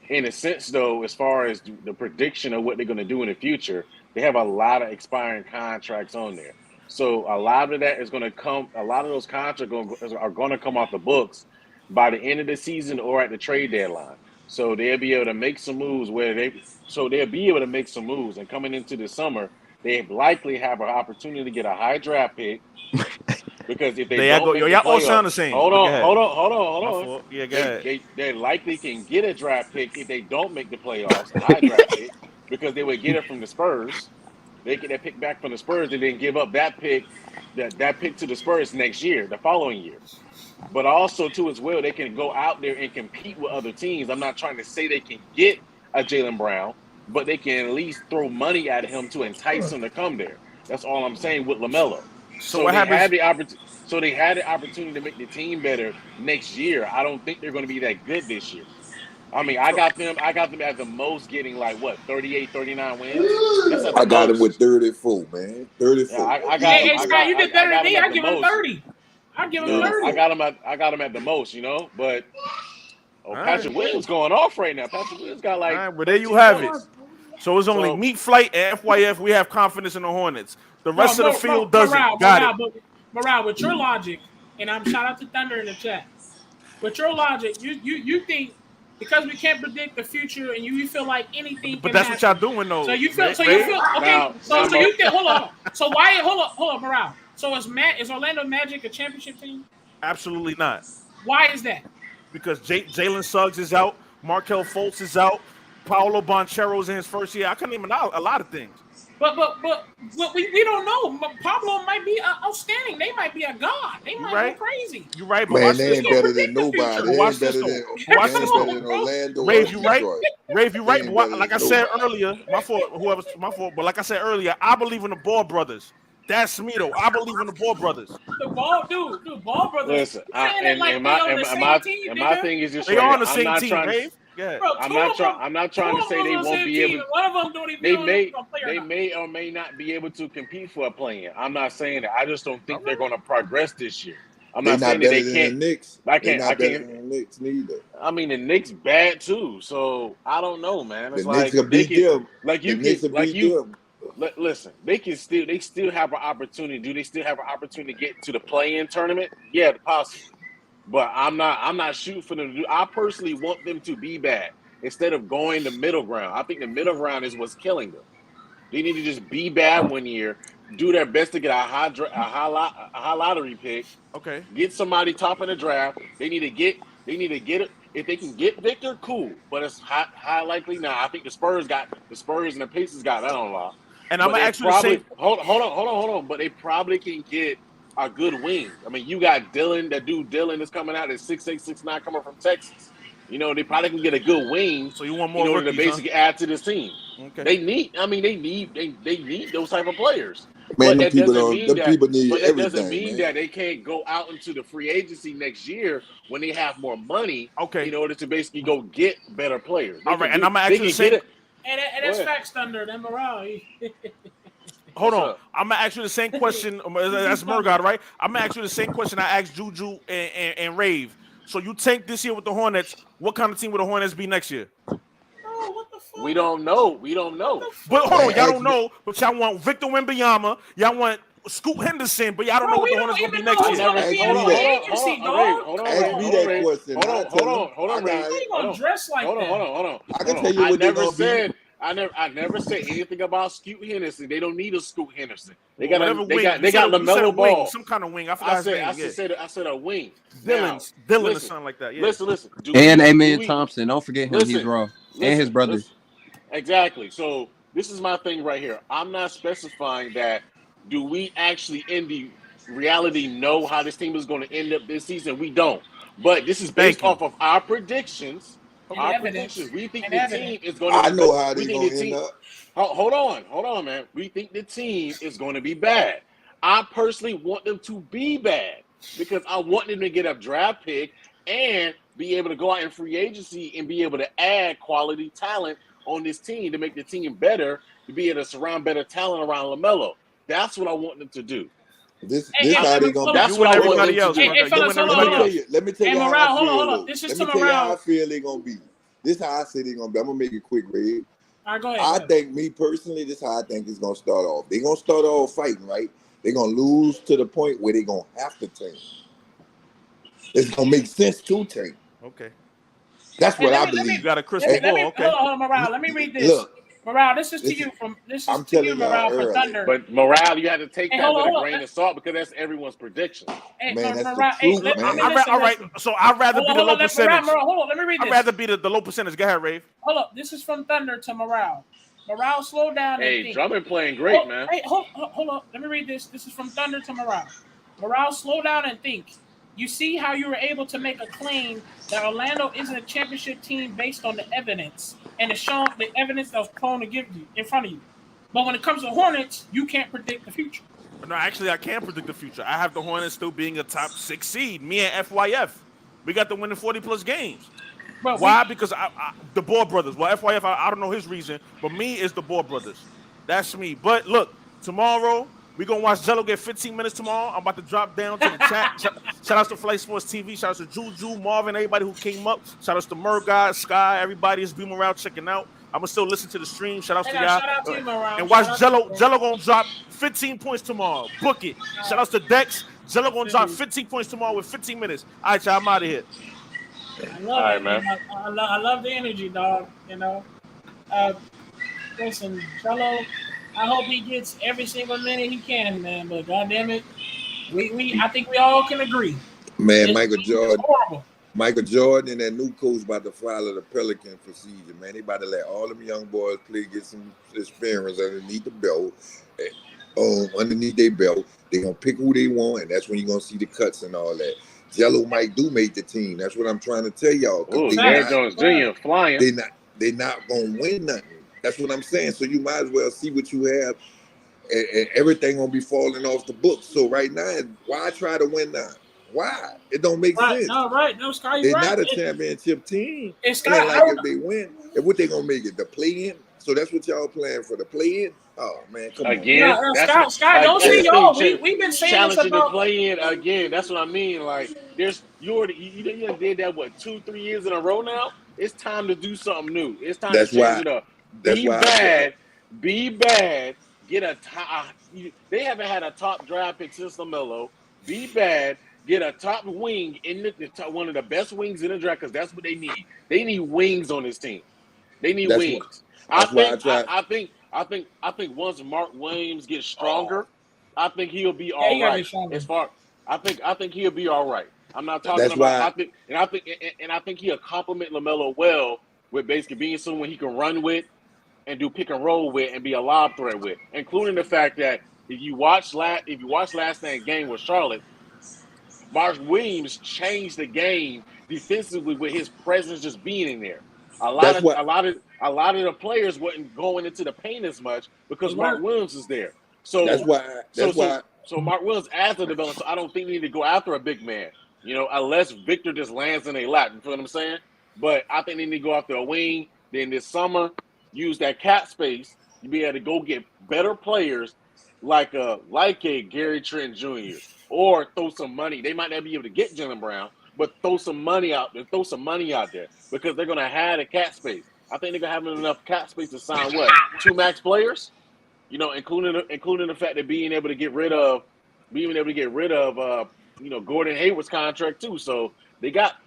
in a sense, though, as far as the prediction of what they're going to do in the future, they have a lot of expiring contracts on there. So a lot of that is going to come. A lot of those contracts are going to come off the books by the end of the season or at the trade deadline. So they'll be able to make some moves and coming into the summer, they likely have an opportunity to get a high draft pick. Because if they don't make the playoffs, all sound the same. Hold on. Yeah, go ahead. They likely can get a draft pick if they don't make the playoffs, a high draft pick, because they would get it from the Spurs. They get that pick back from the Spurs and then give up that pick to the Spurs next year, the following year. But also, too, as well, they can go out there and compete with other teams. I'm not trying to say they can get a Jaylen Brown, but they can at least throw money at him to entice him to come there. That's all I'm saying with LaMelo. So they had the opportunity to make the team better next year. I don't think they're going to be that good this year. I mean, I got them at the most getting 38, 39 wins. I got them with 34, man. 34. Yeah, you did better than me. I give him 30. I give him 30. I got him at the most, but Patrick Williams going off right now. Patrick Williams got well, there you have it. So it's only Meat Flight and FYF. We have confidence in the Hornets. The rest of the field doesn't. Got it. Morale, with your logic, and I'm shout out to Thunder in the chat. With your logic, you think because we can't predict the future, and you feel like anything. But that's what y'all doing, though. So you feel okay. So you think hold on. So why hold on, Morale. So is Orlando Magic a championship team? Absolutely not. Why is that? Because Jalen Suggs is out, Markelle Fultz is out, Paolo Banchero's in his first year. I can't name a lot of things. But we don't know. Pablo might be outstanding. They might be a god. They might go crazy. You're right, but man, they ain't better than nobody. They ain't better than Orlando. Rave, you right. Rave, you right. But like I said earlier, my fault. But like I said earlier, I believe in the Ball brothers. That's me though. I believe in the Ball brothers. The Ball brothers. Listen, my thing is just they are on the same team, Rave. Yeah. I'm not trying to say they won't be able. One of them don't even. They may or may not be able to compete for a play-in. I'm not saying that. I just don't think they're going to progress this year. I'm They not saying not that better they than can't. the Knicks. I They can't. not better than the Knicks neither. I mean, the Knicks bad too. So I don't know, man. The It's Knicks like will they beat can, them. like The you Knicks can, will like beat you. them. Listen, they still have an opportunity. Do they still have an opportunity to get to the play-in tournament? Yeah, possibly. But I'm not shooting for them to do. I personally want them to be bad instead of going the middle ground. I think the middle ground is what's killing them. They need to just be bad one year, do their best to get a high lottery pick. Okay. Get somebody top in the draft. They need to get it. If they can get Victor, cool. But it's high likely now. I think the Spurs and the Pacers got that on lock. And I'm But gonna they ask you the same. probably hold on. But they probably can get a good wing. I mean, you got Dylan, that dude Dylan is coming out at 6'8", 6'9", coming from Texas. You know, they probably can get a good wing So you want in more order to rookies, huh? basically add to this team. Okay. They need those type of players. Man, But them that people doesn't don't. mean Them people need everything, man. that they can't go out into the free agency next year when they have more money in order to basically go get better players. All right, and I'm gonna ask you the same. And that's facts, Thunder. That morale. Hold on. I'm gonna ask you the same question. That's Murgod, right? I'm gonna ask you the same question I asked Juju and Rave. So you tank this year with the Hornets. What kind of team will the Hornets be next year? Oh, what the fuck? We don't know. But hold on, y'all don't know. But y'all want Victor Wembanyama. Y'all want Scoot Henderson. But y'all don't know what the Hornets gonna be next year. Hold on. Ask me that question. Hold on, Ray. How you gonna dress like that? Hold on. I can tell you what they're gonna be. I never said anything about Scoot Henderson. They don't need a Scoot Henderson. They Well, got whatever wing. LaMelo Ball. Some kind of wing. I forgot his name. I said a wing. Dylan or something like that. Yeah. Listen. And Amen Thompson. Don't forget him. He's raw. And his brother. Exactly. So this is my thing right here. I'm not specifying that. Do we actually in the reality know how this team is going to end up this season? We don't. But this is based off of our predictions. Predictions. We think the team is going to. I know how they're going to end up. Hold on, man. We think the team is going to be bad. I personally want them to be bad because I want them to get a draft pick and be able to go out in free agency and be able to add quality talent on this team to make the team better, to be able to surround better talent around LaMelo. That's what I want them to do. This how they gonna. That's what I want them else. to do. Let me tell you how I feel. Let me tell you how I feel they're gonna be. This is how I say they're gonna be. I'm gonna make it quick, Ray. All right, go ahead. I think, me personally, this is how I think it's gonna start off. They're gonna start off fighting, right? They're gonna lose to the point where they're gonna have to tank. It's gonna make sense to tank. Okay. That's what I believe. You got a crystal ball. Okay. Hold on, Morale. Let me read this. Look. Morale, this is to you Morale, for Thunder. But Morale, you have to take that with a grain of salt because that's everyone's prediction. Hey, man, that's Morale, the truth, man. All right. So I'd rather be the low percentage. Hold on, let me read this. I'd rather be the low percentage. Go ahead, Rave. Hold up. This is from Thunder to Morale. Morale, slow down and think. Drummond playing great, man. Hey, hold up. Let me read this. This is from Thunder to Morale. Morale, slow down and think. You see how you were able to make a claim that Orlando isn't a championship team based on the evidence and the evidence that was prone to give you in front of you. But when it comes to Hornets, you can't predict the future. No, actually, I can predict the future. I have the Hornets still being a top 6 seed. Me and FYF, we got them winning 40+ games. But why? Because the Ball brothers. Well, FYF, I don't know his reason, but me is the Ball brothers. That's me. But look, tomorrow, we're going to watch Jello get 15 minutes tomorrow. I'm about to drop down to the chat. Shout out to Flight Sports TV. Shout out to Juju, Marvin, everybody who came up. Shout out to Murgod, Sky, everybody is being around checking out. I'm going to still listen to the stream. Shout out to y'all. Shout out to you, and watch Jello. Jello going to drop 15 points tomorrow. Book it. Shout out to Dex. Jello going to drop 15 points tomorrow with 15 minutes. All right, y'all, I'm out of here. I love it, man. I love the energy, dog. You know, listen, Jello. I hope he gets every single minute he can, man. But goddamn it, I think we all can agree. Man, Michael Jordan and that new coach about to follow the Pelicans procedure, man. They about to let all them young boys play, get some experience underneath the belt, underneath their belt. They're gonna pick who they want, and that's when you're gonna see the cuts and all that. Jello might do make the team. That's what I'm trying to tell y'all. Aaron Jones Jr. flying. They're not gonna win nothing. That's what I'm saying. So you might as well see what you have, and everything gonna be falling off the books. So right now, why try to win now? Why? It don't make sense. No, Sky, they're not a championship team. It's Sky. Like if they win, and what they gonna make it? The play-in? So that's what y'all playing for the play-in? Oh man, come again, on. that's Scott, don't say y'all. We've been saying this challenging the about play-in again. That's what I mean. Like, you done did that 2-3 years in a row now. It's time to do something new. It's time to That's change why. it up. That's Be why. bad. Get a top. They haven't had a top draft pick since LaMelo. Be bad. Get a top wing in the top, one of the best wings in the draft, because that's what they need. They need wings on this team. They need wings. I think once Mark Williams gets stronger, I think he'll be all right. I think he'll be all right. I'm not talking about. I think he'll complement LaMelo well with basically being someone he can run with and do pick and roll with and be a lob threat with, including the fact that if you watch last night's game with Charlotte, Mark Williams changed the game defensively with his presence just being in there. A lot of the players wasn't going into the paint as much because Mark Williams is there. So Mark Williams adds the development. So I don't think they need to go after a big man, unless Victor just lands in a lap. You feel what I'm saying? But I think they need to go after a wing. Then this summer, use that cap space to be able to go get better players like a Gary Trent Jr. or throw some money. They might not be able to get Jaylen Brown, but throw some money out there. Throw some money out there because they're going to have the cap space. I think they're going to have enough cap space to sign 2 max players, including the fact that being able to get rid of Gordon Hayward's contract too. So they got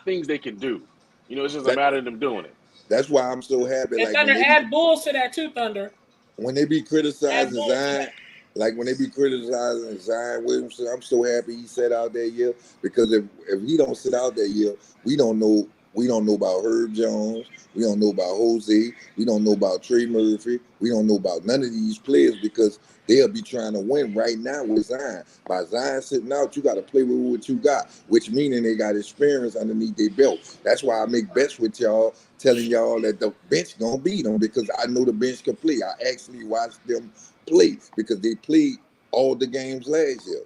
things they can do. It's just a matter of them doing it. That's why I'm so happy. And Thunder, add Bulls to that too, Thunder. When they be criticizing Zion, Zion Williamson, I'm so happy he sat out that year, because if he don't sit out that year, we don't know about Herb Jones, we don't know about Jose, we don't know about Trey Murphy, we don't know about none of these players, because they'll be trying to win right now with Zion. By Zion sitting out, you got to play with what you got, which meaning they got experience underneath their belt. That's why I make bets with y'all, telling y'all that the bench gonna beat them, because I know the bench can play. I actually watched them play because they played all the games last year.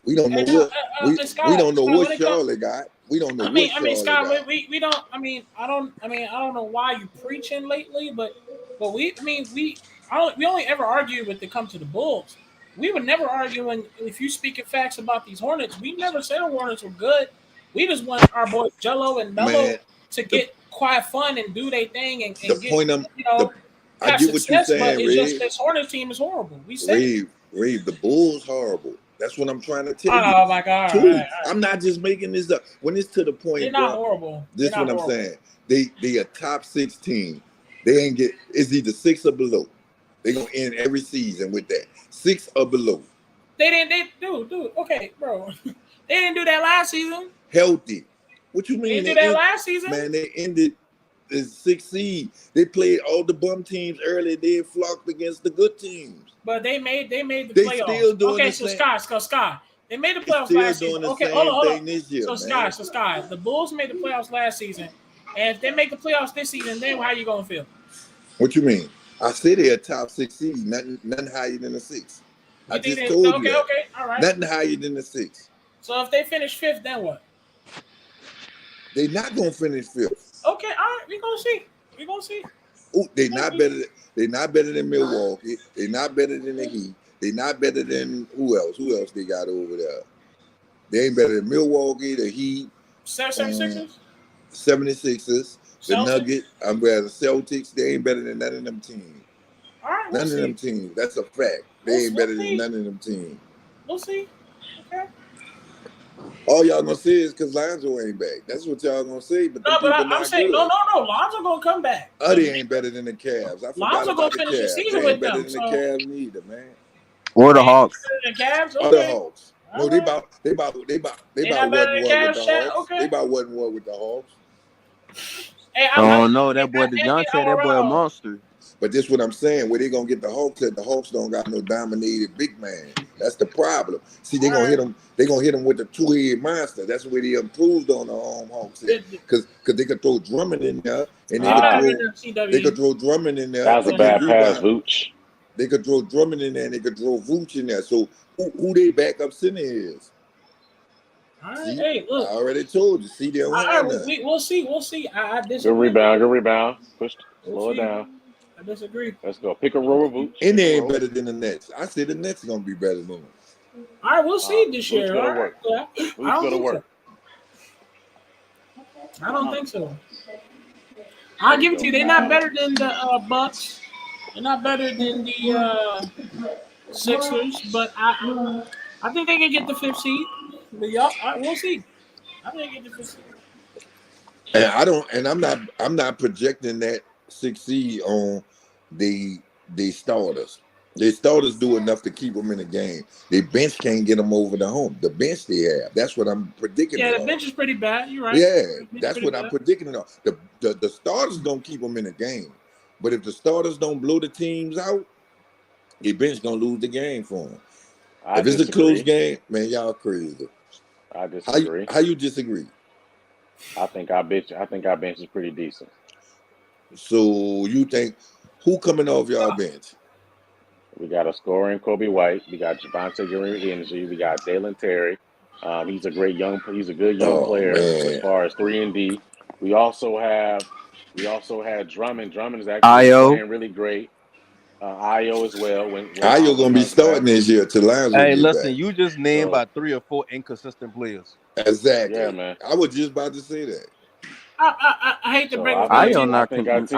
We don't know we don't know what Charlotte got. We don't know what Charlotte Scott, got. we don't. I don't know why you preaching lately, but we only ever argue when it comes to the Bulls. We would never argue if you speaking facts about these Hornets. We never said the Hornets were good. We just want our boys Jello and Melo to get quiet fun and do their thing and get I get what you're saying, but it's Ray. just this Hornets team is horrible. We said Ray, the Bulls horrible. That's what I'm trying to tell you. Oh my God! All right. I'm not just making this up. When it's to the point, they're not horrible. This is what I'm saying. They a top 6 team. They ain't it's either 6 or below. They gonna end every season with that 6 or below. Okay, bro. They didn't do that last season. Healthy. What you mean? They did that last season. Man, they ended the 6th seed. They played all the bum teams early. They flocked against the good teams. But they made the playoffs. Still doing okay, the so same. Scott, they made the playoffs last season. Okay, hold on. This year, so Scott, the Bulls made the playoffs last season, and if they make the playoffs this season, then how you gonna feel? What you mean? I said they're a top 6 seed, nothing higher than a 6. I just told you. Okay, all right. Nothing higher than a 6. So if they finish 5th, then what? They're not gonna finish 5th. Okay, all right, we gonna see. Oh, they're not better than Milwaukee. They're not better than the Heat. They're not better than who else? Who else they got over there? They ain't better than Milwaukee, the Heat, 76ers, the Nuggets. The Celtics. They ain't better than none of them teams. All right, none of them teams. That's a fact. They ain't better than none of them teams. We'll see. Okay. All y'all gonna say is because Lonzo ain't back. That's what y'all gonna say. But I'm saying no. Lonzo gonna come back. They ain't better than the Cavs. Lonzo gonna finish the season with them. Better than the Cavs neither, man. Or the Hawks. The Cavs. Or the Hawks. No, they about wasn't with the Hawks. Okay. They about wasn't what with the Hawks. Hey, no, that boy DeJounte, that boy a monster. But this what I'm saying. Where they gonna get the Hawks at? The Hawks don't got no dominated big man. That's the problem. See, they gonna hit them. They gonna hit them with the 2-head monster. That's where they improved on the Hawks because they could throw Drummond in there, and they could throw Drummond in there. That was a bad pass, Vooch. They could throw Drummond in there, and they could throw Vooch in there. So who they backup center is? All right, See, hey, look. I already told you. See, they'll have that. We'll see. I disagree. Good rebound. Good rebound. Push. Slow it down. I disagree. Let's go. Pick a row of boots. And they ain't better than the Nets. I say the Nets gonna be better than them. All right, we'll see this Boots year. gonna All right. work. Yeah. Boots I don't gonna think work. so. I don't think so. I'll give it to you. They're not better than the Bucks. They're not better than the Sixers, but I think they can get the 5th seed. But y'all, we'll see. I think they get the 5th seed. And I don't, and I'm not projecting that 6 seed on the starters. The starters do enough to keep them in the game. The bench can't get them over the hump. The bench they have. That's what I'm predicting. Yeah, the bench is pretty bad. You're right. Yeah, that's what I'm predicting it on. The starters don't keep them in the game. But if the starters don't blow the teams out, the bench gonna lose the game for them. If it's a close game, man, y'all crazy. I disagree. How you disagree? I think our bench is pretty decent. So you think who coming off y'all bench? We got a scoring Kobe White. We got Javonte Green. We got Dalen Terry. He's a good young player as far as 3-and-D. We also had Drummond. Drummond is actually playing really great. Io as well. Io gonna be starting this year till LiAngelo Hey, get listen, back. you just named about 3 or 4 inconsistent players. Exactly. Yeah, man. I was just about to say that. I hate to bring up Ion isn't inconsistent.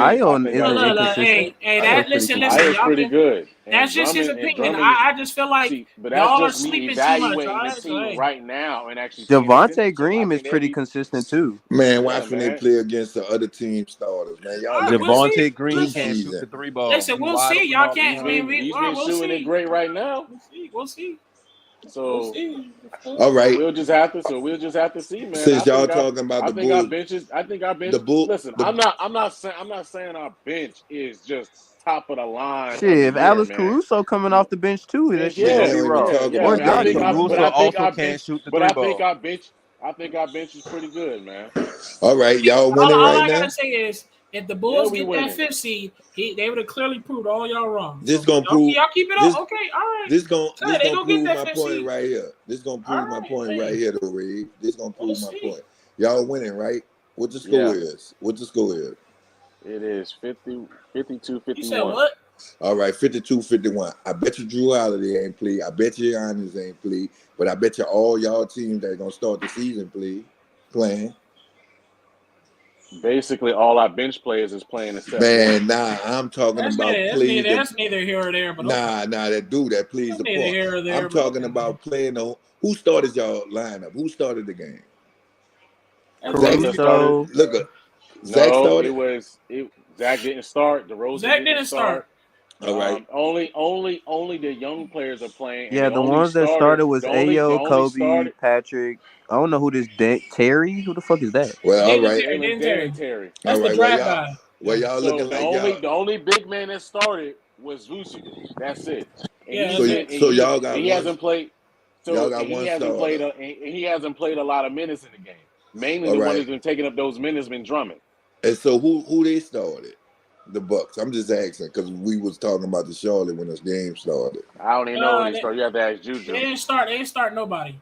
Listen, Io's pretty good. That's just his opinion. I just feel like but that's y'all are just me sleeping too much. evaluating All the right, team right now and actually. Javonte Green is pretty consistent too. Man, watch when they play against the other team starters, man. Y'all Javonte Green can't shoot the 3 ball. Listen, we'll see. Y'all can't. He's been shooting it great right now. We'll see. So, all right. We'll just have to see, man. Since y'all talking about I the think Bulls, our bench. Listen, I'm not saying our bench is just top of the line. Shit, if Alex Caruso coming off the bench too, that shit gonna be rough. But I think our bench is pretty good, man. All right, y'all winning all right I now. gotta say is, if the Bulls get that 5th seed, they would have clearly proved all y'all wrong. This gonna prove y'all keep it up. Okay, all right. This gonna prove my point point right here. This gonna prove my point right here, though, Reed. This gonna prove my point. Y'all winning, right? What the score is? What the score is? It is 52-51. You said what? All right, 52-51. I bet you Drew Holiday ain't play. I bet you Giannis ain't play. But I bet you all y'all teams that are gonna start the season playing. Basically, all our bench players is playing except man. Nah, I'm talking about playing. That's neither here or there. But nah, that dude that plays the part. I'm talking about playing. Who started y'all lineup? Who started the game? Caruso. Look at Zach started. Zach didn't start. DeRozan didn't start. All right. Only the young players are playing. Yeah, the ones that started was Ayo, Kobe, Patrick. I don't know who this Terry. Who the fuck is that? Well, all right. Terry. That's the draft guy. Well, y'all looking like the only big man that started was Vucevic. That's it. So y'all got. He hasn't played. So y'all got he one hasn't starter. he hasn't played a lot of minutes in the game. Mainly the one who's been taking up those minutes been Drummond. And so who they started? The Bucks. I'm just asking because we was talking about the Charlotte when this game started. I don't even know when they started. You have to ask Juju. They didn't start nobody.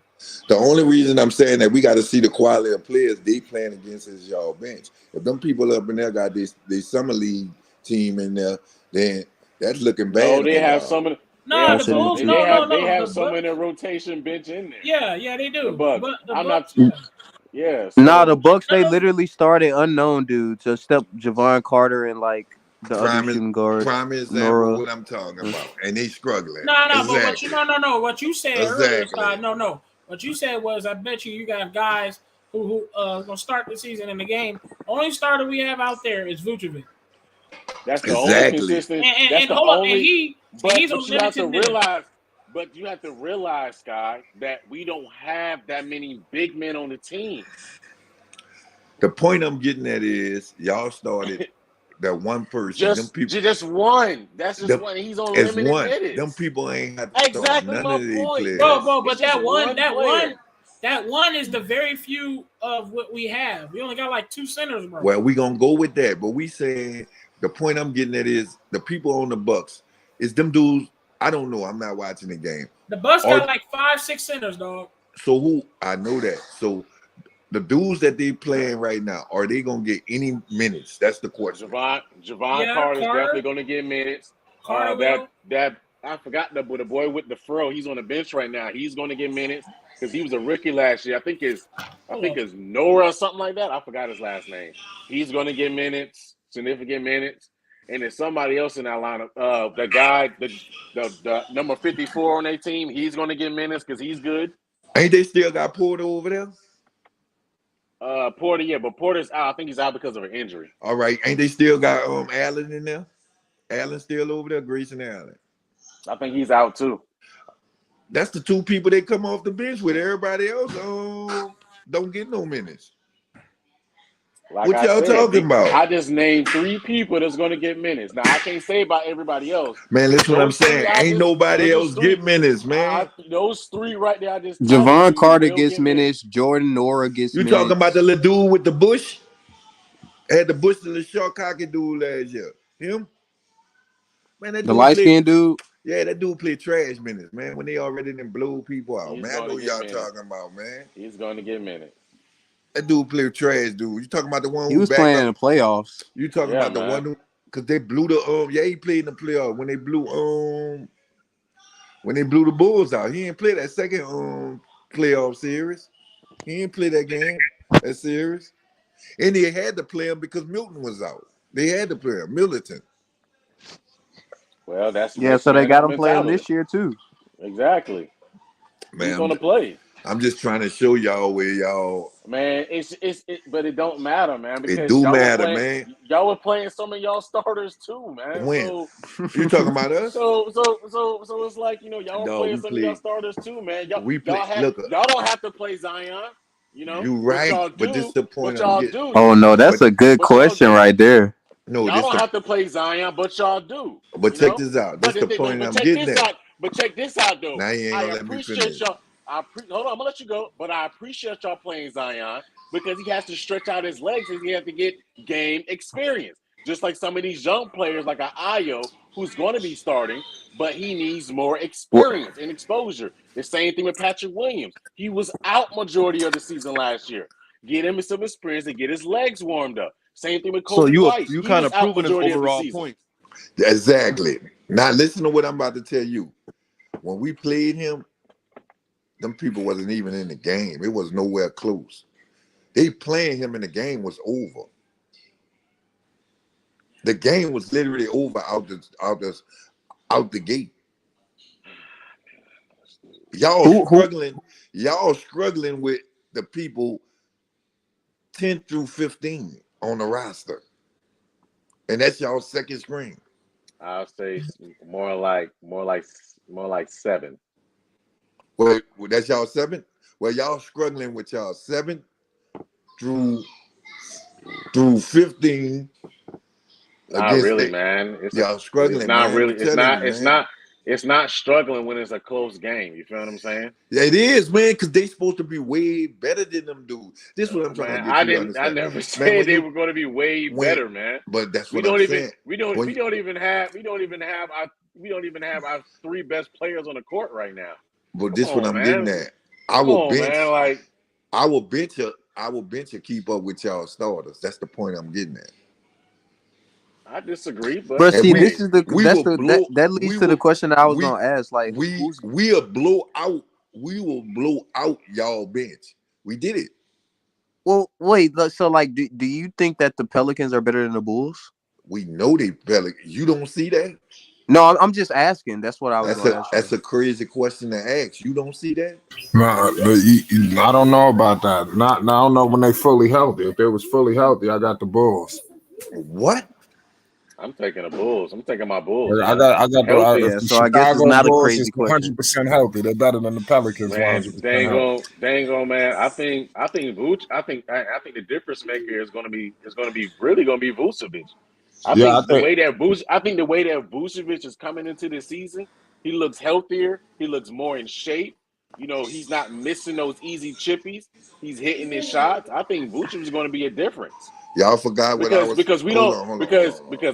The only reason I'm saying that we got to see the quality of players they playing against is y'all bench. If them people up in there got this summer league team in there, then that's looking bad. No, they have some of the. No, the Bulls. They have some in their rotation bench in there. Yeah, they do. But I'm not. Yeah. Nah, the Bucks they literally started unknown dudes, except Javon Carter and like the other shooting guard. Prime example what I'm talking about, and they struggling. No, exactly. But what you said earlier, no. What you said was, I bet you got guys who gonna start the season in the game. Only starter we have out there is Vucevic. That's the only consistent. But you have to realize. But you have to realize, Sky, that we don't have that many big men on the team. The point I'm getting at is y'all started that one person. Just one. That's just one. He's on limited minutes. Them people ain't had to start none of these players. Bro, but that one is the very few of what we have. We only got like 2 centers, bro. Well, we gonna go with that, but we saying the point I'm getting at is the people on the Bucks is them dudes. I don't know. I'm not watching the game. The Bucks got like 5-6 centers, dog. So who I know that. So the dudes that they playing right now, are they gonna get any minutes? That's the question. Javon Carter's definitely gonna get minutes. Carter will. That I forgot the boy with the fro. He's on the bench right now. He's gonna get minutes because he was a rookie last year. I think it's Nora or something like that. I forgot his last name. He's gonna get minutes, significant minutes. And there's somebody else in that lineup. The guy, the number 54 on their team, he's gonna get minutes because he's good. Ain't they still got Porter over there? Porter, yeah, but Porter's out. I think he's out because of an injury. All right, ain't they still got Allen in there? Allen still over there, Grayson Allen. I think he's out too. That's the two people they come off the bench with. Everybody else don't get no minutes. Like what y'all talking about? I just named 3 people that's going to get minutes. Now, I can't say about everybody else. Man, listen what I'm saying. Ain't nobody else get minutes, man. Those 3 right there, I just Javon Carter gets minutes. Jordan Nora gets minutes. You talking about the little dude with the bush? Had the bush and the short cocky dude last year. Him? Man, that the light-skinned dude? Yeah, that dude played trash minutes, man, when they already done blew people out. Man, I know y'all talking about, man. He's going to get minutes. That dude played trash, dude. You talking about the one who was playing in the playoffs? You talking about the one who, because they blew the he played in the playoffs when they blew the Bulls out. He didn't play that second playoff series. He didn't play that game, that series. And they had to play him because Milton was out. They had to play him, Militant. Well, that's so they got him playing this year too. Exactly. Man, he's gonna play. I'm just trying to show y'all where y'all. Man, but it don't matter, man. Because it do matter, man. Y'all were playing some of y'all starters too, man. When so, you talking about us? So it's like y'all were playing some of y'all starters too, man. Y'all don't have to play Zion. You know, you right, but this is the point. Oh no, that's a good question right there. No, y'all don't have to play Zion, but y'all do. But check this out. This is the point I'm getting at. But check this out, though. Now you ain't gonna let me finish. Hold on, I'm gonna let you go. But I appreciate y'all playing Zion because he has to stretch out his legs and he has to get game experience. Just like some of these young players, like Ayo, who's going to be starting, but he needs more experience and exposure. The same thing with Patrick Williams. He was out majority of the season last year. Get him some experience and get his legs warmed up. Same thing with Kobe White. You kind of proving his overall point. Exactly. Now listen to what I'm about to tell you. When we played him, them people wasn't even in the game. It was nowhere close. They playing him and the game was over. The game was literally over out the gate. Y'all struggling with the people 10 through 15 on the roster. And that's y'all second string. I'll say more like 7. Well, that's y'all 7? Well, y'all struggling with y'all 7 through 15. Not really, man. Y'all struggling. It's not man. really. It's not struggling when it's a close game. You feel what I'm saying? Yeah, it is, man, because they supposed to be way better than them dudes. This is what I'm trying to get you to understand. I never said they were going to be way better, man. But that's what I'm saying. We don't even have our 3 best players on the court right now. But this is what I'm getting at. I will bench to keep up with y'all starters. That's the point I'm getting at. I disagree, but see, this is that leads to the question that I was gonna ask. Like, we will blow out y'all bench. We did it. Well, wait. So, like, do you think that the Pelicans are better than the Bulls? We know they Pelicans. You don't see that? No, I'm just asking. That's what I was going to ask. That's a crazy question to ask. You don't see that? I don't know about that. I don't know when they fully healthy. If they was fully healthy, I got the Bulls. What? I'm taking the Bulls. I'm taking my Bulls. I got the so I guess it's not a crazy question. 100% healthy. They're better than the Pelicans. Man, dang on, man. I think the difference maker is going to be Vucevic. I think the way that Vucevic is coming into the season, he looks healthier. He looks more in shape. You know, he's not missing those easy chippies. He's hitting his shots. I think Vucevic is going to be a difference. Y'all forgot what I was because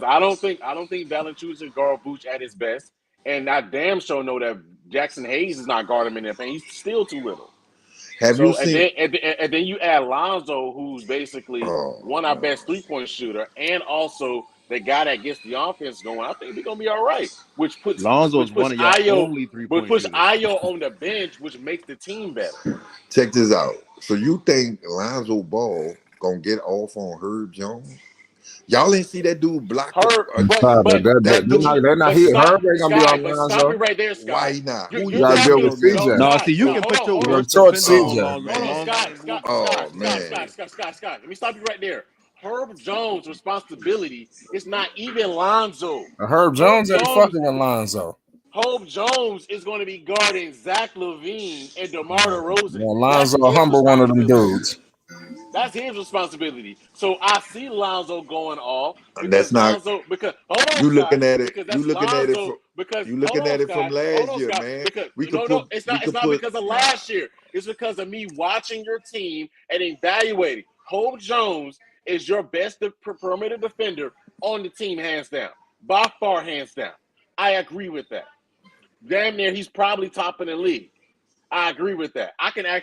I don't think Valanciunas is guard Vooch at his best, and I damn sure know that Jackson Hayes is not guarding him in that paint. He's still too little. Have you So seen? and then you add Lonzo, who's basically one our best 3-point shooter, and also the guy that gets the offense going. I think we're gonna be all right. Which puts Lonzo is one of y'all only three-point shooters. Ayo on the bench, which makes the team better. Check this out. So you think Lonzo Ball gonna get off on Herb Jones? Y'all ain't see that dude block Herb, that dude. they're not here. Herb ain't gonna be on But stop Lonzo. it right there, Scott. Why not? You're You gotta deal talking. with CJ. No, Scott, see, you can hold put your on. You're gonna worst torch defender on CJ. Lonzo. Hold on, Lonzo Scott. ain't moving. Let me stop you right there. Herb Jones' responsibility is not even Lonzo. Herb Jones ain't fucking with Lonzo. Herb Jones is going to be guarding Zach LaVine and DeMar DeRozan. Well, Lonzo a humble one of them dudes. That's his responsibility. So I see Lonzo going off That's because not. Lonzo. Because hold on, You Scott. looking at it? Because You that's looking at it Lonzo. from? Because You hold looking on, at it from Scott. Hold last on, year, Scott. man? Because We could no, put. it's We not. It's could not put. because of last year. It's because of me watching your team and evaluating. Hope Jones is your best perimeter defender on the team, hands down. By far, hands down. I agree with that. Damn near, he's probably top in the league. I agree with that.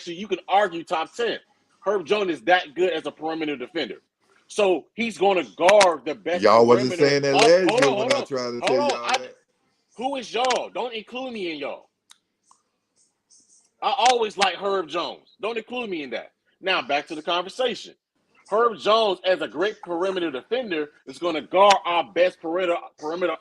You can argue top 10. Herb Jones is that good as a perimeter defender. So he's going to guard the best Y'all wasn't perimeter. saying that last year when I tried to tell y'all that. Who is y'all? Don't include me in y'all. I always like Herb Jones. Don't include me in that. Now, back to the conversation. Herb Jones, as a great perimeter defender, is going to guard our best perimeter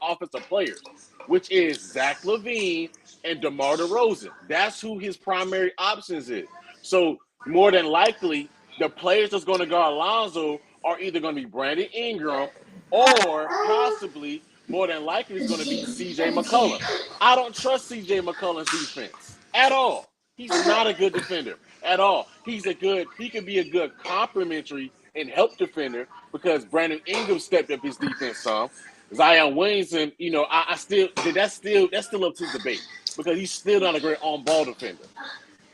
offensive players, which is Zach LaVine and DeMar DeRozan. That's who his primary options is. So more than likely, the players that's going to guard Lonzo are either going to be Brandon Ingram or possibly, more than likely, is going to be C.J. McCollum. I don't trust C.J. McCollum's defense at all. He's not a good defender at all. He could be a good complementary and help defender because Brandon Ingram stepped up his defense some. Zion Williamson, that's still up to debate because he's still not a great on-ball defender.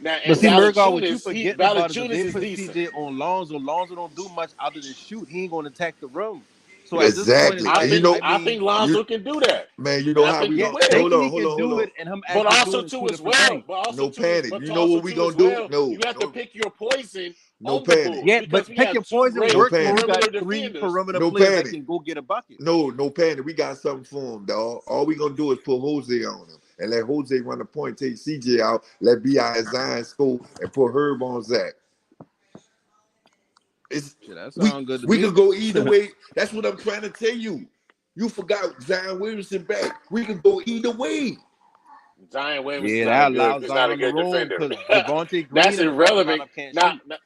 Now, But and see, Murgaul, what you forgetting about is if Valanciunas they is put decent. CJ on Lonzo, Lonzo don't do much other than shoot. He ain't going to attack the rim. So at this point, it's Exactly. like, And I think Lonzo can do that. Man, you And know I how think we he gonna will. hold on, he hold can on, hold do on. it, and him But actually also doing too two as different well. things. No panic. You know what we gonna do? You have to pick your poison No on the panic. Bulls Yeah, because but we pick have your two poison great No works when you panic. got perimeter three defenders. perimeter No players that panic. can go get a bucket. No panic. We got something for him, dog. All we gonna do is put Jose on him and let Jose run the point, take CJ out, let B.I. and Zion score, and put Herb on Zach. Shit, that sounds good to We me. could go either way. That's what I'm trying to tell you. You forgot Zion Williamson back. We could go either way. Zion Williams Yeah, is that allows not a Zion to good roam defender. because Javonte Green That's in the starting irrelevant. lineup can't shoot.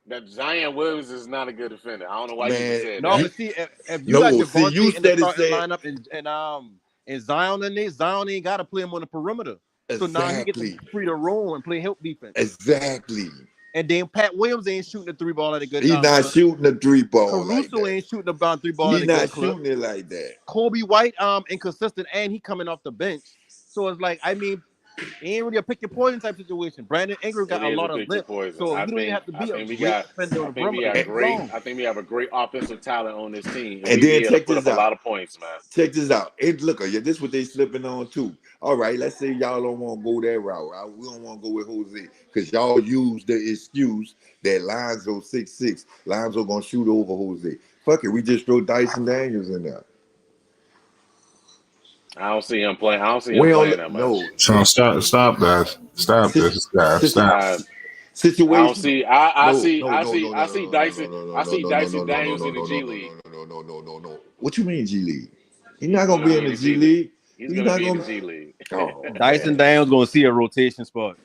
That Zion Williams is not a good defender. I don't know why you even Man, said No, that. but see, if you got you Javonte in the steady starting said lineup and Zion in there, Zion ain't got to play him on the perimeter. So now he gets exactly. free to roam and play help defense. Exactly. And then Pat Williams ain't shooting the three ball at a good He's not clip. shooting the three ball like Caruso that. ain't shooting the three ball at He's a not good clip. shooting it like that. Kobe White inconsistent and he coming off the bench. So it's like, I mean, it ain't really a pick your poison type situation. Brandon Ingram got It a is a lot of pick your lip, poison. so I he don't even think have to be a we great got defender on the perimeter. He can roam. I think we have a great offensive talent on this team, and And we be then able to check put this up a out. lot of points, man. Check this out. This is what they slipping on too. All right, let's say y'all don't want to go that route. We don't want to go with Jose because y'all use the excuse that Lonzo 6'6". Lonzo gonna shoot over Jose. Fuck it, we just throw Dyson Daniels in there. I don't see him playing. I don't see him playing that much. No. So stop that. Stop this, guys. Stop. Situation. I see Dyson Daniels in the G League. No. What you mean G League? He's He's not gonna be in the G League. He's gonna be in the G League. Oh, Dyson Daniels gonna see a rotation spot.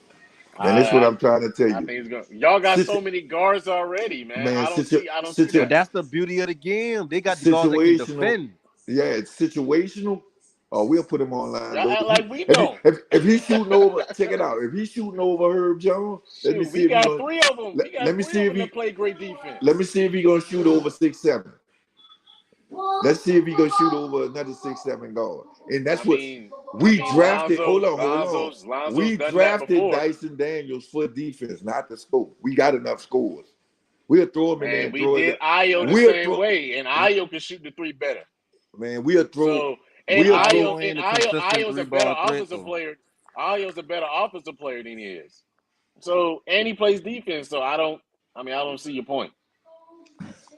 Man, that's what I'm trying to tell I you. think he's gonna. Y'all got so many guards already, man. I don't see that. But that's the beauty of the game. They got the guards that can defend. Yeah, it's situational. Oh, we'll put him online. Y'all act like we don't. If he's shooting over, check it out. If he's shooting over Herb Jones, let me Shoot, see we if got three of them. Let me see if that play great defense. Let me see if he's gonna shoot over 6'7". Let's see if he's gonna shoot over another 6'7" guard. And that's we drafted. Hold on. Lonzo's We done that drafted before. Dyson Daniels for defense, not the scope. We got enough scores. We'll throw him in there. And And we throw did Ayo the same way, and Ayo can shoot the three better. Man, we'll throw. Ayo's a better offensive player. Ayo's a better offensive player than he is. So and he plays defense. So I don't see your point.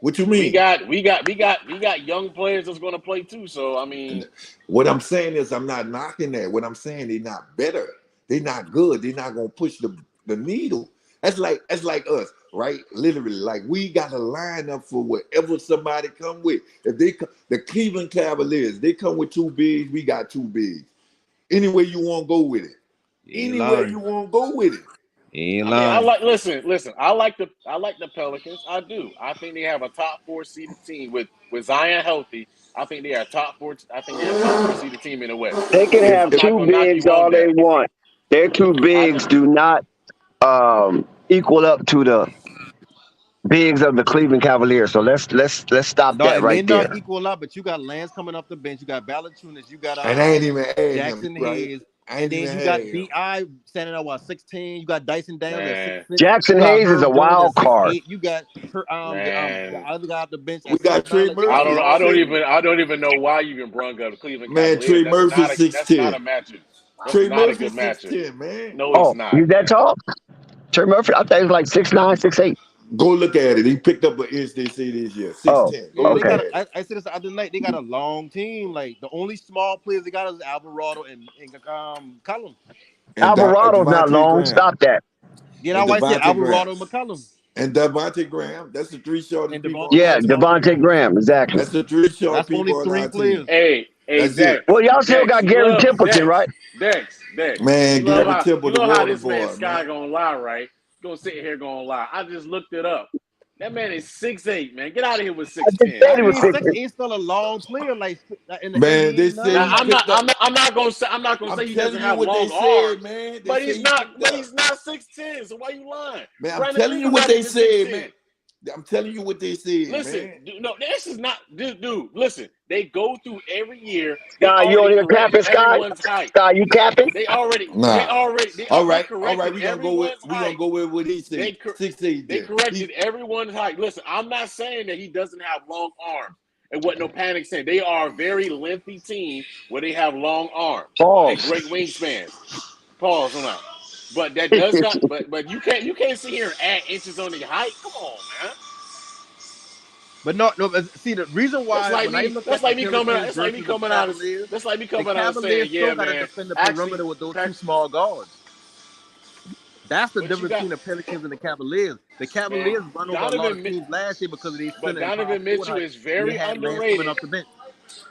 What you mean? We got young players that's going to play too. So I mean, what I'm saying is I'm not knocking that. What I'm saying they're not better. They're not good. They're not going to push the needle. That's like us, right? Literally, like we got to line up for whatever somebody come with. If the Cleveland Cavaliers, they come with 2 bigs, we got 2 bigs. Any way you want to go with it. Anywhere you want to go with it. I like the Pelicans. I do. I think they have a top 4 seeded team with Zion healthy. I think they are top 4. I think they're a top 4 seeded team in the West. They can have 2 bigs all they want. Their 2 bigs do not equal up to the bigs of the Cleveland Cavaliers. So let's stop that right there. They not equal up, but you got Lance coming off the bench. You got Valanciunas. You got and I ain't even Jackson him, right? Hayes. And then you got B.I. standing at 16. You got Dyson Daniels at 6'6". Jackson Hayes is a wild card. You got the other guy off the bench. We got Trey Murphy. I don't even know why you even brought up Cleveland. Man, Trey Murphy 6'10". That's not a matchup. Trey Murphy 6'10", man. No, it's not. He's that tall? Trey Murphy, I think he's like 6'9", 6'8". Go look at it. He picked up an inch. They say this year. 6'10". Okay. I said this the other night. They got a long team. Like the only small players they got is Alvarado and McCollum. Alvarado's not long. Graham. Stop that. You know why I said Alvarado and McCollum. And Devontae Graham. That's the 3 shortest people. Yeah, Devontae Graham. Exactly. That's the 3 shortest people. That's only 3 players. Hey, Dex. Well, y'all still got Gary Templeton, right? Dex. Man, Gary Templeton. You know how this man Sky gonna lie, right? Gonna sit here gonna lie. I just looked it up. That man is 6'8", man. Get out of here with 6'10". 6'8" still a long player, like in the man. NBA, They say I'm not gonna say he doesn't have long arms, man. But he's not 6'10". So why you lying? Man, I'm telling you what they said, man. I'm telling you what they said. Listen, no, this is not, dude. Listen, they go through every year. Sky, you don't even capping, Sky. Sky, you capping? They already. All right. We gonna go with what he said. 6'8". They corrected everyone's height. Listen, I'm not saying that he doesn't have long arms. And what no panic saying, they are a very lengthy team where they have long arms. And great wingspans. Pause on that. But that does not. But you can't sit here and add inches on the height. Come on, man. But no. See, the reason why that's like me coming out and saying, yeah, man. Defend the perimeter with those 2 small guards. That's the difference between the Pelicans and the Cavaliers. The Cavaliers run over a lot of teams last year because of these. But Donovan Mitchell is very underrated.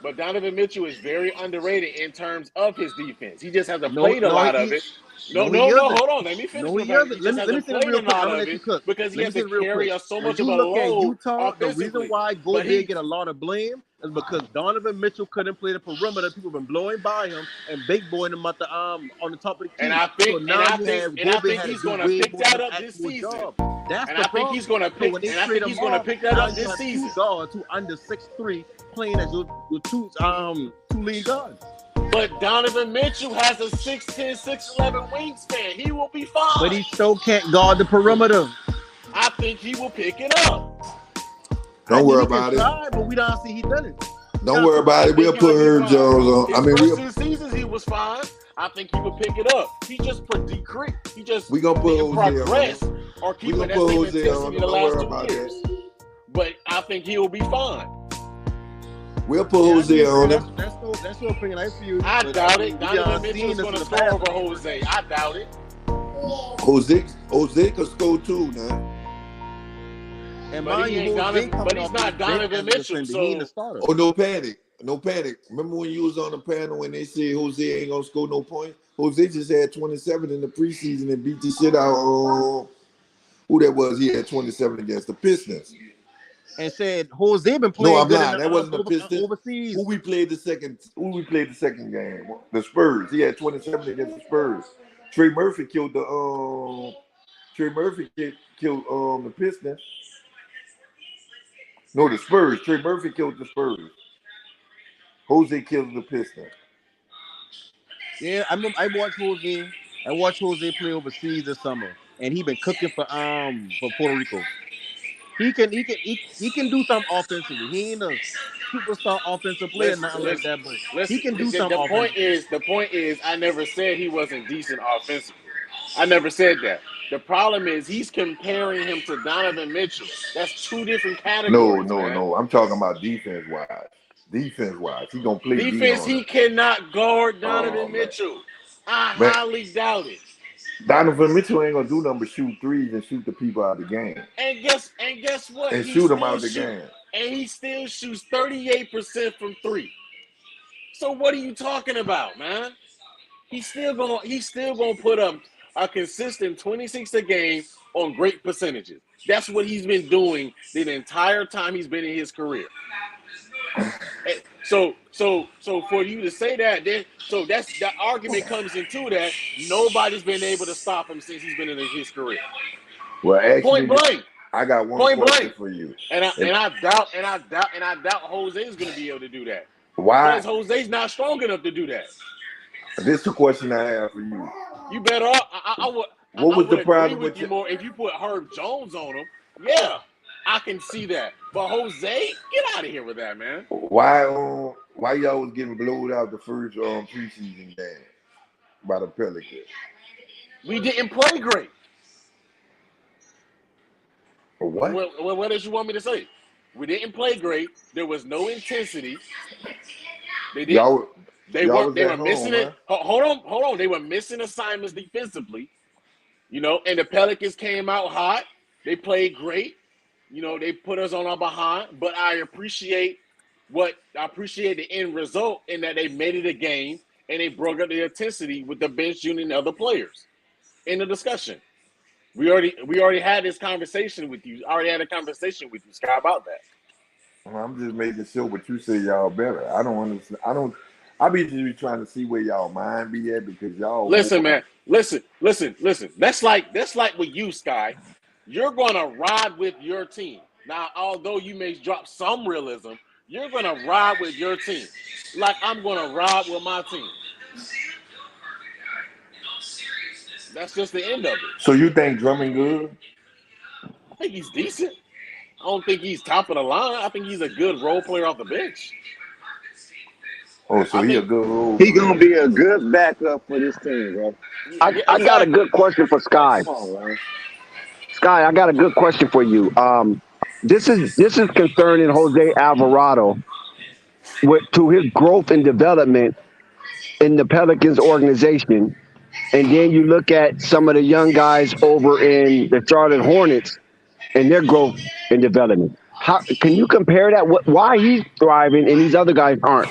But Donovan Mitchell is very underrated in terms of his defense. He just hasn't played a lot of it. No, hold on. Let me finish. Let me finish real quick. Because he has to carry us so much of a load. Utah, the reason why Gobert get a lot of blame is because Donovan Mitchell couldn't play the perimeter. People have been blowing by him and big boying him at the on the top of the key. And I think he's going to pick that up this season. I think he's going to pick that up this season. Guards who under 6'3" playing as your 2 lead guards. But Donovan Mitchell has a 6'10", 6'11" wingspan. He will be fine. But he still can't guard the perimeter. I think he will pick it up. Don't worry about it. But we don't see he done it. Don't worry about it. We'll put Herb Jones on. His first 2 seasons he was fine. I think he will pick it up. He just we gonna put progress or keep it that same intensity the last 2 years. But I think he will be fine. We'll put Jose on him. That's your opinion. I feel. I doubt it. Donovan Mitchell is going to score over Jose. I doubt it. Jose could score too now. But he's not Donovan Mitchell. So. Oh, no panic. Remember when you was on the panel when they said Jose ain't gonna score no points? Jose just had 27 in the preseason and beat the shit out. Who that was? He had 27 against the Pistons. And said Jose been playing. No, I'm not. That wasn't the Pistons. Overseas. Who we played the second game? The Spurs. He had 27 against the Spurs. Trey Murphy killed the the Pistons. No, the Spurs. Trey Murphy killed the Spurs. Jose killed the Pistons. Yeah, I watched Jose. I watched Jose play overseas this summer, and he been cooking for Puerto Rico. He can do something offensively. He ain't a superstar offensive player, nothing like that, but he can do something. The point is, I never said he wasn't decent offensively. I never said that. The problem is he's comparing him to Donovan Mitchell. That's two different categories, man. No. I'm talking about defense-wise. Defense-wise. He going to play Defense, he cannot guard Donovan Mitchell. I highly doubt it. Donovan Mitchell ain't gonna do nothing but shoot threes and shoot the people out of the game. And guess what? And shoot them out of the game. And he still shoots 38% from three. So what are you talking about, man? He's still gonna put up a consistent 26 a game on great percentages. That's what he's been doing the entire time he's been in his career. So for you to say that, that's the argument comes into that nobody's been able to stop him since he's been in his career. Well, actually, point blank. I got one question for you, and I doubt Jose is going to be able to do that. Why? Because Jose's not strong enough to do that. This is the question I have for you. You better off. I would the problem with you more if you put Herb Jones on him? Yeah, I can see that. But Jose, get out of here with that, man. Why y'all was getting blowed out the first preseason game by the Pelicans? We didn't play great. What? What did you want me to say? We didn't play great. There was no intensity. They didn't. They were missing it. Hold on. They were missing assignments defensively. You know, and the Pelicans came out hot. They played great. You know, they put us on our behind. But I appreciate the end result in that they made it a game and they broke up the intensity with the bench unit and other players in the discussion. We already had this conversation with you. I already had a conversation with you, Scott, about that. Well, I'm just making sure what you say y'all better. I don't understand. I be just trying to see where y'all mind be at because y'all listen, man. Listen. That's like with you, Sky. You're gonna ride with your team. Now, although you may drop some realism, you're gonna ride with your team. Like I'm gonna ride with my team. That's just the end of it. So you think Drummond good? I think he's decent. I don't think he's top of the line. I think he's a good role player off the bench. Oh, so he a good role player. He gonna be a good backup for this team, bro. I got a good question for Sky. Sky, I got a good question for you. This is concerning Jose Alvarado to his growth and development in the Pelicans organization. And then you look at some of the young guys over in the Charlotte Hornets and their growth and development. How can you compare that? Why he's thriving and these other guys aren't?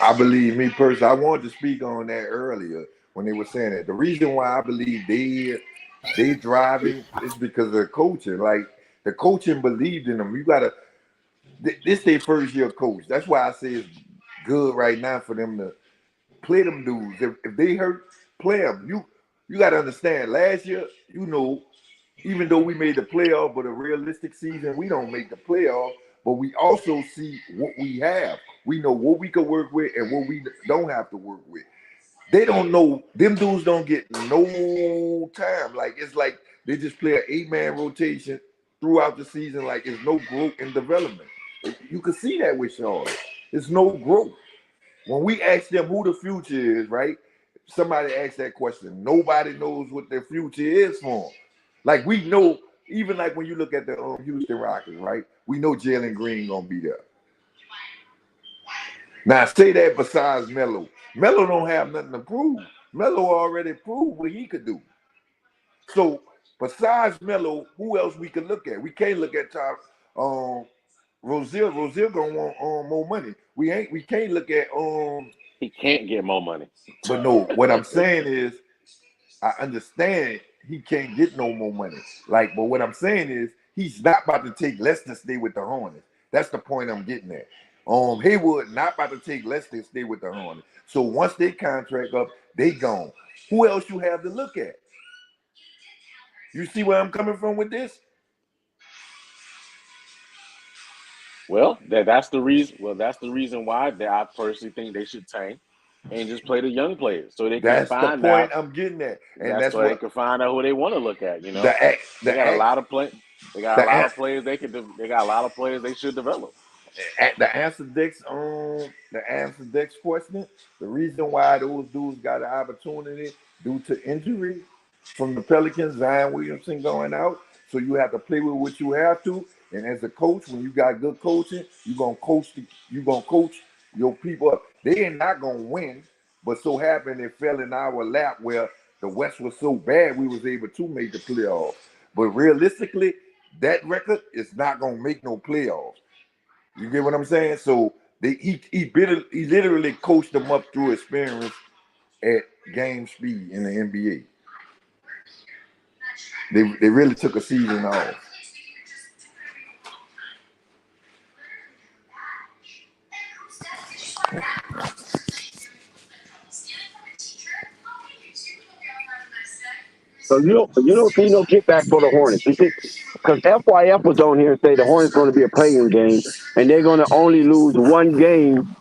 I believe me personally. I wanted to speak on that earlier when they were saying that. The reason why I believe they driving is because of the coaching. Like the coaching believed in them. You gotta. This their first year coach. That's why I say it's good right now for them to play them dudes. If they hurt, play them. You got to understand. Last year, even though we made the playoff, but a realistic season, we don't make the playoff. But we also see what we have. We know what we can work with and what we don't have to work with. They don't know. Them dudes don't get no time. Like it's like they just play an 8-man rotation throughout the season. Like it's no growth and development. You can see that with Charlotte. It's no growth. When we ask them who the future is, right? Somebody asked that question. Nobody knows what their future is for them. Like we know, even like when you look at the Houston Rockets, right? We know Jalen Green gonna be there. Now say that besides Melo. Melo don't have nothing to prove. Melo already proved what he could do. So besides Melo, who else we can look at? We can't look at Rozier. Rozier gonna want more money. We can't look at he can't get more money. But no, what I'm saying is I understand he can't get no more money. But what I'm saying is he's not about to take less to stay with the Hornets. That's the point I'm getting at. Haywood not about to take less to stay with the Hornets. So once they contract up, they gone. Who else you have to look at? You see where I'm coming from with this? Well, that's the reason. Well, that's the reason why I personally think they should tank and just play the young players so they can find out. That's the point I'm getting at, and that's why they can find out who they want to look at. You know, they got a lot of players. They got a lot of players they could. They got a lot of players they should develop. The answer Dex question. The reason why those dudes got an opportunity due to injury from the Pelicans, Zion Williamson going out. So you have to play with what you have to. And as a coach, when you got good coaching, you're gonna coach your people up. They ain't not gonna win, but so happened it fell in our lap where the West was so bad we was able to make the playoffs. But realistically, that record is not gonna make no playoffs. You get what I'm saying? So he literally coached them up through experience at game speed in the NBA. They really took a season off. So you don't see no kickback for the Hornets. You think because FYF was on here and say the Hornets going to be a playing game and they're going to only lose one game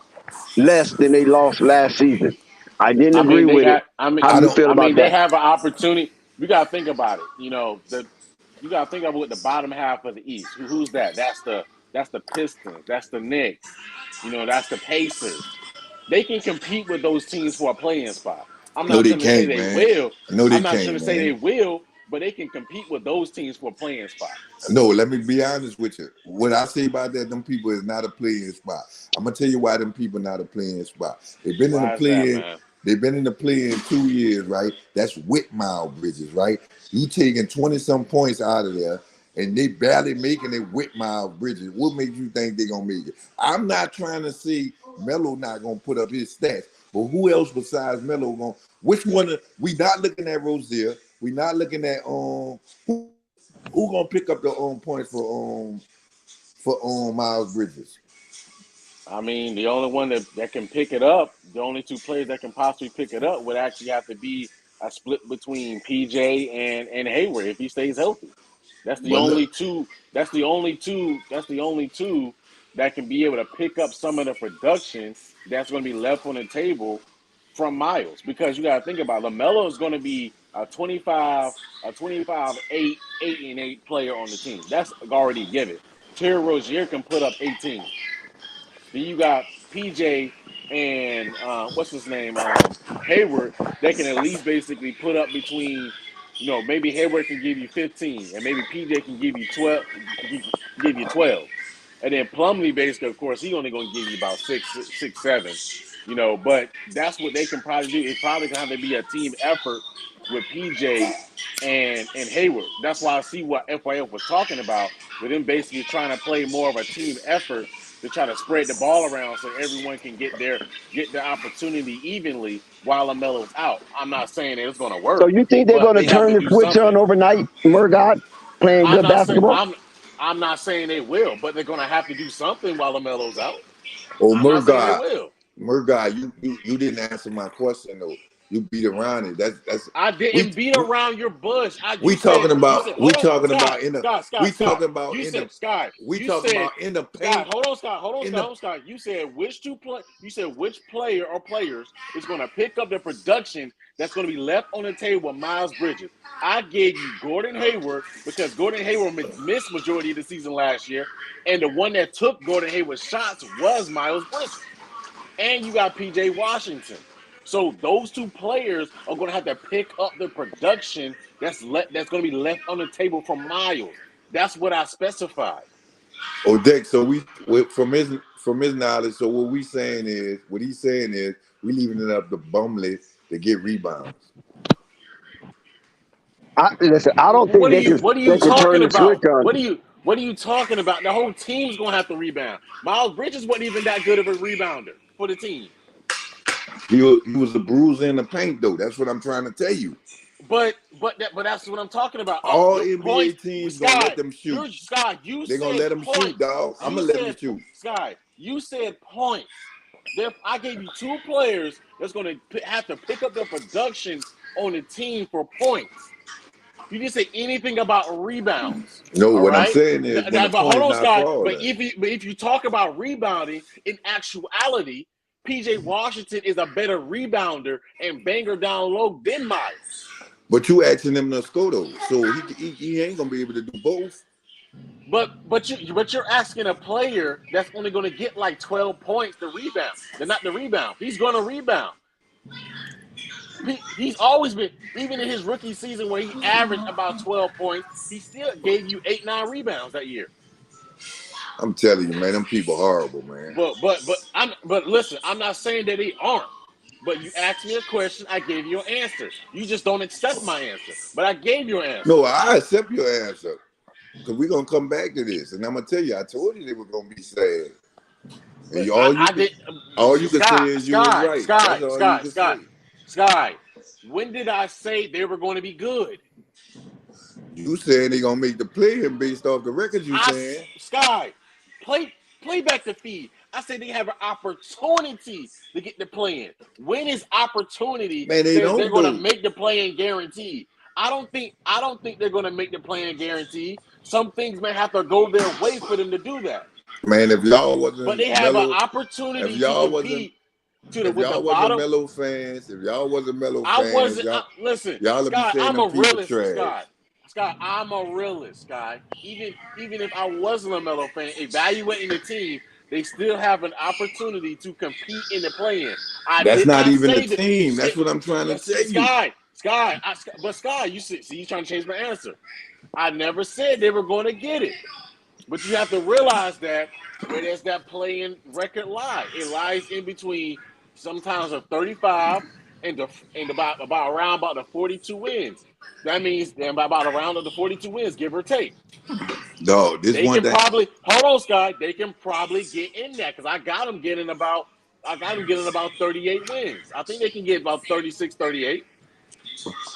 less than they lost last season. I didn't agree with it. How do you feel about They that? have an opportunity. We got to think about it. You got to think about the bottom half of the East. Who's that? That's the Pistons. That's the Knicks. That's the Pacers. They can compete with those teams for a playing spot. I'm No, not they trying to say can't, they man. will. No, they I'm not trying can't, to say man. they will, but they can compete with those teams for a playing spot. No, let me be honest with you. What I say about that, them people is not a playing spot. I'm gonna tell you why them people not a playing spot. They've been in the play-in. They've been in the play-in 2 years, right? That's with Miles Bridges, right? You taking 20-some points out of there, and they barely making it with Miles Bridges. What makes you think they're gonna make it? I'm not trying to see Melo not gonna put up his stats, but who else besides Melo gonna? Which one? We not looking at Rozier. We not looking at who gonna pick up the points for Miles Bridges? I mean, the only one that can pick it up, the only two players that can possibly pick it up would actually have to be a split between PJ and Hayward if he stays healthy. That's the only two. That's the only two that can be able to pick up some of the production that's going to be left on the table from Miles. Because you got to think about it, LaMelo is going to be a 25, 8 and 8 player on the team. That's already given. Terry Rozier can put up 18. Then you got PJ and what's his name, Hayward. They can at least basically put up between, maybe Hayward can give you 15, and maybe PJ can give you 12. Give you 12, and then Plumlee basically, of course, he only going to give you about 6, 7. But that's what they can probably do. It's probably going to have to be a team effort with PJ and Hayward. That's why I see what FYF was talking about, with them basically trying to play more of a team effort to try to spread the ball around so everyone can get their opportunity evenly while LaMelo's out. I'm not saying that it's going to work. So you think they're but going to they have turn to the do switch something. on overnight, Murdoch, playing good basketball? I'm not saying they will, but they're going to have to do something while LaMelo's out. Oh, I'm not saying they will. Murdoch, you didn't answer my question though. You beat around it. That's. I didn't beat around your bush. We talking about in the paint. Hold on, Scott. You said which player or players is going to pick up the production that's going to be left on the table with Miles Bridges. I gave you Gordon Hayward because Gordon Hayward missed majority of the season last year, and the one that took Gordon Hayward's shots was Miles Bridges. And you got PJ Washington. So those two players are going to have to pick up the production that's going to be left on the table from Miles. That's what I specified. Oh, Dick. So from his knowledge. So what he's saying is we leaving it up to Bumley to get rebounds. I don't think they can turn the switch on. What are you talking about? The whole team's going to have to rebound. Miles Bridges wasn't even that good of a rebounder for the team. He was a bruiser in the paint, though. That's what I'm trying to tell you. But that's what I'm talking about. All NBA teams gonna let them shoot. They're gonna let them shoot, dog. I'm gonna let them shoot. Sky, you said points. I gave you two players that's gonna have to pick up the production on the team for points. You didn't say anything about rebounds. No, what I'm saying is, but hold on, Scott. But if you talk about rebounding, in actuality, PJ Washington is a better rebounder and banger down low than Miles. But you asking him to score though, so he ain't gonna be able to do both. But you're asking a player that's only going to get like 12 points to rebound. They're not the rebound. He's going to rebound. he's always been, even in his rookie season where he averaged about 12 points, he still gave you 8-9 rebounds that year. I'm telling you, man, them people horrible, man. But listen, I'm not saying that they aren't. But you asked me a question, I gave you an answer. You just don't accept my answer. But I gave you an answer. No, I accept your answer. Because we're going to come back to this. And I'm going to tell you, I told you they were going to be sad. And all you can say is you was right. Sky, when did I say they were going to be good? You saying they're going to make the play-in based off the records you saying. Sky, play back the feed. I said they have an opportunity to get the play-in. When is opportunity? Man, they're going to make the play-in guaranteed. I don't think they're going to make the play-in guaranteed. Some things may have to go their way for them to do that. Man, if y'all wasn't, but they have an opportunity to compete. If y'all wasn't Melo fans, listen. Y'all would be saying I'm a realist, trash. Scott, I'm a realist, guy. Even if I wasn't a LaMelo fan, evaluating the team, they still have an opportunity to compete in the play-in. That's not even the team. That's what I'm trying to tell you. Sky, you see, you're trying to change my answer. I never said they were going to get it. But you have to realize that where there's that play-in record lie. It lies in between sometimes a 35 and about around the 42 wins. That means they're about around the 42 wins, give or take. No, hold on, Scott. They can probably get in that because I got them getting about 38 wins. I think they can get about 36, 38.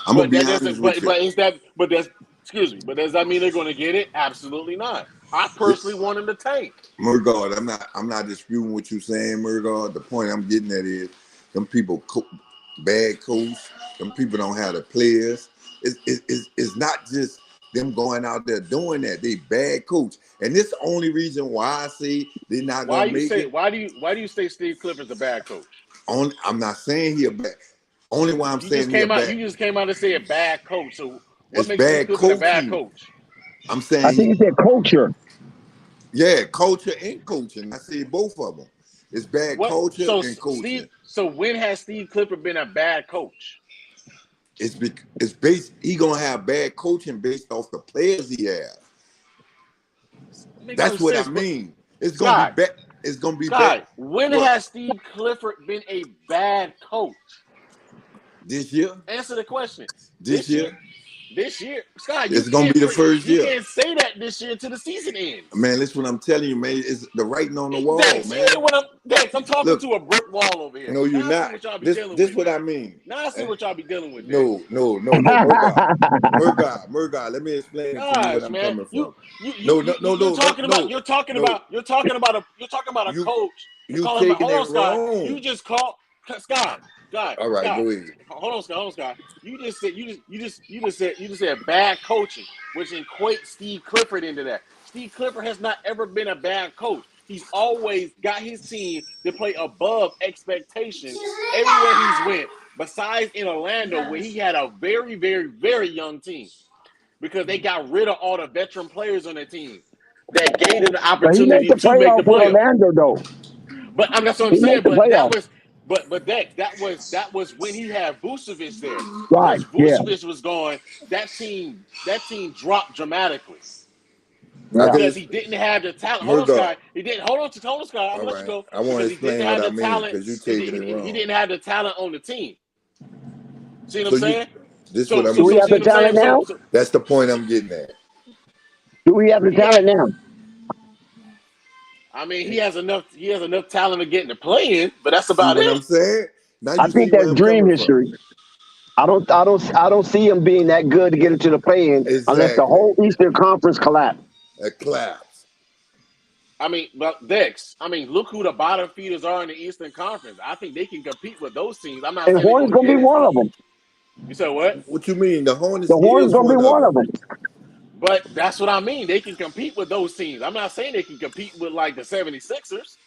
I'm gonna be honest with you. But does that mean they're going to get it? Absolutely not. I personally want them to tank. Murgard, I'm not disputing what you're saying, Murgard. The point I'm getting at is them people bad coach. Them people don't have the players. It's not just them going out there doing that. They bad coach, and this is the only reason why I say they're not going to make it. Why do you say Steve Clifford's a bad coach? I'm not saying he a bad. Only why I'm saying you just came out and said a bad coach. So what makes Steve Clifford a bad coach? I'm saying I think he said culture. Yeah, culture and coaching. I see both of them. It's bad culture and coaching. So when has Steve Clifford been a bad coach? It's based. He gonna have bad coaching based off the players he has. That's what I mean. It's gonna be bad. It's gonna be bad. When has Steve Clifford been a bad coach? This year. Answer the question. This year. This year, Scott, it's gonna be the first year. You can't say that this year until the season ends. Man, listen, what I'm telling you, man, is the writing on the wall, man. I'm talking to a brick wall over here. No, you're not. This what I mean. Now I see what y'all be dealing with. No, Murgard. Let me explain to you what I'm coming from. You're talking about a coach. You taking it wrong. You just called Scott. All right, go ahead. Hold on, Scott. You just said bad coaching, which equates Steve Clifford into that. Steve Clifford has not ever been a bad coach. He's always got his team to play above expectations everywhere he's went. Besides in Orlando, where he had a very, very, very young team, because they got rid of all the veteran players on their team that gave them the opportunity to make the playoffs. Orlando, though. But that's what I'm saying. But that was when he had Vucevic there. Right. Vucevic was gone. That team dropped dramatically. Yeah. Because he didn't have the talent. Hold on, Scott. He didn't. Hold on, Scott. I'm gonna let you go. I want to explain what I mean because you taking it wrong. He didn't have the talent on the team. See what I'm saying? Do we have the talent now? That's the point I'm getting at. Do we have the talent now? I mean, he has enough talent to get in the play-in, but that's about it. What I'm saying. I think that's dream history. I don't see him being that good to get into the play-in unless the whole Eastern Conference collapse. It collapsed. I mean, but Dex, look who the bottom feeders are in the Eastern Conference. I think they can compete with those teams. I'm not saying Hornets gonna be one of them. You said what? What you mean? The Hornets gonna be one of them. But that's what I mean. They can compete with those teams. I'm not saying they can compete with like the 76ers.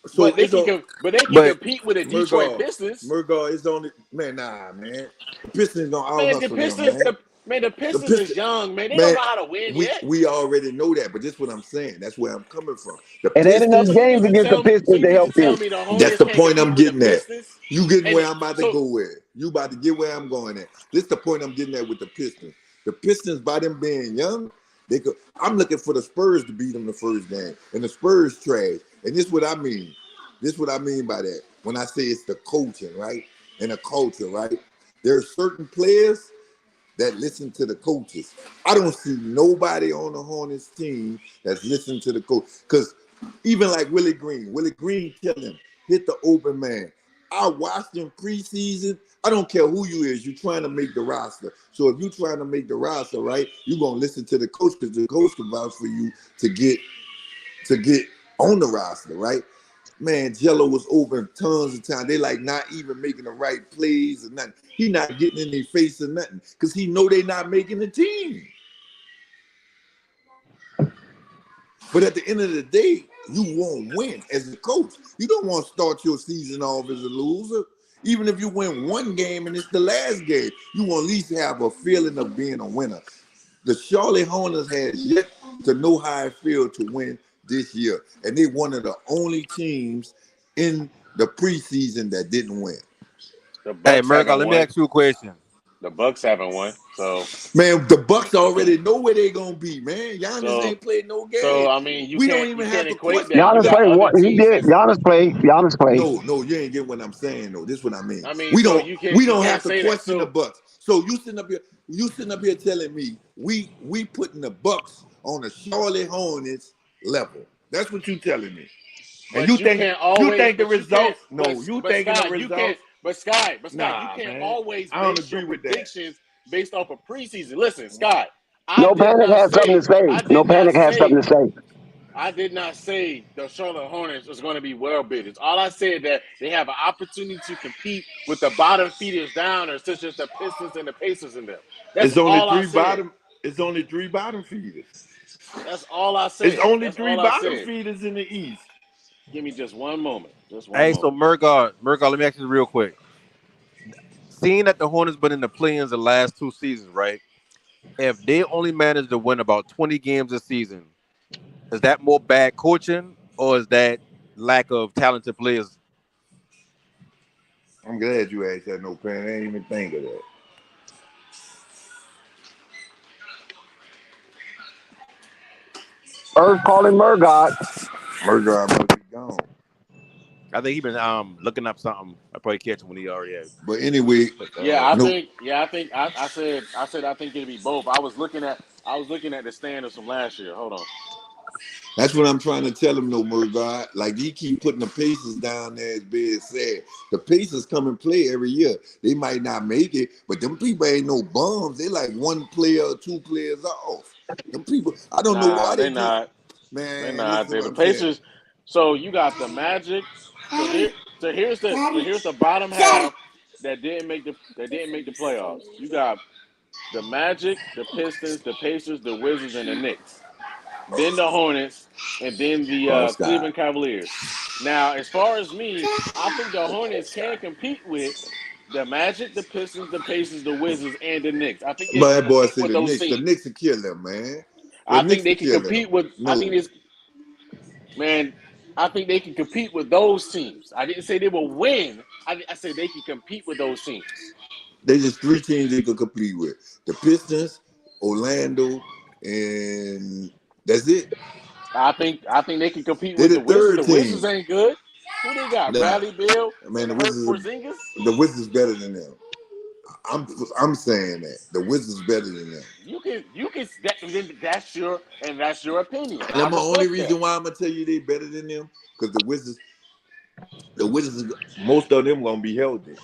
So but they can compete with the Detroit Pistons. Murgard is only man. The Pistons don't out-hustle them, man. The Pistons is young, man. They don't know how to win yet. We already know that, but this is what I'm saying. That's where I'm coming from. And ain't enough games against the Pistons to help them. That's the point I'm getting at. You getting where I'm about to go with. You about to get where I'm going at. This is the point I'm getting at with the Pistons. The Pistons, by them being young, they could. I'm looking for the Spurs to beat them the first game, and the Spurs trash. And this is what I mean. This is what I mean by that. When I say it's the coaching, right, and the culture, right. There are certain players that listen to the coaches. I don't see nobody on the Hornets team that's listening to the coach. Because even like Willie Green tell him, hit the open man. I watched him preseason. I don't care who you is. You're trying to make the roster. So if you're trying to make the roster, right, you're going to listen to the coach because the coach can vouch for you to get on the roster, right? Man, Jello was open tons of time. They like not even making the right plays or nothing. He not getting in their face or nothing because he know they not making the team. But at the end of the day, you won't win as a coach. You don't want to start your season off as a loser. Even if you win one game and it's the last game, you want at least have a feeling of being a winner. The Charlotte Hornets has yet to know how it feels to win this year. And they one of the only teams in the preseason that didn't win. Hey, Merkel, let me ask you a question. The Bucks haven't won, so man, the Bucks already know where they gonna be, man. Giannis ain't played no game. So I mean, we don't even have to question. Giannis played what he did. Giannis played. No, you ain't get what I'm saying though. This is what I mean. I mean, we so don't have to question the So Bucks. So you sitting up here telling me we putting the Bucks on the Charlotte Hornets level. That's what you telling me. And you think the results? No, you thinking the results? But Sky, you can't always base your predictions based off of preseason. Listen, Sky, No Panic has something to say. No Panic has something to say. I did not say the Charlotte Hornets was going to be well bid. All I said that they have an opportunity to compete with the bottom feeders down, or such as the Pistons and the Pacers in them. It's only three bottom feeders. That's all I said. It's only three bottom feeders in the East. Give me just one moment. So Merkel, let me ask you real quick. Seeing that the Hornets been in the play-ins the last 2 seasons, right? If they only managed to win about 20 games a season, is that more bad coaching or is that lack of talented players? I'm glad you asked that, no Pan. I didn't even think of that. Earth calling Murgod. Murgod must be gone. I think he been looking up something. I probably catch him when he already has. But anyway, I think I said I think it'd be both. I was looking at the standards from last year. Hold on. That's what I'm trying to tell him, no Murgod. Like he keep putting the Pacers down there as being sad. The Pacers come and play every year. They might not make it, but them people ain't no bums. They like one player or 2 players off. Them people, I don't know why they're not. Man, they're not. They're the Pacers. Saying. So you got the Magic. So here's the bottom half that didn't make the playoffs. You got the Magic, the Pistons, the Pacers, the Wizards, and the Knicks. Then the Hornets, and then the Cleveland Cavaliers. Now, as far as me, I think the Hornets can compete with the Magic, the Pistons, the Pacers, the Wizards, and the Knicks. I think my boy said the Knicks. The Knicks will kill them, man. I think they can compete with. No. I think they can compete with those teams. I didn't say they will win. I said they can compete with those teams. There's just 3 teams they could compete with: the Pistons, Orlando, and that's it. I think they can compete with the Wizards. The Wizards ain't good. Who they got? Bradley Beal. Man, the Wizards better than them. I'm saying that the Wizards better than them. You can. That's your opinion. And that's the only reason why I'm gonna tell you they better than them, because the Wizards, most of them gonna be healthy.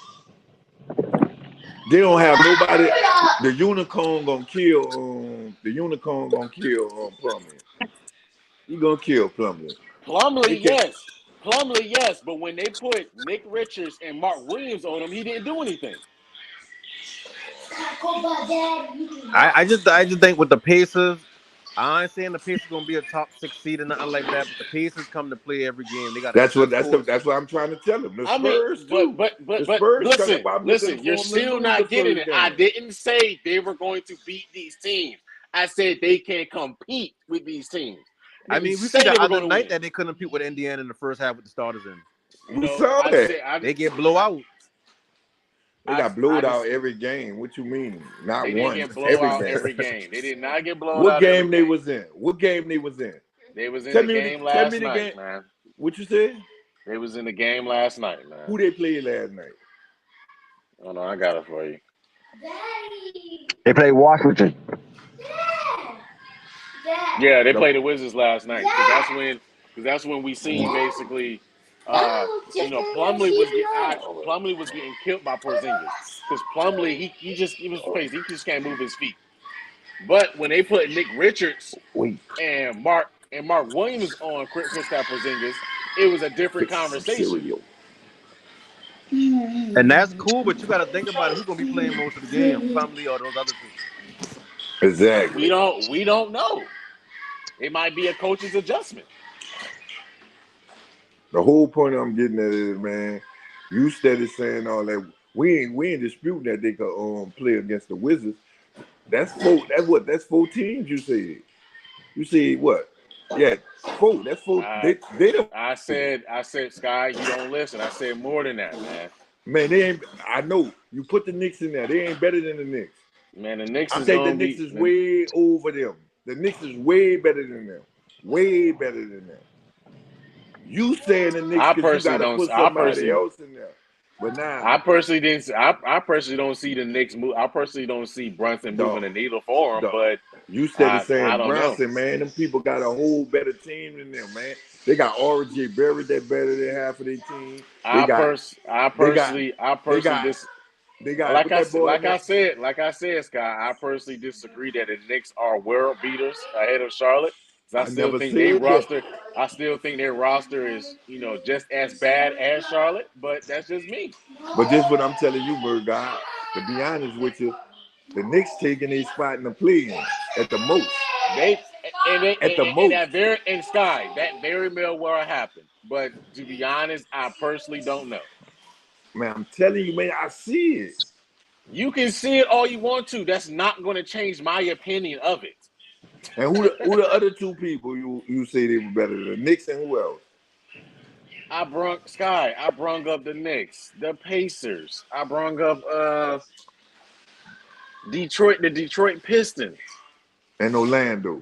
They don't have nobody. The unicorn gonna kill. Plumlee. You gonna kill Plumlee. Plumlee, yes. But when they put Nick Richards and Mark Williams on him, he didn't do anything. I just think with the Pacers, I ain't saying the Pacers gonna be a top 6 seed or nothing like that. But the Pacers come to play every game. They got. That's what I'm trying to tell them. The Spurs too. But listen. You're still not getting it. I didn't say they were going to beat these teams. I said they can compete with these teams. I mean, we said the other night that they couldn't compete with Indiana in the first half with the starters in. We saw that. They get blow out. They got blowed out every game. What you mean? Not They didn't one. get blown Every out game. every game. They did not get blown What out game every they game. was in? What game they was in? They was in Tell the me game the last game. night, man. What you said? They was in the game last night, man. Who they played last night? Oh no, I got it for you. They played Washington. Yeah, they played the Wizards last night. Because that's when we seen basically, Plumlee was getting killed by Porzingis. Because Plumlee, he was crazy. He just can't move his feet. But when they put Nick Richards and Mark Williams on Kristaps Porzingis, it was a different conversation. And that's cool, but you got to think about it. Who's gonna be playing most of the game, Plumlee or those other two? Exactly. We don't know. It might be a coach's adjustment. The whole point I'm getting at is, man, you steady saying all that. We ain't disputing that they could play against the Wizards. That's 4. That's 4 teams. You said. You said what? Yeah, 4. That's 4. They don't. I said, Sky, you don't listen. I said more than that, man. Man, they ain't. I know you put the Knicks in there. They ain't better than the Knicks. Man, the Knicks. I think the Knicks is way over them. The Knicks is way better than them. Way better than them. You saying the Knicks because you got to put somebody else in there. But now, I personally don't see the Knicks move. I personally don't see Brunson moving the needle for them. But you started saying I don't Brunson, know. man. Them people got a whole better team than them, man. They got RJ Barrett that better than half of their team. Like I said, Scott, I personally disagree that the Knicks are world beaters ahead of Charlotte. I still think their roster is, just as bad as Charlotte, but that's just me. But this is what I'm telling you, Bird God. To be honest with you, the Knicks taking a spot in the play-in at the most. Sky, that very well happen. But to be honest, I personally don't know. Man, I'm telling you, man, I see it. You can see it all you want to. That's not going to change my opinion of it. And who the other 2 people you say they were better than? The Knicks and who else? I brung up the Knicks, the Pacers. I brung up the Detroit Pistons. And Orlando.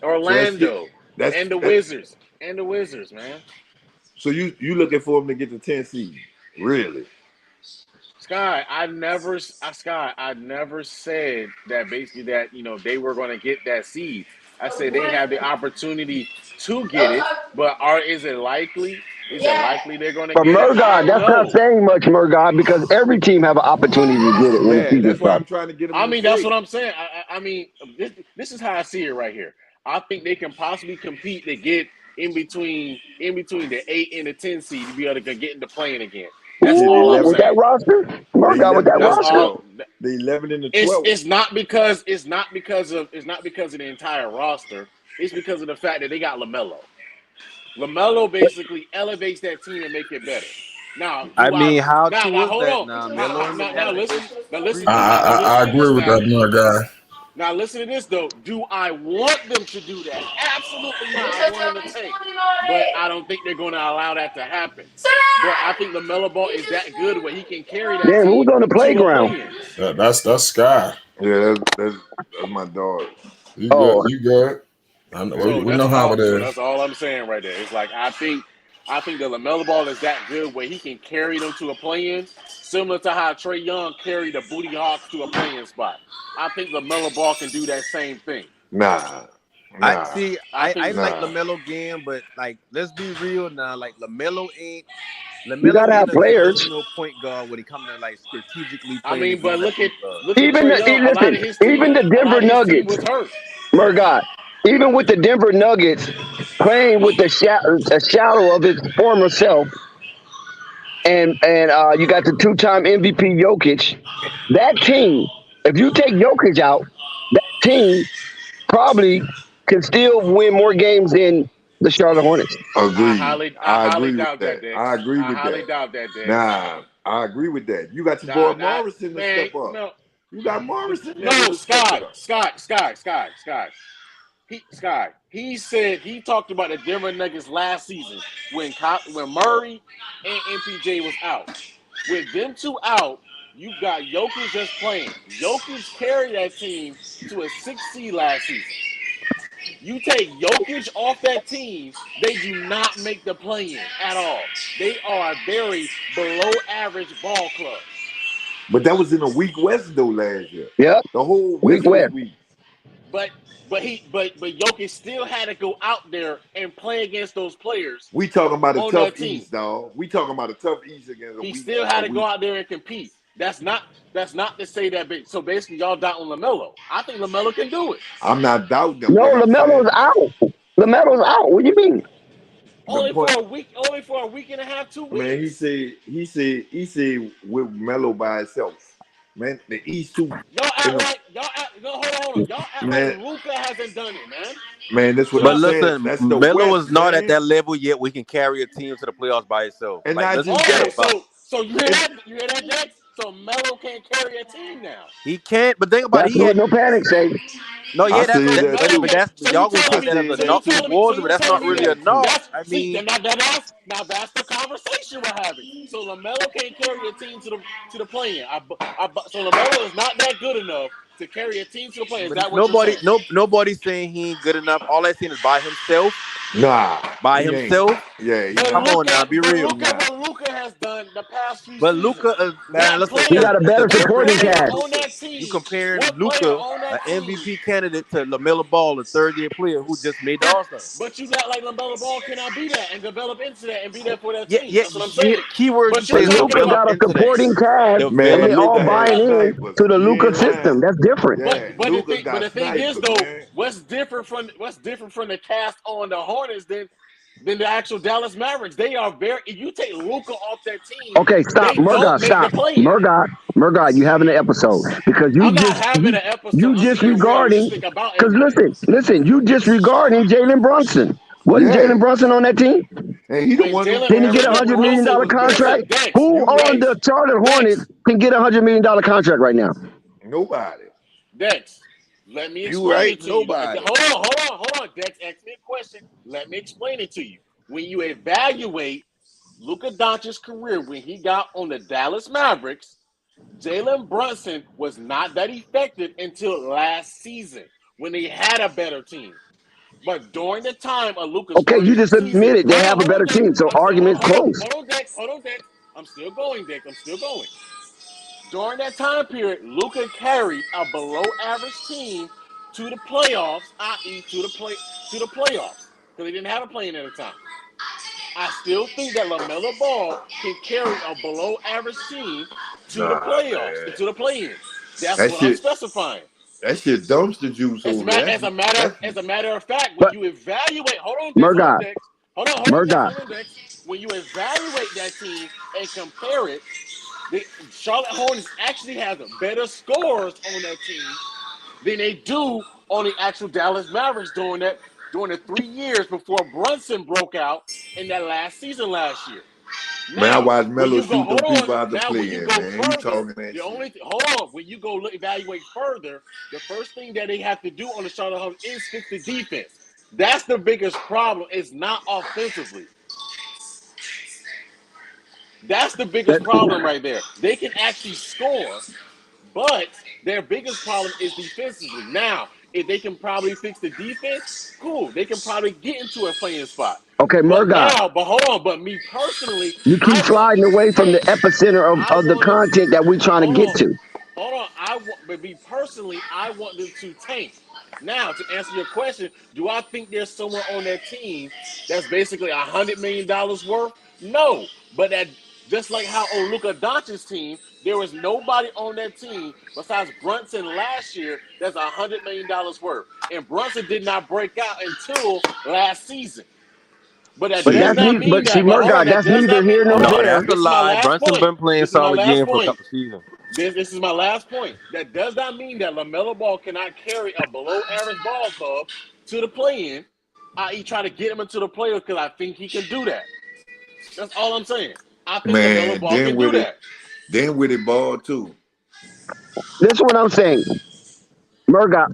And the Wizards. And the Wizards, man. So you looking for them to get the 10th seed? Really? Sky, I never said that basically that they were going to get that seed. I said they have the opportunity to get it, but is it likely? Is it likely they're going to get it? But Murgod, that's not saying much, Murgod, because every team have an opportunity to get it when the season that's why I'm starts. trying to get them. I mean, that's what I'm saying. I mean, this is how I see it right here. I think they can possibly compete to get in between the 8 and the 10 seed to be able to get into playing again. That's all I'm saying. With that roster, Murgod, with that roster, the 11 and the 12. It's not because of the entire roster. It's because of the fact that they got LaMelo. LaMelo basically elevates that team and make it better. Now, how true is hold that? on. Now listen. I agree with that, my guy. Now listen to this though. Do I want them to do that? Absolutely not. I want them to tank, but I don't think they're going to allow that to happen. But I think LaMelo Ball is that good where he can carry that. Damn, who's on the playground? That's Sky. Yeah, that's my dog. You good? You good? I know, we know how it is. That's all I'm saying right there. It's like I think that LaMelo Ball is that good where he can carry them to a play-in, similar to how Trae Young carried the Booty Hawks to a play-in spot. I think LaMelo Ball can do that same thing. Nah. I like LaMelo game, but like let's be real now. Like LaMelo ain't a traditional point guard when he comes to like strategically. I mean, but look at even the Denver Nuggets. Murgod, even with the Denver Nuggets playing with a shadow of his former self, and you got the 2-time MVP Jokic. That team, if you take Jokic out, that team probably can still win more games than the Charlotte Hornets. Agreed. I highly doubt that. I agree with that. I highly doubt that. Nah, I agree with that. You got your boy Morrison to step up. No. You got Morrison. No, Scott. He said he talked about the Denver Nuggets last season when Murray and MPJ was out. With them 2 out, You got Jokic just playing. Jokic carried that team to a 6th seed last season. You take Jokic off that team, they do not make the play-in at all. They are a very below-average ball club. But that was in a weak West though last year. Yep. The whole Weak West was West. weak. But Jokic still had to go out there and play against those players. We talking about a on tough that team. East, dog. We talking about a tough East against a He weak. still had to go out there and compete. That's not to say that big. So basically, y'all doubting LaMelo. I think LaMelo can do it. I'm not doubting them. No, LaMelo's out. LaMelo's out. What do you mean? Only for a week. Only for a week and a half, 2 weeks. Man, he said with Melo by itself. Man, the East too. Y'all act like hold on. Y'all act like Luka hasn't done it, man. Man, that's what But I'm listen, saying. That's the Melo West, is not man. at that level yet. We can carry a team to the playoffs by itself. And like, not let's just forget that. about. So you hear that? You hear that, Dex? So Melo can't carry a team now. He can't. But think about That's what no panic say. No, yeah, that's say that too. but that's So y'all you gonna take telling that me? as So a you knock telling me? towards So him, you but that's not telling me really a that? knock. I mean, Now that's the conversation we're having. So LaMelo can't carry a team to the play-in. So LaMelo is not that good enough to carry a team to the play-in. Is that what you're saying? Nobody's saying he ain't good enough. All I seen is by himself. Nah, by he himself. Ain't. Yeah, But come on now, be real. Look at what Luka has done the past few But seasons. Luka, man, listen, He got a better supporting cast. On that team, you comparing what Luka, on an that team? MVP candidate, to LaMelo Ball, a third-year player who just made the All-Star. But you not like LaMelo Ball cannot be that and develop into that and be there for that Yeah, team. yeah. That's what I'm You hear saying. the key word you say But is Luka develop got a into that. supporting cast, Man, and they all Luka buying had in snipers. to the He Luka ain't lying. system. That's different. Yeah, But the thing is though, man. what's different from the cast on the Hornets than the actual Dallas Mavericks? They are if you take Luka off that team, Okay, stop, they don't Murgot, make stop. the play-in. Murgot, you having an episode because I'm not having an episode. you I'm being disregarding. realistic about Because everything. listen, you disregarding Jalen Brunson. Wasn't Jalen Brunson on that team? And he the one who Can he get $100 million contract? Who on the Charlotte Hornets can get $100 million contract right now? Nobody. Dex, let me You explain right, it to nobody. you. Hold on. Dex, ask me a question. Let me explain it to you. When you evaluate Luka Doncic's career when he got on the Dallas Mavericks, Jalen Brunson was not that effective until last season when they had a better team. But during the time of Luka's Okay, you just season, admitted they have a better team, so argument's closed. Hold on, Dex. I'm still going, Dex. I'm still going. During that time period, Luka carried a below-average team to the playoffs, i.e., to the playoffs, because they didn't have a play-in at the time. I still think that LaMelo Ball can carry a below-average team to the playoffs, man. to the play-in. That's That what shit, I'm specifying. That shit dumpster juice over there. As a matter of fact, when you evaluate, hold on, Dex. Hold on, Dex. When you evaluate that team and compare it, the Charlotte Hornets actually have better scores on that team than they do on the actual Dallas Mavericks during the 3 years before Brunson broke out in that last season last year. Now, man, I watched Melo shoot them people out the now, when you play-in, go man. further, You talking that shit. Hold on. When you go evaluate further, the first thing that they have to do on the Charlotte Hornets is fix the defense. That's the biggest problem. It's not offensively. That's the biggest problem right there. They can actually score, but their biggest problem is defensively. Now, if they can probably fix the defense, cool. They can probably get into a playing spot. Okay, Murgot. But hold on. But me personally, you keep sliding away from the epicenter of the content that we're trying to get to. Hold on. But me personally, I want them to tank. Now, to answer your question, do I think there's someone on that team that's basically $100 million worth? No. But that just like how on Luka Doncic's team, there was nobody on that team besides Brunson last year that's $100 million worth. And Brunson did not break out until last season. But that does not mean that. Murgot, that's neither here nor there. That's a lie. Brunson been playing solid game for a couple seasons. This is my last point. That does not mean that LaMelo Ball cannot carry a below-average ball club to the play-in, i.e. try to get him into the playoffs, because I think he can do that. That's all I'm saying. I think LaMelo Ball can do that. Then with it, Ball, too. This is what I'm saying. Murgot,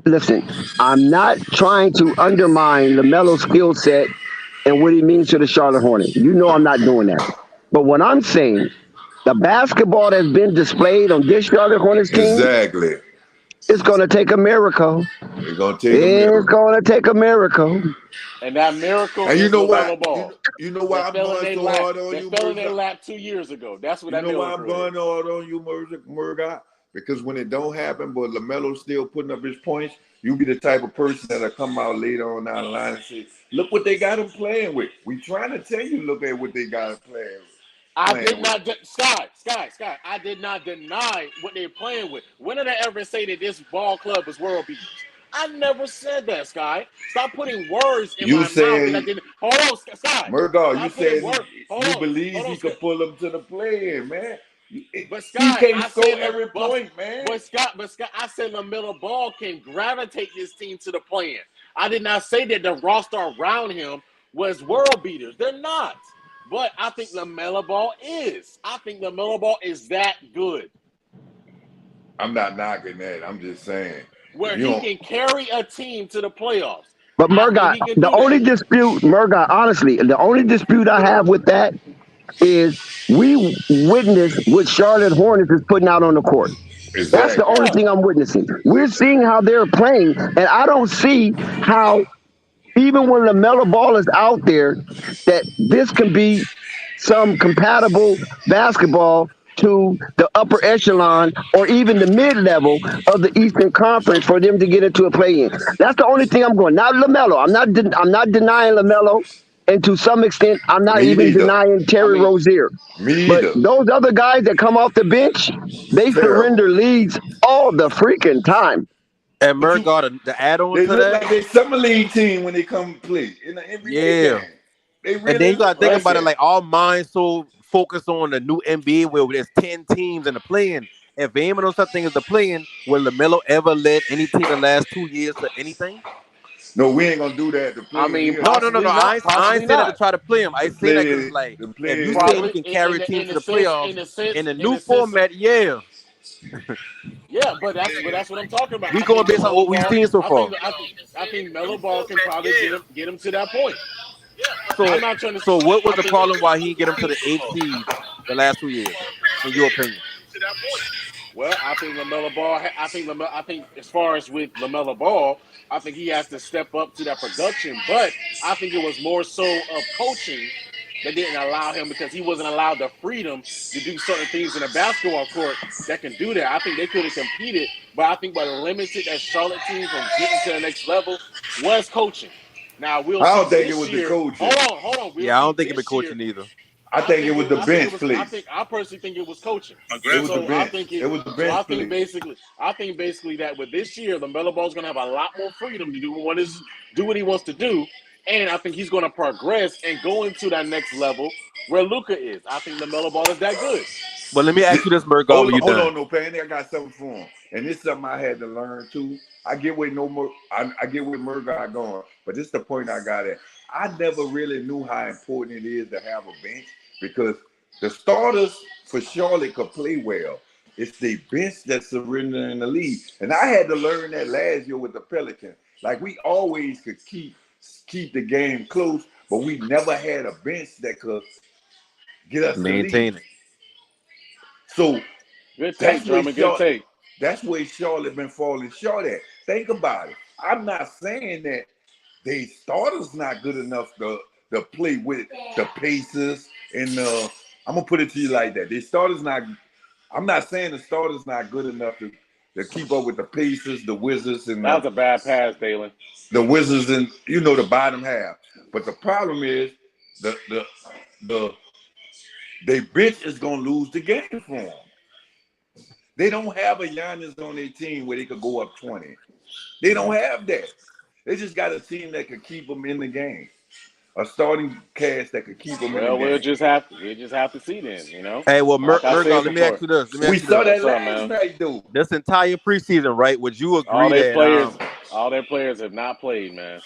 listen, I'm not trying to undermine LaMelo's skill set and what he means to the Charlotte Hornets. You know I'm not doing that. But what I'm saying the basketball that's been displayed on this Charlotte Hornets team, Exactly. it's going to take a miracle. It's gonna take a It's miracle. going to take a miracle. And that miracle And you is know why? LaMelo Ball. You know why That I'm fell in going their so lap. hard on That you, fell in their Murdoch? lap 2 years ago. That's what You that know why I'm miracle going is. hard on you, Murdoch? Because when it don't happen, but LaMelo's still putting up his points, you be the type of person that'll come out later on down the line and say, "Look what they got him playing with." We trying to tell you, look at what they got him playing with. I did not, Sky. I did not deny what they're playing with. When did I ever say that this ball club is world beaters? I never said that, Sky. Stop putting words in my mouth that I didn't. Hold on, Sky. Murdoch, you said you believe he could pull them to the play-in, man. But Scott, he can't score every point, man. But Scott, I said LaMelo Ball can gravitate this team to the play-in. I did not say that the roster around him was world beaters. They're not. But I think LaMelo Ball is. I think LaMelo Ball is that good. I'm not knocking that. I'm just saying. Where he can carry a team to the playoffs. But Murdoch, the only dispute, Murdoch, honestly, the only dispute I have with that is we witness what Charlotte Hornets is putting out on the court. Exactly. That's the only thing I'm witnessing. We're seeing how they're playing, and I don't see how, even when LaMelo Ball is out there, that this can be some compatible basketball to the upper echelon or even the mid-level of the Eastern Conference for them to get into a play-in. That's the only thing I'm going. Not LaMelo. I'm not denying LaMelo, and to some extent, I'm not even denying Terry Rozier. But those other guys that come off the bench, they surrender leads all the freaking time. And Murdoch, the add-on they to look that, like they summer league team when they come play in the NBA game. They really and then you gotta think about it, like our minds so focused on the new NBA where there's 10 teams in the play-in. If aiming on something is the play-in, will LaMelo ever led any team the last 2 years to anything? No, we ain't gonna do that. To play I mean, here. No. I ain't saying that to try to play him. I say that because, like, if you say he can carry a team to the playoffs in a new format, yeah. Yeah, but that's what I'm talking about. We going based on what we've seen so far. I think Melo Ball can probably get him to that point. So, so what was the problem why he didn't get him to the 8th seed the last 2 years, in your opinion? Well, I think LaMelo Ball. I think as far as with LaMelo Ball, I think he has to step up to that production. But I think it was more so of coaching that didn't allow him, because he wasn't allowed the freedom to do certain things in a basketball court that can do that. I think they could have competed, but I think what limited that Charlotte team from getting to the next level was coaching. Now we'll see. I don't think this it was year, the coaching. Hold on. Yeah, I don't think it was coaching either. I think it was the bench play. I personally think it was coaching. It was the bench. It was the bench play. I think basically that with this year, LaMelo Ball's going to have a lot more freedom to do what he wants to do, and I think he's going to progress and go into that next level where Luka is. I think LaMelo Ball is that good. But let me ask you this, Murdoch. Hold on, no, Pandy. I got something for him, and this is something I had to learn too. I get where I get where Murdoch going, but this is the point I got at. I never really knew how important it is to have a bench, because the starters for Charlotte could play well. It's the bench that's surrendering the lead. And I had to learn that last year with the Pelicans. Like, we always could keep the game close, but we never had a bench that could get us maintain the lead. it. So good take, that's where Charlotte been falling short at. Think about it. I'm not saying that they starters not good enough to play with the Pacers and I'm gonna put it to you like that. They starters not. I'm not saying the starters not good enough to keep up with the Pacers, the Wizards, and that was a bad pass, Dalen. The Wizards and the bottom half. But the problem is they bench is gonna lose the game for them. They don't have a Giannis on their team where they could go up 20. They don't have that. They just got a team that could keep them in the game. A starting cast that could keep them in the game. We'll just have to see then, Hey, well, Murdoch, let me ask you this. We saw that last night, dude. This entire preseason, right? Would you agree all their players have not played, man?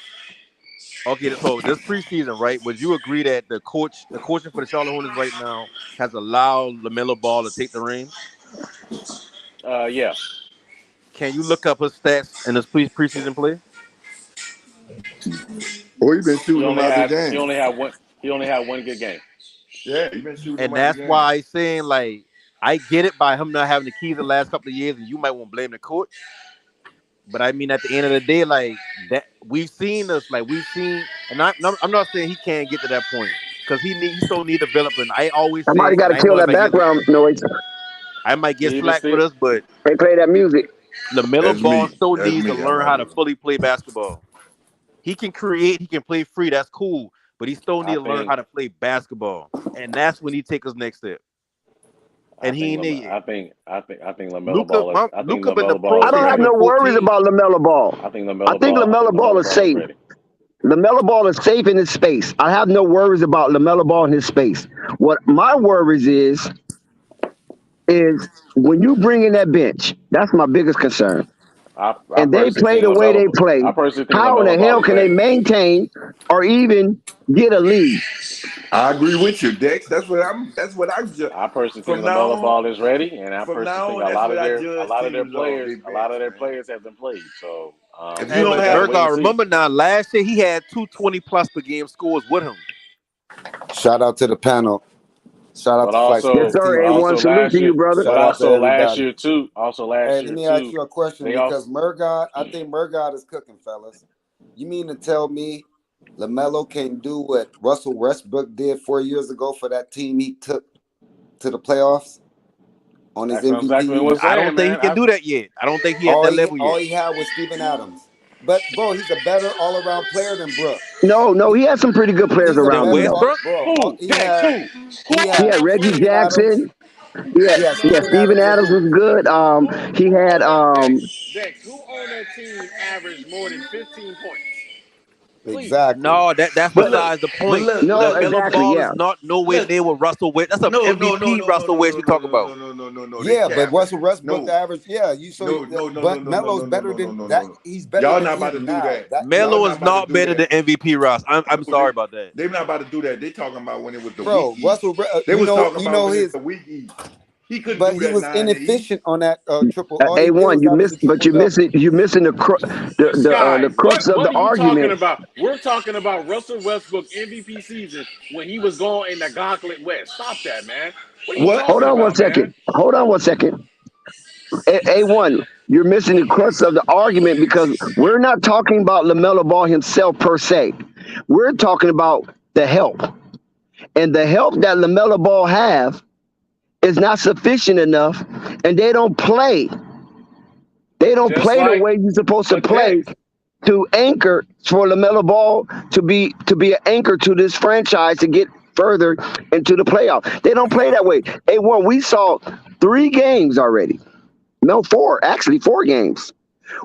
Okay, so this preseason, right? Would you agree that the coaching for the Charlotte Hornets right now has allowed LaMelo Ball to take the reins? Yeah. Can you look up his stats in this preseason play? Well, he's been shooting them out the game. He only had one good game. Yeah, he's been shooting. And that's why I'm saying, like, I get it by him not having the keys the last couple of years, and you might want to blame the coach. But I mean, at the end of the day, like that, we've seen, and I'm not saying he can't get to that point because he still need development. I always Somebody say, got and to I know kill that background noise. I might get Steve, slack for this, but They play that music. LaMelo That's Ball me. still That's needs to me. I'm learn how not to doing fully play basketball. He can create, he can play free. That's cool, but he still need I to learn think how to play basketball, and that's when he take his next step. And he ain't there yet. I think LaMelo Ball is. I think Luka been the LaMelo Ball pro is I don't since he have was ready. no worries 14. about LaMelo Ball. I think I think LaMelo Ball is safe. ready. LaMelo Ball is safe in his space. I have no worries about LaMelo Ball in his space. What my worries is when you bring in that bench. That's my biggest concern. I And they personally play think the way they LaMelo. play. I personally think How in the LaMelo Ball hell is can they ready. maintain or even get a lead? I agree with you, Dex. That's what I judge. I personally think From now LaMelo on, Ball is ready, and I from personally now think on, a that's lot what of I their judge teams off. They bench, man. players haven't played. So If you Hey, don't we but gotta have, wait and Bergar, see. remember now, last year he had 220 plus per game scores with him. Shout out to the panel. Shout out But to Flight Yes, Sports also, sir, TV. A1. Salute last to you, year, brother. but Shout out to also last everybody. year too. Hey, let me ask you a question They because also I think Murgod is cooking, fellas. You mean to tell me LaMelo can do what Russell Westbrook did 4 years ago for that team he took to the playoffs on his that's MVP exactly what I'm year? I don't saying, think he man. can do that yet. I don't think he at that level All yet. he had was Steven Adams. But bro, he's a better all-around player than Brook. No, he had some pretty good players He's a around Then him, better though. Westbrook? Who? he Dex, had who? he Who He on had had that Reggie Steven team? Adams. Jackson. Yeah, He had yeah. Steven Steven Adams and Adams who? was good. He Who had on that Dex? Who on that team averaged more than 15 points? Please. Exactly. No, that's But look, besides the but point. look, no, look, LaMelo exactly. Ball Yeah. is not nowhere look. near with Russell West. That's an MVP Russell West you talk about. No. They Yeah, but capping. Russell Westbrook, the No, average, yeah, but Melo's better than that. no. He's better Y'all than not about to him do now. that. That Y'all Melo not is about to not do better than that. MVP Russ. I'm No, sorry about that. they not about to do that. They talking about when it was the weak bro, East. They was talking about when it's his, the weak East. He couldn't but do he that was 9 in the East. inefficient on that triple. All he did A1. was You average missed, a but triple double. you're missing the Sky, crux of what the are you talking argument. about? We're talking about Russell Westbrook MVP season when he was going in the Gauntlet West. Stop that, man. What are you What? Hold talking on one about, man? second. Hold on one second. A1. You're missing the crux of the argument because we're not talking about LaMelo Ball himself per se. We're talking about the help, and the help that LaMelo Ball have is not sufficient enough, and they don't play. They don't Just play the like, way you're supposed to but play Dex, to anchor for LaMelo Ball to be an anchor to this franchise to get further into the playoff. They don't play that way. A1, we saw 3 games already. No, 4, actually 4 games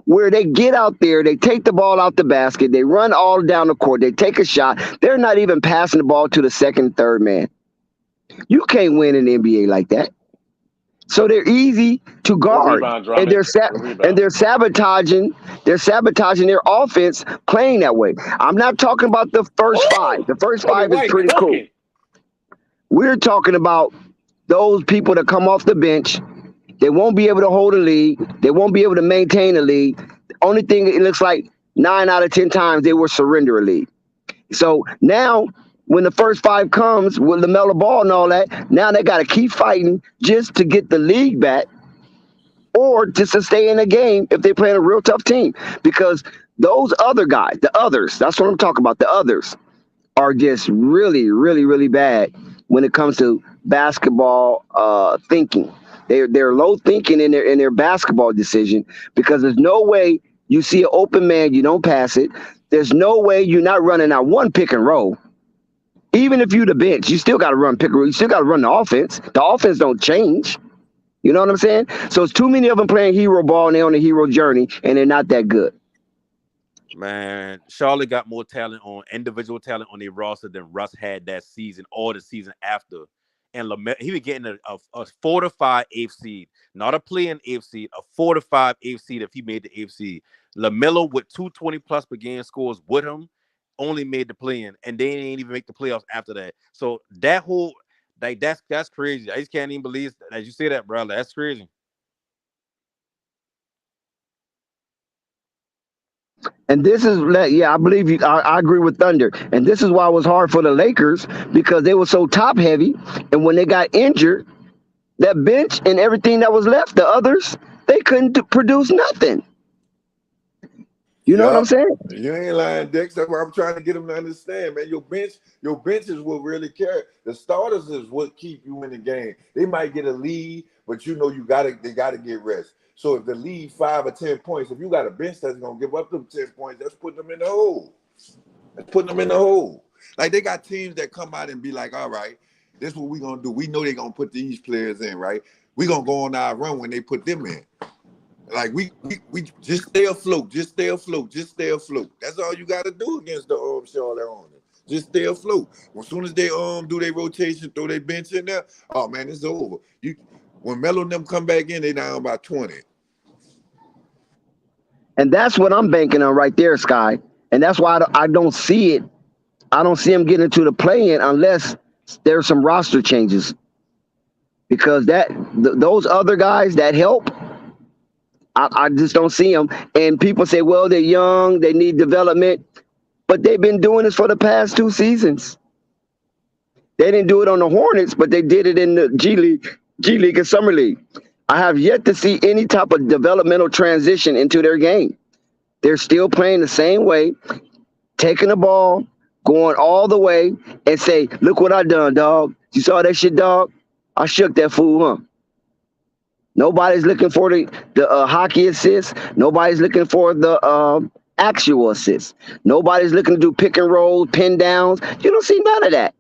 where they get out there, they take the ball out the basket, they run all down the court, they take a shot. They're not even passing the ball to the second, third man. You can't win in the NBA like that. So they're easy to good guard, rebound, and Drummond. Good rebound. they're sabotaging their offense playing that way. I'm not talking about the first 5. The first Kobe 5 is White pretty cool. cooking. We're talking about those people that come off the bench. They won't be able to hold a lead. They won't be able to maintain a lead. The only thing it looks like 9 out of 10 times they will surrender a lead. So now when the first 5 comes with LaMelo Ball and all that, now they got to keep fighting just to get the league back or just to stay in the game if they're playing a real tough team. Because those other guys, the others, that's what I'm talking about, the others are just really, really, really bad when it comes to basketball thinking. They're low thinking in their basketball decision because there's no way you see an open man, you don't pass it. There's no way you're not running out one pick and roll. Even if you're the bench, you still got to run pick and roll. You still got to run the offense. The offense don't change. You know what I'm saying? So it's too many of them playing hero ball and they're on a hero journey and they're not that good. Man, Charlotte got more talent on individual talent on their roster than Russ had that season or the season after. And LaMelo, he was getting a 4 to 5 eighth seed, not a play-in eighth seed, a 4 to 5 eighth seed if he made the eighth seed. LaMelo with 220 plus per game scores with him only made the play-in, and they didn't even make the playoffs after that. So that whole that's crazy. I just can't even believe that you say that, brother. That's crazy. And this is, yeah, I believe you. I agree with Thunder. And this is why it was hard for the Lakers because they were so top heavy. And when they got injured, that bench and everything that was left, the others, they couldn't produce nothing. You know what I'm saying? You ain't lying, Dex. That's what I'm trying to get them to understand, man. Your bench is what really carry. The starters is what keep you in the game. They might get a lead, but you know they gotta get rest. So if the lead 5 or 10 points, if you got a bench that's gonna give up them 10 points, that's putting them in the hole. That's putting them in the hole. Like they got teams that come out and be like, all right, this is what we gonna do. We know they're gonna put these players in, right? We gonna go on our run when they put them in. Like we just stay afloat, just stay afloat, just stay afloat. That's all you got to do against the Charlotte Hornets. Just stay afloat. As soon as they do their rotation, throw their bench in there, oh man, it's over. When Melo and them come back in, they down by 20. And that's what I'm banking on right there, Sky. And that's why I don't see it. I don't see them getting into the play-in unless there's some roster changes. Because those other guys that help, I just don't see them. And people say, well, they're young, they need development. But they've been doing this for the past 2 seasons. They didn't do it on the Hornets, but they did it in the G League and Summer League. I have yet to see any type of developmental transition into their game. They're still playing the same way, taking the ball, going all the way, and say, look what I done, dog. You saw that shit, dog? I shook that fool, huh? Nobody's looking for the hockey assist. Nobody's looking for the actual assist. Nobody's looking to do pick and roll, pin downs. You don't see none of that.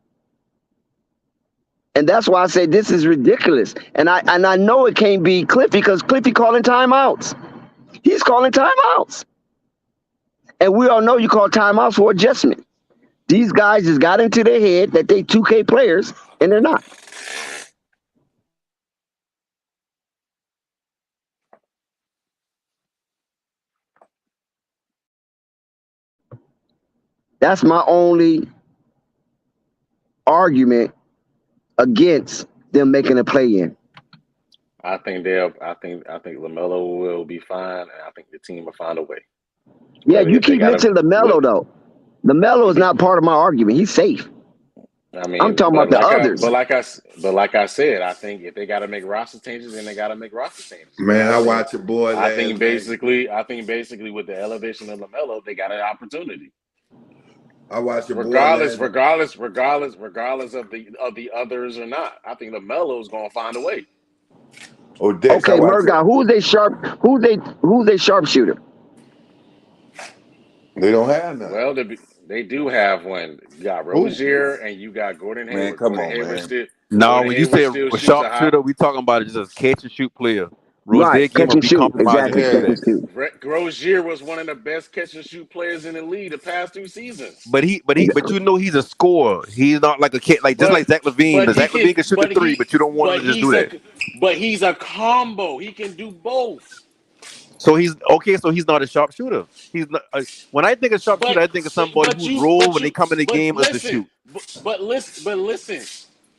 And that's why I say this is ridiculous. And I know it can't be Cliffy because Cliffy calling timeouts. He's calling timeouts. And we all know you call timeouts for adjustment. These guys just got into their head that they 2K players, and they're not. That's my only argument against them making a play-in. I think LaMelo will be fine, and I think the team will find a way. Yeah, you keep mentioning LaMelo though. LaMelo is not part of my argument. He's safe. I mean, I'm talking about the others. But like I said, I think if they got to make roster changes, then they got to make roster changes. Man, I watch a boy. I think basically with the elevation of LaMelo, they got an opportunity. I watched your regardless of the others or not. I think LaMelo's gonna find a way. Oh, Dex, okay, Murdoch, who's they sharpshooter? They don't have none. Well, they do have one. You got Rozier and you got Gordon Hayward. Man, come Gordon on, Hayward man. No, when you say a sharpshooter, we talking about just a catch and shoot player. Rozier game will be compromising. Exactly. Rozier was one of the best catch and shoot players in the league the past 2 seasons. But you know he's a scorer. He's not like a kid, like Zach LaVine. Zach LaVine can shoot the 3, but you don't want him to just do that. But he's a combo. He can do both. So he's okay. So he's not a sharpshooter. He's not. When I think of sharpshooter, I think of somebody who's rolled when they come in the game as to shoot. But listen.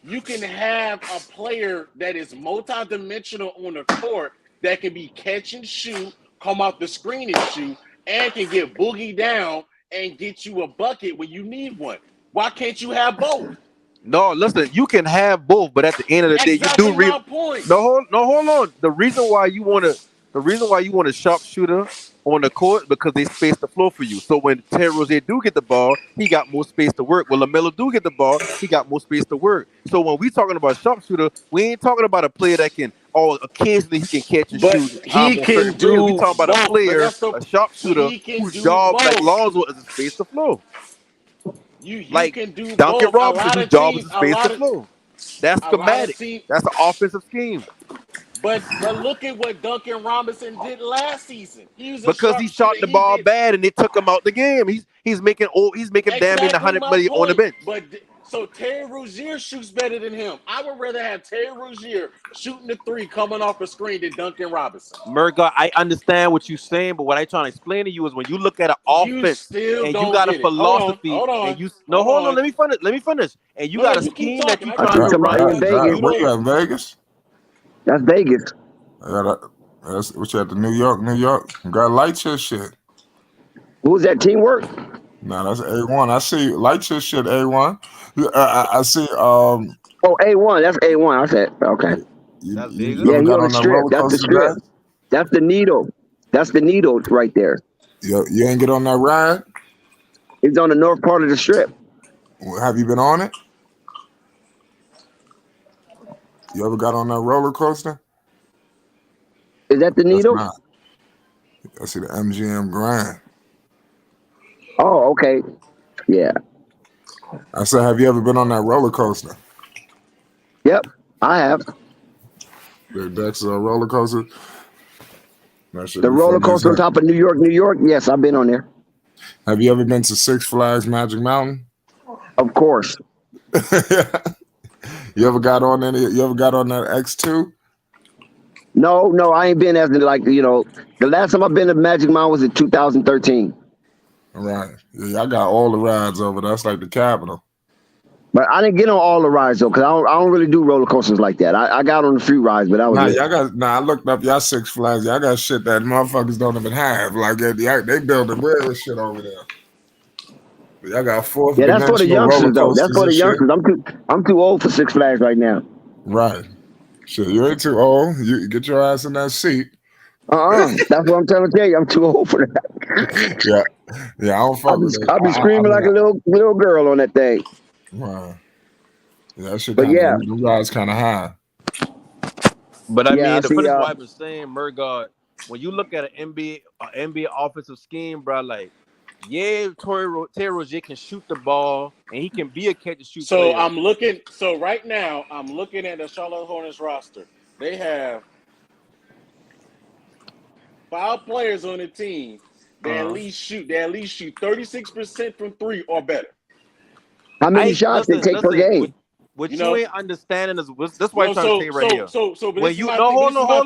You can have a player that is multi-dimensional on the court that can be catch and shoot, come off the screen and shoot, and can get boogie down and get you a bucket when you need one. Why can't you have both? No, listen, you can have both, but at the end of the day, you do. My point. No, hold on. The reason why you want a sharpshooter on the court because they space the floor for you. So when Terry Rozier do get the ball, he got more space to work. When LaMelo do get the ball, he got more space to work. So when we talking about sharpshooter, we ain't talking about a player that can occasionally he can catch and shoot. He can do. We talking about a player, a sharpshooter whose job, like Lonzo, is to space the floor. You can do Duncan both. Robinson, whose job is to space the floor. That's schematic. That's an offensive scheme. But look at what Duncan Robinson did last season. He shot the ball bad and they took him out the game. He's making damn near $100 million on the bench. But so Terry Rozier shoots better than him. I would rather have Terry Rozier shooting the 3 coming off the screen than Duncan Robinson. Murga, I understand what you're saying, but what I'm trying to explain to you is when you look at an offense and you got a philosophy hold on. Hold on, let me finish. And you got a scheme that you're trying to run. Where you at, Vegas? That's Vegas. That's what you at the New York. Got light your shit. Who's that teamwork? No, that's A1. I see light your shit, A1. I see Oh, A1. That's A1. I said okay. That's You bigger. ever Yeah, he got on the on that strip. roller That's the coaster, strip. Dad? That's the needle. That's the needle right there. You ain't get on that ride? It's on the north part of the strip. Well, have you been on it? You ever got on that roller coaster? Is that the That's needle? not. I see the MGM Grand. Oh, okay. Yeah. I said, have you ever been on that roller coaster? Yep, I have. The Dexter roller coaster. That should The be roller funny as coaster on heck. top of New York, New York. Yes, I've been on there. Have you ever been to Six Flags Magic Mountain? Of course. You ever got on any? You ever got on that X2? No, I ain't been as in like the last time I've been to Magic Mountain was in 2013. Right. Yeah, I got all the rides over there. That's like the capital. But I didn't get on all the rides though, because I don't really do roller coasters like that. I got on a few rides, but that was it. I looked up y'all Six Flags. Y'all got shit that motherfuckers don't even have. Like they building real shit over there. Y'all got fourth Yeah, that's for the dimensional roller youngsters though. That's coasters for and the shit. youngsters. I'm too old for Six Flags right now. Right. Shit, you ain't too old. You get your ass in that seat. That's what I'm trying to tell you. I'm too old for that. Yeah. I don't fuck with it. I'll be screaming like a little girl on that thing. Right. Yeah, that shit But kind of. yeah. The ride's kind of high. But I Yeah, mean, I to see. finish what I've been saying, Murgard, when you look at an NBA offensive scheme, bro, like, yeah, Terry Rozier can shoot the ball and he can be a catch and shoot So player. So right now, I'm looking at the Charlotte Hornets roster. They have 5 players on the team that at least shoot 36% from 3 or better. How many shots they take per game? What you ain't understanding is this is what I'm trying to So say right here. but when this is you my no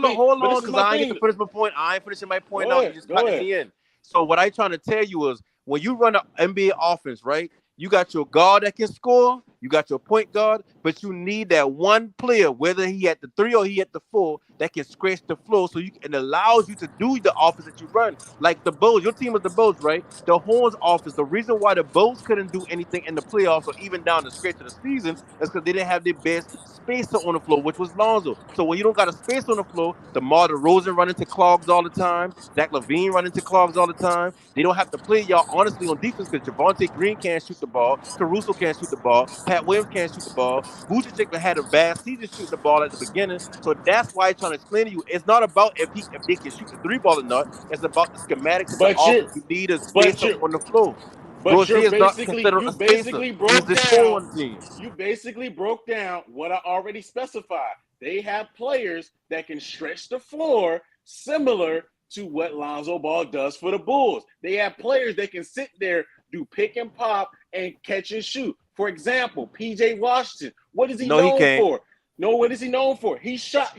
thing. hold on, But this is because my I ain't get thing. to finish my point. I ain't finishing my point Go out. ahead. You just Go cutting ahead. me in. So what I trying to tell you is when you run an NBA offense, right? You got your guard that can score, you got your point guard, but you need that one player, whether he at the 3 or he at the 4, that can scratch the floor so you and allows you to do the offense that you run. Like the Bulls, your team was the Bulls, right? The Horns offense. The reason why the Bulls couldn't do anything in the playoffs or even down the stretch of the season is because they didn't have their best spacer on the floor, which was Lonzo. So when you don't got a space on the floor, DeMar DeRozan run into clogs all the time. Zach LaVine run into clogs all the time. They don't have to play y'all honestly on defense because Javonte Green can't shoot the ball. Caruso can't shoot the ball. Pat Williams can't shoot the ball. Vucevic had a bad season shooting the ball at the beginning. So that's why I'm trying to explain to you. It's not about if they can shoot the 3 ball or not. It's about the schematics of the But offense. You need a spacer on the floor. Rozier is not considered a spacer. He's the scorer on the team. You basically broke down what I already specified. They have players that can stretch the floor similar to what Lonzo Ball does for the Bulls. They have players that can sit there, do pick and pop, and catch and shoot. For example, PJ Washington. What is he known for? No, what is he known for? He shot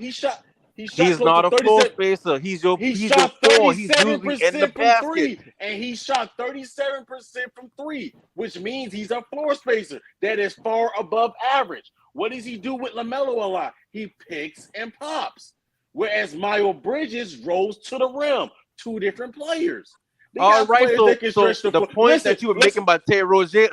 He's close not to a 37. floor spacer. He's your 4. He's usually in the 37% from basket. 3, and he shot 37% from 3, which means he's a floor spacer that is far above average. What does he do with LaMelo a lot? He picks and pops. Whereas Miles Bridges rolls to the rim. 2 different players. All right, so the point that you were making about Terry Rozier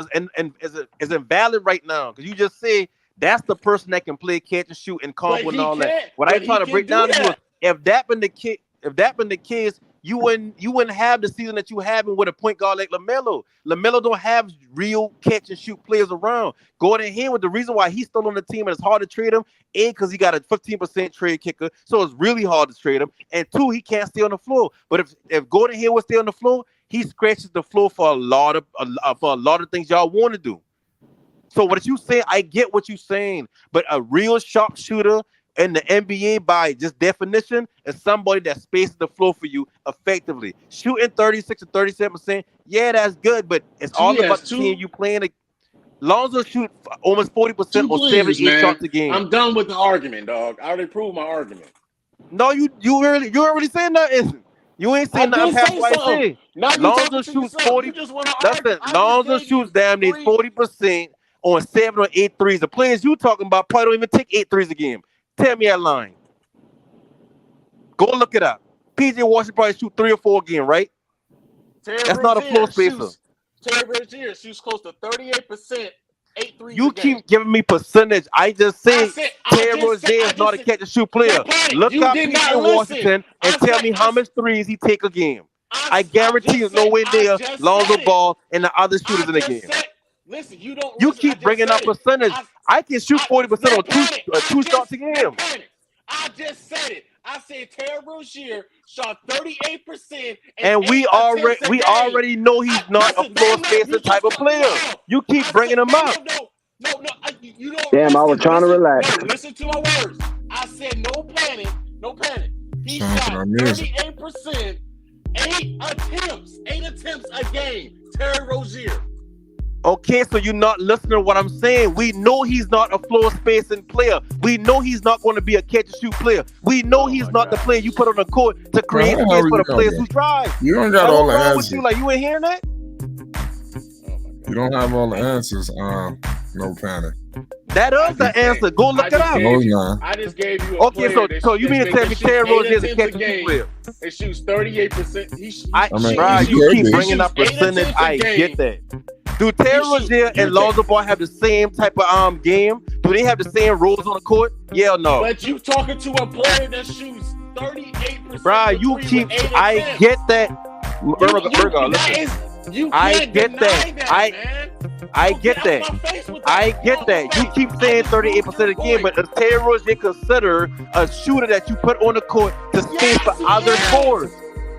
is invalid right now because you just say that's the person that can play catch and shoot and combo and all that. What I try to break down to you is if that been the case, you wouldn't have the season that you having with a point guard like LaMelo. LaMelo don't have real catch and shoot players around. Gordon Hayward, the reason why he's still on the team and it's hard to trade him, A, because he got a 15% trade kicker, so it's really hard to trade him. And 2, he can't stay on the floor. But if Gordon Hayward stay on the floor, he scratches the floor for a lot of things y'all want to do. So what you saying, I get what you're saying, but a real sharpshooter in the NBA, by just definition, is somebody that spaces the floor for you effectively. Shooting 36 to 37%, yeah, that's good, but it's all about the team you playing. Lonzo shoot almost 40% on 78 shots a game. I'm done with the argument, dog. I already proved my argument. No, you already saying that. You ain't saying nothing past what I say. Lonzo shoots 40. Listen, Lonzo shoots damn near 40% on 7 or 8 threes. The players you talking about probably don't even take 8 threes a game. Tell me that line. Go look it up. PJ Washington probably shoot 3 or 4 a game, right? That's not a floor spacer. Terry Rozier shoots close to 38% 8 threes You a game. keep giving me percentage. I just said Terry Rozier is not a catch and shoot player. Look up PJ Washington and tell me how much threes he take a game. I guarantee you nowhere near Lonzo Ball and the other shooters in the game. Listen, you don't. You keep bringing up percentage. I can shoot 40% on two shots a game. I just said it. I said Terry Rozier shot 38%, and we already know he's not a floor spacing type of player. You keep bringing him up. No, you don't. Damn, I was trying to relax. No, listen to my words. I said no panic. He shot 38%, 8 attempts a game. Terry Rozier. Okay, so you're not listening to what I'm saying. We know he's not a floor spacing player. We know he's not going to be a catch and shoot player. We know he's not the player you put on the court to create space for the players who try. You don't got all the answers. You? Like, you ain't hearing that? You don't have all the answers. No panic. That is the answer. Go look it up. I just gave you a player so you mean to tell me Terry Rozier is a catch and shoot player? It shoots 38%. You keep bringing up percentage. I get that. Do Terry Rozier and Lonzo Ball have the same type of game? Do they have the same roles on the court? Yeah or no? But you talking to a player that shoots 38%. Bro, you keep. I get that. Listen. I get that. I get that. I get that. You keep saying 38% again, but is Terry Rozier considered a shooter that you put on the court to space for other scores?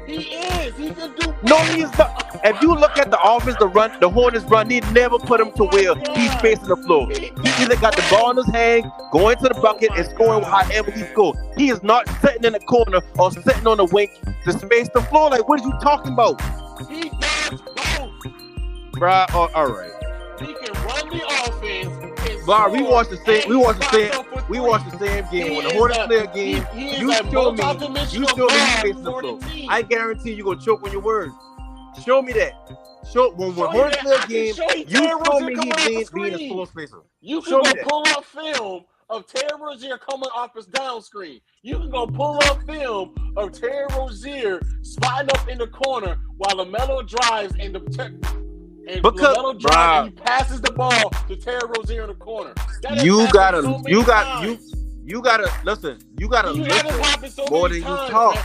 He is. He can do. No, he's not. If you look at the offense, the Hornets run, they never put him to where he's facing the floor. He either got the ball in his hand, going to the bucket, and scoring however he scores. He is not sitting in the corner or sitting on the wing to space the floor. Like, what are you talking about? He does both. Bruh, all right. He can run the offense. Bruh, we watched the same game. When the Hornets play a game, you show me he's facing the floor. I guarantee you're gonna choke on your words. Show me that. When Hornets play a game, you show me he's being a floor spacer. You can go pull up film of Terry Rozier coming off his down screen. You can go pull up film of Terry Rozier spotting up in the corner while LaMelo drives and LaMelo drives and he passes the ball to Terry Rozier in the corner. You gotta listen more than you talk.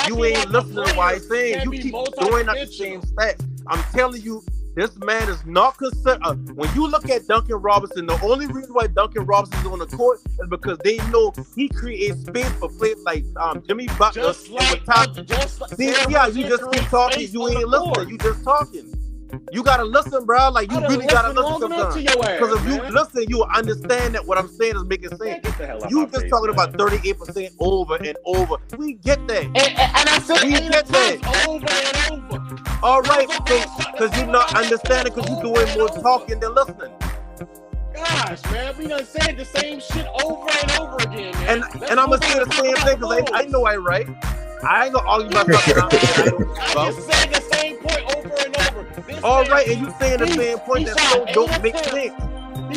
You ain't listening to what he's saying. You keep throwing out the same stats. I'm telling you, this man is not considered. When you look at Duncan Robinson, the only reason why Duncan Robinson is on the court is because they know he creates space for players like Jimmy Butler. You just keep talking. You ain't listening. You just talking. You gotta listen, bro. Like, you really gotta listen sometimes. Because if you listen, you will understand that what I'm saying is making sense. You just talking about 38% over and over. We get that. And I said we get that. Over and over. All right, because you're not understanding because you're doing more talking than listening. Gosh, man, we done said the same shit over and over again, man. And I'm gonna say the same thing because I know I'm right. I ain't gonna argue about something I just said the same point over and over. All right, and you saying the same point that still don't make sense.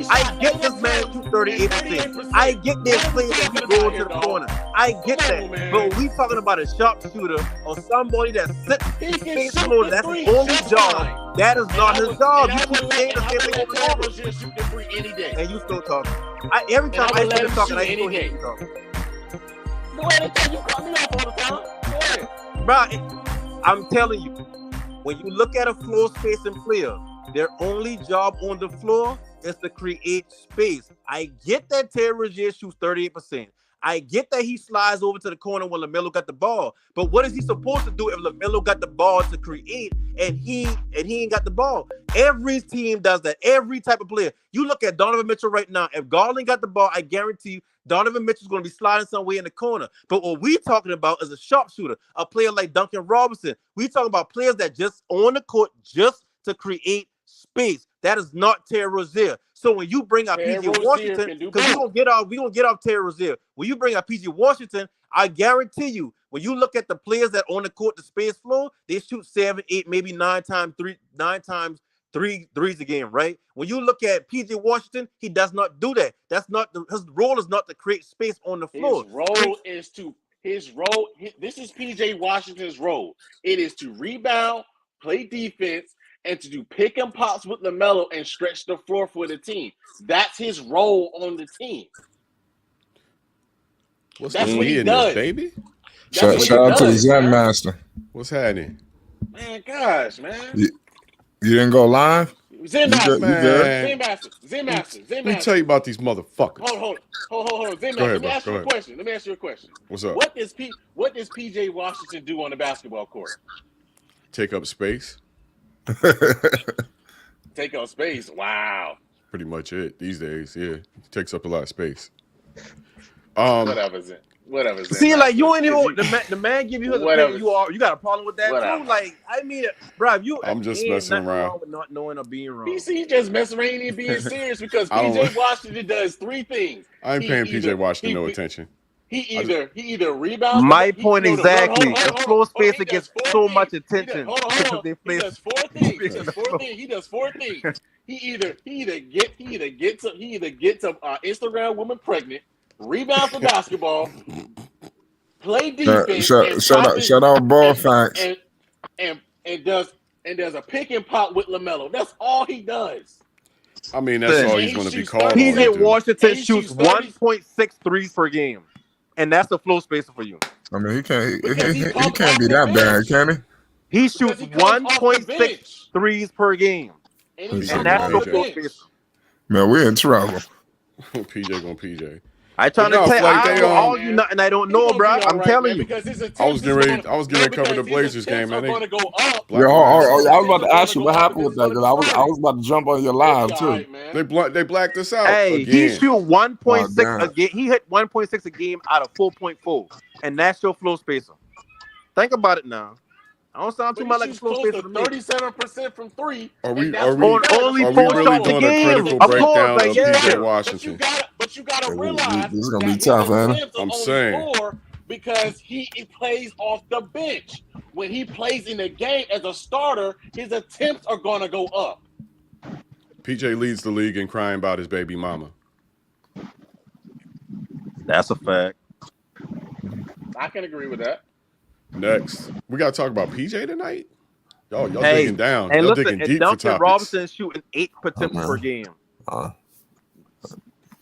I get this man to 38%. I get this players that he goes to the corner. I get that. But we talking about a sharpshooter or somebody that sits face floor. That's his only job. That is not his job. You keep saying the same thing over and over. And you still talking. Every time I finish talking, I still hear you talking. Go ahead and tell you cut me off all the time. Go ahead. Bro, I'm telling you, when you look at a floor spacing player, their only job on the floor is to create space. I get that Terry Rozier shoots 38%. I get that he slides over to the corner when LaMelo got the ball. But what is he supposed to do if LaMelo got the ball to create and he ain't got the ball? Every team does that. Every type of player. You look at Donovan Mitchell right now. If Garland got the ball, I guarantee you Donovan Mitchell's going to be sliding somewhere in the corner. But what we talking about is a sharpshooter, a player like Duncan Robinson. We talking about players that just on the court just to create space. That is not Terry Rozier. So when you bring out PJ Washington, because we gonna get off Terry Rozier. When you bring out PJ Washington, I guarantee you, when you look at the players that on the court, the space floor, they shoot 7, 8, maybe 9 times three threes a game, right? When you look at PJ Washington, he does not do that. That's not his role is not to create space on the floor. This is PJ Washington's role. It is to rebound, play defense, and to do pick and pops with LaMelo and stretch the floor for the team. That's his role on the team. That's what he does, baby. Shout out to the Zen Master. What's happening? Man, gosh, man. You didn't go live? Zen Master. Let me tell you about these motherfuckers. Hold on. Zen Go Master, ahead, let me ask bro. you a question. Let me ask you a question. What's up? What does PJ Washington do on the basketball court? Take up space. Take up space. Wow. Pretty much it these days. Yeah, takes up a lot of space. Whatever, Zen. See, like you ain't even the man give you his opinion. You got a problem with that Whatever. too. Like I mean, bro, you. I'm just ain't messing nothing around. wrong with not knowing or being wrong. PC just messing around and being serious because PJ Washington does three things. I ain't paying PJ Washington no attention. He either rebounds. My point exactly. The floor spacer gets so much attention. He does four things. He either gets a Instagram woman pregnant, rebounds the basketball, play defense, shout out Ball Facts, and does a pick and pop with LaMelo. That's all he does. I mean, that's all he's going to be called. PJ Washington shoots 1.6 threes per game, and that's the floor spacer for you. I mean, he can't be that bad, can he? He shoots 1.6 threes per game, and that's the floor spacer. Man, we're in trouble. PJ going PJ. I trying to tell you, I don't argue nothing I don't know, bro. I'm telling you. I was getting ready to cover the Blazers game, man. I was about to ask you what happened with that because I was about to jump on your live too. They blacked us out. Hey, again. he shoot 1.6 a game. He hit 1.6 a game out of 4.4, and that's your floor spacer. Think about it now. I don't sound too much like a floor spacer to me. 37% from three. Are we only really 4 shots a doing a game? critical Of breakdown course, of PJ Washington? But you gotta realize this is gonna be tough, man. I'm saying because he plays off the bench. When he plays in the game as a starter, his attempts are gonna go up. PJ leads the league in crying about his baby mama. That's a fact. I can agree with that. Next, we gotta talk about PJ tonight. Y'all digging down. Hey, y'all listen, digging deep Duncan for topics. Robinson shooting 8 attempts per game.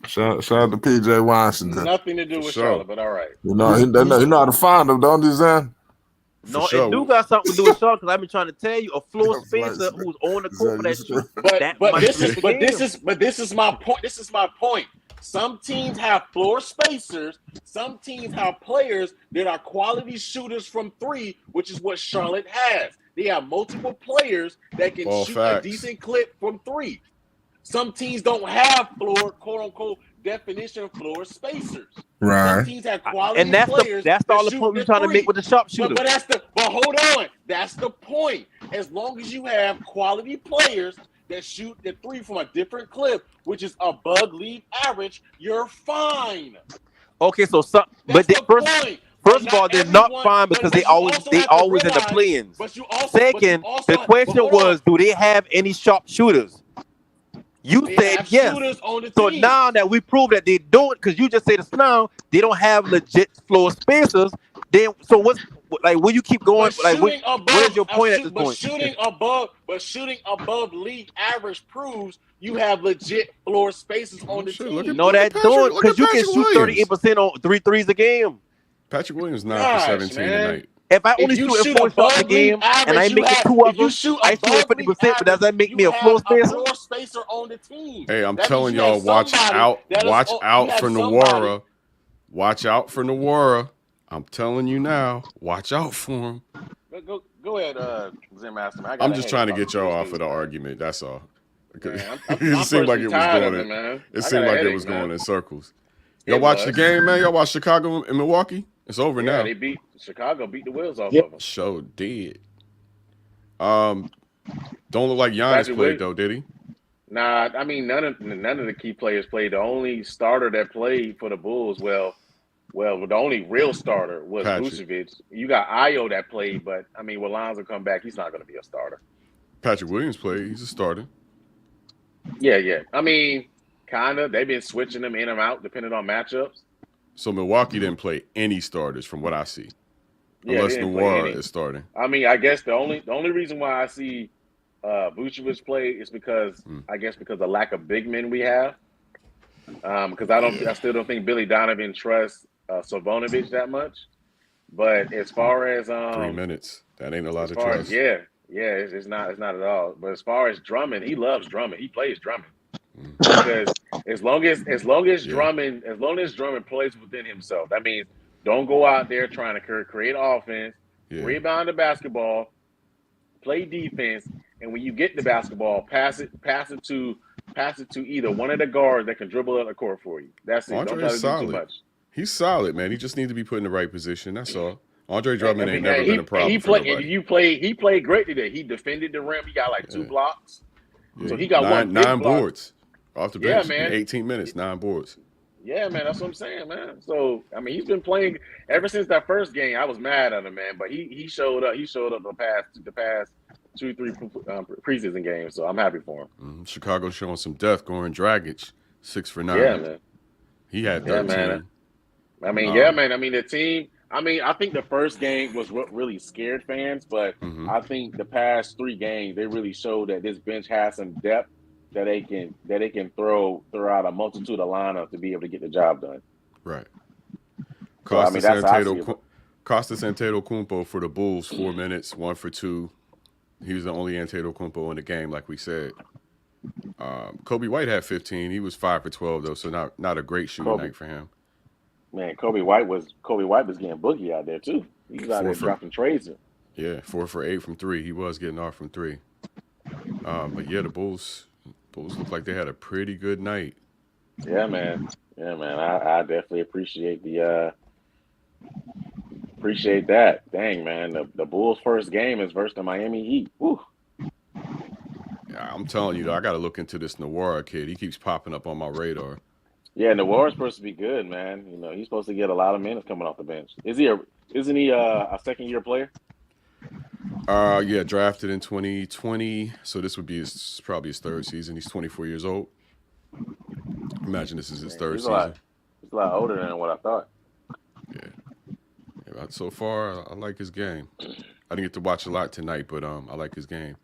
Shout out to PJ Washington. Nothing to do with Charlotte, but all right. You know, he know how to find them, don't he, Zan? No, it do got something to do with Charlotte because I've been trying to tell you a floor spacer who's on the court for that shoot. But this is my point. This is my point. Some teams have floor spacers. Some teams have players that are quality shooters from three, which is what Charlotte has. They have multiple players that can shoot a decent clip from three. Some teams don't have floor, quote unquote, definition of floor spacers. Right. Some teams have quality and that's players. That's all the point we're trying to make with the sharpshooter. But hold on. That's the point. As long as you have quality players that shoot the three from a different clip, which is above league average, you're fine. Okay, so first of all, they're not fine because they always in the play-ins. Second, the question was, do they have any sharpshooters? You said yes. So now that we prove that they don't, because you just said this now, they don't have legit floor spacers. Then so what's like? Will you keep going? Like, what is your point at this point? Shooting above league average proves you have legit floor spacers on the team. No, that don't, because you can shoot 38% on 3 threes a game. Patrick Williams 9 for 17 tonight. If I only shoot 4 shots a game and I make it 2 of them, I shoot at 50%, but does that make me a floor spacer on the team? Hey, I'm telling y'all, watch out for Nwora. Watch out for Nwora. I'm telling you now, watch out for him. Go ahead, Zen Master. I'm just trying to get y'all off of the argument. That's all. Man, it seemed like it was going in circles. Y'all watch the game, man. Y'all watch Chicago and Milwaukee. It's over now. Chicago beat the wheels off of them. Show did. Don't look like Giannis played though, did he? Nah, I mean none of the key players played. The only starter that played for the Bulls, well, the only real starter was Vucevic. You got Ayo that played, but I mean, when Lonzo come back, he's not going to be a starter. Patrick Williams played. He's a starter. Yeah. I mean, kind of. They've been switching them in and out depending on matchups. So Milwaukee didn't play any starters from what I see. Unless Nwora is starting. I mean, I guess the only reason why I see Vucevic played is because I guess because of lack of big men we have. Because I still don't think Billy Donovan trusts Savonovic that much. But as far as 3 minutes, that ain't a lot as of far as trust. it's not at all. But as far as Drummond, he loves Drummond. He plays Drummond because as long as Drummond plays within himself, that means don't go out there trying to create offense, rebound the basketball, play defense, and when you get the basketball, pass it to either one of the guards that can dribble out the court for you. That's it. Don't Andre try is to do too solid. much. He's solid, man. He just needs to be put in the right position. That's all. Andre Drummond ain't never been a problem for nobody. He played great today. He defended the rim. He got like 2 blocks. Yeah. So he got nine block. boards off the bench in 18 minutes, 9 boards. Yeah, man, that's what I'm saying, man. So I mean, he's been playing ever since that first game. I was mad at him, man, but he showed up. He showed up the past 2-3 preseason games. So I'm happy for him. Chicago showing some depth. Goran Dragic, 6 for 9. Yeah, man. He had 13. Yeah, man. I mean, man. I mean, the team. I mean, I think the first game was what really scared fans, but I think the past 3 games they really showed that this bench has some depth that they can throw out a multitude of lineups to be able to get the job done. Right. So, I mean, that's how I see it. Costas Antetokounmpo for the Bulls, 4 minutes, 1 for 2. He was the only Antetokounmpo in the game, like we said. Kobe White had 15. He was 5 for 12 though, so not a great shooting night for him. Man, Kobe White was getting boogie out there too. He was out there dropping trades. Yeah, 4 for 8 from 3. He was getting off from 3. But yeah, the Bulls looked like they had a pretty good night. Yeah, man. I definitely appreciate that. Dang, man. The Bulls' first game is versus the Miami Heat. Woo. Yeah, I'm telling you, though, I got to look into this Nwora kid. He keeps popping up on my radar. Yeah, Nwora's supposed to be good, man. You know, he's supposed to get a lot of minutes coming off the bench. Isn't he a second-year player? Yeah, drafted in 2020. So this would be probably his 3rd season. He's 24 years old. Imagine this is his 3rd season. He's a lot older than what I thought. Yeah. So far, I like his game. I didn't get to watch a lot tonight, but I like his game.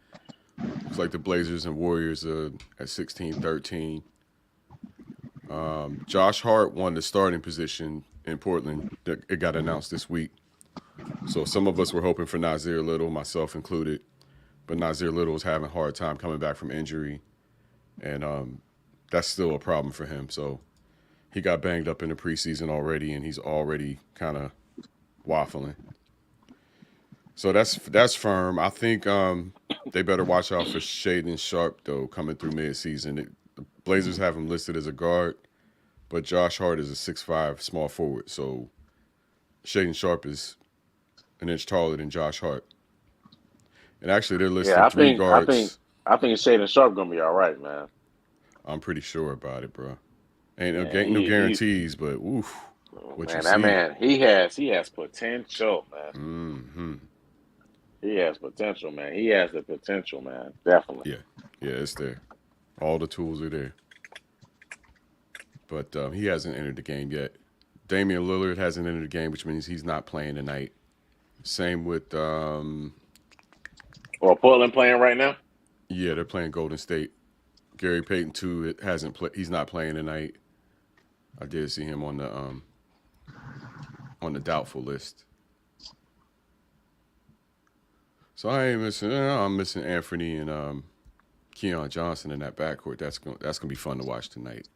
Looks like the Blazers and Warriors at 16-13. Josh Hart won the starting position in Portland. It got announced this week. So some of us were hoping for Nasir Little, myself included. But Nasir Little was having a hard time coming back from injury. And that's still a problem for him. So he got banged up in the preseason already, and he's already kind of waffling. So that's firm. I think they better watch out for Shaden Sharp, though, coming through midseason. The Blazers have him listed as a guard, but Josh Hart is a 6'5" small forward. So Shaden Sharp is an inch taller than Josh Hart. And actually, they're listing 3 guards. I think Shaden Sharp going to be all right, man. I'm pretty sure about it, bro. Ain't no guarantees, but oof. He has potential, man. Mm-hmm. He has potential, man. He has the potential, man. Definitely. Yeah, it's there. All the tools are there. But he hasn't entered the game yet. Damian Lillard hasn't entered the game, which means he's not playing tonight. Same with Portland playing right now? Yeah, they're playing Golden State. Gary Payton too. He's not playing tonight. I did see him on the doubtful list. So I'm missing Anthony and Keon Johnson in that backcourt. That's gonna be fun to watch tonight.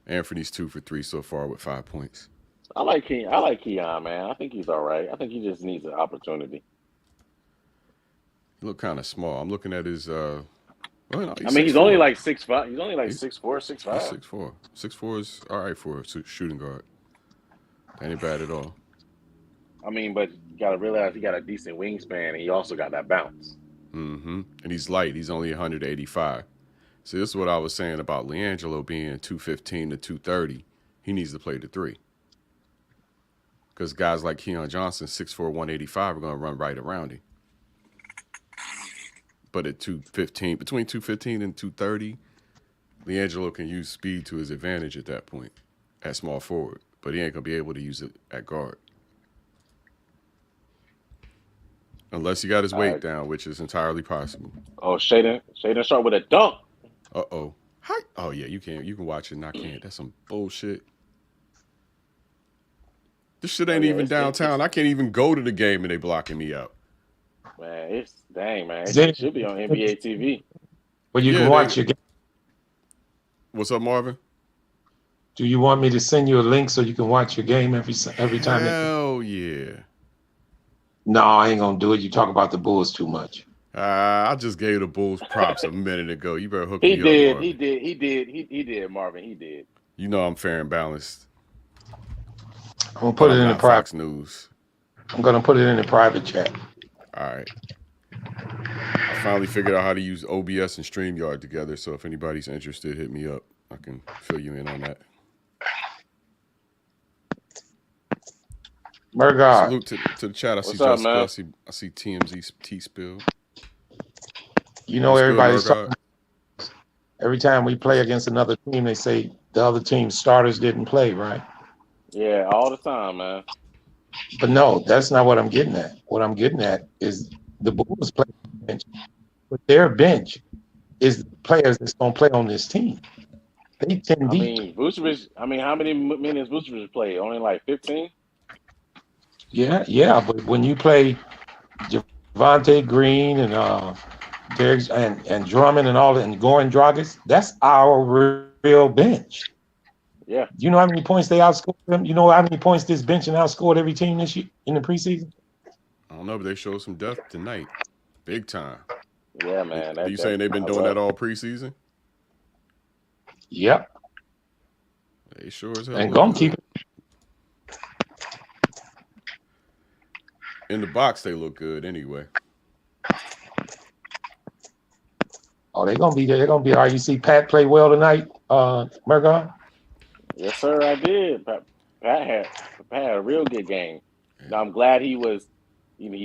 Anthony's 2 for 3 so far with 5 points. I like Keon, man. I think he's all right. I think he just needs an opportunity. He look kind of small. I'm looking at his. He's only like 6'5". He's only like 6'4", 6'5". 6'4". 6'4" is all right for a shooting guard. That ain't bad at all. I mean, but you got to realize he got a decent wingspan, and he also got that bounce. Mm-hmm. And he's light. He's only 185. See, this is what I was saying about LiAngelo being 215 to 230. He needs to play the 3. Because guys like Keon Johnson, 6'4", 185, are going to run right around him. But at 215, between 215 and 230, LiAngelo can use speed to his advantage at that point at small forward. But he ain't going to be able to use it at guard. Unless he got his weight down, which is entirely possible. Oh, Shaden Sharp with a dunk. Uh-oh. Hi. Oh, yeah, you can watch it and I can't. That's some bullshit. This shit ain't even downtown. I can't even go to the game and they blocking me out. Man, it should be on NBA TV. Well, you can watch your game. What's up, Marvin? Do you want me to send you a link so you can watch your game every time? Hell yeah. No, I ain't gonna do it. You talk about the Bulls too much. I just gave the Bulls props a minute ago. You better hook me up, Marvin. He did, Marvin. He did. You know I'm fair and balanced. I'm gonna put it in the private Fox News. I'm gonna put it in the private chat. All right. I finally figured out how to use OBS and StreamYard together. So if anybody's interested, hit me up. I can fill you in on that. Mergard. Salute to the chat. I see up, Jessica. I see TMZ T-Spill. You know, everybody's talking. Every time we play against another team, they say the other team's starters didn't play, right? Yeah, all the time, man. But no, that's not what I'm getting at. What I'm getting at is the Bulls play bench, but their bench is the players that's going to play on this team. They 10 deep. Vucevic. How many minutes Vucevic played? Only like 15. Yeah, but when you play Javonte Green and Derek and Drummond and all that, and Goran Dragic, that's our real bench. Yeah. You know how many points they outscored them? You know how many points this bench and outscored every team this year in the preseason? I don't know, but they showed some depth tonight. Big time. Yeah, man. Are you saying they've been doing that all preseason? Yep. They sure as hell. And gonna keep it. In the box, they look good anyway. Oh, they're gonna be there. They're gonna be all right. You see Pat play well tonight, Mergon? Yes, sir, I did. Pat had a real good game. Now, I'm glad he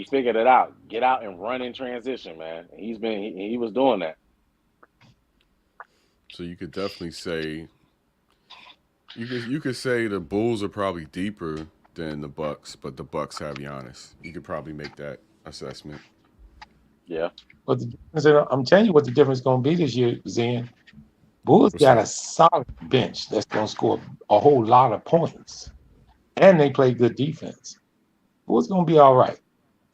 figured it out. Get out and run in transition, man. He was doing that. So you could definitely say you could say the Bulls are probably deeper than the Bucks, but the Bucks have Giannis. You could probably make that assessment. Yeah. But I'm telling you what the difference is going to be this year, Zen. Bulls got a solid bench that's going to score a whole lot of points, and they play good defense. Bulls going to be all right.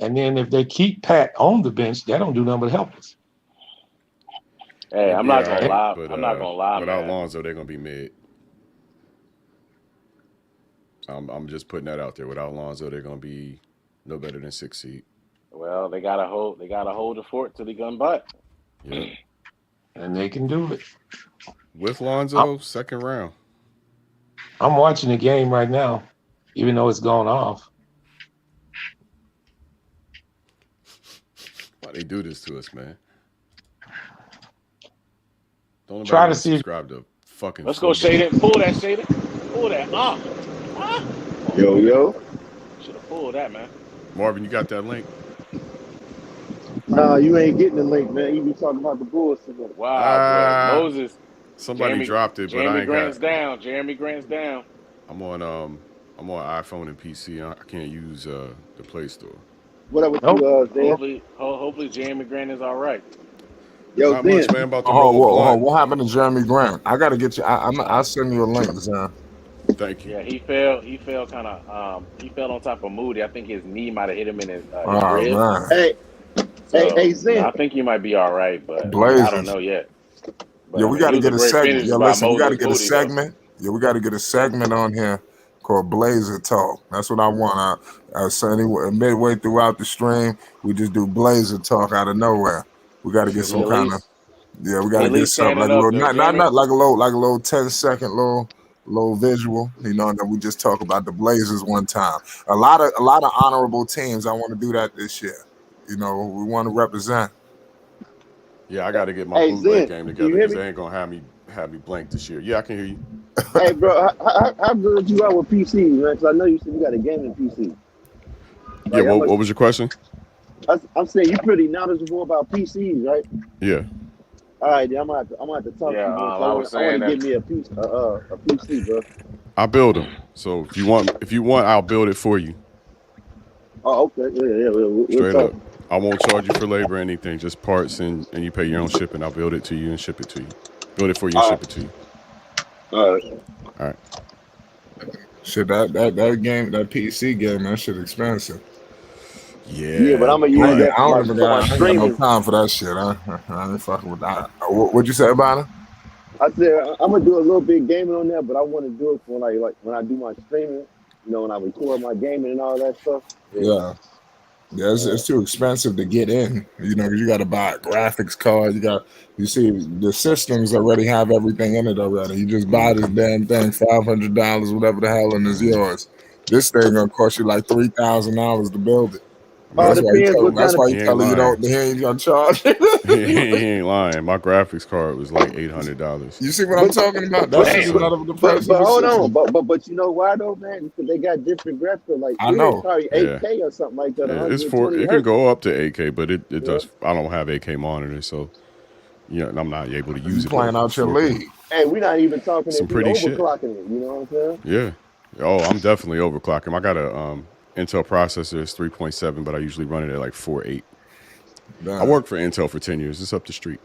And then if they keep Pat on the bench, that don't do nothing but help us. Hey, I'm not gonna lie. But, I'm not gonna lie, without man. Lonzo, they're gonna be mid. I'm just putting that out there. Without Lonzo, they're gonna be no better than 6 seed. Well, they gotta hold the fort till they gun butt. Yeah. And they can do it. With Lonzo, second round. I'm watching the game right now, even though it's gone off. Why they do this to us, man? Don't try to see. Subscribe to fucking. Let's go, Shaden. Pull that, Shaden. Pull that. Yo. Should have pulled that, man. Marvin, you got that link? Nah, you ain't getting the link, man. You be talking about the Bulls today. Wow, bro. Moses. Somebody dropped it, but I ain't Grant's got. down. Jeremy Grant's down. I'm on iPhone and PC. I can't use the Play Store. What up with you, Dan? Hopefully Jeremy Grant is all right. Yo, not much, man. About to what happened to Jeremy Grant? I gotta get you. I'll send you a link, Zan. Thank you. Yeah, he fell kind of. He fell on top of Moody. I think his knee might have hit him in his Oh rib. man. Hey, Zan. I think he might be all right, but Blazers. I don't know yet. But, Yeah, we got to get a segment. Yeah, listen, we got to get a Moody, segment. Yeah, we got to get a segment on here called Blazer Talk. That's what I want. Midway throughout the stream, we just do Blazer Talk out of nowhere. We got to get some kind of. Yeah, we got to get something like a little, not like a little 10-second little visual, and then we just talk about the Blazers one time. A lot of honorable teams. I want to do that this year. We want to represent. Yeah, I got to get my bootleg game together because they ain't gonna have me blank this year. Yeah, I can hear you. Hey, bro, how good you are with PC, man? Because I know you said you got a gaming PC. Yeah, what was your question? I'm saying you're pretty knowledgeable about PCs, right? Yeah. All right, then I'm gonna have to talk to you. I want to get me a PC, bro. I build them. So if you want, I'll build it for you. Oh, okay. Yeah. We'll Straight talk. up. I won't charge you for labor or anything, just parts, and you pay your own shipping. I'll build it to you and ship it to you. Build it for you and ship it to you. All right. All right. Shit, that game, that PC game, that shit expensive. Yeah, but I'm gonna use that I for ain't my got no streaming. time for that shit. I ain't fucking with that. What'd you say about it? I said I'm gonna do a little bit gaming on that, but I want to do it for like when I do my streaming. You know, when I record my gaming and all that stuff. Yeah. Yeah, it's too expensive to get in, you know, because you got to buy a graphics card. You see, the systems already have everything in it already. You just buy this damn thing, $500, whatever the hell, and it's yours. This thing gonna cost you like $3,000 to build it. All depends what kind of. He ain't gonna charge. he ain't lying. My graphics card was like $800. You see what I'm talking about? That shit is not of the price. But hold on, but you know why though, man? Because they got different graphics. Like I know, probably 8K or something like that. Yeah, it can go up to 8K, but it does. I don't have 8K monitors, so I'm not able to use it. Playing out your league. Hey, we're not even talking some pretty shit. Overclocking it. You know what I'm saying? Yeah. Oh, I'm definitely overclocking. I got a Intel processor. It's 3.7, but I usually run it at like 4.8. I worked for Intel for 10 years. It's up the street.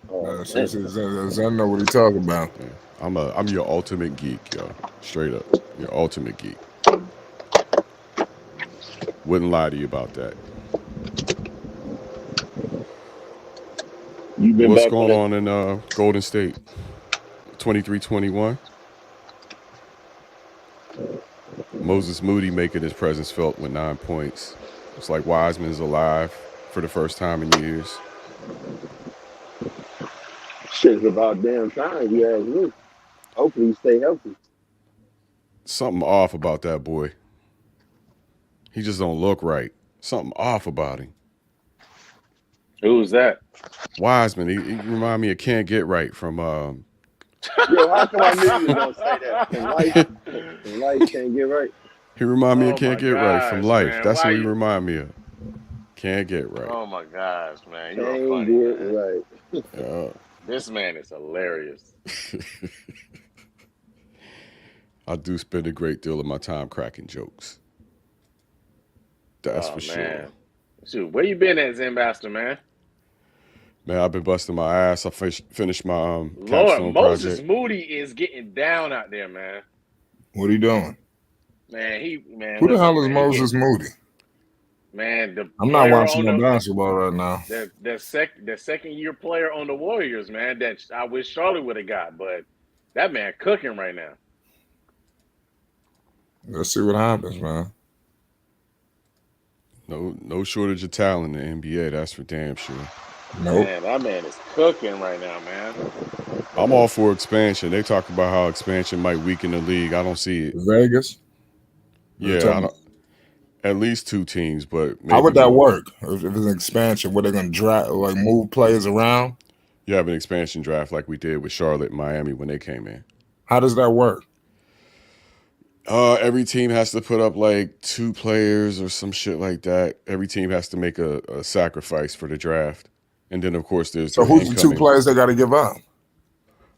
I know what he's talking about. Yeah. I'm your ultimate geek, yo. Straight up, your ultimate geek. Wouldn't lie to you about that. What's going on in Golden State? 23-21. Moses Moody making his presence felt with 9 points. It's like Wiseman's alive for the first time in years. Shit's about damn time, you ask me. Hopefully you stay healthy. Something off about that boy. He just don't look right. Something off about him. Who's that? Wiseman. He remind me of Can't Get Right from Yo, how come I knew you were gonna say that? From life can't get right. He remind me of Can't Get Right from Life. Man. That's what he remind me of. Can't Get Right. Oh my gosh, man. You're funny. Right. Yeah. This man is hilarious. I do spend a great deal of my time cracking jokes. That's for sure. Shoot, where you been at, Zenbastor, man? Man, I've been busting my ass. I finished my Lord, Moses project. Moody is getting down out there, man. What are you doing? Man, who the hell is Moses Moody? Man, I'm not watching no basketball right now. The second year player on the Warriors, man, that I wish Charlotte would have got, but that man cooking right now. Let's see what happens, man. No shortage of talent in the NBA, that's for damn sure. Nope. Man, that man is cooking right now, man. I'm all for expansion. They talk about how expansion might weaken the league. I don't see it. Vegas? Yeah, at least 2 teams, but maybe how would that work? If it's an expansion, what, they're gonna draft, like move players around? You have an expansion draft like we did with Charlotte and Miami when they came in. How does that work? Every team has to put up like 2 players or some shit like that. Every team has to make a sacrifice for the draft. And then, of course, there's so who's the 2 players they got to give up?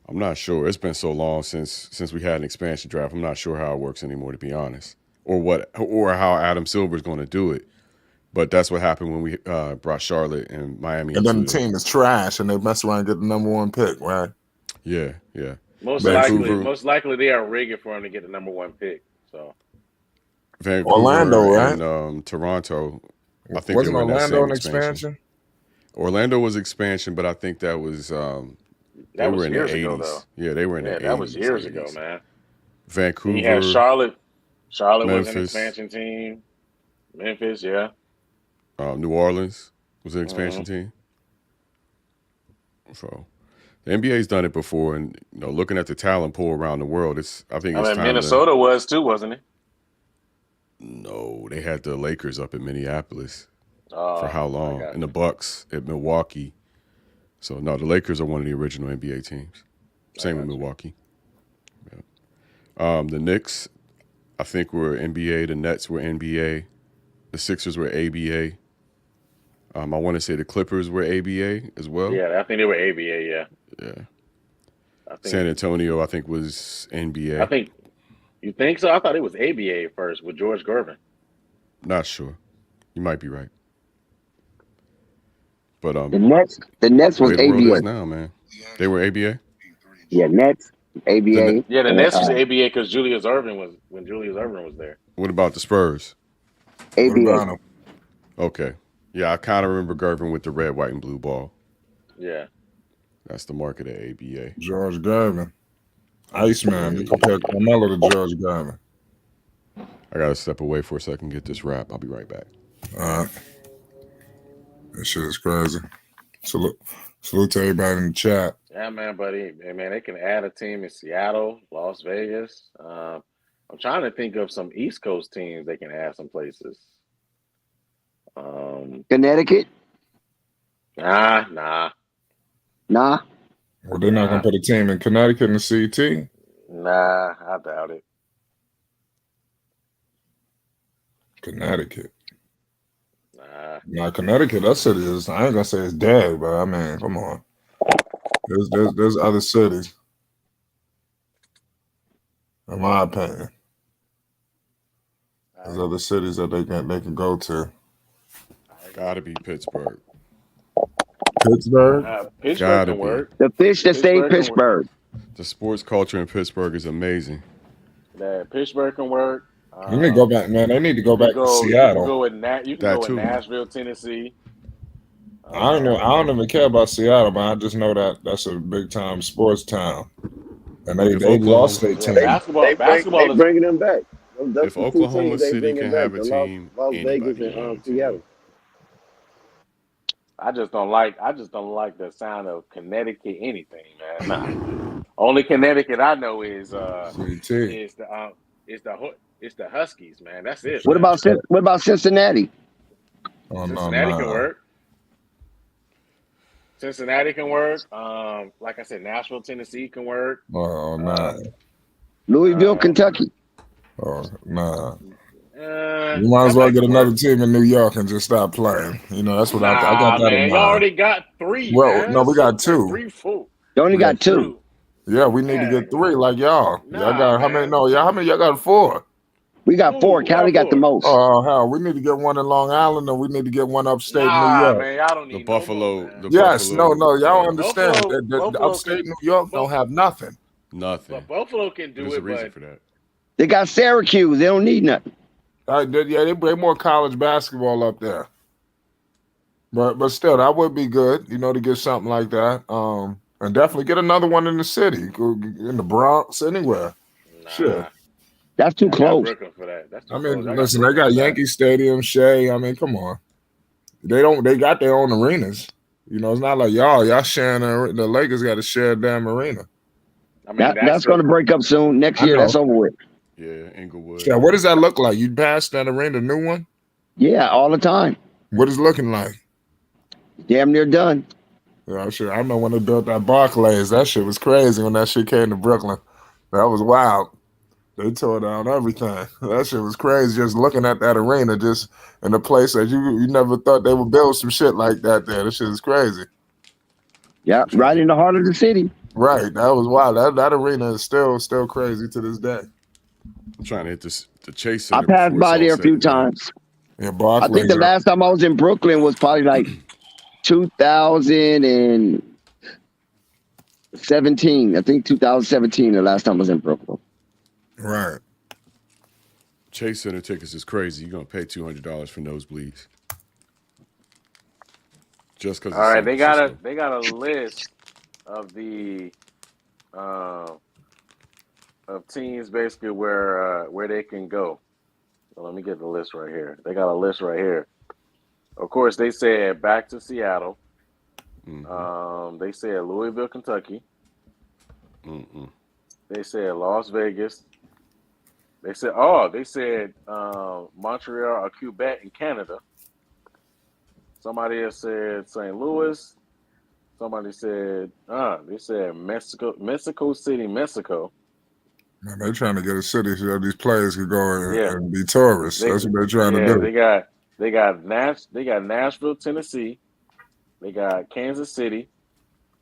I'm not sure. It's been so long since we had an expansion draft. I'm not sure how it works anymore, to be honest, or how Adam Silver's going to do it. But that's what happened when we brought Charlotte and Miami. And then the team is trash, and they mess around and get the number 1 pick, right? Yeah. Most likely they are rigging for him to get the number 1 pick. So Vancouver, Orlando, right? And Toronto. I think wasn't they were in Orlando an expansion? Orlando was expansion, but I think that was they were in the 80s. Ago, though. Yeah, they were in the 80s. That was years ago, man. Vancouver. You had Charlotte. Charlotte Memphis. was an expansion team. Memphis, yeah. New Orleans was an expansion team. So the NBA's done it before, and looking at the talent pool around the world, I think it's time. Minnesota was too, wasn't it? No, they had the Lakers up in Minneapolis for how long, and the Bucks at Milwaukee. So no, the Lakers are one of the original NBA teams. Same with Milwaukee. Yeah. The Knicks, I think, were NBA. The Nets were NBA. The Sixers were ABA. I want to say the Clippers were ABA as well. Yeah, I think they were ABA. Yeah. Yeah. San Antonio, I think, was NBA. I think. You think so? I thought it was ABA first with George Gervin. Not sure. You might be right. But the Nets was the way the world is ABA. now, man. They were ABA. Yeah, Nets, ABA. Yeah, the Nets was ABA because Julius Erving was there. What about the Spurs? ABA. What about him? Okay. Yeah, I kind of remember Gervin with the red, white, and blue ball. Yeah. That's the market at ABA. George Gervin. Iceman. They compared Carmelo to George Gervin. I got to step away for a second, get this wrap. I'll be right back. All right. That shit is crazy. Salute to everybody in the chat. Yeah, man, buddy. Man, they can add a team in Seattle, Las Vegas. I'm trying to think of some East Coast teams they can add some places. Connecticut? Nah. Well, they're not going to put a team in Connecticut in the CT? Nah, I doubt it. Connecticut. Nah, Connecticut, that city is, I ain't going to say it's dead, but I mean, come on. There's other cities, in my opinion. There's other cities that they can go to. Gotta be Pittsburgh. Pittsburgh? Pittsburgh can work. The fish that stay in Pittsburgh. The sports culture in Pittsburgh is amazing. That Pittsburgh can work. You need to go back, man. They need to go back to Seattle. You can go with Nashville, Tennessee. I don't even care about Seattle, man. I just know that that's a big time sports town, and they lost their team. Basketball is bringing them back. If Oklahoma City can have a team, Las Vegas and Seattle. I just don't like the sound of Connecticut anything, man. Nah. Only Connecticut I know is the Huskies, man. That's it. What about Cincinnati? Cincinnati can work. Cincinnati can work. Like I said, Nashville, Tennessee can work. Oh, nah. Louisville, Kentucky. Oh, nah. You might as well get another team in New York and just stop playing. You know, that's what I got that in mind. You already got 3. Well, man. no, we got 2. 3, 4. You only got 2. Yeah, we need to get 3 like y'all. Y'all got how many? No, how many y'all got? 4. We got 4. Cali got the most. Oh, hell, we need to get one in Long Island, and we need to get one upstate New York. Man, y'all don't need the Buffalo. No, y'all understand that the upstate New York don't have nothing. Nothing. But Buffalo can do There's it. a reason for that. They got Syracuse. They don't need nothing. They bring more college basketball up there. But still, that would be good, you know, to get something like that. And definitely get another one in the city, in the Bronx, anywhere. Sure. That's too close. For that. That's too close. They Listen, they got Yankee Stadium, Shea. I mean, come on. They got their own arenas. You know, it's not like y'all sharing the Lakers got to share a damn arena. I mean, that's going to break up soon. Next year, that's over with. Yeah, Inglewood. Yeah, what does that look like? You passed that arena, new one? Yeah, all the time. What is it looking like? Damn near done. Yeah, sure. I know when they built that Barclays, that shit was crazy when that shit came to Brooklyn. That was wild. They tore down everything. That shit was crazy just looking at that arena, just in a place that you never thought they would build some shit like that there. That shit is crazy. Yeah, right in the heart of the city. Right. That was wild. That arena is still crazy to this day. I'm trying to hit the Chase Center. I passed by there a few times. Yeah, Barclays. I think the last time I was in Brooklyn was probably like 2017. I think 2017, the last time I was in Brooklyn. Right. Chase Center tickets is crazy. You're gonna pay $200 for nosebleeds. Just because. All right, they got a list of the of teams basically where they can go. So let me get the list right here. They got a list right here. Of course, they said back to Seattle. Mm-hmm. They said Louisville, Kentucky. Mm-mm. They said Las Vegas. They said Montreal or Quebec in Canada. Somebody else said St. Louis. Somebody said they said Mexico City, Mexico. Man, they're trying to get a city so that these players could go and be tourists. That's what they're trying to do. They got Nashville, Tennessee. They got Kansas City.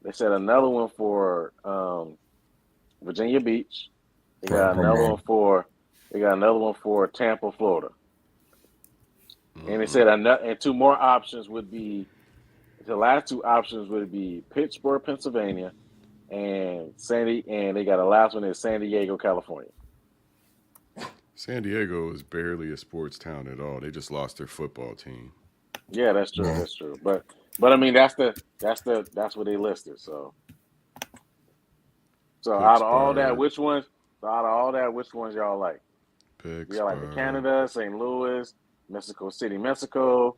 They said another one for Virginia Beach. They got another one for Tampa, Florida. Mm-hmm. And they said and 2 more options would be The last two options would be Pittsburgh, Pennsylvania, and and they got a last one is San Diego, California. San Diego is barely a sports town at all. They just lost their football team. Yeah, that's true. That's true. But I mean that's what they listed. So out of all that, Pittsburgh. which ones? So out of all that, which ones y'all like? We got like the Pittsburgh. Canada, St. Louis, Mexico City, Mexico,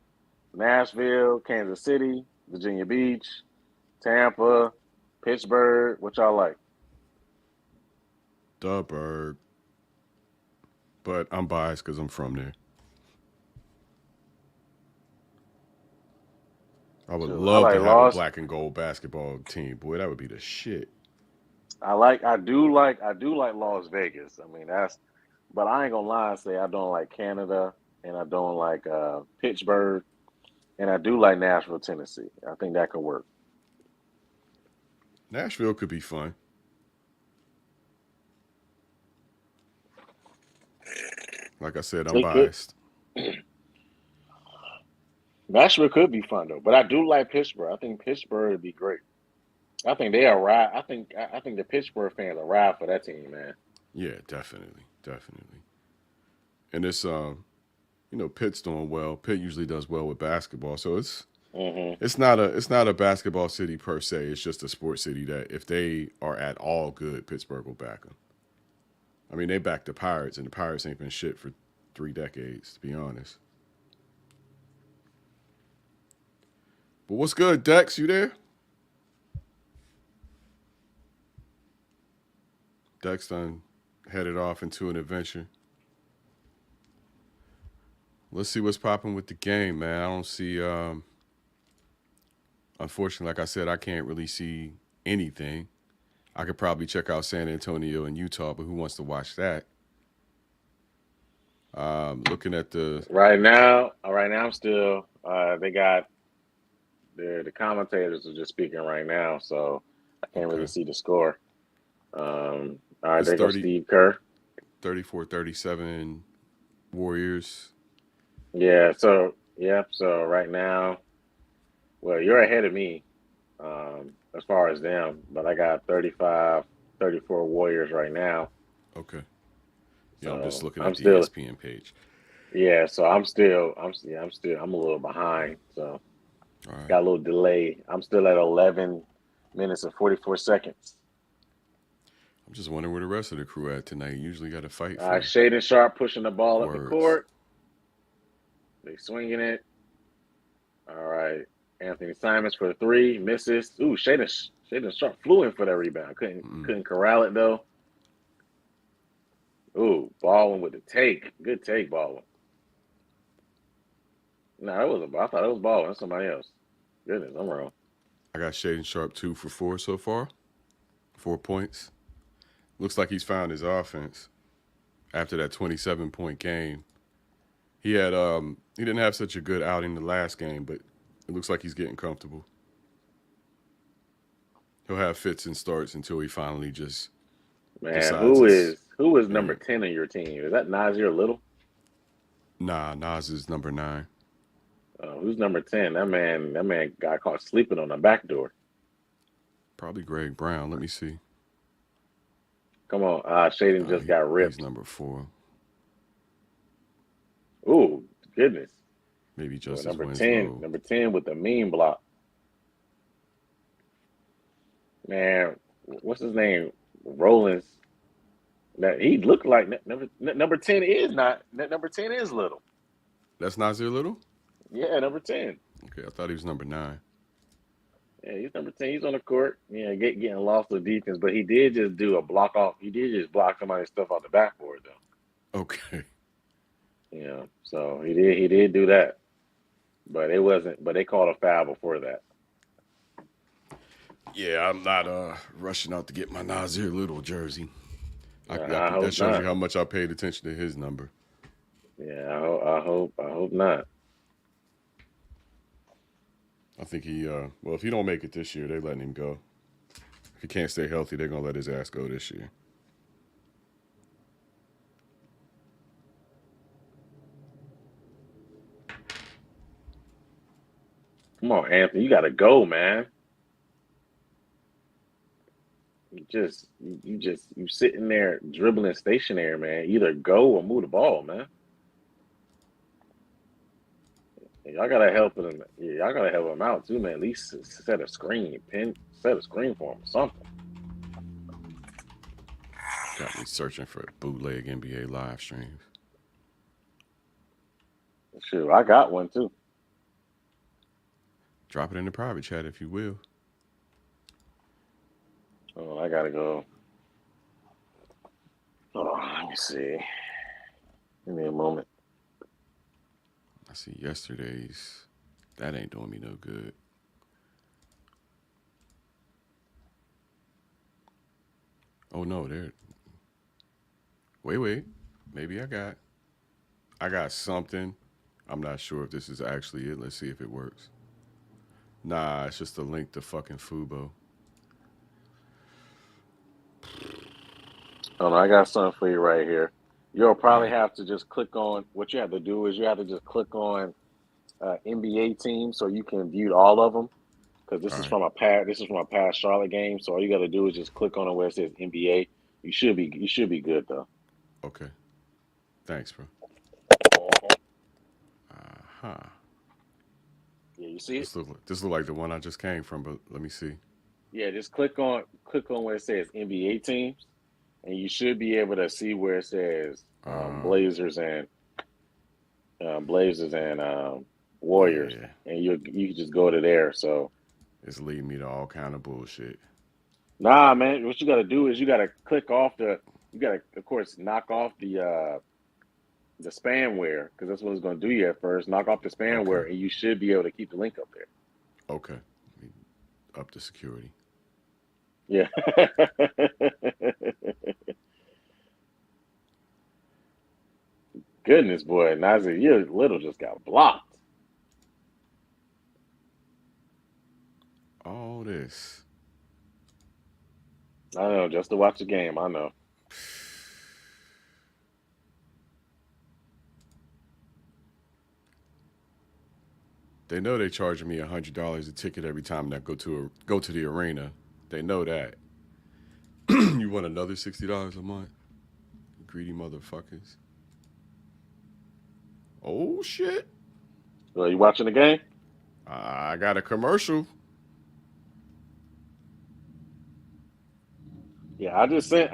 Nashville, Kansas City, Virginia Beach, Tampa, Pittsburgh. What y'all like? The Berg. But I'm biased because I'm from there. I would love to have a black and gold basketball team. Boy, that would be the shit. I do like Las Vegas. I mean but I ain't gonna lie and say I don't like Canada and I don't like Pittsburgh and I do like Nashville, Tennessee. I think that could work. Nashville could be fun. Like I said, I'm biased. Nashville could be fun though, but I do like Pittsburgh. I think Pittsburgh would be great. I think they are right. I think the Pittsburgh fans are right for that team, man. Yeah, definitely. And it's Pitt's doing well. Pitt usually does well with basketball, so it's not a basketball city per se. It's just a sports city that if they are at all good, Pittsburgh will back them. I mean, they backed the Pirates, and the Pirates ain't been shit for 3 decades, to be honest. But what's good, Dex? You there? Dex done headed off into an adventure. Let's see what's popping with the game, man. I don't see. Unfortunately, like I said, I can't really see anything. I could probably check out San Antonio and Utah, but who wants to watch that? Looking at the right now, I'm still. They got the commentators are just speaking right now, so I can't really see the score. All right, there goes Steve Kerr. 34-37 Warriors. Yeah, so right now, well, you're ahead of me as far as them, but I got 35-34 Warriors right now. Okay. Yeah, so I'm just looking at the ESPN page. Yeah, so I'm a little behind, so got a little delay. I'm still at 11 minutes and 44 seconds. I'm just wondering where the rest of the crew at tonight. Usually got to fight. All right, Shaden Sharp pushing the ball up the court. They swinging it. All right, Anthony Simons for the 3, misses. Ooh, Shaden Sharp flew in for that rebound. Couldn't corral it though. Ooh, Baldwin with the take. Good take, Baldwin. No, I thought it was Baldwin. That's somebody else. Goodness, I'm wrong. I got Shaden Sharp 2 for 4 so far. 4 points. Looks like he's found his offense after that 27-point game. He didn't have such a good outing the last game, but it looks like he's getting comfortable. He'll have fits and starts until he finally just who is number 10 on your team? Is that Nasir Little? Nah, Nas is number 9. Who's number 10? That man got caught sleeping on the back door. Probably Greg Brown. Let me see. Come on, Shaden just got ripped. He's number 4. Ooh, goodness. Maybe Justice number Winslow. 10. Number 10 with the mean block. Man, what's his name? Rollins. That he looked like number 10 is not. Number 10 is Little. That's Nasir Little? Yeah, number 10. Okay, I thought he was number 9. Yeah, he's number 10. He's on the court. Yeah, getting lost to defense, but he did just do a block off. He did just block somebody's stuff off the backboard, though. Okay. Yeah, so he did do that, but it wasn't. But they called a foul before that. Yeah, I'm not rushing out to get my Nasir Little jersey. That shows you how much I paid attention to his number. Yeah, I hope not. I think if he don't make it this year, they're letting him go. If he can't stay healthy, they're going to let his ass go this year. Come on, Anthony. You got to go, man. You sitting there dribbling stationary, man. Either go or move the ball, man. Y'all gotta help him. Y'all gotta help him out too, man. At least set a screen, set a screen for him or something. Got me searching for bootleg NBA live streams. Sure, I got one too. Drop it in the private chat if you will. Oh, I gotta go. Oh, let me see. Give me a moment. I see yesterday's. That ain't doing me no good. Oh no, there. Wait. Maybe I got something. I'm not sure if this is actually it. Let's see if it works. Nah, it's just a link to fucking Fubo. Oh no, I got something for you right here. You'll probably have to just click on. What you have to do is you have to just click on NBA team so you can view all of them. Because this is from a past Charlotte game. So all you got to do is just click on it where it says NBA. You should be good though. Okay. Thanks, bro. Uh-huh. Yeah, you see it? This look like the one I just came from, but let me see. Yeah, just click on where it says NBA teams, and you should be able to see where it says Blazers and Warriors, and you can just go to there. So it's leading me to all kind of bullshit. Nah, man. What you got to do is you got to click off you got to, of course, knock off the spamware because that's what it's going to do you at first. Knock off the spamware, and you should be able to keep the link up there. Okay. Up the security. Yeah. Goodness, boy. Nazir, your little just got blocked. All this. I know, just to watch the game. I know. They know they're charging me $100 a ticket every time I go to the arena. They know that. You want another $60 a month? Greedy motherfuckers. Oh shit. Are you watching the game? I got a commercial. Yeah, I just sent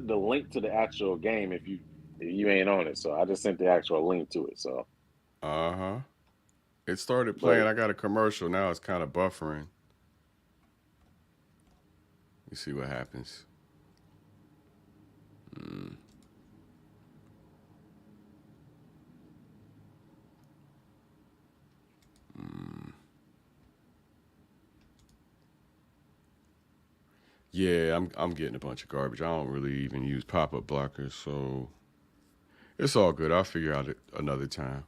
the link to the actual game if you ain't on it. So I just sent the actual link to it. So It started playing. I got a commercial. Now it's kind of buffering. You see what happens. Yeah, I'm getting a bunch of garbage. I don't really even use pop-up blockers, so it's all good. I'll figure out it another time.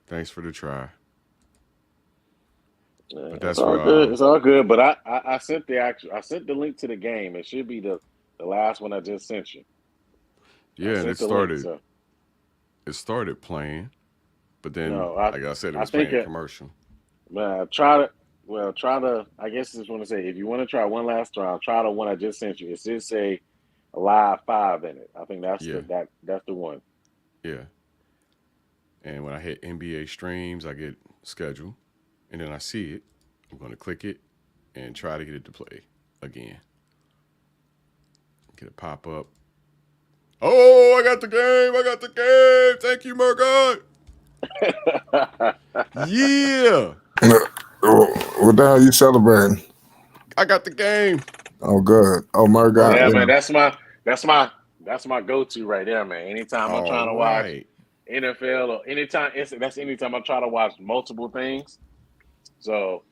Thanks for the try. But that's all good. It's all good. But I sent the link to the game. It should be the last one I just sent you. Yeah, and it started. Link, so. It started playing, but then, like I said, it was playing a commercial. Try to. I guess I just want to say, if you want to try one last round, try the one I just sent you. It should say Live 5 in it. I think that's that's the one. Yeah. And when I hit NBA streams, I get schedule, and then I see it. I'm going to click it and try to get it to play again. Get a pop up. Oh, I got the game. Thank you, Murgot. Yeah. What the hell are you celebrating? I got the game. Oh, good. Oh, Murgot. Yeah, man, that's my go-to right there, man. Anytime I'm trying to watch NFL or anytime I try to watch multiple things. So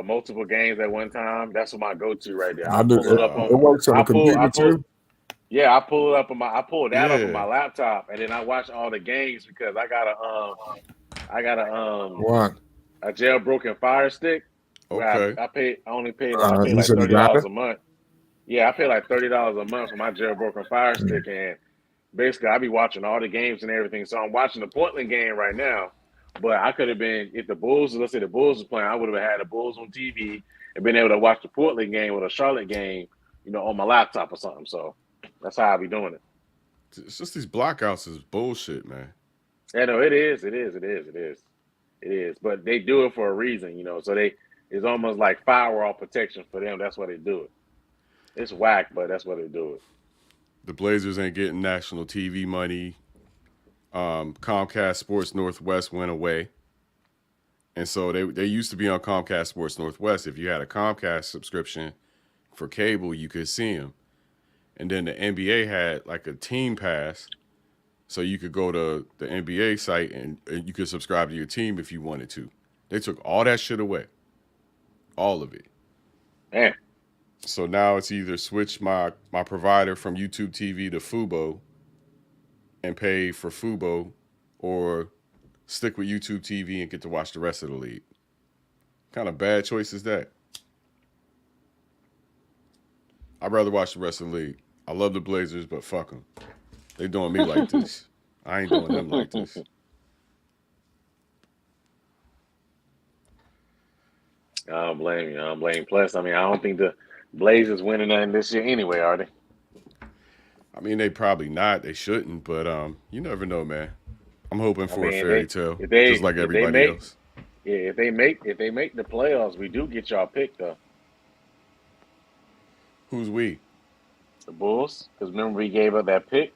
multiple games at one time. That's what my go-to right there. I do. It works on the computer too. Yeah, I pull it up I pulled that up on my laptop, and then I watch all the games because I got a jailbroken Fire Stick. Okay. I only paid like $30 a month. Yeah, I pay like $30 a month for my jailbroken Fire Stick, and basically I be watching all the games and everything. So I'm watching the Portland game right now, But I could have been if the Bulls. Let's say the Bulls was playing, I would have had the Bulls on TV and been able to watch the Portland game or the Charlotte game, on my laptop or something. So that's how I be doing it. It's just these blackouts is bullshit, man. Yeah, no, it is. But they do it for a reason, So it's almost like firewall protection for them. That's why they do it. It's whack, but that's why they do it. The Blazers ain't getting national TV money. Comcast Sports Northwest went away. And so they used to be on Comcast Sports Northwest. If you had a Comcast subscription for cable, you could see them. And then the NBA had like a team pass. So you could go to the NBA site and you could subscribe to your team if you wanted to. They took all that shit away. All of it. Man. So now it's either switch my provider from YouTube TV to Fubo and pay for Fubo, or stick with YouTube TV and get to watch the rest of the league. What kind of bad choice is that? I'd rather watch the rest of the league. I love the Blazers, but fuck them. They doing me like this. I ain't doing them like this. I don't blame you. I don't blame. Plus, I don't think the Blazers winning nothing this year anyway, are they? I mean, they probably not. They shouldn't, but you never know, man. I'm hoping for a fairy tale, just like everybody else. Yeah, if they make the playoffs, we do get y'all picked though. Who's we? The Bulls, because remember we gave up that pick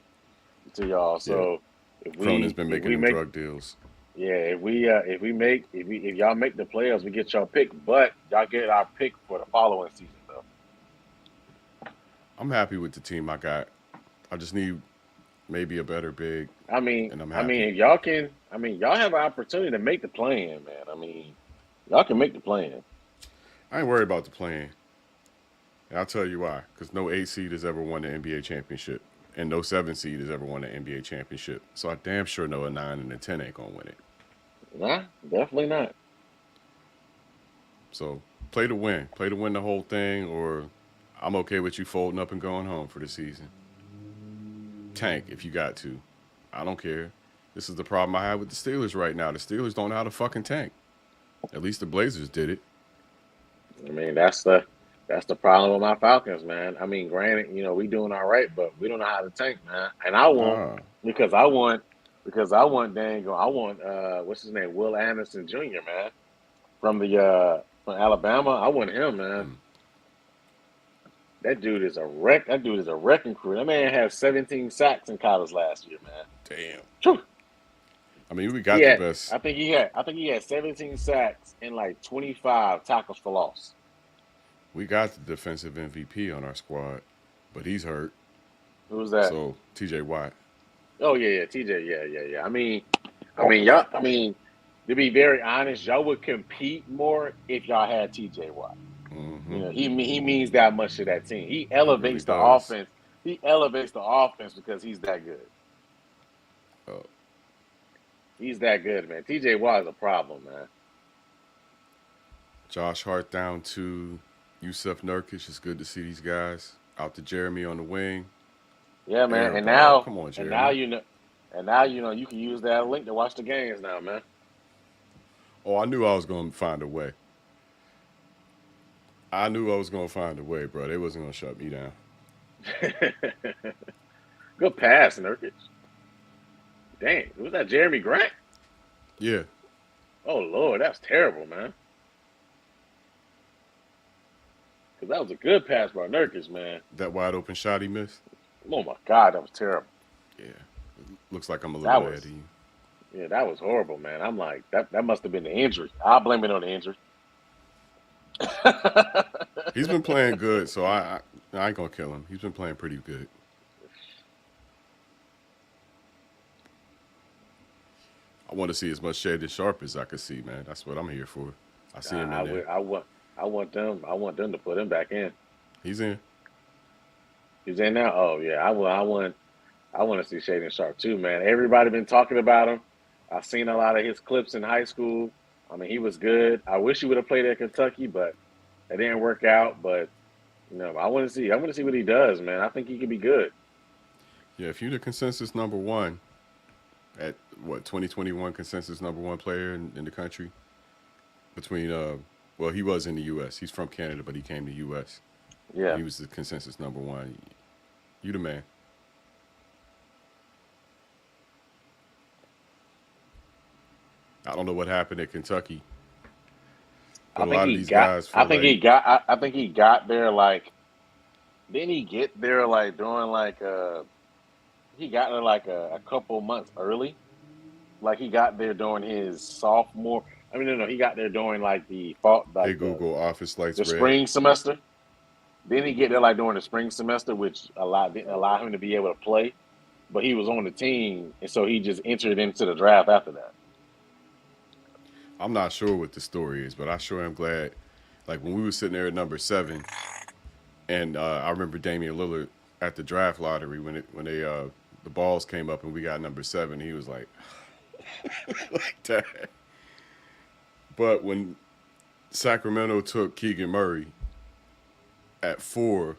to y'all. So if Cronin's been making drug deals. Yeah, if y'all make the playoffs, we get y'all pick, but y'all get our pick for the following season though. I'm happy with the team I got. I just need maybe a better big. If y'all can, y'all have an opportunity to make the play-in, man. Y'all can make the play-in. I ain't worried about the play-in. And I'll tell you why. Because no 8 seed has ever won the NBA championship. And no 7 seed has ever won the NBA championship. So I damn sure know a 9 and a 10 ain't going to win it. Nah, definitely not. So play to win. Play to win the whole thing, or I'm okay with you folding up and going home for the season. Tank if you got to. I don't care. This is the problem I have with the Steelers right now. The Steelers don't know how to fucking tank. At least the Blazers did it. That's the problem with my Falcons, man. Granted, we doing all right, but we don't know how to tank, man. And I want because I want what's his name, Will Anderson Jr., man, from Alabama. I want him, man. That dude is a wreck. That dude is a wrecking crew. That man had 17 sacks in college last year, man. Damn. We got the best. I think he had 17 sacks and like 25 tackles for loss. We got the defensive MVP on our squad, but he's hurt. Who's that? So TJ Watt. Oh yeah, TJ, yeah. Y'all. To be very honest, y'all would compete more if y'all had TJ Watt. Mm-hmm. He means that much to that team. He elevates the offense. He elevates the offense because he's that good. Oh. He's that good, man. TJ Watt is a problem, man. Josh Hart down to Yusuf Nurkic. It's good to see these guys. Out to Jeremy on the wing. Yeah, man. Aaron And Ball. now, Come on, Jeremy. and now you can use that link to watch the games now, man. Oh, I knew I was going to find a way. Bro. They wasn't going to shut me down. Good pass, Nurkic. Dang, was that Jeremy Grant? Yeah. Oh, Lord, that's terrible, man. Because that was a good pass by Nurkic, man. That wide open shot he missed? Oh, my God, that was terrible. Yeah. Looks like I'm a little ahead of you. Yeah, that was horrible, man. I'm like, that must have been the injury. I'll blame it on the injury. He's been playing good, so I ain't going to kill him. He's been playing pretty good. I want to see as much Shaden Sharp as I can see, man. That's what I'm here for. I see him in there. I want them to put him back in. He's in. He's in now? Oh, yeah. I want to see Shaden Sharp too, man. Everybody been talking about him. I've seen a lot of his clips in high school. He was good. I wish he would have played at Kentucky, but it didn't work out. But I want to see. I want to see what he does, man. I think he could be good. Yeah, if you're the consensus number one, at what 2021 consensus #1 player in the country. Between well, he was in the U.S. He's from Canada, but he came to U.S. Yeah. He was the consensus #1. You the man. I don't know what happened at Kentucky. But I think he got. I think he got. I think he got there like. Didn't he get there like during like he got there like a couple months early? Like he got there during his sophomore. I mean, no, he got there during like the fall, Hey like Google, office lights the red. spring semester. Then he get there like during the spring semester, which didn't allow him to be able to play. But he was on the team, and so he just entered into the draft after that. I'm not sure what the story is, but I sure am glad. Like when we were sitting there at number 7, and I remember Damian Lillard at the draft lottery when they the balls came up and we got number 7. He was like, like that. But when Sacramento took Keegan Murray at 4, it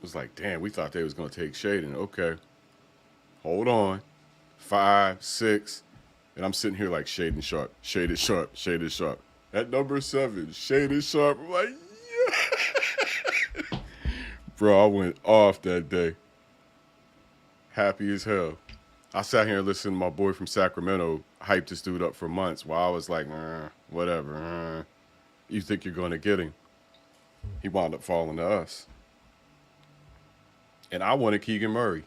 was like, damn, we thought they was gonna take Shaden. Okay, hold on, 5, 6. And I'm sitting here like Shaden Sharp, Shaden Sharp, Shaden Sharp. At number 7, Shaden Sharp. I'm like, yeah. Bro, I went off that day. Happy as hell. I sat here and listened to my boy from Sacramento hype this dude up for months while I was like, whatever. You think you're going to get him. He wound up falling to us. And I wanted Keegan Murray.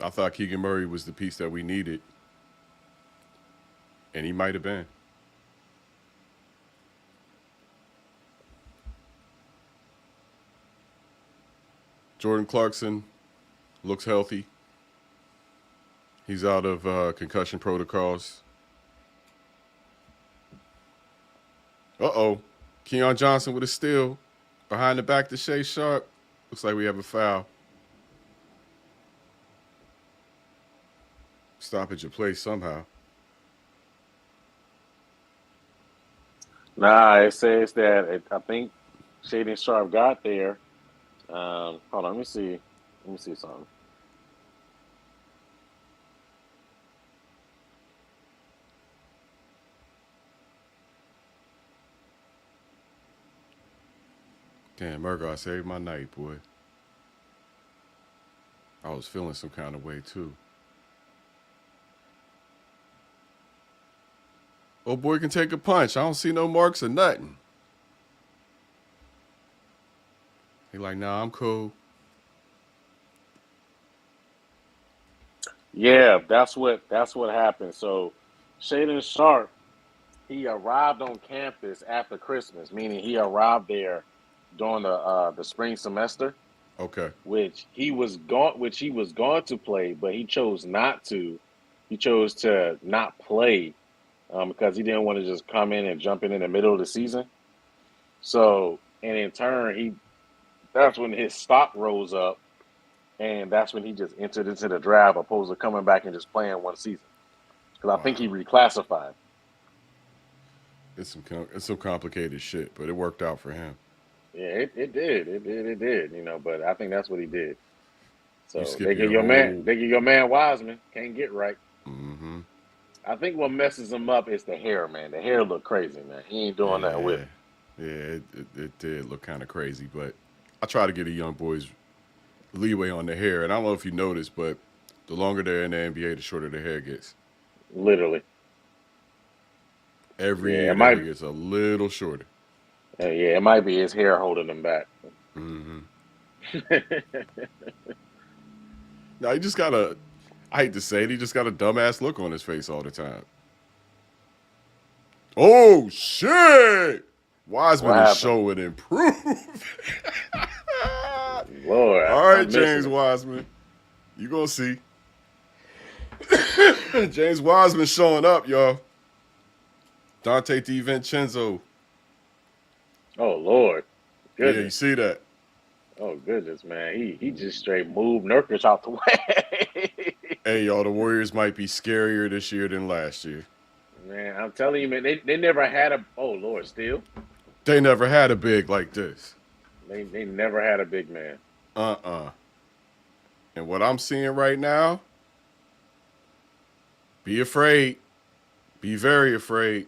I thought Keegan Murray was the piece that we needed. And he might have been. Jordan Clarkson looks healthy. He's out of concussion protocols. Uh-oh. Keon Johnson with a steal. Behind the back to Shaden Sharp. Looks like we have a foul. Stoppage of play somehow. Nah, it says that I think Shaden Sharp got there. Hold on, let me see something. Damn, Murgaugh saved my night, boy. I was feeling some kind of way, too. Oh, boy can take a punch. I don't see no marks or nothing. He like, nah, I'm cool. Yeah, that's what happened. So Shaden Sharp, he arrived on campus after Christmas, meaning he arrived there during the spring semester. Okay. Which he was going to play, but he chose not to. He chose to not play because he didn't want to just come in and jump in the middle of the season. So, and in turn, that's when his stock rose up, and that's when he just entered into the draft, opposed to coming back and just playing one season. Because I think he reclassified. It's some complicated shit, but it worked out for him. Yeah, it did. You know, but I think that's what he did. So they get your man Wiseman can't get right. Mm-hmm. I think what messes him up is the hair, man. The hair look crazy, man. He ain't doing that with. Yeah, it did look kind of crazy, but I try to get the young boys leeway on the hair, and I don't know if you noticed, but the longer they're in the NBA, the shorter their hair gets. Literally. Every year, it gets a little shorter. Yeah, it might be his hair holding him back. Mm-hmm. Now, he just got I hate to say it, he just got a dumbass look on his face all the time. Oh, shit! Wiseman is showing improvement. Lord. All right, James Wiseman. You gonna see. James Wiseman showing up, y'all. Dante DiVincenzo. Oh, Lord. Goodness. Yeah, you see that. Oh, goodness, man. He just straight moved Nurkic out the way. Hey, y'all, the Warriors might be scarier this year than last year. Man, I'm telling you, man, they never had oh, Lord, still? They never had a big like this. They never had a big man. And And what I'm seeing right now, be afraid. Be very afraid.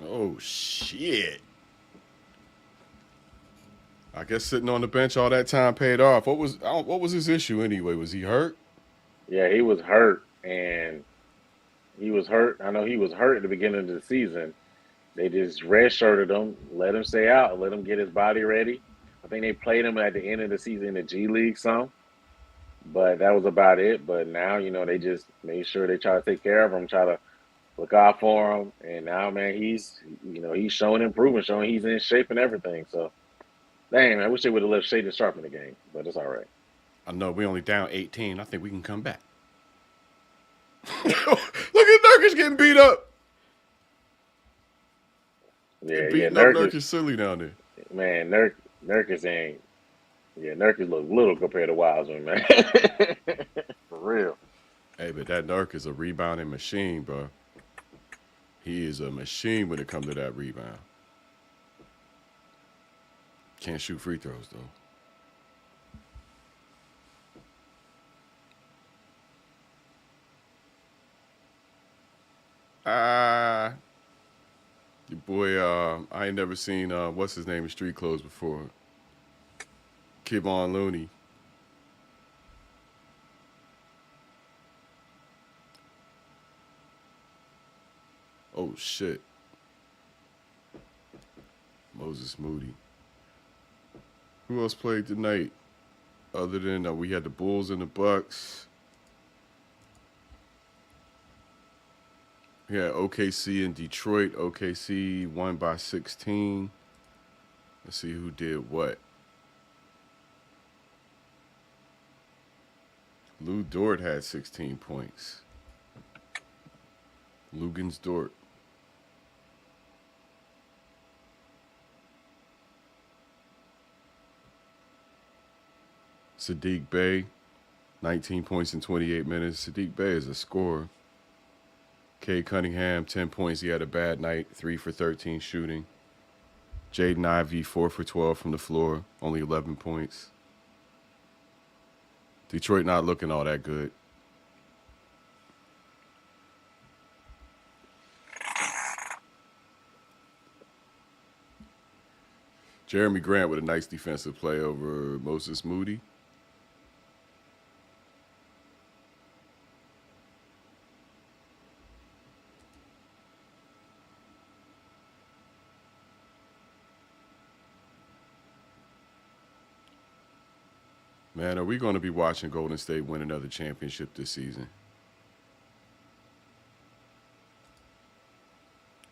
Oh, shit. I guess sitting on the bench all that time paid off. What was his issue anyway? Was he hurt? Yeah, he was hurt, and he was hurt. I know he was hurt at the beginning of the season. They just redshirted him, let him stay out, let him get his body ready. I think they played him at the end of the season in the G League some, but that was about it. But now, they just made sure they try to take care of him, try to look out for him. And now, man, he's showing improvement, showing he's in shape and everything. So, dang, man, I wish they would have left Shaden Sharp in the game, but it's all right. I know we only down 18. I think we can come back. Look at Nurkic getting beat up. Yeah, beating up Nurkic silly down there. Man, Nurkic ain't. Yeah, Nurkic look little compared to Wiseman, man. For real. Hey, but that Nurkic is a rebounding machine, bro. He is a machine when it comes to that rebound. Can't shoot free throws, though. Your boy, I ain't never seen, what's his name in street clothes before. Kevon Looney. Oh, shit. Moses Moody. Who else played tonight? Other than we had the Bulls and the Bucks. We had OKC and Detroit. OKC won by 16. Let's see who did what. Lou Dort had 16 points. Lugans Dort. Sadiq Bey, 19 points in 28 minutes. Sadiq Bey is a scorer. Cade Cunningham, 10 points. He had a bad night, 3 for 13 shooting. Jaden Ivey, 4 for 12 from the floor, only 11 points. Detroit not looking all that good. Jeremy Grant with a nice defensive play over Moses Moody. Man, are we going to be watching Golden State win another championship this season?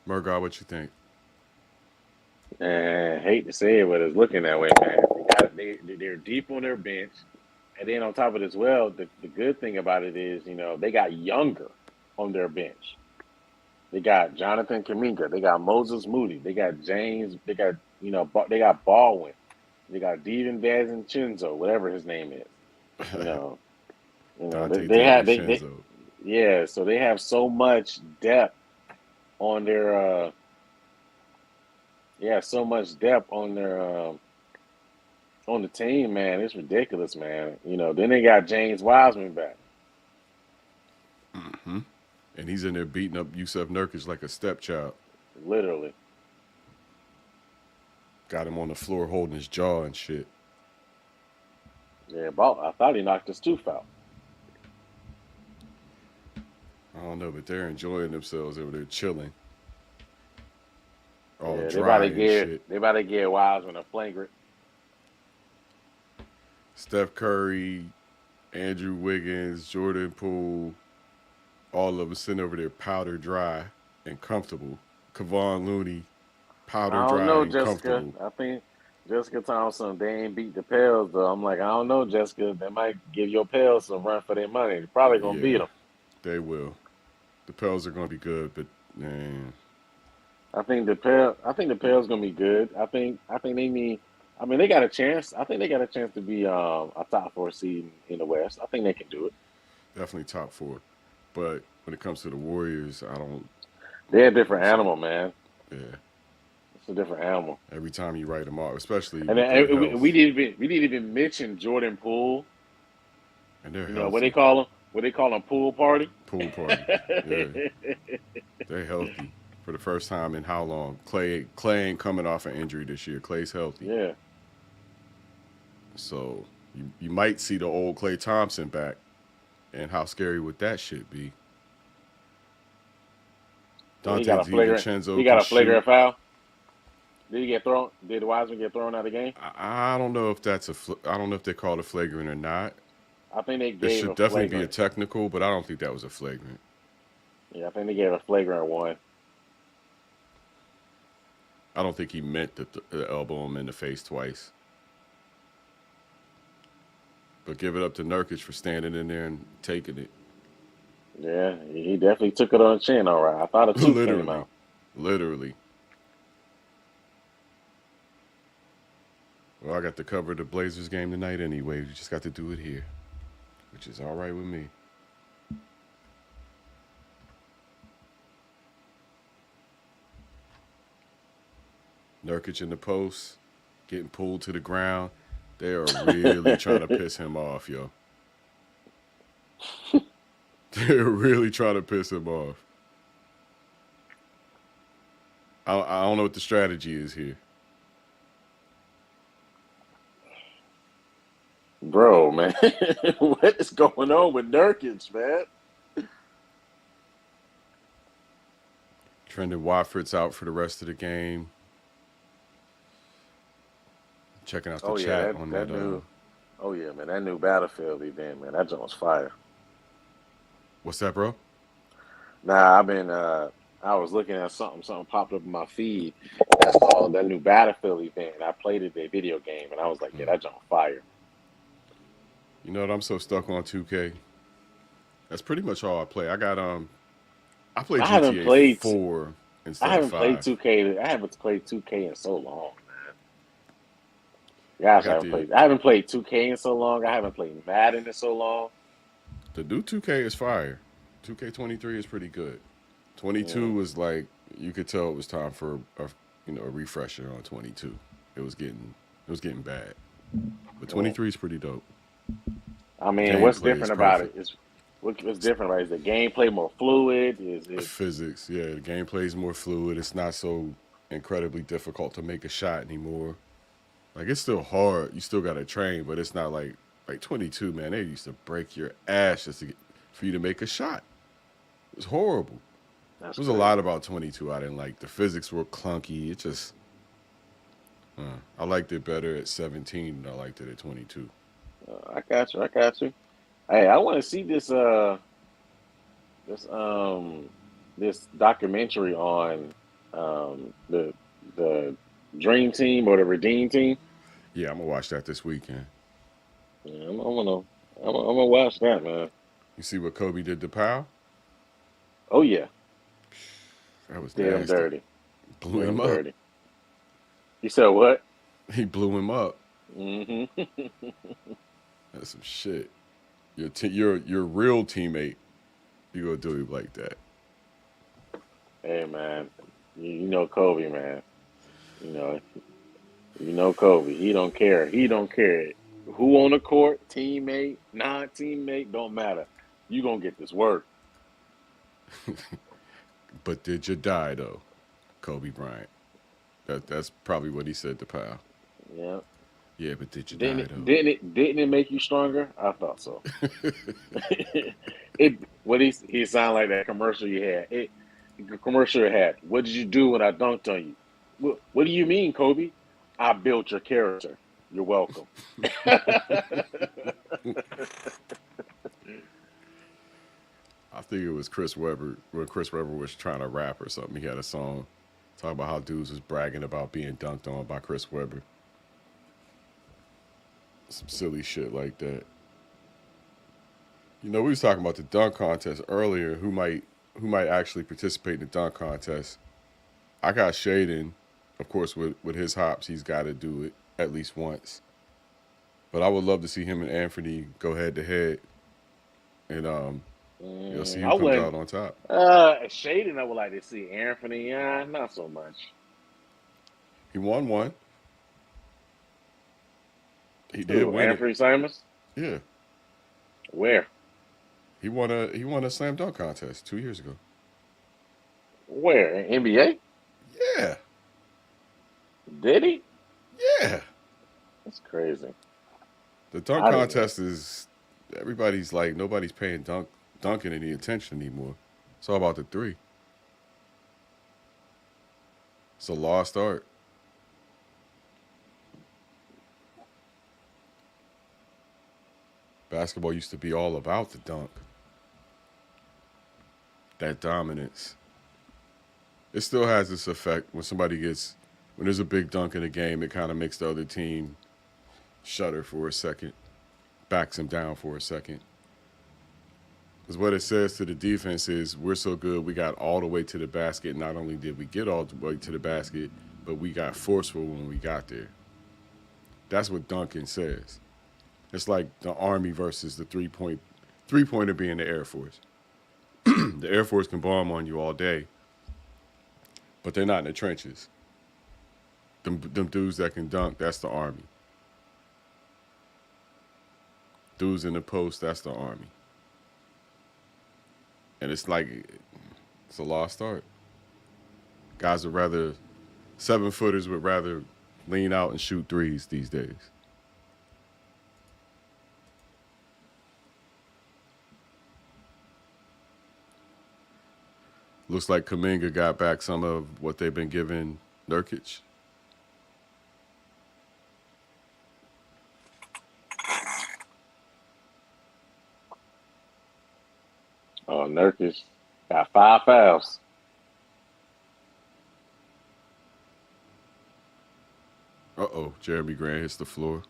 Murgaw, what you think? Hate to say it, but it's looking that way, man. They're deep on their bench. And then on top of it as well, the good thing about it is, they got younger on their bench. They got Jonathan Kuminga. They got Moses Moody. They got James. They got, they got Baldwin. They got Devin Vincenzo, whatever his name is. So they have so much depth on their on the team, man. It's ridiculous, man. Then they got James Wiseman back. Mm-hmm. And he's in there beating up Yusuf Nurkic like a stepchild. Literally. Got him on the floor holding his jaw and shit. Yeah, I thought he knocked his tooth out. I don't know, but they're enjoying themselves over there chilling. All Yeah, dry and shit. They about to give Wiseman a flagrant. Steph Curry, Andrew Wiggins, Jordan Poole, all of them sitting over there powder dry and comfortable. Kevon Looney, powder dry and comfortable. I think Jessica Thompson, they ain't beat the Pels, though. I'm like, I don't know, Jessica. They might give your Pels some run for their money. They're probably going to beat them. They will. The Pels are going to be good, but, man. I think the Pels going to be good. I think they need – I mean, they got a chance. I think they got a chance to be a top 4 seed in the West. I think they can do it. Definitely top 4. But when it comes to the Warriors, I don't – they're a different animal, man. Yeah. It's a different animal. Every time you write them off, especially And with their health. we didn't even mention Jordan Poole. And they're You healthy. know what they call him? What they call him? Pool party. Pool party. Yeah, they're healthy for the first time in how long? Clay ain't coming off an injury this year. Clay's healthy. Yeah. So you might see the old Klay Thompson back, and how scary would that shit be? He got a flagrant foul. Did he get thrown? Did Wiseman get thrown out of the game? I don't know if that's I don't know if they called it flagrant or not. I think they It gave should a definitely flagrant. be a technical, but I don't think that was a flagrant. Yeah, I think they gave a flagrant one. I don't think he meant to elbow him in the face twice. But give it up to Nurkic for standing in there and taking it. Yeah, he definitely took it on the chin. All right, I thought a two came out. Literally. Well, I got to cover the Blazers game tonight anyway. We just got to do it here, which is all right with me. Nurkic in the post, getting pulled to the ground. They are really trying to piss him off, yo. They're really trying to piss him off. I don't know what the strategy is here. Bro, man, what is going on with Nurkic, man? Trendon Watford's out for the rest of the game. Checking out the chat on that. Oh yeah, man, that new Battlefield event, man, that joint was fire. What's that, bro? Nah, I was looking at something popped up in my feed. That's called that new Battlefield event. And I played it, a video game, and I was like, yeah, that joint fire. You know what? I'm so stuck on 2K. That's pretty much all I play. I played GTA 4 instead of 5. I haven't played 2K in so long, man. Gosh, I haven't played 2K in so long. I haven't played Madden in so long. The new 2K is fire. 2K23 is pretty good. 22 was like, you could tell it was time for a refresher on 22. It was getting bad. But 23 is pretty dope. I mean, what's different about it? What's different about it? Is the gameplay more fluid? Is it physics? Yeah, the gameplay is more fluid. It's not so incredibly difficult to make a shot anymore. Like, it's still hard. You still got to train, but it's not like 22, man. They used to break your ass just for you to make a shot. It was horrible. There was a lot about 22 I didn't like. The physics were clunky. It just, I liked it better at 17 than I liked it at 22. I got you. Hey, I want to see this documentary on the Dream Team or the Redeem Team. Yeah, I'm gonna watch that this weekend. Yeah, I'm gonna watch that, man. You see what Kobe did to Powell? Oh yeah, that was did him dirty. Blew him up. Dirty. You said what? He blew him up. Mm-hmm. That's some shit. Your real teammate, you gonna do him like that? Hey man, you know Kobe, man. You know Kobe. He don't care. Who on the court, teammate, non-teammate, don't matter. You gonna get this work. But did you die though, Kobe Bryant? That's probably what he said to Powell. Yeah. Yeah, but did you die though? Didn't it make you stronger? I thought so. He sounded like that commercial you had. The commercial you had. What did you do when I dunked on you? What do you mean, Kobe? I built your character. You're welcome. I think it was Chris Webber, when Chris Webber was trying to rap or something. He had a song talking about how dudes was bragging about being dunked on by Chris Webber. Some silly shit like that. You know, we was talking about the dunk contest earlier. Who might actually participate in the dunk contest? I got Shaden, of course, with his hops. He's got to do it at least once. But I would love to see him and Anthony go head to head, and see who comes out on top. Shaden, I would like to see. Anthony, not so much. He won one. He did win Anthony it. Simons? Yeah. Where? He won a slam dunk contest 2 years ago. Where? In NBA? Yeah. Did he? Yeah. That's crazy. The dunk contest is everybody's like nobody's paying dunking any attention anymore. It's all about the three. It's a lost art. Basketball used to be all about the dunk. That dominance. It still has this effect when when there's a big dunk in a game, it kind of makes the other team shudder for a second, backs them down for a second. Because what it says to the defense is we're so good, we got all the way to the basket. Not only did we get all the way to the basket, but we got forceful when we got there. That's what dunking says. It's like the Army versus the three-pointer being the Air Force. The Air Force can bomb on you all day, but they're not in the trenches. Them dudes that can dunk, that's the Army. Dudes in the post, that's the Army. And it's like, it's a lost art. Guys would rather, 7-footers would rather lean out and shoot threes these days. Looks like Kuminga got back some of what they've been giving Nurkic. Oh, Nurkic got 5 fouls. Uh-oh, Jeremy Grant hits the floor.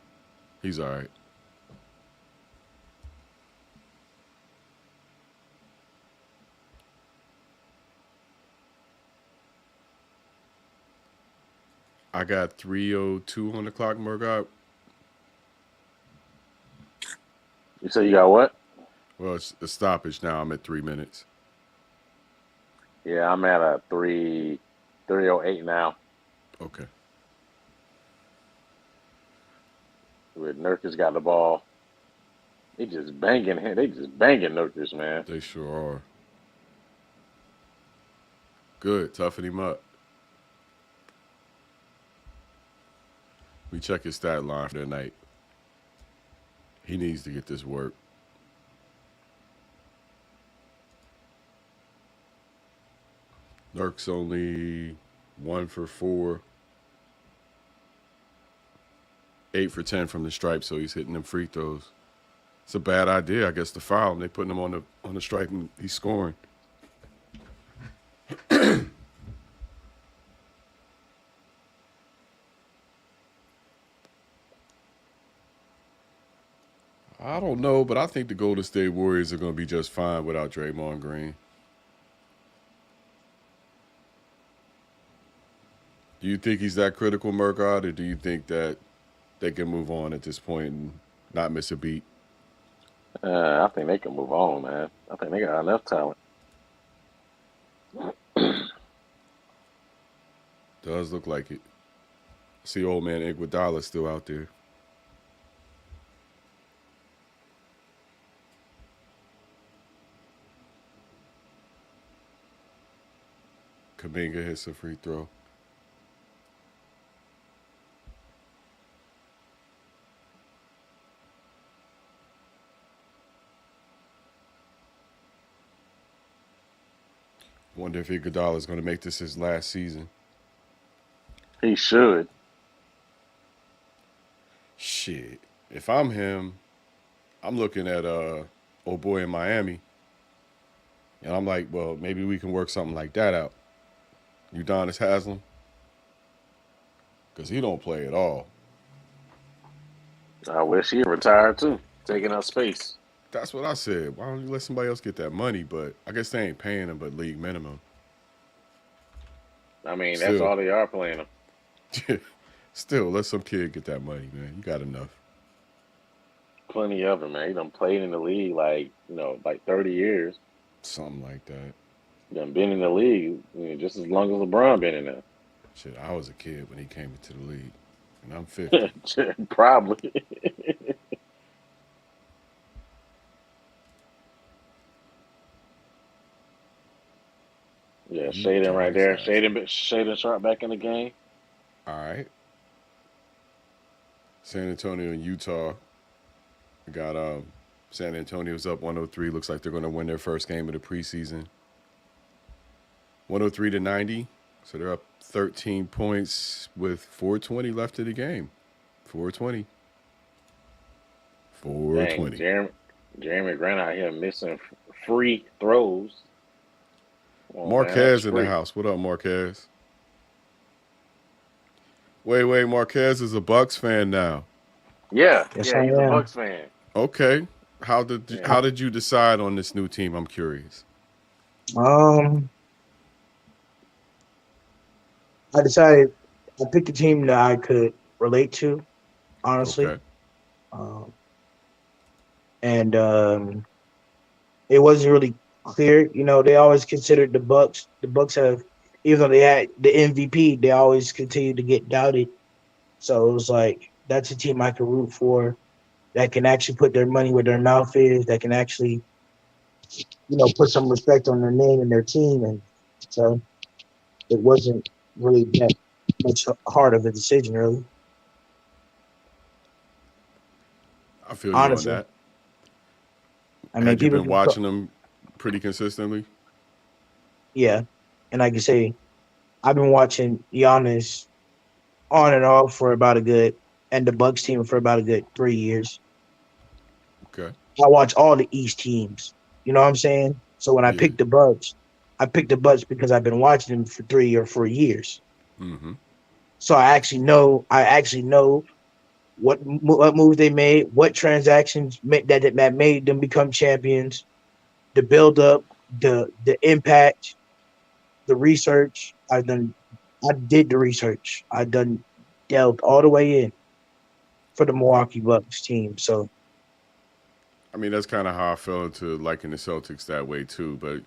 He's all right. I got 3:02 on the clock, Murdoch. You say you got what? Well, it's a stoppage now. I'm at 3 minutes. Yeah, I'm at a 3:08 now. Okay. With Nurkic got the ball. They just banging Nurkic, man. They sure are. Good. Toughen him up. We check his stat line for the night. He needs to get this work. Nurk's only 1 for 4. 8 for 10 from the stripe, so he's hitting them free throws. It's a bad idea, I guess, to foul him. They putting him on the stripe and he's scoring. I don't know, but I think the Golden State Warriors are going to be just fine without Draymond Green. Do you think he's that critical, Murdoch, or do you think that they can move on at this point and not miss a beat? I think they can move on, man. I think they got enough talent. Does look like it. See old man Iguodala still out there. Kuminga hits a free throw. Wonder if Iguodala is going to make this his last season. He should. Shit. If I'm him, I'm looking at old boy in Miami. And I'm like, well, maybe we can work something like that out. Udonis Haslem. Because he don't play at all. I wish he retired too, taking up space. That's what I said. Why don't you let somebody else get that money? But I guess they ain't paying him but league minimum. I mean, that's all they are playing him. Still, let some kid get that money, man. You got enough. Plenty of them, man. He done played in the league like 30 years. Something like that. He done been in the league just as long as LeBron been in there. Shit, I was a kid when he came into the league, and I'm 50. Probably. Yeah, Shaden right there. Shaden Sharp back in the game. All right. San Antonio and Utah. We got San Antonio's up 103. Looks like they're going to win their first game of the preseason. 103-90. So they're up 13 points with 4:20 left of the game. 4:20. 4:20. Dang, Jeremy Grant out here missing free throws. Marquez in the house. What up, Marquez? Wait. Marquez is a Bucks fan now. Yeah, Yes, he's I a am. Bucks fan. Okay. How did you decide on this new team? I'm curious. I decided I picked a team that I could relate to, honestly. Okay. It wasn't really clear. You know, they always considered the Bucks. The Bucks have, even though they had the MVP, they always continue to get doubted. So it was like, that's a team I could root for, that can actually put their money where their mouth is, that can actually, put some respect on their name and their team. And so it wasn't really that much hard of a decision, really. I feel Honestly. you on that. I mean, Had you people been watching them pretty consistently? Yeah. And like I say, I've been watching Giannis on and off for about and the Bucks team for about a good 3 years. Okay. I watch all the East teams. You know what I'm saying? So when I picked the Bucks, I picked the Bucks because I've been watching them for 3 or 4 years. Mm-hmm. So I actually know what moves they made, what transactions that made them become champions, the build up, the impact, the research. I did the research. I delved all the way in for the Milwaukee Bucks team. So I mean, that's kind of how I fell into liking the Celtics that way too. But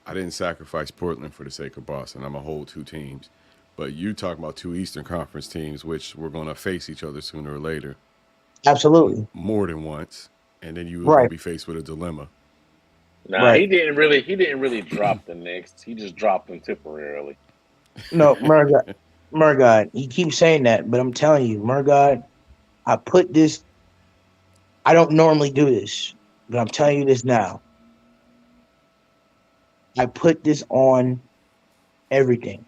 I didn't sacrifice Portland for the sake of Boston. I'm a whole two teams. But you talk about two Eastern Conference teams, which were going to face each other sooner or later. Absolutely. More than once, and then you were going to be faced with a dilemma. Nah, he didn't really drop the Knicks. He just dropped them temporarily. No, Murgod, he keeps saying that, but I'm telling you, Murgod, I don't normally do this, but I'm telling you this now. I put this on everything.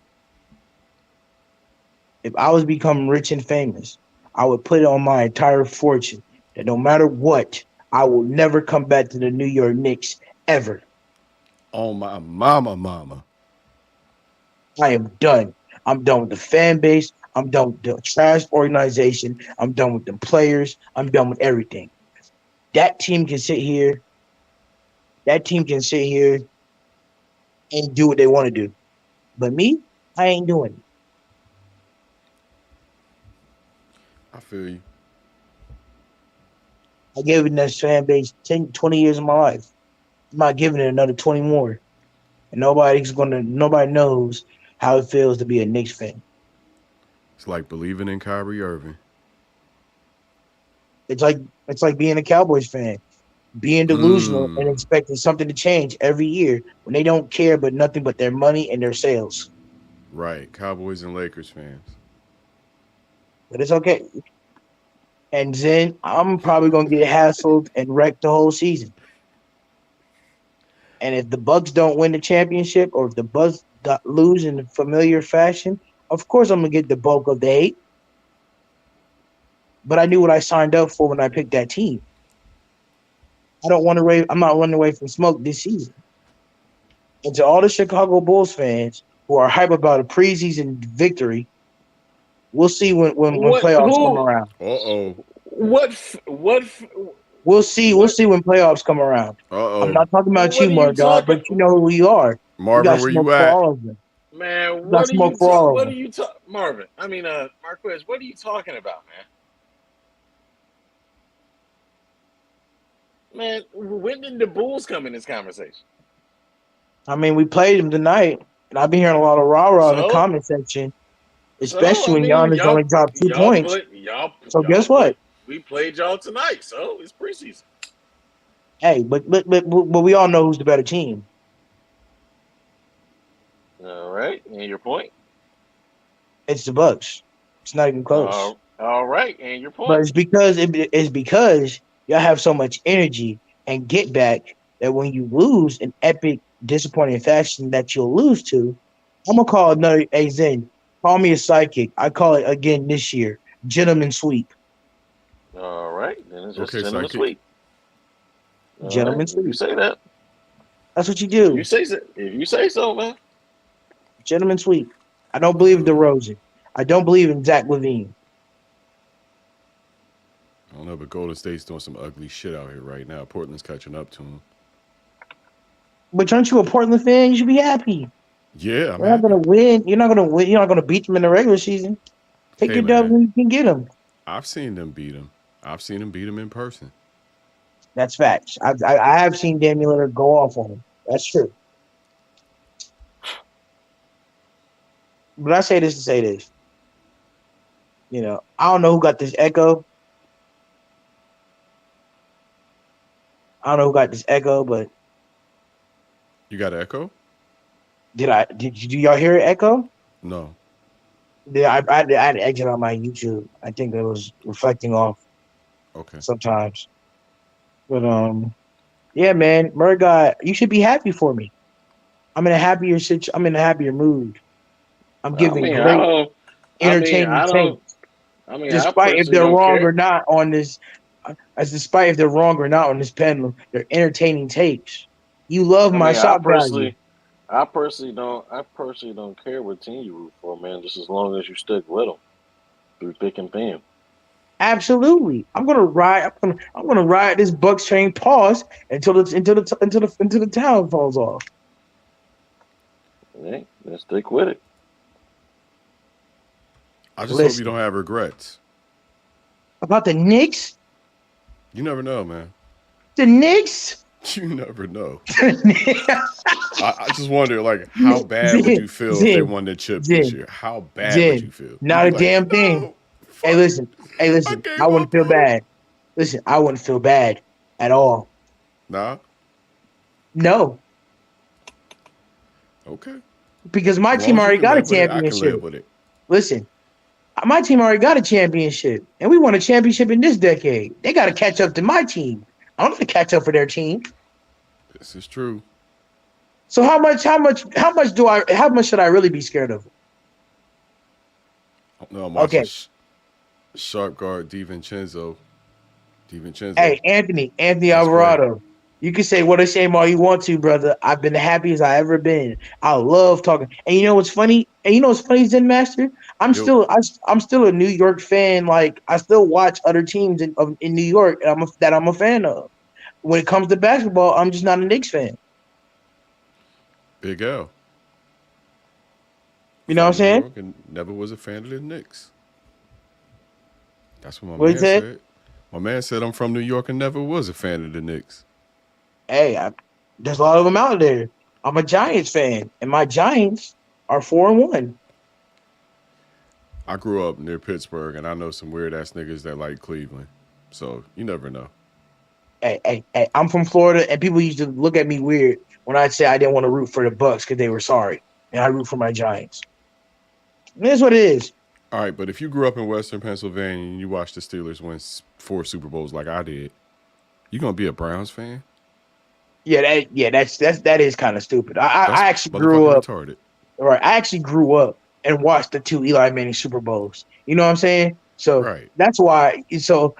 If I was become rich and famous, I would put it on my entire fortune that no matter what, I will never come back to the New York Knicks ever. Oh, my mama. I am done. I'm done with the fan base. I'm done with the trash organization. I'm done with the players. I'm done with everything. That team can sit here. That team can sit here and do what they want to do. But me, I ain't doing it. I feel you. I gave it this fan base 10, 20 years of my life. I'm not giving it another 20 more. And nobody knows how it feels to be a Knicks fan. It's like believing in Kyrie Irving. It's like being a Cowboys fan, being delusional and expecting something to change every year when they don't care about nothing but their money and their sales. Right, Cowboys and Lakers fans. But it's okay. And then I'm probably gonna get hassled and wrecked the whole season. And if the Bucks don't win the championship, or if the Bucks lose in familiar fashion, of course I'm gonna get the bulk of the hate. But I knew what I signed up for when I picked that team. I'm not running away from smoke this season. And to all the Chicago Bulls fans who are hype about a preseason victory, we'll see when playoffs come around. We'll see when playoffs come around. I'm not talking about you, Margot, but you know who you are. Marvin, where you at? All of them. Man, Marvin? I mean, Marquez, what are you talking about, man? Man, when did the Bulls come in this conversation? I mean, we played them tonight. And I've been hearing a lot of rah-rah in the So, comment section, so especially I when mean, Giannis only dropped 2 points. So guess what? We played y'all tonight, so it's preseason. Hey, but we all know who's the better team. All right, and your point? It's the Bucks. It's not even close. All right, and your But point? it's because y'all have so much energy and get back that when you lose in epic, disappointing fashion that you'll lose to, I'm gonna call another. Hey Zen, call me a psychic. I call it again this year, gentleman sweep. All right, then it's just Okay, gentleman psychic. sweep. Gentleman If you sweep. say that, That's what you do. If you say so, man. Gentleman sweep. I don't believe in DeRozan. I don't believe in Zach LaVine. I don't know, but Golden State's doing some ugly shit out here right now. Portland's catching up to them. But aren't you a Portland fan? You should be happy. Yeah, I'm You're not happy. gonna win. You're not gonna win. You're not gonna beat them in the regular season. Take Hey, your dub man. when you can get them. I've seen them beat him. I've seen him beat him in person. That's facts. I have seen Damian Lillard go off on him. That's true. But I say this to say this. You know, I don't know who got this echo. But You got an echo? did y'all hear it echo? No. Yeah, I had to exit on my YouTube. I think it was reflecting off Okay. sometimes. But yeah, man, Murray, you should be happy for me. I'm in a happier mood. I'm giving great entertaining takes. Despite if they're wrong or not on this, despite if they're wrong or not on this pendulum, they're entertaining takes. You love my shot value. I personally don't care what team you root for, man. Just as long as you stick with them through thick and thin. Absolutely, I'm gonna ride this Bucks train. Pause until the town falls off. Hey, then stick with it. I just hope you don't have regrets. About the Knicks? You never know, man. The Knicks? You never know. I just wonder, like, how bad would you feel if they won the chip this year? How bad would you feel? Not a damn thing. Hey, listen. I wouldn't feel bad. Listen, I wouldn't feel bad at all. Nah? No. Okay. Because my team already got a championship. Listen, my team already got a championship, and we won a championship in this decade. They got to catch up to my team. I'm going to catch up for their team. This is true. So how much should I really be scared of? No, I'm watching Sharp guard DiVincenzo. Hey, Anthony Alvarado. Great. You can say what a shame all you want to, brother. I've been the happiest I ever been. I love talking. And you know what's funny? Zen Master? I'm still a New York fan. Like, I still watch other teams in New York that I'm a fan of. When it comes to basketball, I'm just not a Knicks fan. Big L. You know what I'm saying? And never was a fan of the Knicks. That's what my man said. My man said I'm from New York and never was a fan of the Knicks. Hey, there's a lot of them out there. I'm a Giants fan, and my Giants are 4-1. I grew up near Pittsburgh, and I know some weird-ass niggas that like Cleveland. So, you never know. Hey, I'm from Florida, and people used to look at me weird when I say I didn't want to root for the Bucks because they were sorry, and I root for my Giants. It is what it is. All right, but if you grew up in Western Pennsylvania and you watched the Steelers win 4 Super Bowls like I did, you gonna be a Browns fan? That is kind of stupid. I actually grew up retarded. Right, I actually grew up and watched the 2 Eli Manning Super Bowls. You know what I'm saying? So that's why. So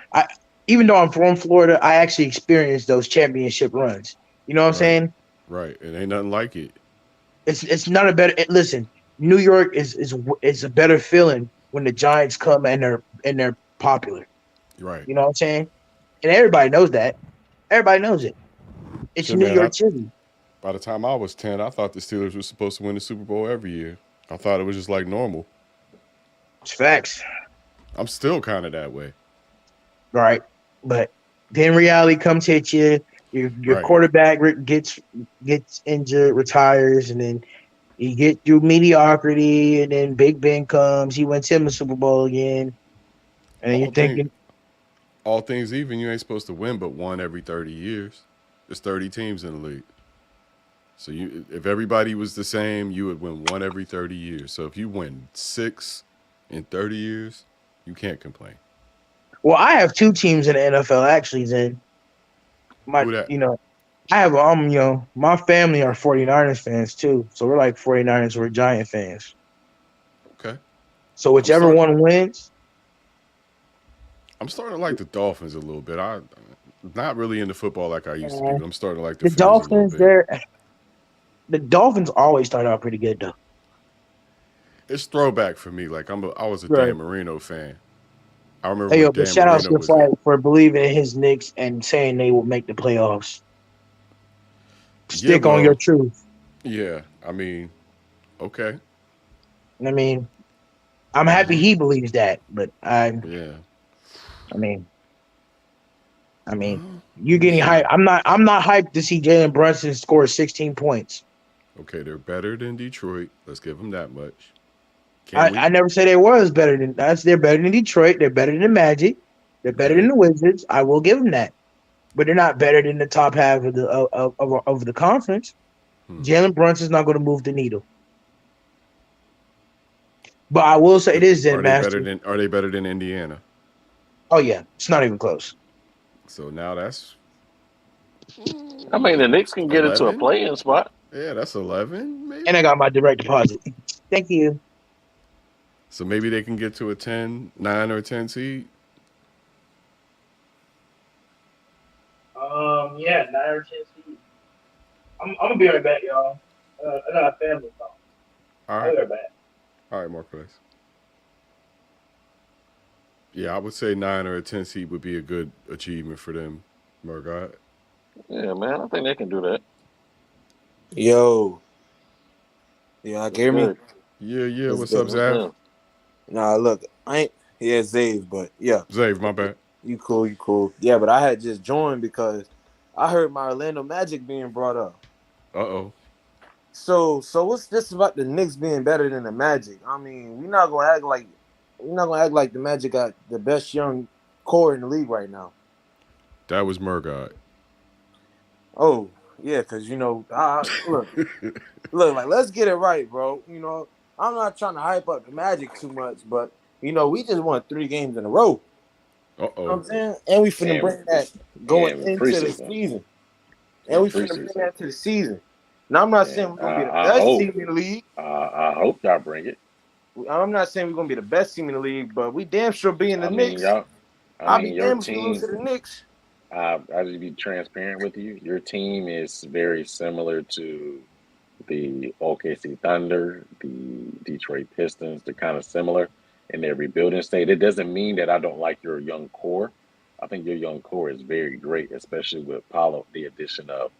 even though I'm from Florida, I actually experienced those championship runs. You know what I'm saying? Right, it ain't nothing like it. It's not a better. Listen, New York is a better feeling when the Giants come and they're popular. Right. You know what I'm saying? And everybody knows that. Everybody knows it. It's New York City. By the time I was 10, I thought the Steelers were supposed to win the Super Bowl every year. I thought it was just like normal. It's facts. I'm still kind of that way. Right. But then reality comes hit you. Your quarterback gets injured, retires, and then You get through mediocrity, and then Big Ben comes. He wins him a Super Bowl again, and you're thinking, all things even, you ain't supposed to win but one every 30 years. There's 30 teams in the league. So if everybody was the same, you would win one every 30 years. So if you win 6 in 30 years, you can't complain. well, I have 2 teams in the NFL actually. Then Who that? I have my family are 49ers fans too. So we're like 49ers, we're Giant fans. Okay. So whichever one wins. I'm starting to like the Dolphins a little bit. I'm not really into football like I used to be, but I'm starting to like the Phillies Dolphins. a little bit. The Dolphins always start out pretty good though. It's throwback for me. Like I was a Dan Marino fan. I remember Hey, when but Dan shout out Marino to Flag for believing in his Knicks and saying they will make the playoffs. Stick on your truth. Yeah, I mean, okay. I mean, I'm happy he believes that, but I mean, you're getting hyped. I'm not hyped to see Jalen Brunson score 16 points. Okay, they're better than Detroit. Let's give them that much. I never said they was better than that. They're better than Detroit. They're better than the Magic. They're better than the Wizards. I will give them that, but they're not better than the top half of the conference. Jalen Brunson's not going to move the needle. But I will say this, Zen Master. Are they better than Indiana? Oh yeah, it's not even close. So now that's. I mean, the Knicks can get 11? into a play-in spot. Yeah, that's 11, maybe. And I got my direct deposit. Thank you. So maybe they can get to a 9 or 10 seed. Yeah, 9 or 10 seed. I'm gonna be right back, y'all. I got a family call. All right. I'll be right back. All right, Marquez. Yeah, I would say 9 or a 10 seed would be a good achievement for them, Murgot. Yeah, man, I think they can do that. Yo. Yeah, hear me? Yeah. What's up, Zav? Nah, look, I ain't Zave, but yeah. Zave, my bad. You cool. Yeah, but I had just joined because I heard my Orlando Magic being brought up. Uh-oh. So what's this about the Knicks being better than the Magic? I mean, we're not gonna act like the Magic got the best young core in the league right now. That was Murgot. Oh, yeah, because look, like let's get it right, bro. I'm not trying to hype up the Magic too much, but we just won 3 games in a row. Uh-oh. You know what I'm saying? And we finna bring that going into the season. And we finna bring that to the season. Now, I'm not saying we're going to be the best team in the league. I hope y'all bring it. I'm not saying we're going to be the best team in the league, but we damn sure be in the Knicks. I'll be damn sure lose to the Knicks. I'll just be transparent with you. Your team is very similar to the OKC Thunder, the Detroit Pistons. They're kind of similar in their rebuilding state. It doesn't mean that I don't like your young core. I think your young core is very great, especially with the addition of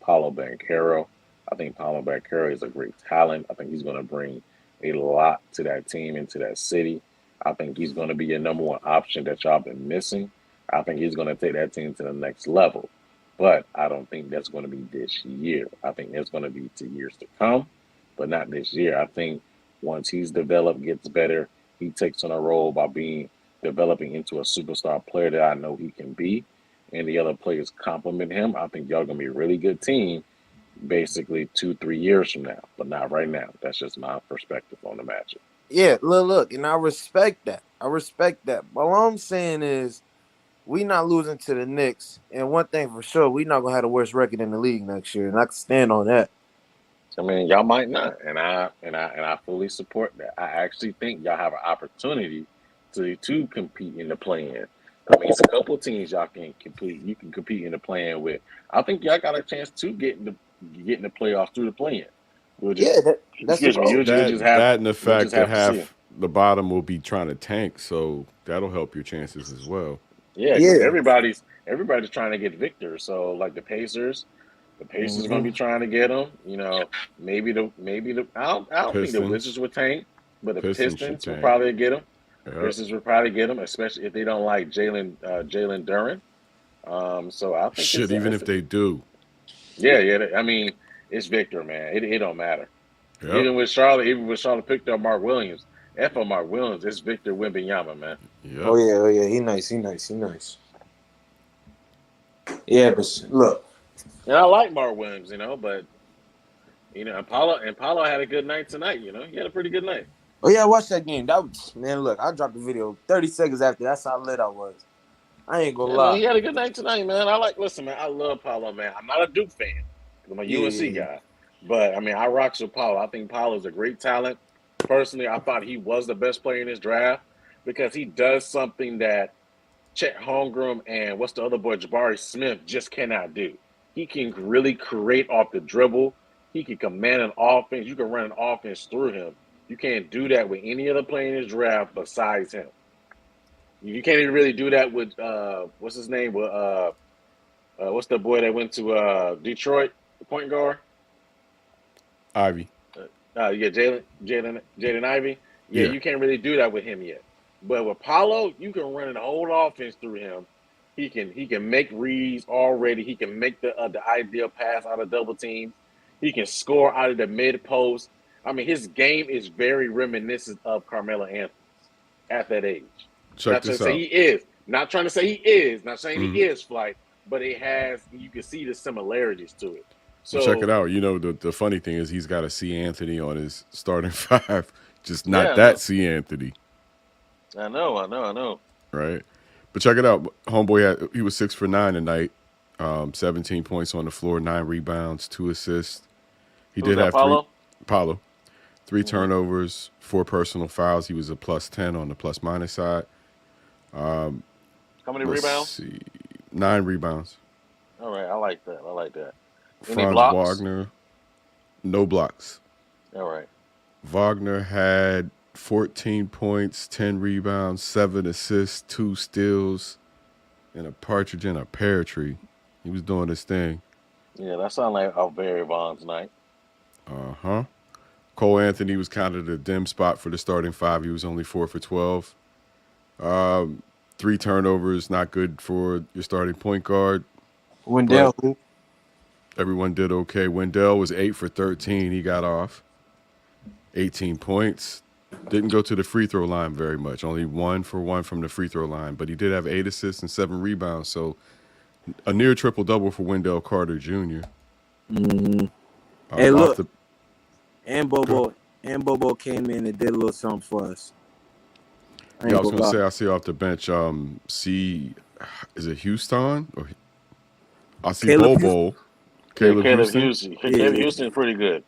Paolo Banchero. I think Paolo Banchero is a great talent. I think he's going to bring a lot to that team and to that city. I think he's going to be your number one option that y'all been missing. I think he's going to take that team to the next level. But I don't think that's going to be this year. I think that's going to be 2 years to come, but not this year. I think once he's developed, gets better, he takes on a role by developing into a superstar player that I know he can be, and the other players compliment him. I think y'all going to be a really good team basically 2-3 years from now, but not right now. That's just my perspective on the Magic. Yeah, look, and I respect that. But all I'm saying is we not losing to the Knicks, and one thing for sure, we not gonna have the worst record in the league next year, and I can stand on that. I mean, y'all might not, and I fully support that. I actually think y'all have an opportunity to compete in the play-in. I mean, it's a couple of teams y'all can compete. You can compete in the play-in with. I think y'all got a chance to get in the playoffs through the play-in. That's that and the fact that half the bottom will be trying to tank, so that'll help your chances as well. Yeah, because everybody's trying to get Victor. So like the Pacers are going to be trying to get him. Maybe the I don't think the Wizards would tank, but the Pistons will probably get him. Yep. Pistons would probably get him, especially if they don't like Jalen Duren. So I think if they do. Yeah. I mean, it's Victor, man. It don't matter. Yep. Even with Charlotte picked up Mark Williams. F on Mark Williams, it's Victor Wembanyama, man. Yep. Oh yeah. He nice. Yeah, but look. And I like Mark Williams, but Apollo had a good night tonight. He had a pretty good night. Oh yeah, I watched that game. Man, look, I dropped the video 30 seconds after. That's how lit I was. I ain't gonna lie. Man, he had a good night tonight, man. Listen, man, I love Paulo, man. I'm not a Duke fan. I'm a UNC guy. But, I rock with Paulo. I think Paulo is a great talent. Personally, I thought he was the best player in this draft because he does something that Chet Holmgren and what's the other boy, Jabari Smith, just cannot do. He can really create off the dribble. He can command an offense. You can run an offense through him. You can't do that with any other player in this draft besides him. You can't even really do that with what's his name? What's the boy that went to Detroit, the point guard? Ivy. Jaden Ivey. Yeah, you can't really do that with him yet. But with Paulo, you can run an whole offense through him. He can make reads already. He can make the ideal pass out of double teams. He can score out of the mid post. His game is very reminiscent of Carmelo Anthony's at that age. Check this out. Not trying to say he is. Not saying he is Flight, but you can see the similarities to it. So check it out. The funny thing is he's got a C. Anthony on his starting five, just not that C. Anthony. I know. Right, but check it out. Homeboy he was 6 for 9 tonight, 17 points on the floor, 9 rebounds, 2 assists. He did have Paulo, 3 turnovers, 4 personal fouls. He was a +10 on the plus-minus side. How many rebounds? See, 9 rebounds. All right, I like that. Any Franz blocks? Wagner, no blocks. All right. Wagner had 14 points, 10 rebounds, 7 assists, 2 steals, and a partridge in a pear tree. He was doing his thing. Yeah, that sounds like a Barry Bonds night. Cole Anthony was kind of the dim spot for the starting 5. He was only 4 for 12. 3 turnovers, not good for your starting point guard. Wendell. Everyone did okay. Wendell was 8 for 13. He got off. 18 points. Didn't go to the free throw line very much. Only 1 for 1 from the free throw line. But he did have 8 assists and 7 rebounds. So a near triple-double for Wendell Carter Jr. Mm-hmm. Hey, look. And Bobo came in and did a little something for us. I was going to say, I see off the bench, is it Houston? Or I see Bobo. Caleb Houston. Caleb Houston is pretty good.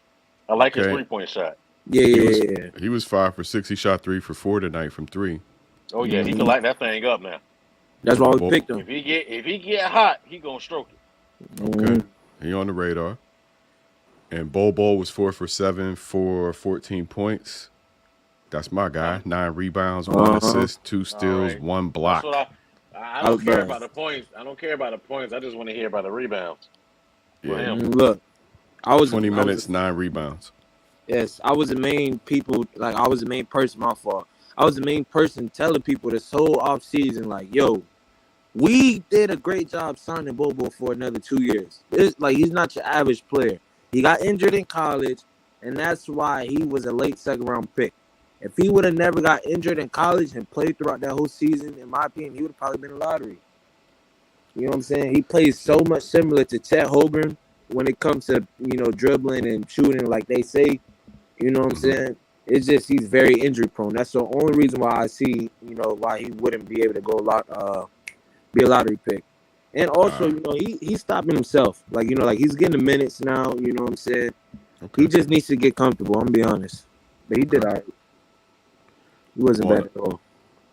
I like his 3-point shot. Yeah. He was 5 for 6. He shot 3 for 4 tonight from 3. Oh yeah, he can light that thing up now. That's why we picked him. If he get hot, he gonna stroke it. Okay, he on the radar. And Bobo was 4 for 7 for 14 points. That's my guy. 9 rebounds, 1 assist, 2 steals, 1 block. I don't care about the points. I just want to hear about the rebounds. Yeah. Look, I was 20 minutes, 9 rebounds. Yes, I was the main person. My fault. I was the main person telling people this whole offseason, like, yo, we did a great job signing Bobo for another 2 years. He's not your average player. He got injured in college, and that's why he was a late second-round pick. If he would have never got injured in college and played throughout that whole season, in my opinion, he would have probably been a lottery. You know what I'm saying? He plays so much similar to Chet Holmgren when it comes to, dribbling and shooting, like they say. You know what I'm saying? It's just he's very injury prone. That's the only reason why I see, why he wouldn't be able to go be a lottery pick. And also, he's stopping himself. He's getting the minutes now. You know what I'm saying? Okay. He just needs to get comfortable. I'm gonna be honest. But he did all right. He wasn't bad at all.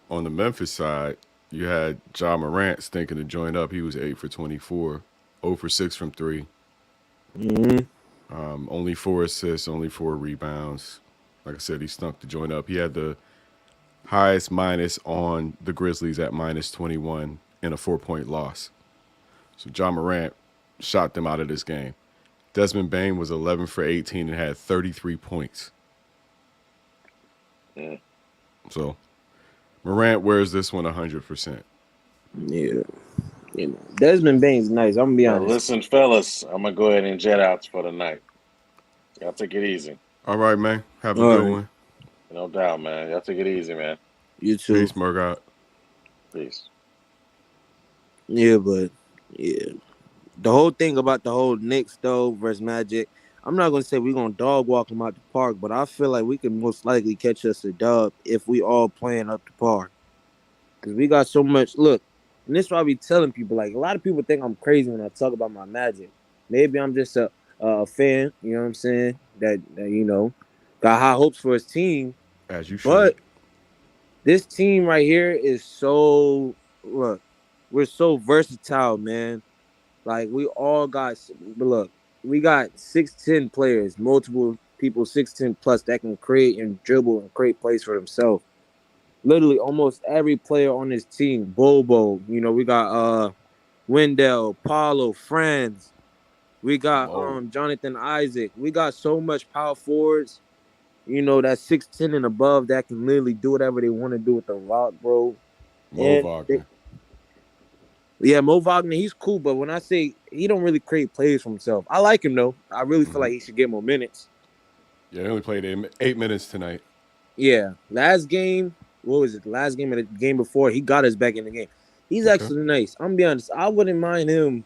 On the Memphis side, you had Ja Morant stinking to join up. He was 8 for 24, 0 for 6 from 3. Only 4 assists, only 4 rebounds. Like I said, he stunk to join up. He had the highest minus on the Grizzlies at -21 in a 4-point loss. So Ja Morant shot them out of this game. Desmond Bane was 11 for 18 and had 33 points. So Morant wears this one 100%. Yeah. Desmond Bane's nice. I'm gonna be honest. Listen, fellas, I'm gonna go ahead and jet out for the night. Y'all take it easy. All right, man. Have a All good right. one. No doubt, man. Y'all take it easy, man. You too. Peace, Murgot. Peace. Yeah, but yeah, the whole thing about the whole Knicks though versus Magic. I'm not gonna say we're gonna dog walk them out the park, but I feel like we can most likely catch us a dub if we all playing up to par. Because we got so much. Look, and this is why I be telling people. Like a lot of people think I'm crazy when I talk about my Magic. Maybe I'm just a fan. You know what I'm saying? That got high hopes for his team. As you should. But this team right here is so look. We're so versatile, man. Like we all got. But look, we got 6'10" players, multiple people 6'10" plus that can create and dribble and create plays for themselves. Literally almost every player on this team. Bobo, we got Wendell, Paulo, Franz. We got Whoa. Jonathan Isaac. We got so much power forwards, that's 6'10" and above that can literally do whatever they want to do with the rock, bro. Mo And Wagner. yeah, Mo Wagner, he's cool, but when I say he don't really create plays for himself, I like him though. I really feel like he should get more minutes. Yeah, he only played 8 minutes tonight. Yeah, last game, what was it? The last game of the game before, he got us back in the game. He's Okay. actually nice. I'm gonna be honest. I wouldn't mind him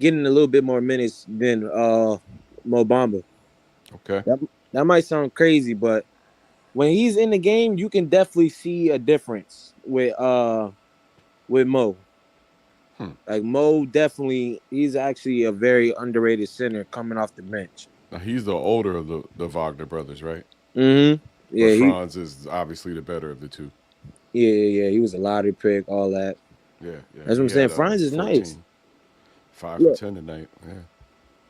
getting a little bit more minutes than Mo Bamba. Okay. That might sound crazy, but when he's in the game, you can definitely see a difference with Mo. Like Mo, definitely, he's actually a very underrated center coming off the bench. Now he's the older of the Wagner brothers, right? Mm-hmm. But Yeah, Franz is obviously the better of the two. yeah. He was a lottery pick, all that. Yeah. That's what I'm He saying. had Franz is 14. nice. 5 Look. for 10 tonight. Yeah.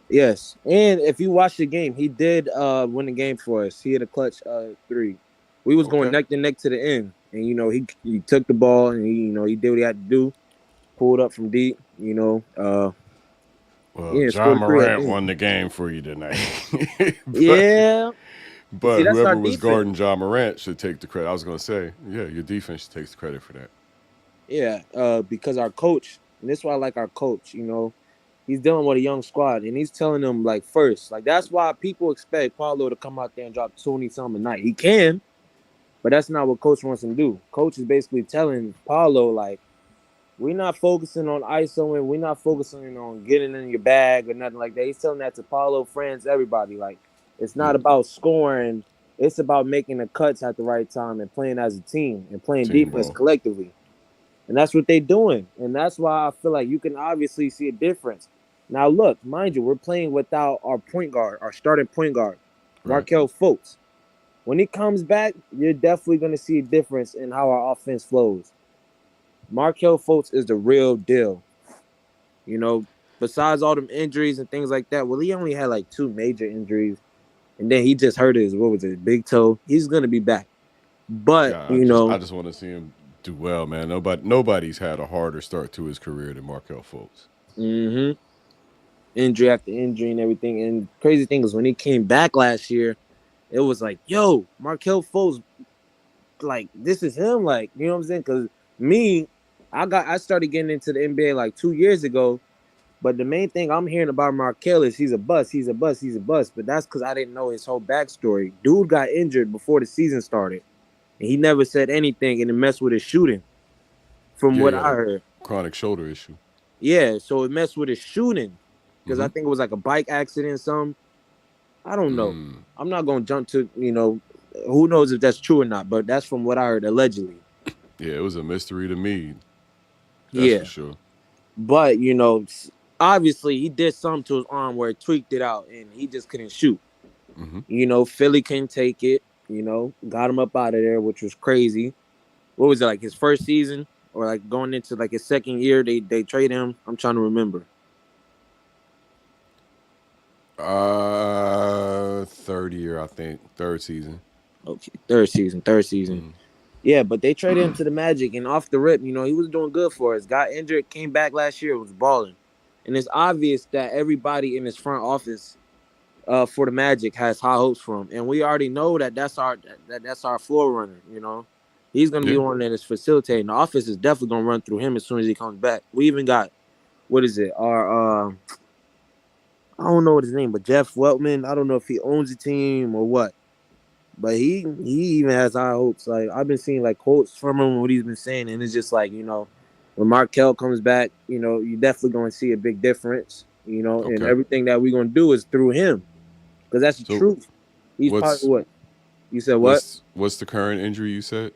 Yes, and if you watch the game, he did win the game for us. He had a clutch 3. We was going neck to neck to the end, and he took the ball and he did what he had to do, pulled up from deep. Well, scored John a 3 at the Morant end. won the game for you tonight. Yeah, but see, that's our whoever was defense. guarding John Morant should take the credit. I was going to say, yeah, your defense takes the credit for that. Yeah, because our coach, and this is why I like our coach. He's dealing with a young squad, and he's telling them first, that's why people expect Paulo to come out there and drop 20-something a night. He can. But that's not what coach wants him to do. Coach is basically telling Paulo, we're not focusing on ISO and we're not focusing on getting in your bag or nothing like that. He's telling that to Paulo, friends, everybody. It's not about scoring. It's about making the cuts at the right time and playing as a team and playing defense collectively. And that's what they're doing. And that's why I feel like you can obviously see a difference. Now, look, mind you, we're playing without our point guard, our starting point guard, Markelle Fultz. When he comes back, you're definitely going to see a difference in how our offense flows. Markelle Fultz is the real deal. Besides all them injuries and things like that, well, he only had 2 major injuries. And then he just hurt his, big toe. He's going to be back. But, I just want to see him do well, man. Nobody's had a harder start to his career than Markelle Fultz. Mm-hmm. Injury after injury and everything. And crazy thing is when he came back last year, it was yo, Markelle Fultz, this is him, you know what I'm saying? Because I started getting into the NBA 2 years ago, but the main thing I'm hearing about Markelle is he's a bust. But that's because I didn't know his whole backstory. Dude got injured before the season started, and he never said anything, and it messed with his shooting, from what I heard. Chronic shoulder issue. Yeah, so it messed with his shooting, because I think it was a bike accident, something. I don't know. I'm not going to jump to, who knows if that's true or not, but that's from what I heard, allegedly. Yeah, it was a mystery to me. That's for sure. But, obviously he did something to his arm where it tweaked it out and he just couldn't shoot. Philly couldn't take it, got him up out of there, which was crazy. What was it, his first season or going into his second year, they traded him? I'm trying to remember. Third year, I think. Third season. Okay, third season. Yeah, but they traded him to the Magic, and off the rip, he was doing good for us. Got injured, came back last year, was balling. And it's obvious that everybody in his front office for the Magic has high hopes for him. And we already know that's our floor runner, He's going to be one that is facilitating. The offense is definitely going to run through him as soon as he comes back. We even got, what is it, our I don't know what his name, but Jeff Weltman. I don't know if he owns the team or what, but he even has high hopes. Like I've been seeing like quotes from him what he's been saying, and it's just like when Markel comes back, you're definitely going to see a big difference. And everything that we're going to do is through him, because that's the truth. He's part of what you said. What's the current injury you said?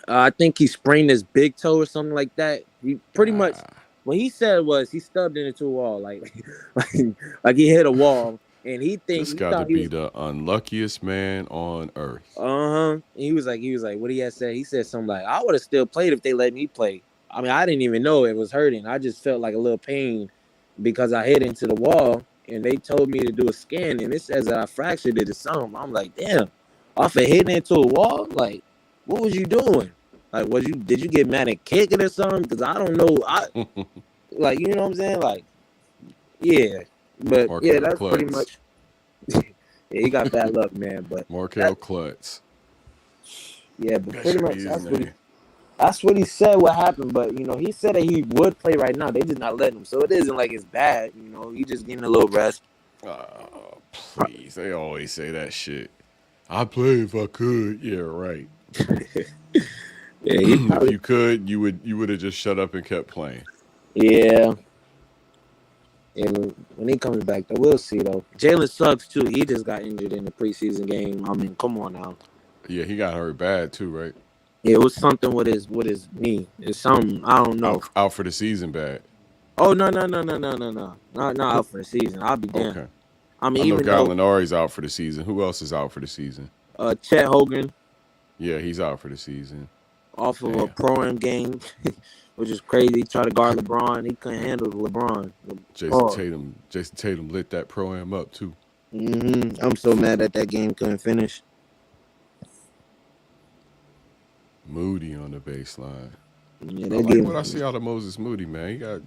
I think he sprained his big toe or something like that. He pretty much what he said was he stubbed into a wall, like he hit a wall, and This got to be the unluckiest man on earth. He was like, what he had said. He said something like, "I would have still played if they let me play." I mean, I didn't even know it was hurting. I just felt like a little pain because I hit into the wall, and they told me to do a scan, and it says that I fractured it or something. I'm like, damn, off of hitting into a wall, like. What was you doing? Like, did you get mad at kicking or something? Because I don't know. Like, you know what I'm saying? Like, yeah. But Markel that's Klutz. pretty much. Yeah, he got bad luck, man. But Markel Klutz. Yeah, but pretty much that's what he said. What happened? But he said that he would play right now. They just not letting him, so it isn't like it's bad. He just getting a little rest. Oh, please! They always say that shit. I'd play if I could. Yeah, right. Yeah, if you could, you would have just shut up and kept playing. Yeah. And when he comes back, though, we'll see. Though Jalen Suggs too. He just got injured in the preseason game. I mean, come on now. Yeah, he got hurt bad too, right? Yeah, it was something with his knee. It's something I don't know. Out for the season, bad. Oh no, not out for the season. I'll be damned. Okay. I mean, I know even Gallinari's out for the season. Who else is out for the season? Chet Hogan. Yeah, he's out for the season. Off of a pro-am game, which is crazy. He tried to guard LeBron. He couldn't handle LeBron. Jason Tatum lit that pro-am up too. I'm so mad that game couldn't finish. Moody on the baseline. Yeah, I like what I see out of Moses Moody, man. He got a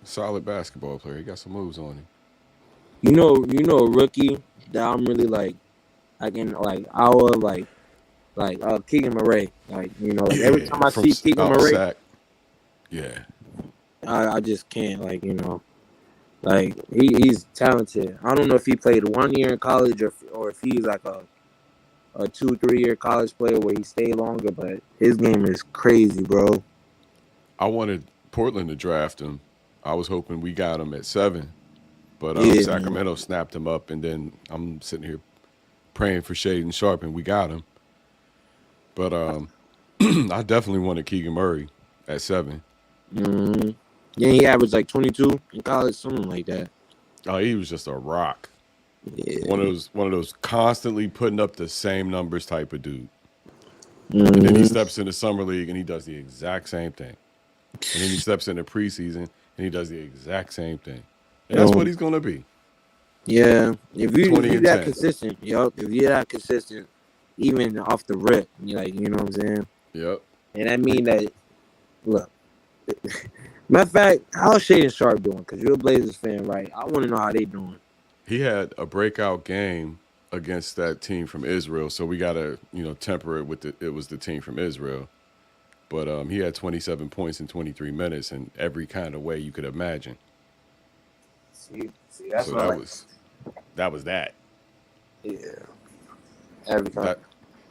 solid basketball player. He got some moves on him. A rookie that I'm really like in Keegan Murray. Every time I see Keegan Murray, I just can't he's talented. I don't know if he played 1 year in college or if he's like a 2-3 year college player where he stayed longer, but his game is crazy, bro. I wanted Portland to draft him. I was hoping we got him at 7. But Sacramento snapped him up, and then I'm sitting here praying for Shaden Sharp, and we got him. But I definitely wanted Keegan Murray at 7. Yeah, he averaged like 22 in college, something like that. Oh, he was just a rock. Yeah. One of those constantly putting up the same numbers type of dude. And then he steps in the summer league, and he does the exact same thing. And then he steps in the preseason, and he does the exact same thing. And that's what he's going to be. Yeah. If you're that consistent, if you're that consistent, even off the rip, you know what I'm saying? Yep. And I mean that, look, matter of fact, how's Shaden Sharp doing? Because you're a Blazers fan, right? I want to know how they doing. He had a breakout game against that team from Israel, so we got to, temper it with it was the team from Israel. But he had 27 points in 23 minutes in every kind of way you could imagine. See, that's so that was that. Yeah. Every time.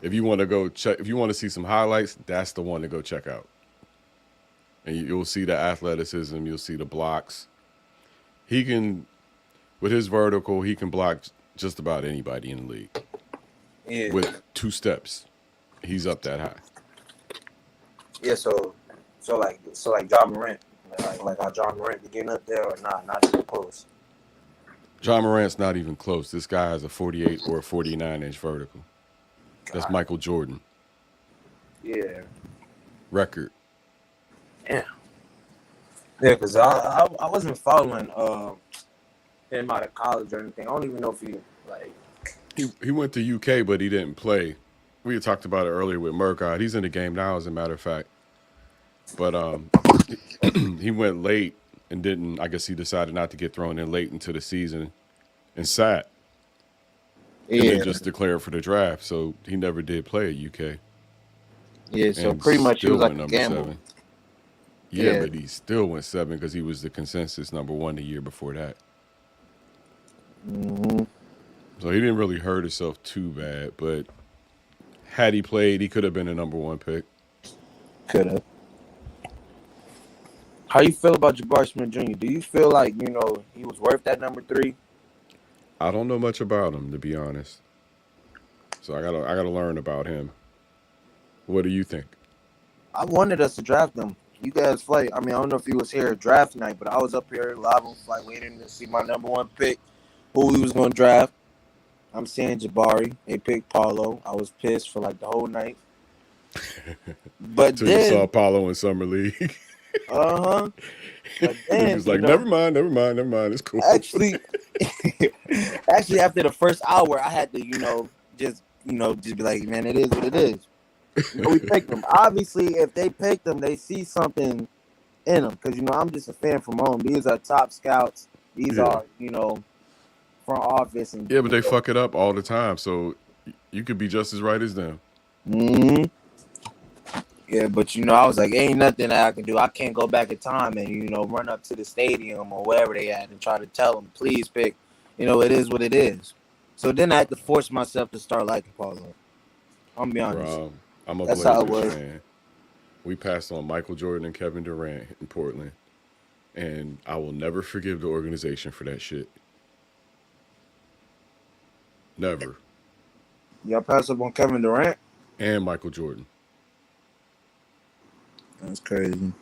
If you want to go check, if you want to see some highlights, that's the one to go check out. And you'll see the athleticism, you'll see the blocks. He can, with his vertical, he can block just about anybody in the league. Yeah. With 2 steps, he's up that high. Yeah. So like John Morant, like how John Morant be getting up there or not even close. John Morant's not even close. This guy has a 48 or a 49-inch vertical. That's Michael Jordan. Yeah. Record. Yeah. Yeah, because I wasn't following him out of college or anything. I don't even know if he went to UK, but he didn't play. We had talked about it earlier with Murcott. He's in the game now, as a matter of fact. But he went late and didn't. I guess he decided not to get thrown in late into the season and sat. And then just declared for the draft. So he never did play at UK. Yeah, so pretty much he was like a gamble. 7. Yeah, but he still went 7 because he was the consensus number 1 the year before that. Mm-hmm. So he didn't really hurt himself too bad, but had he played, he could have been a number 1 pick. Could have. How you feel about Jabari Smith Jr.? Do you feel like, he was worth that number 3? I don't know much about him, to be honest. So I gotta learn about him. What do you think? I wanted us to draft him. You guys fight. I mean, I don't know if he was here at draft night, but I was up here live on flight waiting to see my number 1 pick, who we was going to draft. I'm saying Jabari. They picked Paulo. I was pissed for like the whole night. But Until then you saw Paulo in summer league. But then he was like, never mind. It's cool. Actually, after the first hour, I had to, just be like, man, it is what it is. We picked them. Obviously, if they picked them, they see something in them. Because, I'm just a fan from home. These are top scouts. These are, front office. And yeah, but they fuck it up all the time. So you could be just as right as them. Mm-hmm. Yeah, but, I was like, ain't nothing that I can do. I can't go back in time and, run up to the stadium or wherever they at and try to tell them, please pick. It is what it is. So then I had to force myself to start liking Paulo. I'm going to be honest. Bro, I'm a That's how it Blazers was. fan. We passed on Michael Jordan and Kevin Durant in Portland. And I will never forgive the organization for that shit. Never. Y'all pass up on Kevin Durant? And Michael Jordan. That's crazy.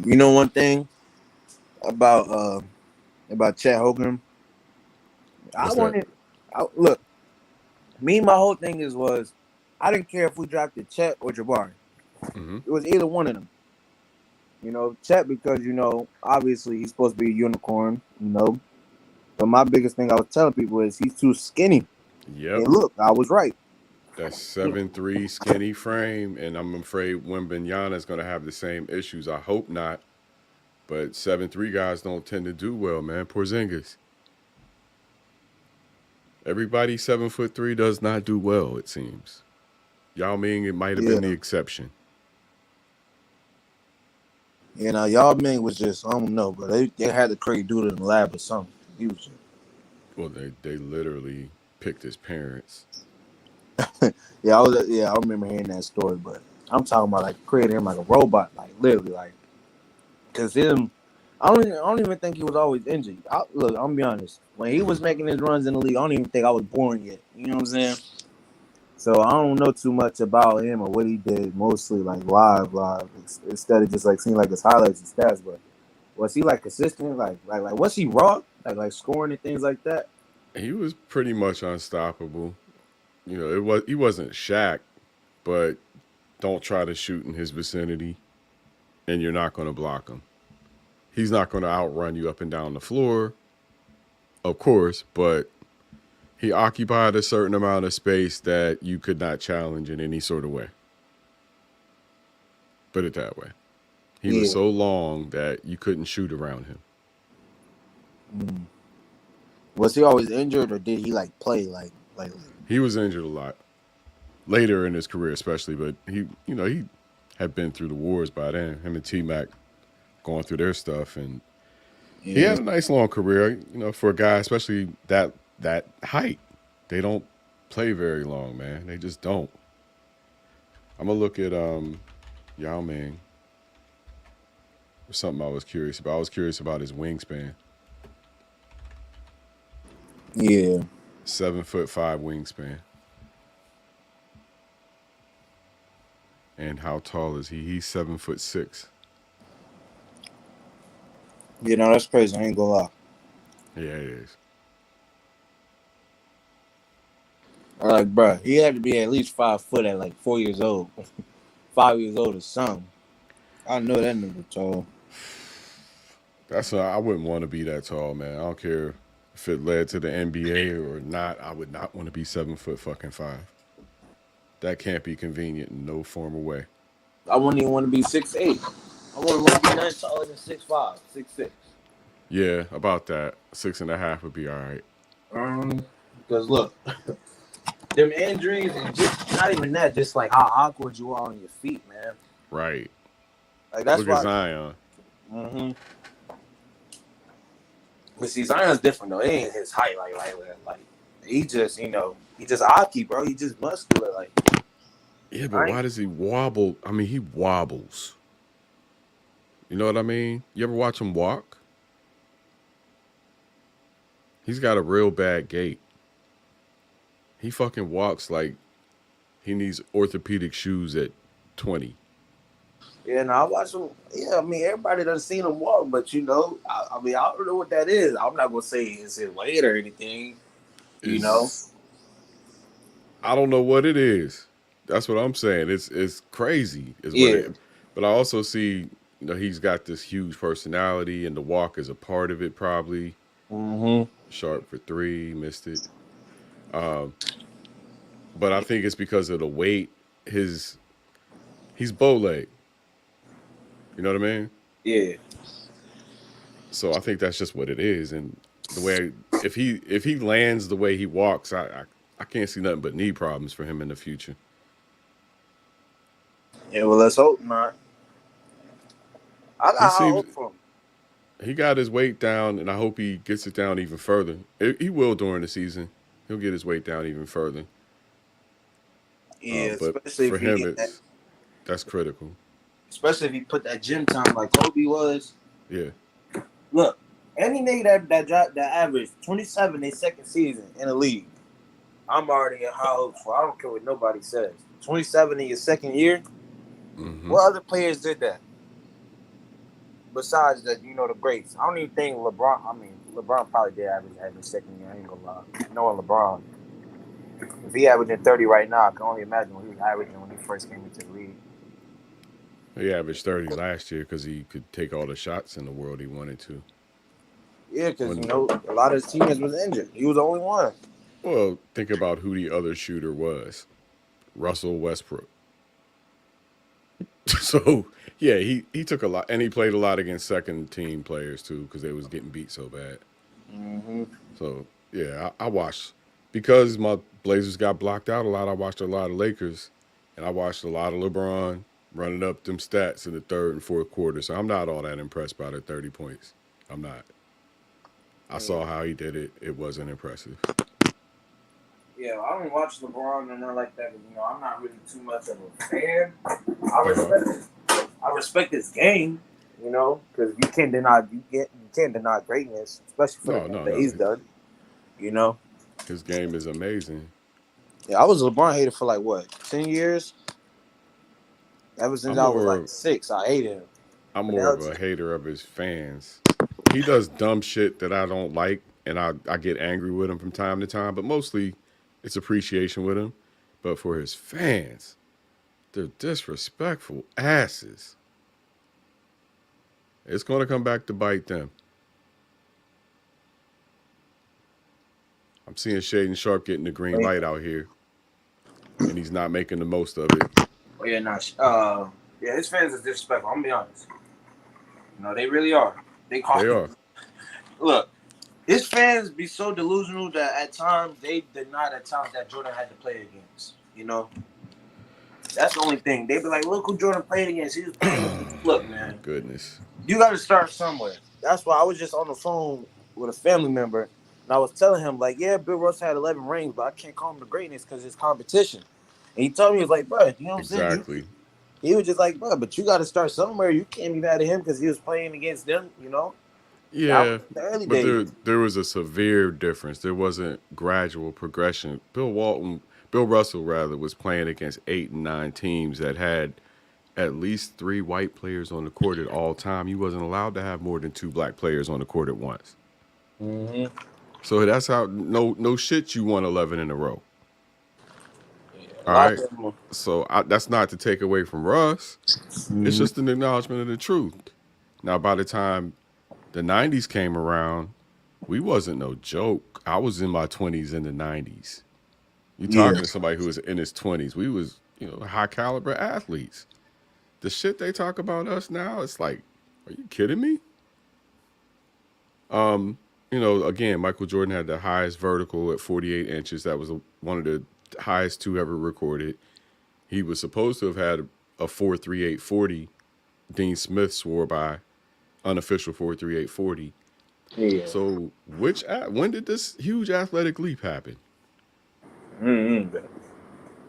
You know one thing about Chet Holmgren? Look, my whole thing was I didn't care if we drafted Chet or Jabari. Mm-hmm. It was either one of them. Chet because, obviously he's supposed to be a unicorn, But my biggest thing I was telling people is he's too skinny. Yep. And look, I was right. That 7'3" skinny frame, and I'm afraid Wembanyama is going to have the same issues. I hope not. But 7'3" guys don't tend to do well, man. Porzingis. Everybody 7'3" does not do well, it seems. Yao Ming, it might have been the exception. Yao Ming was just, I don't know, but they had the crazy dude in the lab or something. He was Well, they literally picked his parents. I remember hearing that story, but I'm talking about like creating him like a robot, like literally, like because him, I don't even think he was always injured. Look, I'm gonna be honest. When he was making his runs in the league, I don't even think I was born yet. You know what I'm saying? So I don't know too much about him or what he did. Mostly like live, instead of just like seeing like his highlights and stats. But was he like consistent? Like was he raw? Like scoring and things like that? He was pretty much unstoppable. He wasn't Shaq, but don't try to shoot in his vicinity, and you're not going to block him. He's not going to outrun you up and down the floor, of course, but he occupied a certain amount of space that you could not challenge in any sort of way. Put it that way. He was so long that you couldn't shoot around him. Mm. Was he always injured, or did he like play like? He was injured a lot later in his career, especially. But he had been through the wars by then. Him and T-Mac going through their stuff, and he had a nice long career. For a guy, especially that height, they don't play very long, man. They just don't. I'm gonna look at Yao Ming. There's something I was curious about. I was curious about his wingspan. Yeah. 7'5" wingspan. And how tall is he? He's 7'6". That's crazy. I ain't gonna lie. Yeah, it is. Like, bro, he had to be at least 5 foot at like 4 years old. 5 years old or something. I know that nigga tall. I wouldn't want to be that tall, man. I don't care if it led to the NBA or not. I would not want to be 7'5". That can't be convenient in no form or way. I wouldn't even want to be 6'8". I wouldn't want to be nothing taller than 6'5", 6'6". Yeah, about that. 6.5 would be all right. Because look, them injuries and just not even that, just like how awkward you are on your feet, man. Right. Like that's Look why. at Zion. Mm-hmm. But see, Zion's different though. It ain't his height like he just he just hockey, bro. He just muscular like. Yeah, but why does he wobble? I mean, he wobbles. You know what I mean? You ever watch him walk? He's got a real bad gait. He fucking walks like he needs orthopedic shoes at 20. Yeah, no, I watch him. Yeah, I mean, everybody done seen him walk, but I mean, I don't know what that is. I'm not gonna say it's his weight or anything. I don't know what it is. That's what I'm saying. It's crazy, is what Yeah. it. But I also see, he's got this huge personality, and the walk is a part of it, probably. Mm-hmm. Sharp for 3, missed it. But I think it's because of the weight. He's bow leg. You know what I mean? Yeah. So I think that's just what it is, and the way if he lands the way he walks, I can't see nothing but knee problems for him in the future. Yeah, well, let's hope not. I got high hope for him. He got his weight down, and I hope he gets it down even further. He will during the season. He'll get his weight down even further. Yeah, but especially for if him, that's critical. Especially if he put that gym time like Kobe was. Yeah. Look, any nigga that averaged 27 their second season in the league, I'm already at high hopes for. I don't care what nobody says. 27 in your second year. Mm-hmm. What other players did that? Besides the greats, I don't even think LeBron. I mean, LeBron probably did average second year. I ain't gonna lie. Knowing LeBron, if he averaging 30 right now, I can only imagine what he was averaging when he first came into the league. He averaged 30 last year because he could take all the shots in the world he wanted to. Yeah, because a lot of his teammates was injured. He was the only one. Well, think about who the other shooter was. Russell Westbrook. So yeah, he took a lot, and he played a lot against second team players too because they was getting beat so bad. Mm-hmm. So yeah, I watched because my Blazers got blocked out a lot. I watched a lot of Lakers, and I watched a lot of LeBron running up them stats in the third and fourth quarter. So I'm not all that impressed by the 30 points. I'm not. I saw how he did it. It wasn't impressive. Yeah, I don't watch LeBron or nothing like that. But, I'm not really too much of a fan. I respect his game, because you can't deny greatness, especially for the things that he's done. His game is amazing. Yeah, I was a LeBron hater for 10 years. Ever since I was 6, I hated him. I'm more of a hater of his fans. He does dumb shit that I don't like, and I get angry with him from time to time, but mostly it's appreciation with him. But for his fans, they're disrespectful asses. It's going to come back to bite them. I'm seeing Shaden Sharp getting the green light out here, and he's not making the most of it. Oh, yeah, yeah, his fans is disrespectful. I'm gonna be honest. They really are. They are. Look, his fans be so delusional that at times they deny the talent that Jordan had to play against. That's the only thing. They be like, "Look who Jordan played against. He was playing." Look, man. Goodness. You got to start somewhere. That's why I was just on the phone with a family member, and I was telling him yeah, Bill Russell had 11 rings, but I can't call him the greatness because it's competition. And he told me, he was like, "Bro, you know what I'm saying?" Exactly. He was just like, "Bro, but you got to start somewhere. You can't be mad at him because he was playing against them, Yeah, the early but days. there was a severe difference. There wasn't gradual progression. Bill Russell was playing against 8 and 9 teams that had at least 3 white players on the court at all time. You wasn't allowed to have more than 2 black players on the court at once. Mm-hmm. So that's how no shit you won 11 in a row. Yeah, all right. So that's not to take away from Russ. Mm-hmm. It's just an acknowledgement of the truth. Now, by the time the 90s came around, we wasn't no joke. I was in my 20s in the 90s. You're talking to somebody who was in his 20s. We was, high caliber athletes. The shit they talk about us now, it's like, are you kidding me? Again, Michael Jordan had the highest vertical at 48 inches. That was one of the highest 2 ever recorded. He was supposed to have had a 4.38 40. Dean Smith swore by. unofficial 4.3840. Yeah. So when did this huge athletic leap happen? Mm-hmm.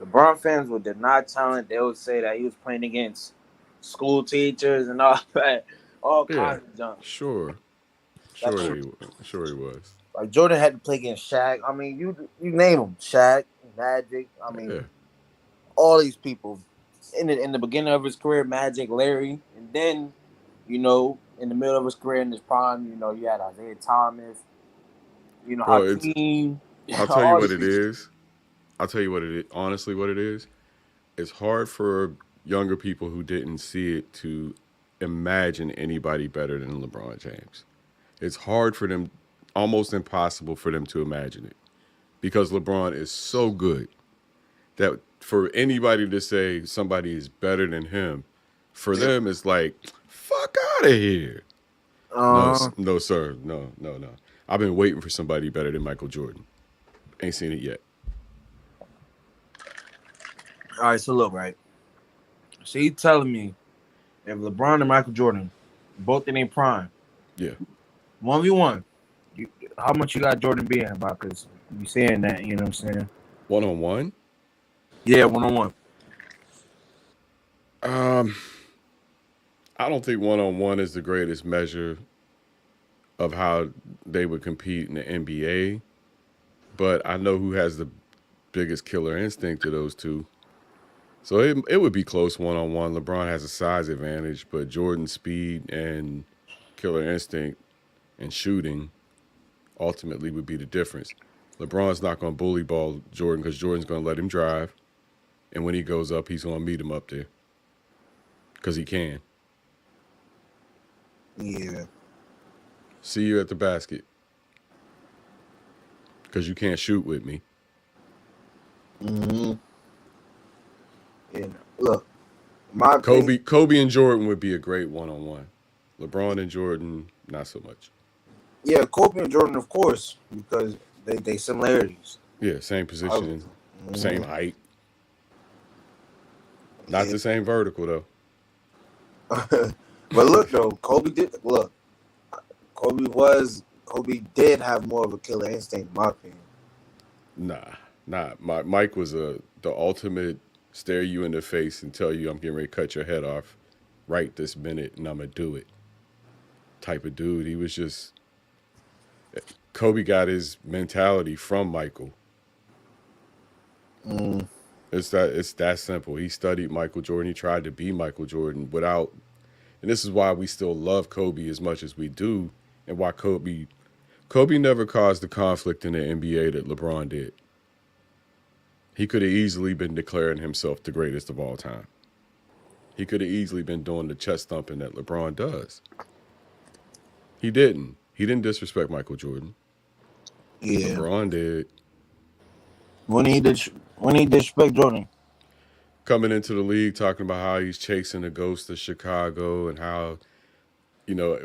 LeBron fans would deny talent. They would say that he was playing against school teachers and all that, all Yeah, kinds of junk. sure, That's sure he was. like Jordan had to play against Shaq. I mean, you name them, Shaq, Magic. I mean, Yeah. all these people in the beginning of his career, Magic, Larry, and then in the middle of his career in his prime, you had Isaiah Thomas, Well, it's Hakeem, I'll tell you all what these it people. is. I'll tell you what it is. Honestly, what it is. It's hard for younger people who didn't see it to imagine anybody better than LeBron James. It's hard for them, almost impossible for them to imagine it, because LeBron is so good that for anybody to say somebody is better than him, for them it's like, fuck out of here. No, Uh, no, sir. No. I've been waiting for somebody better than Michael Jordan. Ain't seen it yet. all right, so look, right. So you telling me if LeBron and Michael Jordan both in their prime, Yeah. 1v1, how much you got Jordan being about? Because you saying that, you know what I'm saying? 1-on-1? Yeah, 1-on-1. I don't think 1-on-1 is the greatest measure of how they would compete in the NBA, but I know who has the biggest killer instinct of those two. So it would be close 1-on-1. LeBron has a size advantage, but Jordan's speed and killer instinct and shooting ultimately would be the difference. LeBron's not going to bully ball Jordan because Jordan's going to let him drive. And when he goes up, he's going to meet him up there because he can. Yeah. See you at the basket because you can't shoot with me. Mm-hmm. Yeah. Look, Kobe and Jordan would be a great 1-on-1. LeBron and Jordan, not so much. Yeah, Kobe and Jordan, of course, because they similarities. Yeah, same position, same height. Not the same vertical though. But look though, Kobe did have more of a killer instinct, in my opinion. Nah. Mike was the ultimate stare you in the face and tell you I'm getting ready to cut your head off right this minute and I'm gonna do it type of dude. He was just Kobe got his mentality from Michael. It's that simple. He studied Michael Jordan. He tried to be Michael Jordan and this is why we still love Kobe as much as we do, and why Kobe never caused the conflict in the NBA that LeBron did. He could have easily been declaring himself the greatest of all time. He could have easily been doing the chest thumping that LeBron does. He didn't. He didn't disrespect Michael Jordan. Yeah. LeBron did. When he disrespect Jordan? Coming into the league talking about how he's chasing the ghost of Chicago and how,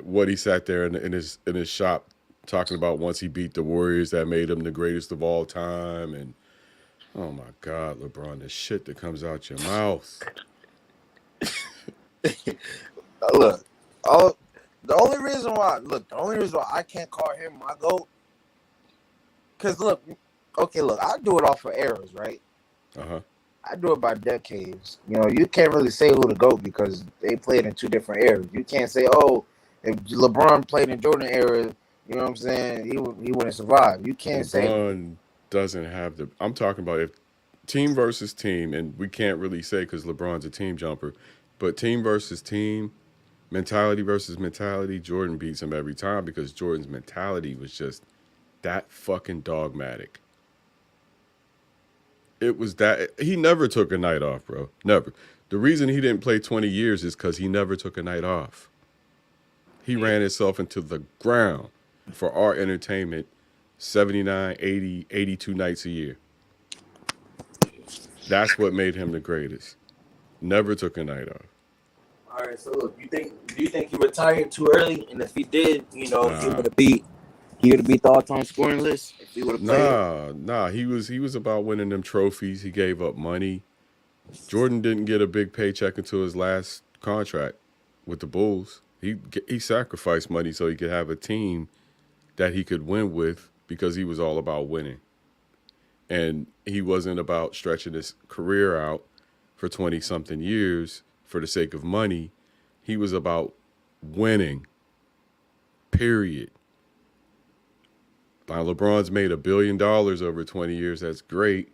what he sat there in his shop talking about once he beat the Warriors that made him the greatest of all time. And oh my God, LeBron, the shit that comes out your mouth. Look, the only reason why I can't call him my GOAT, because I do it off of eras, right? I do it by decades. You can't really say who the GOAT because they played in two different eras. You can't say, oh, if LeBron played in Jordan era, you know what I'm saying, he wouldn't survive. You can't say LeBron doesn't have the. I'm talking about if team versus team, and we can't really say because LeBron's a team jumper, but team versus team, mentality versus mentality, Jordan beats him every time because Jordan's mentality was just that fucking dogmatic. It was that he never took a night off, bro. Never. The reason he didn't play 20 years is because he never took a night off. He ran himself into the ground for our entertainment 79, 80, 82 nights a year. That's what made him the greatest. Never took a night off. All right, so look, do you think he retired too early? And if he did, he would have beat the all-time scoring list if he would have played. Nah. He was about winning them trophies. He gave up money. Jordan didn't get a big paycheck until his last contract with the Bulls. He sacrificed money so he could have a team that he could win with because he was all about winning. And he wasn't about stretching his career out for 20 something years for the sake of money. He was about winning. Period. Now LeBron's made $1 billion over 20 years. That's great.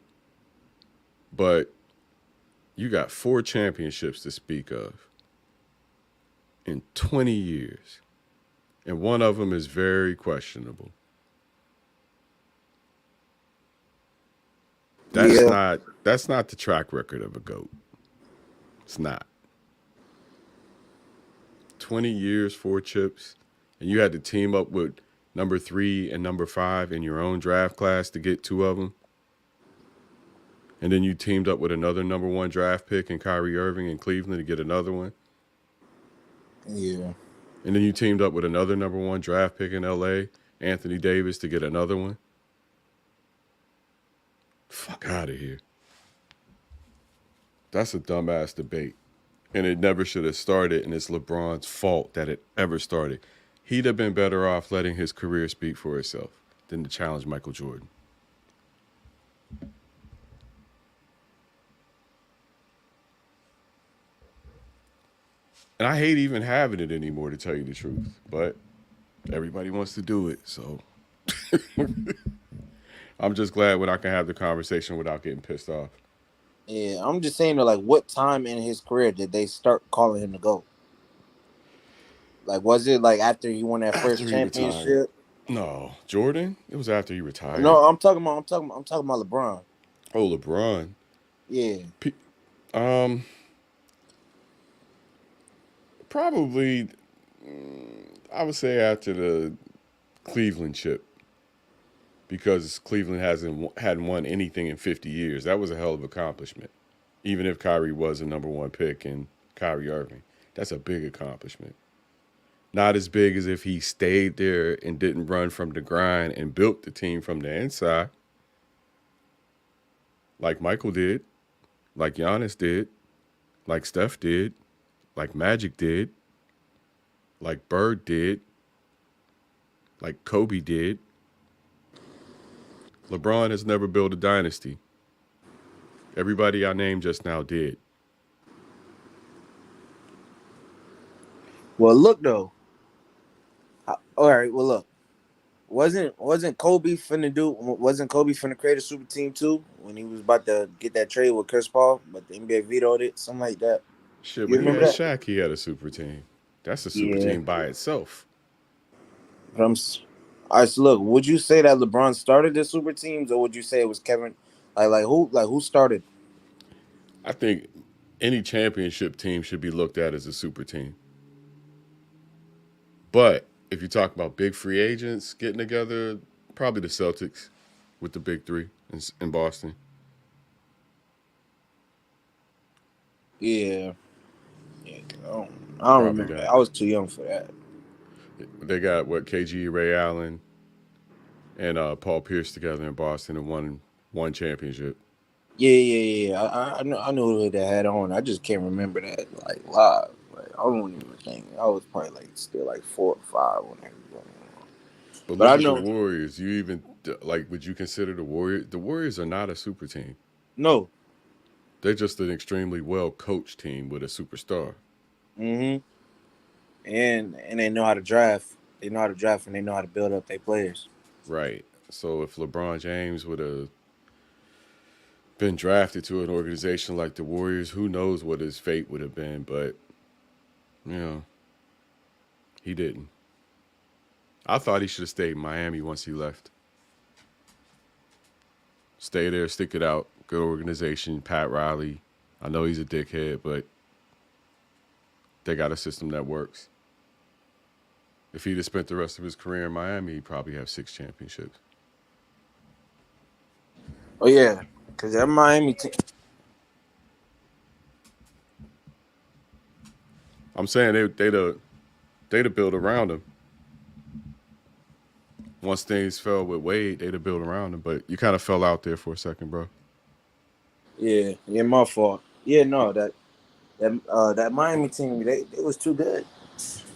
But you got 4 championships to speak of in 20 years. And one of them is very questionable. That's not the track record of a GOAT. It's not. 20 years, 4 chips, and you had to team up with number 3 and number 5 in your own draft class to get 2 of them. And then you teamed up with another number 1 draft pick in Kyrie Irving in Cleveland to get another one. Yeah. And then you teamed up with another number 1 draft pick in LA, Anthony Davis, to get another one. Fuck out of here. That's a dumbass debate. And it never should have started, and it's LeBron's fault that it ever started. He'd have been better off letting his career speak for itself than to challenge Michael Jordan. And I hate even having it anymore, to tell you the truth. But everybody wants to do it, so I'm just glad when I can have the conversation without getting pissed off. Yeah, I'm just saying, like, what time in his career did they start calling him to go? Like, was it like after he won that first championship? Retired. No, Jordan. It was after he retired. No, I'm talking about LeBron. Oh, LeBron. Yeah. Probably, I would say after the Cleveland chip, because Cleveland hadn't won anything in 50 years. That was a hell of an accomplishment, even if Kyrie was a number 1 pick and Kyrie Irving. That's a big accomplishment. Not as big as if he stayed there and didn't run from the grind and built the team from the inside, like Michael did, like Giannis did, like Steph did, like Magic did, like Bird did, like Kobe did. LeBron has never built a dynasty. Everybody I named just now did. Well, look though. All right. Well, look. Wasn't Kobe finna create a super team too when he was about to get that trade with Chris Paul, but the NBA vetoed it, something like that. Shit, when he had Shaq, he had a super team. That's a super team by itself. All right, so look, would you say that LeBron started the super teams, or would you say it was Kevin? Who started? I think any championship team should be looked at as a super team. But if you talk about big free agents getting together, probably the Celtics with the big 3 in Boston. Yeah. I don't remember that. I was too young for that. They got KG, Ray Allen, and Paul Pierce together in Boston and won 1 championship. Yeah. I know who they had on. I just can't remember that live. I don't even think. I was probably still 4 or 5 when they were going on. But look at the Warriors. You even would you consider the Warriors? The Warriors are not a super team. No. They're just an extremely well coached team with a superstar. Mm-hmm. And they know how to draft. They know how to draft and they know how to build up their players. Right. So if LeBron James would have been drafted to an organization like the Warriors, who knows what his fate would have been, but he didn't. I thought he should have stayed in Miami once he left. Stay there, stick it out. Good organization, Pat Riley. I know he's a dickhead, but they got a system that works. If he'd have spent the rest of his career in Miami, he'd probably have 6 championships. Oh, yeah, because that Miami team. I'm saying they'd have built around him. Once things fell with Wade, they'd have built around him. But you kind of fell out there for a second, bro. Yeah, my fault. Yeah, no, that Miami team, they was too good.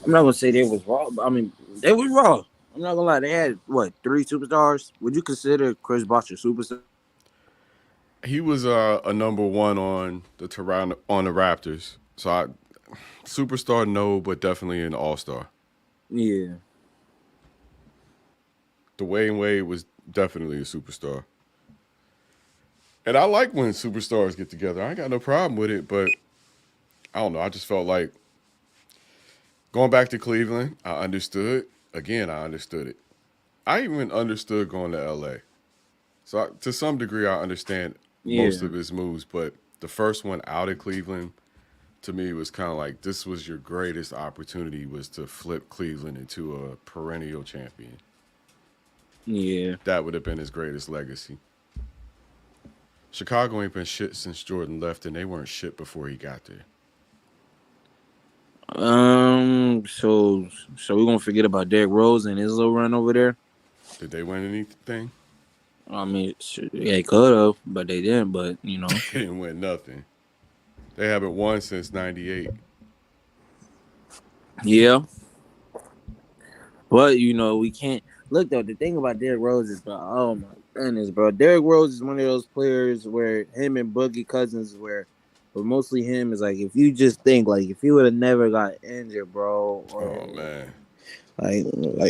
I'm not gonna say they was raw, but I mean they was raw. I'm not gonna lie. They had what 3 superstars? Would you consider Chris Bosh a superstar? He was a number one on the Toronto on the Raptors. So superstar no, but definitely an all-star. Yeah. Dwayne Wade was definitely a superstar. And I like when superstars get together. I ain't got no problem with it, but I don't know. I just felt like going back to Cleveland, I understood. Again, I understood it. I even understood going to LA. So to some degree, I understand most of his moves, but the first one out of Cleveland, to me, was kind of like this was your greatest opportunity was to flip Cleveland into a perennial champion. Yeah. That would have been his greatest legacy. Chicago ain't been shit since Jordan left, and they weren't shit before he got there. So we're gonna forget about Derrick Rose and his little run over there. Did they win anything? I mean, they could have, but they didn't. But they didn't win nothing. They haven't won since '98. Yeah, but we can't look though. The thing about Derrick Rose is, bro, oh my goodness, bro. Derrick Rose is one of those players where him and Boogie Cousins, but mostly him is like if you just think like if he would have never got injured, bro. Oh man. Like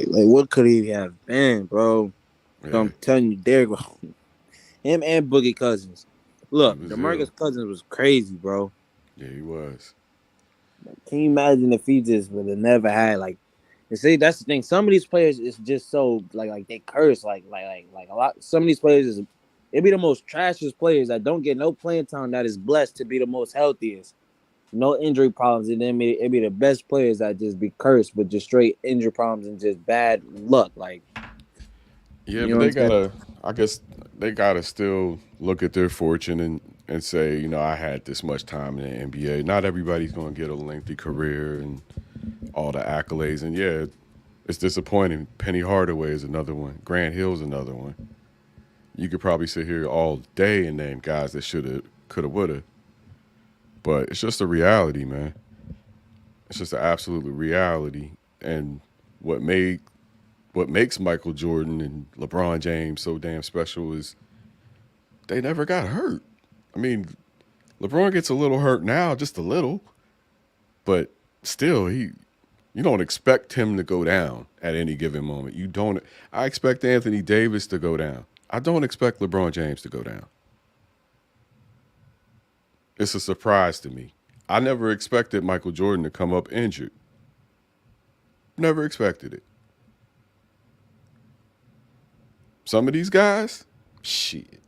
what could he have been, bro? Yeah. I'm telling you, Derrick, him and Boogie Cousins. Look, DeMarcus Cousins was crazy, bro. Yeah, he was. Can you imagine if he just would have never had you see, that's the thing. Some of these players is just so like they curse like a lot. Some of these players they be the most trashiest players that don't get no playing time that is blessed to be the most healthiest. No injury problems, and then it be the best players that just be cursed with just straight injury problems and just bad luck. Yeah, but I guess they gotta still look at their fortune and say, I had this much time in the NBA. Not everybody's gonna get a lengthy career and all the accolades. And yeah, it's disappointing. Penny Hardaway is another one. Grant Hill's another one. You could probably sit here all day and name guys that shoulda, coulda, woulda. But it's just a reality, man. It's just an absolute reality. And what makes Michael Jordan and LeBron James so damn special is they never got hurt. I mean, LeBron gets a little hurt now, just a little. But still, you don't expect him to go down at any given moment. I expect Anthony Davis to go down. I don't expect LeBron James to go down. It's a surprise to me. I never expected Michael Jordan to come up injured. Never expected it. Some of these guys, shit.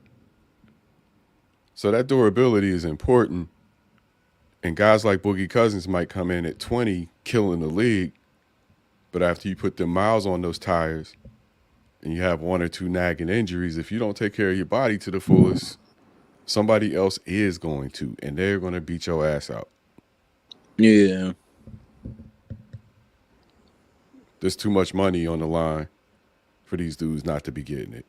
So that durability is important. And guys like Boogie Cousins might come in at 20, killing the league. But after you put them miles on those tires and you have 1 or 2 nagging injuries, if you don't take care of your body to the fullest, somebody else is going to, and they're going to beat your ass out. Yeah. There's too much money on the line for these dudes not to be getting it.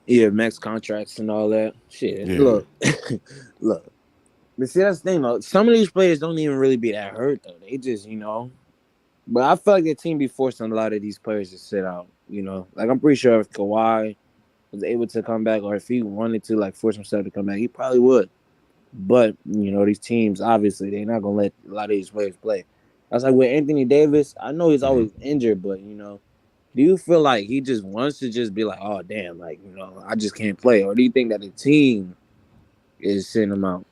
Yeah, max contracts and all that. Shit. Yeah. Look. But see, that's the thing, though. Some of these players don't even really be that hurt, though. They just, But I feel like the team be forcing a lot of these players to sit out, Like, I'm pretty sure if Kawhi was able to come back or if he wanted to, force himself to come back, he probably would. But, these teams, obviously, they're not going to let a lot of these players play. That's like with Anthony Davis. I know he's always injured, but, do you feel like he just wants to just be like, oh, damn, I just can't play? Or do you think that the team is sending him out?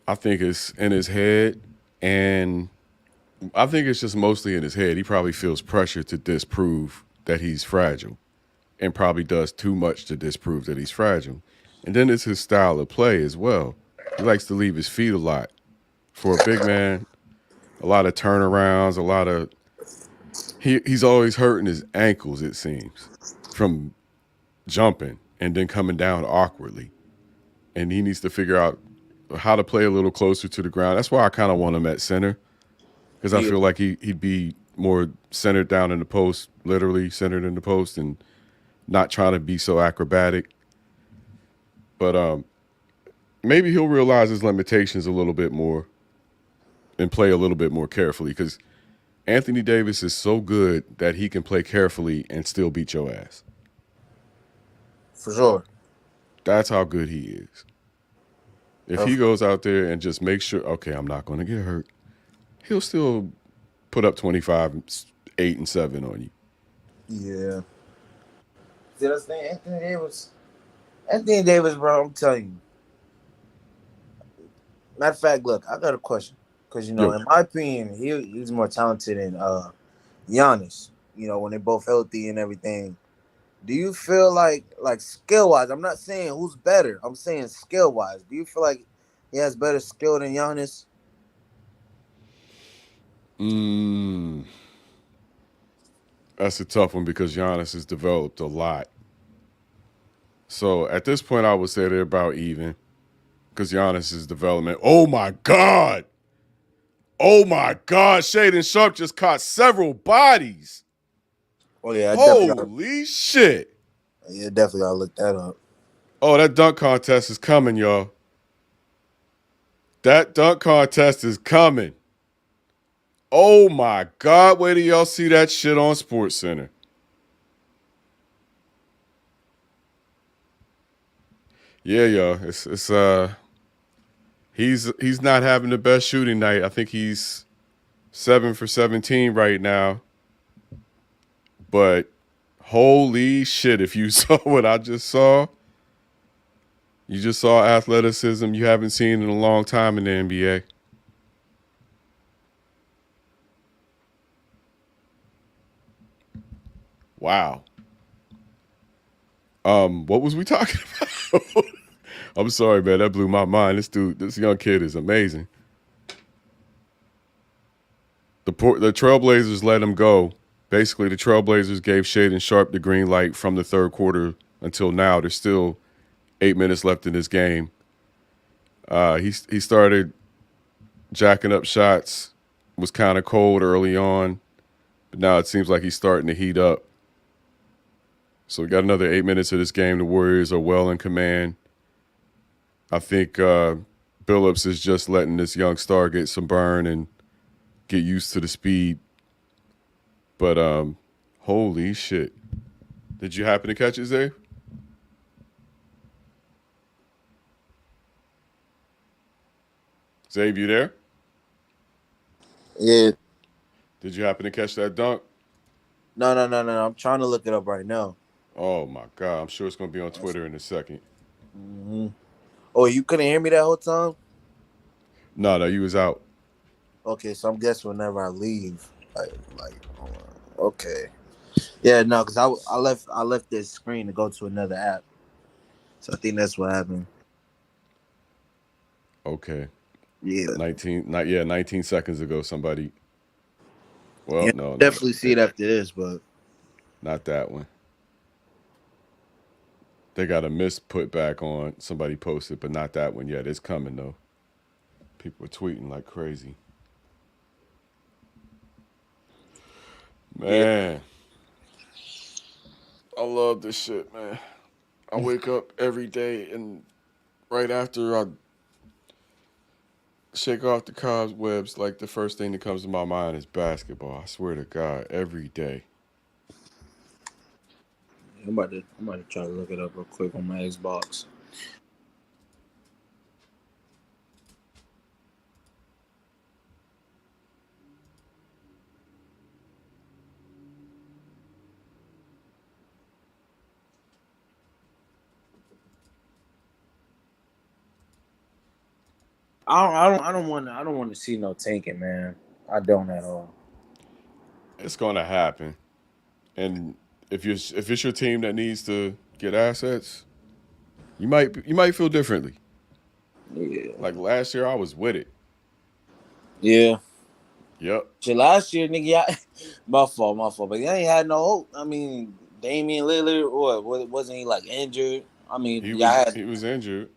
I think it's in his head, and I think it's just mostly in his head. He probably feels pressure to disprove that he's fragile and probably does too much to disprove that he's fragile. And then it's his style of play as well. He likes to leave his feet a lot. For a big man, a lot of turnarounds, a lot of he's always hurting his ankles, it seems, from jumping and then coming down awkwardly. And he needs to figure out how to play a little closer to the ground. That's why I kind of want him at center, because I feel like he'd be more centered down in the post, literally centered in the post, and not trying to be so acrobatic. But maybe he'll realize his limitations a little bit more and play a little bit more carefully because Anthony Davis is so good that he can play carefully and still beat your ass. For sure. That's how good he is. If he goes out there and just makes sure, okay, I'm not going to get hurt, he'll still put up 25, 8, and 7 on you. Yeah. See, that's the thing. Anthony Davis, bro, I'm telling you. Matter of fact, look, I got a question. Because, in my opinion, he's more talented than Giannis. When they're both healthy and everything. Do you feel like skill-wise, I'm not saying who's better. I'm saying skill-wise. Do you feel like he has better skill than Giannis? That's a tough one because Giannis has developed a lot. So at this point, I would say they're about even because Giannis' development. Oh, my God. Oh, my God. Shaden Sharp just caught several bodies. Oh, yeah. Holy shit. Yeah, definitely. I'll look that up. Oh, that dunk contest is coming, y'all. That dunk contest is coming. Oh, my God. Wait till y'all see that shit on SportsCenter. Yeah, y'all. He's not having the best shooting night. I think he's 7 for 17 right now. But holy shit, if you saw what I just saw, you just saw athleticism you haven't seen in a long time in the NBA. Wow. What was we talking about? I'm sorry, man. That blew my mind. This young kid is amazing. The Trailblazers let him go. Basically, the Trailblazers gave Shaden Sharp the green light from the third quarter until now. There's still 8 minutes left in this game. He started jacking up shots. Was kind of cold early on, but now it seems like he's starting to heat up. So we got another 8 minutes of this game. The Warriors are well in command. I think Billups is just letting this young star get some burn and get used to the speed. But holy shit. Did you happen to catch it, Zay? Zay, you there? Yeah. Did you happen to catch that dunk? No. I'm trying to look it up right now. Oh, my God. I'm sure it's going to be on Twitter in a second. Mm-hmm. Oh, you couldn't hear me that whole time? No, you was out. Okay, so I'm guessing whenever I leave, okay. Yeah, no, because I left this screen to go to another app. So I think that's what happened. Okay. Yeah. 19 seconds ago, somebody. Well, yeah, no. Definitely see it after this, but. Not that one. They got a miss put back on. Somebody posted, but not that one yet. It's coming, though. People are tweeting like crazy. Man. I love this shit, man. I wake up every day and right after I shake off the cobwebs, like the first thing that comes to my mind is basketball. I swear to God, every day. I'm about to try to look it up real quick on my Xbox. I don't want to see no tanking, man. I don't at all. It's gonna happen, and if it's your team that needs to get assets, you might feel differently. Yeah. Like last year, I was with it. Yeah. Yep. So last year, nigga, my fault. But they ain't had no hope. I mean, Damian Lillard, wasn't he like injured? I mean, he was injured,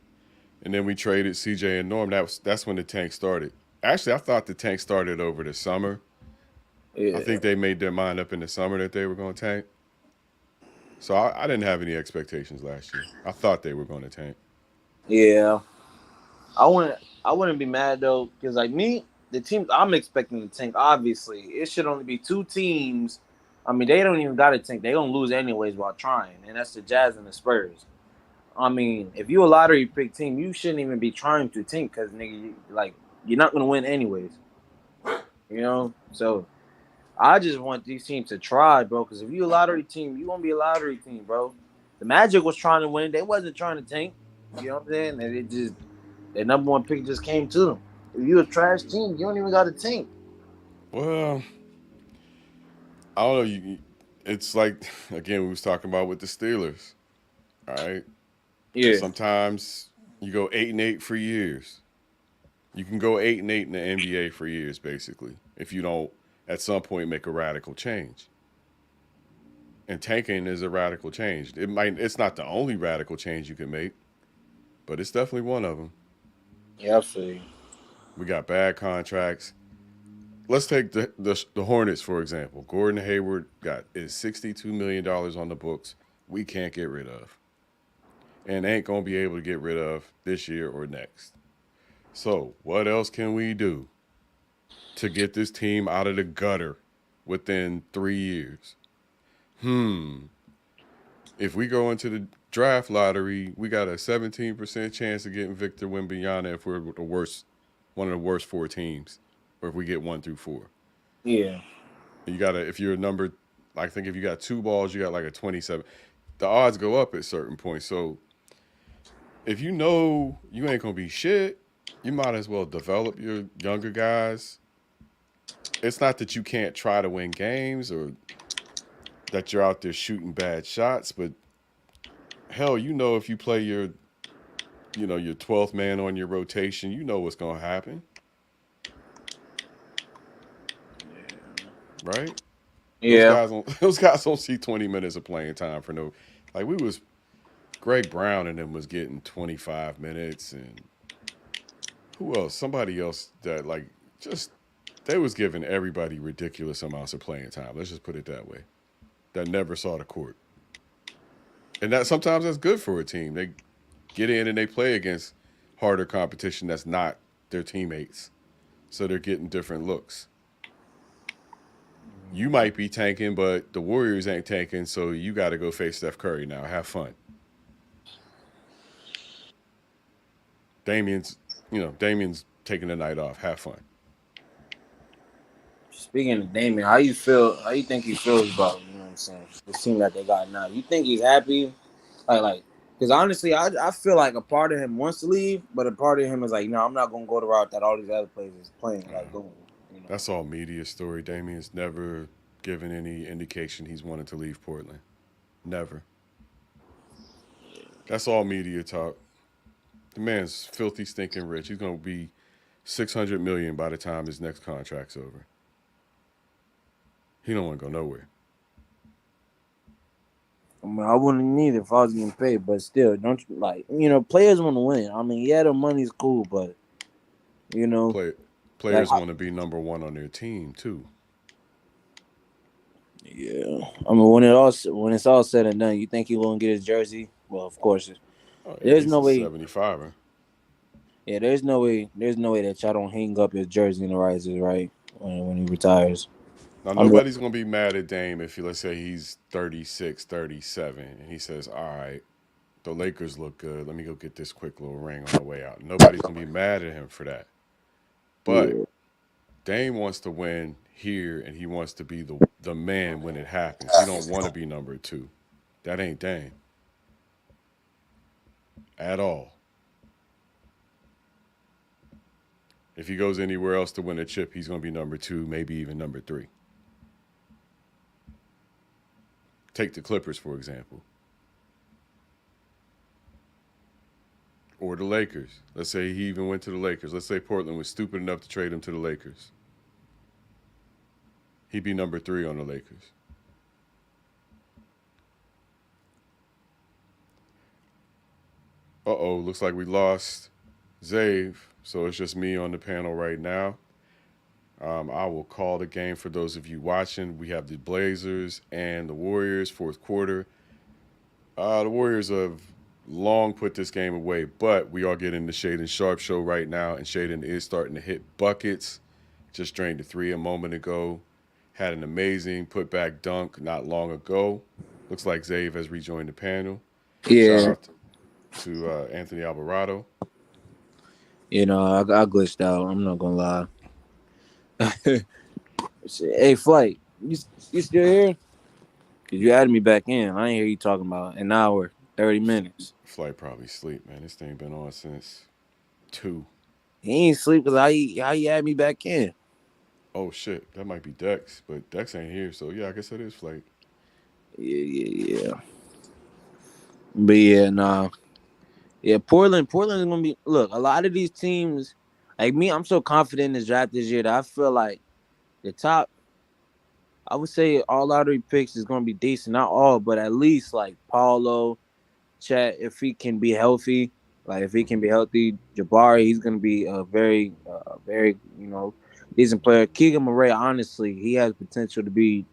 and then we traded CJ and Norm. That's when the tank started. Actually, I thought the tank started over the summer. Yeah. I think they made their mind up in the summer that they were going to tank. So I didn't have any expectations last year. I thought they were going to tank. Yeah. I wouldn't be mad though, because like me, the teams I'm expecting to tank, obviously, it should only be 2 teams. I mean, they don't even got to tank. They're going to lose anyways while trying, and that's the Jazz and the Spurs. I mean, if you a lottery pick team, you shouldn't even be trying to tank because, nigga, you're not going to win anyways. You know? So, I just want these teams to try, bro, because if you a lottery team, you going to be a lottery team, bro. The Magic was trying to win. They wasn't trying to tank. You know what I'm saying? And it just, their number 1 pick just came to them. If you a trash team, you don't even got a tank. Well, I don't know. It's like, again, we was talking about with the Steelers. All right. Yeah. Sometimes you go 8-8 for years. You can go 8-8 in the NBA for years, basically, if you don't at some point make a radical change. And tanking is a radical change. It's not the only radical change you can make, but it's definitely one of them. Yeah, I feel you. We got bad contracts. Let's take the Hornets, for example. Gordon Hayward is $62 million on the books we can't get rid of. And ain't going to be able to get rid of this year or next. So what else can we do to get this team out of the gutter within 3 years? If we go into the draft lottery, we got a 17% chance of getting Victor Wembanyama if we're one of the worst 4 teams, or if we get 1 through 4. Yeah. If you're a number, I think if you got 2 balls, you got like a 27. The odds go up at certain points. So if you know you ain't gonna be shit, you might as well develop your younger guys. It's not that you can't try to win games or that you're out there shooting bad shots, but hell, if you play your 12th man on your rotation, you know what's gonna happen. Right? Yeah. Those guys don't see 20 minutes of playing time for no. Like Greg Brown and them was getting 25 minutes, and who else? Somebody else that they was giving everybody ridiculous amounts of playing time. Let's just put it that way. That never saw the court, and that sometimes that's good for a team. They get in and they play against harder competition that's not their teammates, so they're getting different looks. You might be tanking, but the Warriors ain't tanking, so you got to go face Steph Curry now. Have fun. Damian's taking the night off. Have fun. Speaking of Damian, how you think he feels about, you know what I'm saying, the team that they got now? You think he's happy? Because honestly, I feel like a part of him wants to leave, but a part of him is like, no, I'm not going to go the route that all these other players is playing. That's all media story. Damian's never given any indication he's wanted to leave Portland. Never. That's all media talk. The man's filthy, stinking rich. He's going to be $600 million by the time his next contract's over. He don't want to go nowhere. I mean, I wouldn't need it if I was getting paid, but still, don't players want to win. I mean, yeah, the money's cool, but players want to be number 1 on their team too. Yeah, I mean, when it's all said and done, you think he won't get his jersey? Well, of course, there's no way. 75er. Yeah, there's no way that y'all don't hang up his jersey in the rises, right? When he retires. Now, nobody's going to be mad at Dame if, let's say, he's 36, 37, and he says, all right, the Lakers look good. Let me go get this quick little ring on the way out. Nobody's going to be mad at him for that. But Dame wants to win here, and he wants to be the man when it happens. He don't want to be number 2. That ain't Dame. At all. If he goes anywhere else to win a chip, he's going to be number 2, maybe even number 3. Take the Clippers, for example. Or the Lakers. Let's say he even went to the Lakers. Let's say Portland was stupid enough to trade him to the Lakers. He'd be number 3 on the Lakers. Looks like we lost Zave, so it's just me on the panel right now. I will call the game for those of you watching. We have the Blazers and the Warriors, fourth quarter. The Warriors have long put this game away, but we are getting the Shaden Sharp show right now, and Shaden is starting to hit buckets. just drained a three a moment ago. Had an amazing putback dunk not long ago. Looks like Zave has rejoined the panel. Shout Yeah. out to Anthony Alvarado. You know, I glitched out. I'm not gonna lie. Hey, Flight, you still here? Cause you added me back in. I ain't hear you talking about an hour, 30 minutes. Flight probably sleep, man. This thing been on since 2. He ain't sleep because how you add me back in? Oh shit, that might be Dex, but Dex ain't here, so yeah, I guess it is Flight. Yeah. But yeah, nah. Yeah, Portland is gonna be. Look, a lot of these teams, like me, I'm so confident in this draft this year that I feel like the top. I would say all lottery picks is gonna be decent. Not all, but at least like Paulo, Chat, if he can be healthy. Like if he can be healthy, Jabari, he's gonna be a very decent player. Keegan Murray, honestly, he has potential to be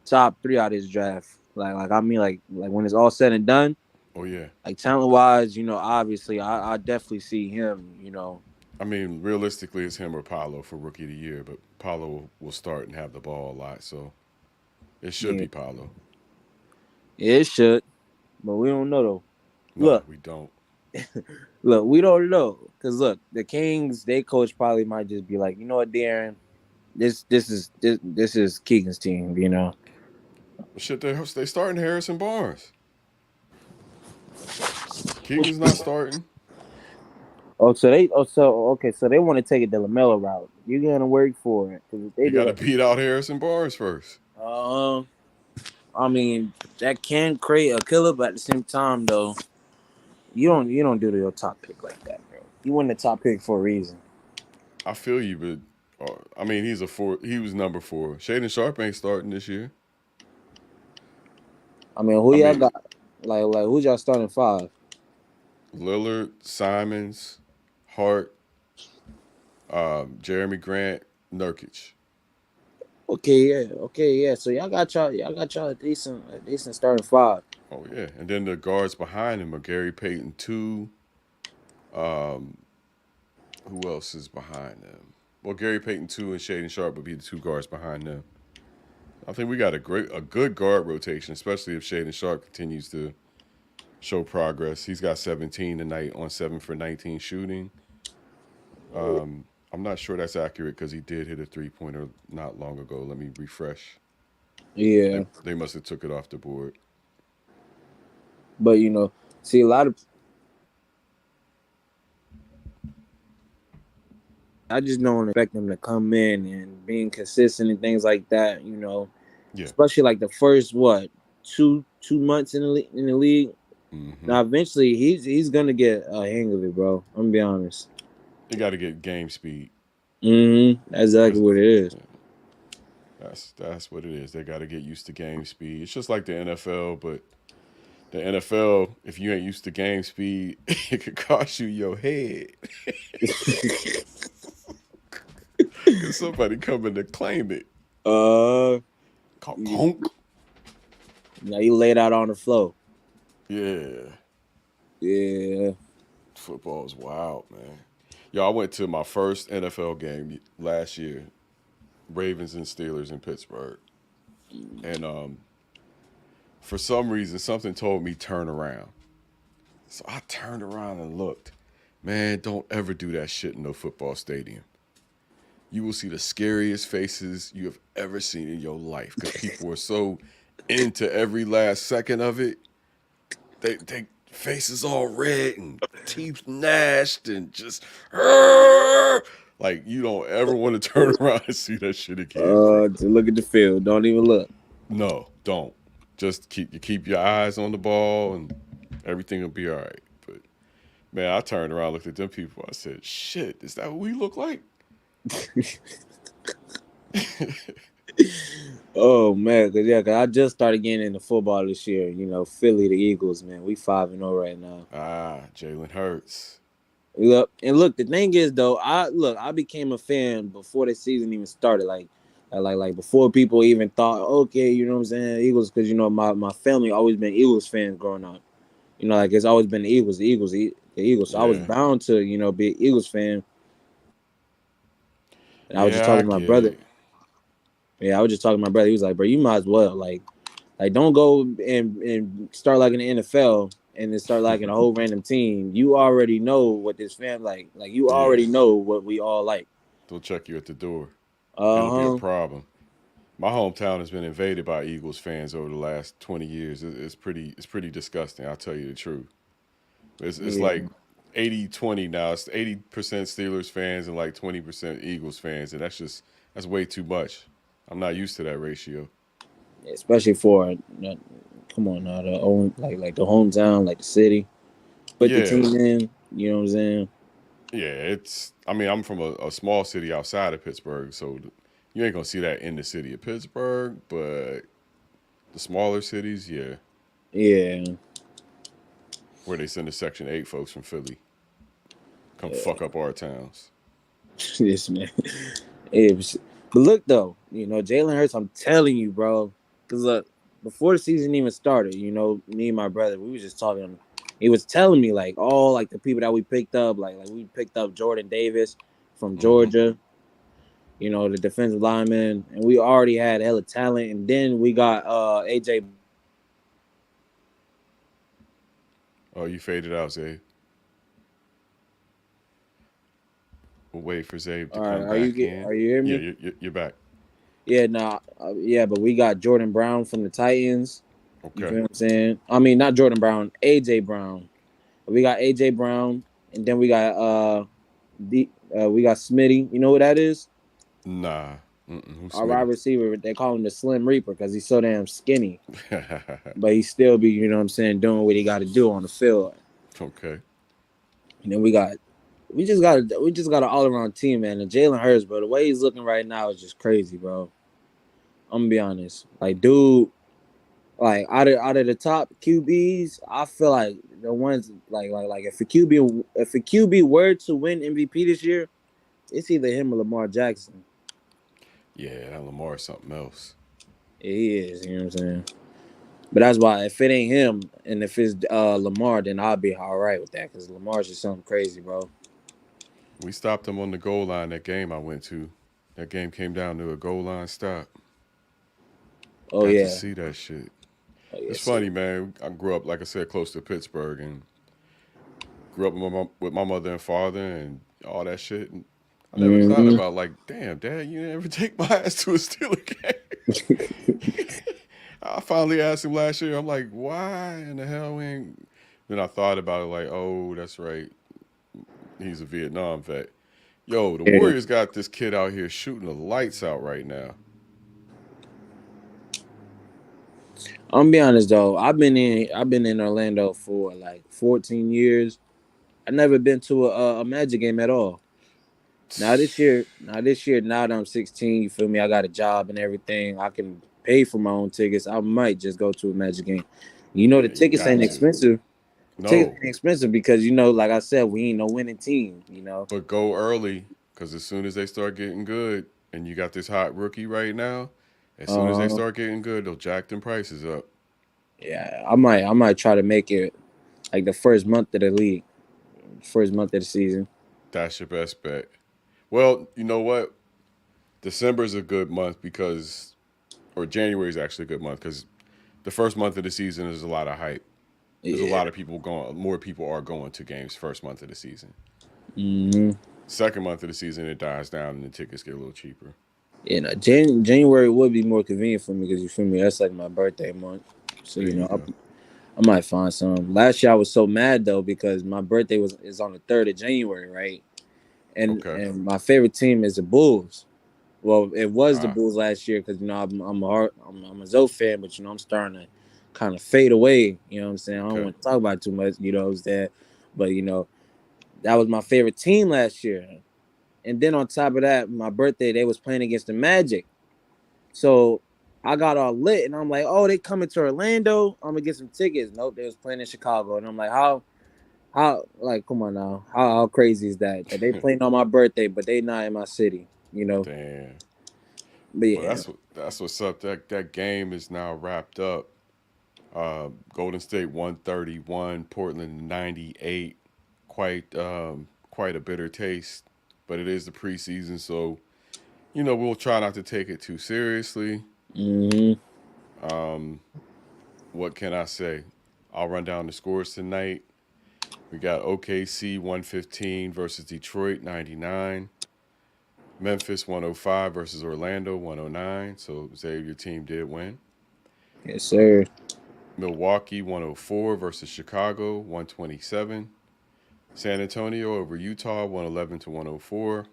top 3 out of his draft. Like I mean, like when it's all said and done. Oh yeah. Like talent wise, obviously I definitely see him. I mean, realistically, it's him or Paolo for Rookie of the Year, but Paolo will start and have the ball a lot, so it should be Paolo. Yeah, it should, but we don't know though. No, we don't. Look, we don't know because look, the Kings, they coach probably might just be like, you know what, Darren, this is Keegan's team. Shit, they starting Harrison Barnes. Keegan's not starting. So they want to take it the LaMelo route. You're gonna work for it because they you got to beat out Harrison Barnes first. I mean that can create a killer, but at the same time though, you don't do your top pick like that, bro. You win the top pick for a reason. I feel you, but I mean he's a 4. He was number 4. Shaden Sharp ain't starting this year. I mean, who y'all got? Like who's y'all starting 5? Lillard, Simons, Hart, Jeremy Grant, Nurkic. Okay, yeah. So y'all got y'all a decent starting 5. Oh yeah, and then the guards behind him are Gary Payton 2. Who else is behind them? Well, Gary Payton 2 and Shaden Sharp would be the 2 guards behind them. I think we got a good guard rotation, especially if Shaden Sharp continues to show progress. He's got 17 tonight on 7 for 19 shooting. I'm not sure that's accurate because he did hit a 3-pointer not long ago. Let me refresh. Yeah, they must have took it off the board. But see a lot of. I just don't expect them to come in and being consistent and things like that. Yeah. Especially like the first 2 months in the league. Mm-hmm. Now eventually he's gonna get a hang of it, bro. I'm gonna be honest. You got to get game speed. Mm-hmm. That's exactly what it is. That's what it is. They got to get used to game speed. It's just like the NFL, but the NFL, if you ain't used to game speed, it could cost you your head. Cause somebody coming to claim it. Now you laid out on the floor. Yeah. Football is wild, man. Yo, I went to my first NFL game last year, Ravens and Steelers in Pittsburgh, and for some reason, something told me turn around. So I turned around and looked. Man, don't ever do that shit in no football stadium. You will see the scariest faces you have ever seen in your life because people are so into every last second of it. They faces all red and teeth gnashed and just like you don't ever want to turn around and see that shit again. To look at the field. Don't even look. No, don't. Just keep your eyes on the ball and everything will be all right. But man, I turned around, looked at them people. I said, "Shit, is that what we look like?" Oh man, cause I just started getting into football this year. Philly, the Eagles, man, we 5-0 right now. Jalen Hurts. Look, the thing is though, I became a fan before the season even started. Like before people even thought, okay, you know what I'm saying, Eagles, because my family always been Eagles fans growing up. Like it's always been the Eagles. So I was bound to be an Eagles fan. And I was just Yeah, I talking to my get brother. it. Yeah, I was just talking to my brother. He was like, bro, you might as well like don't go and start like in the NFL and then start like in a whole random team. You already know what this fam like you Yeah, already know what we all like. they'll check you at the door. It'll be a Uh-huh. problem. My hometown has been invaded by Eagles fans over the last 20 years. It's pretty disgusting. I'll tell you the truth. It's Yeah. like 80-20 now. It's 80% Steelers fans and like 20% Eagles fans, and that's way too much. I'm not used to that ratio. Especially for come on now, the own like the hometown, like the city. Put the Yeah, team in, you know what I'm saying? yeah. I mean, I'm from a small city outside of Pittsburgh, so you ain't gonna see that in the city of Pittsburgh, but the smaller cities, yeah, Yeah. where they send the Section 8 folks from Philly come Yeah. fuck up our towns. Yes, man. But look though, Jalen Hurts, I'm telling you, bro. Cause look, before the season even started, me and my brother, we was just talking. He was telling me like all like the people that we picked up, like we picked up Jordan Davis from Mm-hmm. Georgia, the defensive lineman, and we already had hella talent, and then we got AJ. Oh, you faded out, Zay. We'll wait for Zabe to All right, come back are in. you hearing Yeah, me? you're back. Yeah, nah, yeah, but we got Jordan Brown from the Titans. You Okay. feel what I'm saying? I mean, not Jordan Brown, AJ Brown. We got AJ Brown, and then we got Smitty. You know what that is? Nah. Who's Our wide Smitty? receiver. They call him the Slim Reaper because he's so damn skinny, but he still be, you know what I'm saying, doing what he got to do on the field. Okay. And then we just got an all around team, man. And Jalen Hurts, bro, the way he's looking right now is just crazy, bro. I'm gonna be honest, like, dude. Like out of the top QBs, I feel like the ones like if a QB were to win MVP this year, it's either him or Lamar Jackson. Yeah, that Lamar is something else. Yeah, he is, you know what I'm saying? But that's why if it ain't him and if it's Lamar, then I'll be all right with that because Lamar's just something crazy, bro. We stopped him on the goal line that game I went to. That game came down to a goal line stop. Oh Got to yeah, see that shit. oh It's yes, funny, man. I grew up, like I said, close to Pittsburgh and grew up with my mother and father and all that shit. And I never thought mm-hmm. about like, damn, Dad, you never take my ass to a Steeler game. I finally asked him last year. I'm like, why in the hell we ain't? Then I thought about it, like, oh, that's right. He's a Vietnam vet. Yo, the Yeah. Warriors got this kid out here shooting the lights out right now. I'm gonna be honest though. I've been in Orlando for like 14 years. I've never been to a Magic game at all. Now that I'm 16, you feel me? I got a job and everything. I can pay for my own tickets. I might just go to a Magic game. The Yeah, you tickets ain't got to. expensive. The tickets No, ain't expensive because like I said, we ain't no winning team. but go early because as soon as they start getting good, and you got this hot rookie right now, as soon as they Uh, start getting good, they'll jack them prices up. yeah, I might try to make it like the first month of the league, first month of the season. That's your best bet. Well, you know what? December is a good month because, or January is actually a good month because the first month of the season is a lot of hype. There's a Yeah. lot of people going. More people are going to games first month of the season. Mm-hmm. Second month of the season, it dies down and the tickets get a little cheaper. Yeah, no, January would be more convenient for me because you feel me. That's like my birthday month, so There you go. I might find some. Last year I was so mad though because my birthday is on the 3rd of January, right? Okay. And my favorite team is the Bulls. Well, it was the Ah, Bulls last year because I'm a Zoe fan, but I'm starting to kind of fade away. You know what I'm saying? I don't okay. want to talk about it too much. You know what I'm saying? But that was my favorite team last year. And then on top of that, my birthday they was playing against the Magic. So I got all lit and I'm like, oh, they coming to Orlando. I'm gonna get some tickets. Nope, they was playing in Chicago. And I'm like, how like come on now. How crazy is that? That they playing on my birthday, but they not in my city, Damn. But Well, yeah. that's what's up. That game is now wrapped up. Golden State 131, Portland 98. Quite a bitter taste, but it is the preseason, so we'll try not to take it too seriously. What can I say? I'll run down the scores tonight. We got OKC 115 versus Detroit 99. Memphis 105 versus Orlando 109. So, Xavier, your team did win. Yes, sir. Milwaukee 104 versus Chicago 127. San Antonio over Utah 111 to 104.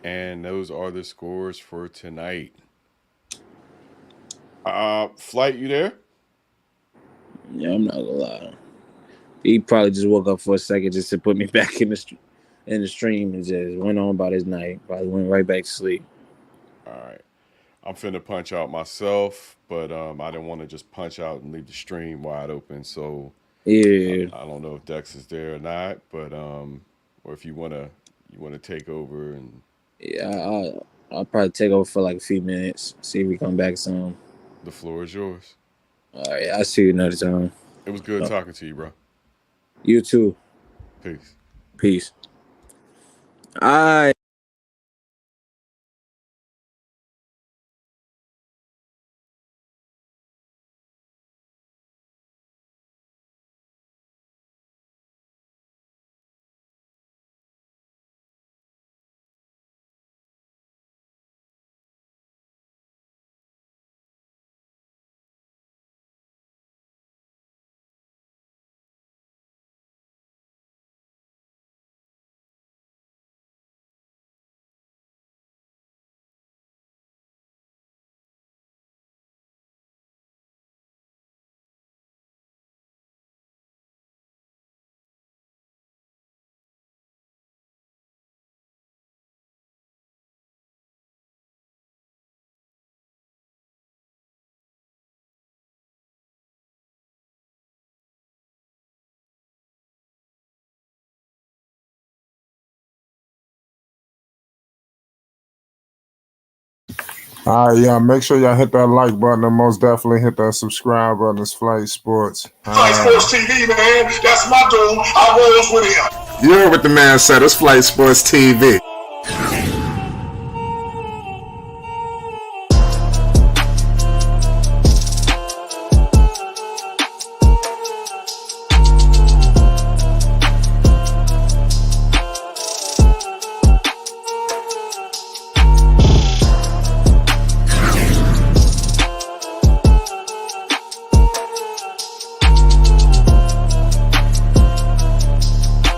And those are the scores for tonight. Flight, you there? Yeah, I'm not gonna lie. He probably just woke up for a second just to put me back in the stream and just went on about his night. Probably went right back to sleep. All right. I'm finna punch out myself, but I didn't want to just punch out and leave the stream wide open. So yeah, I don't know if Dex is there or not, but or if you wanna take over and yeah, I'll probably take over for like a few minutes. See if we come back soon. The floor is yours. All right, I'll see you another time. It was good talking to you, bro. You too. Peace. Peace. All right. All right, y'all. Make sure y'all hit that like button and most definitely hit that subscribe button. It's Flight Sports. Flight Sports TV, man. That's my dude. I rolls with him. You heard what the man said. It's Flight Sports TV.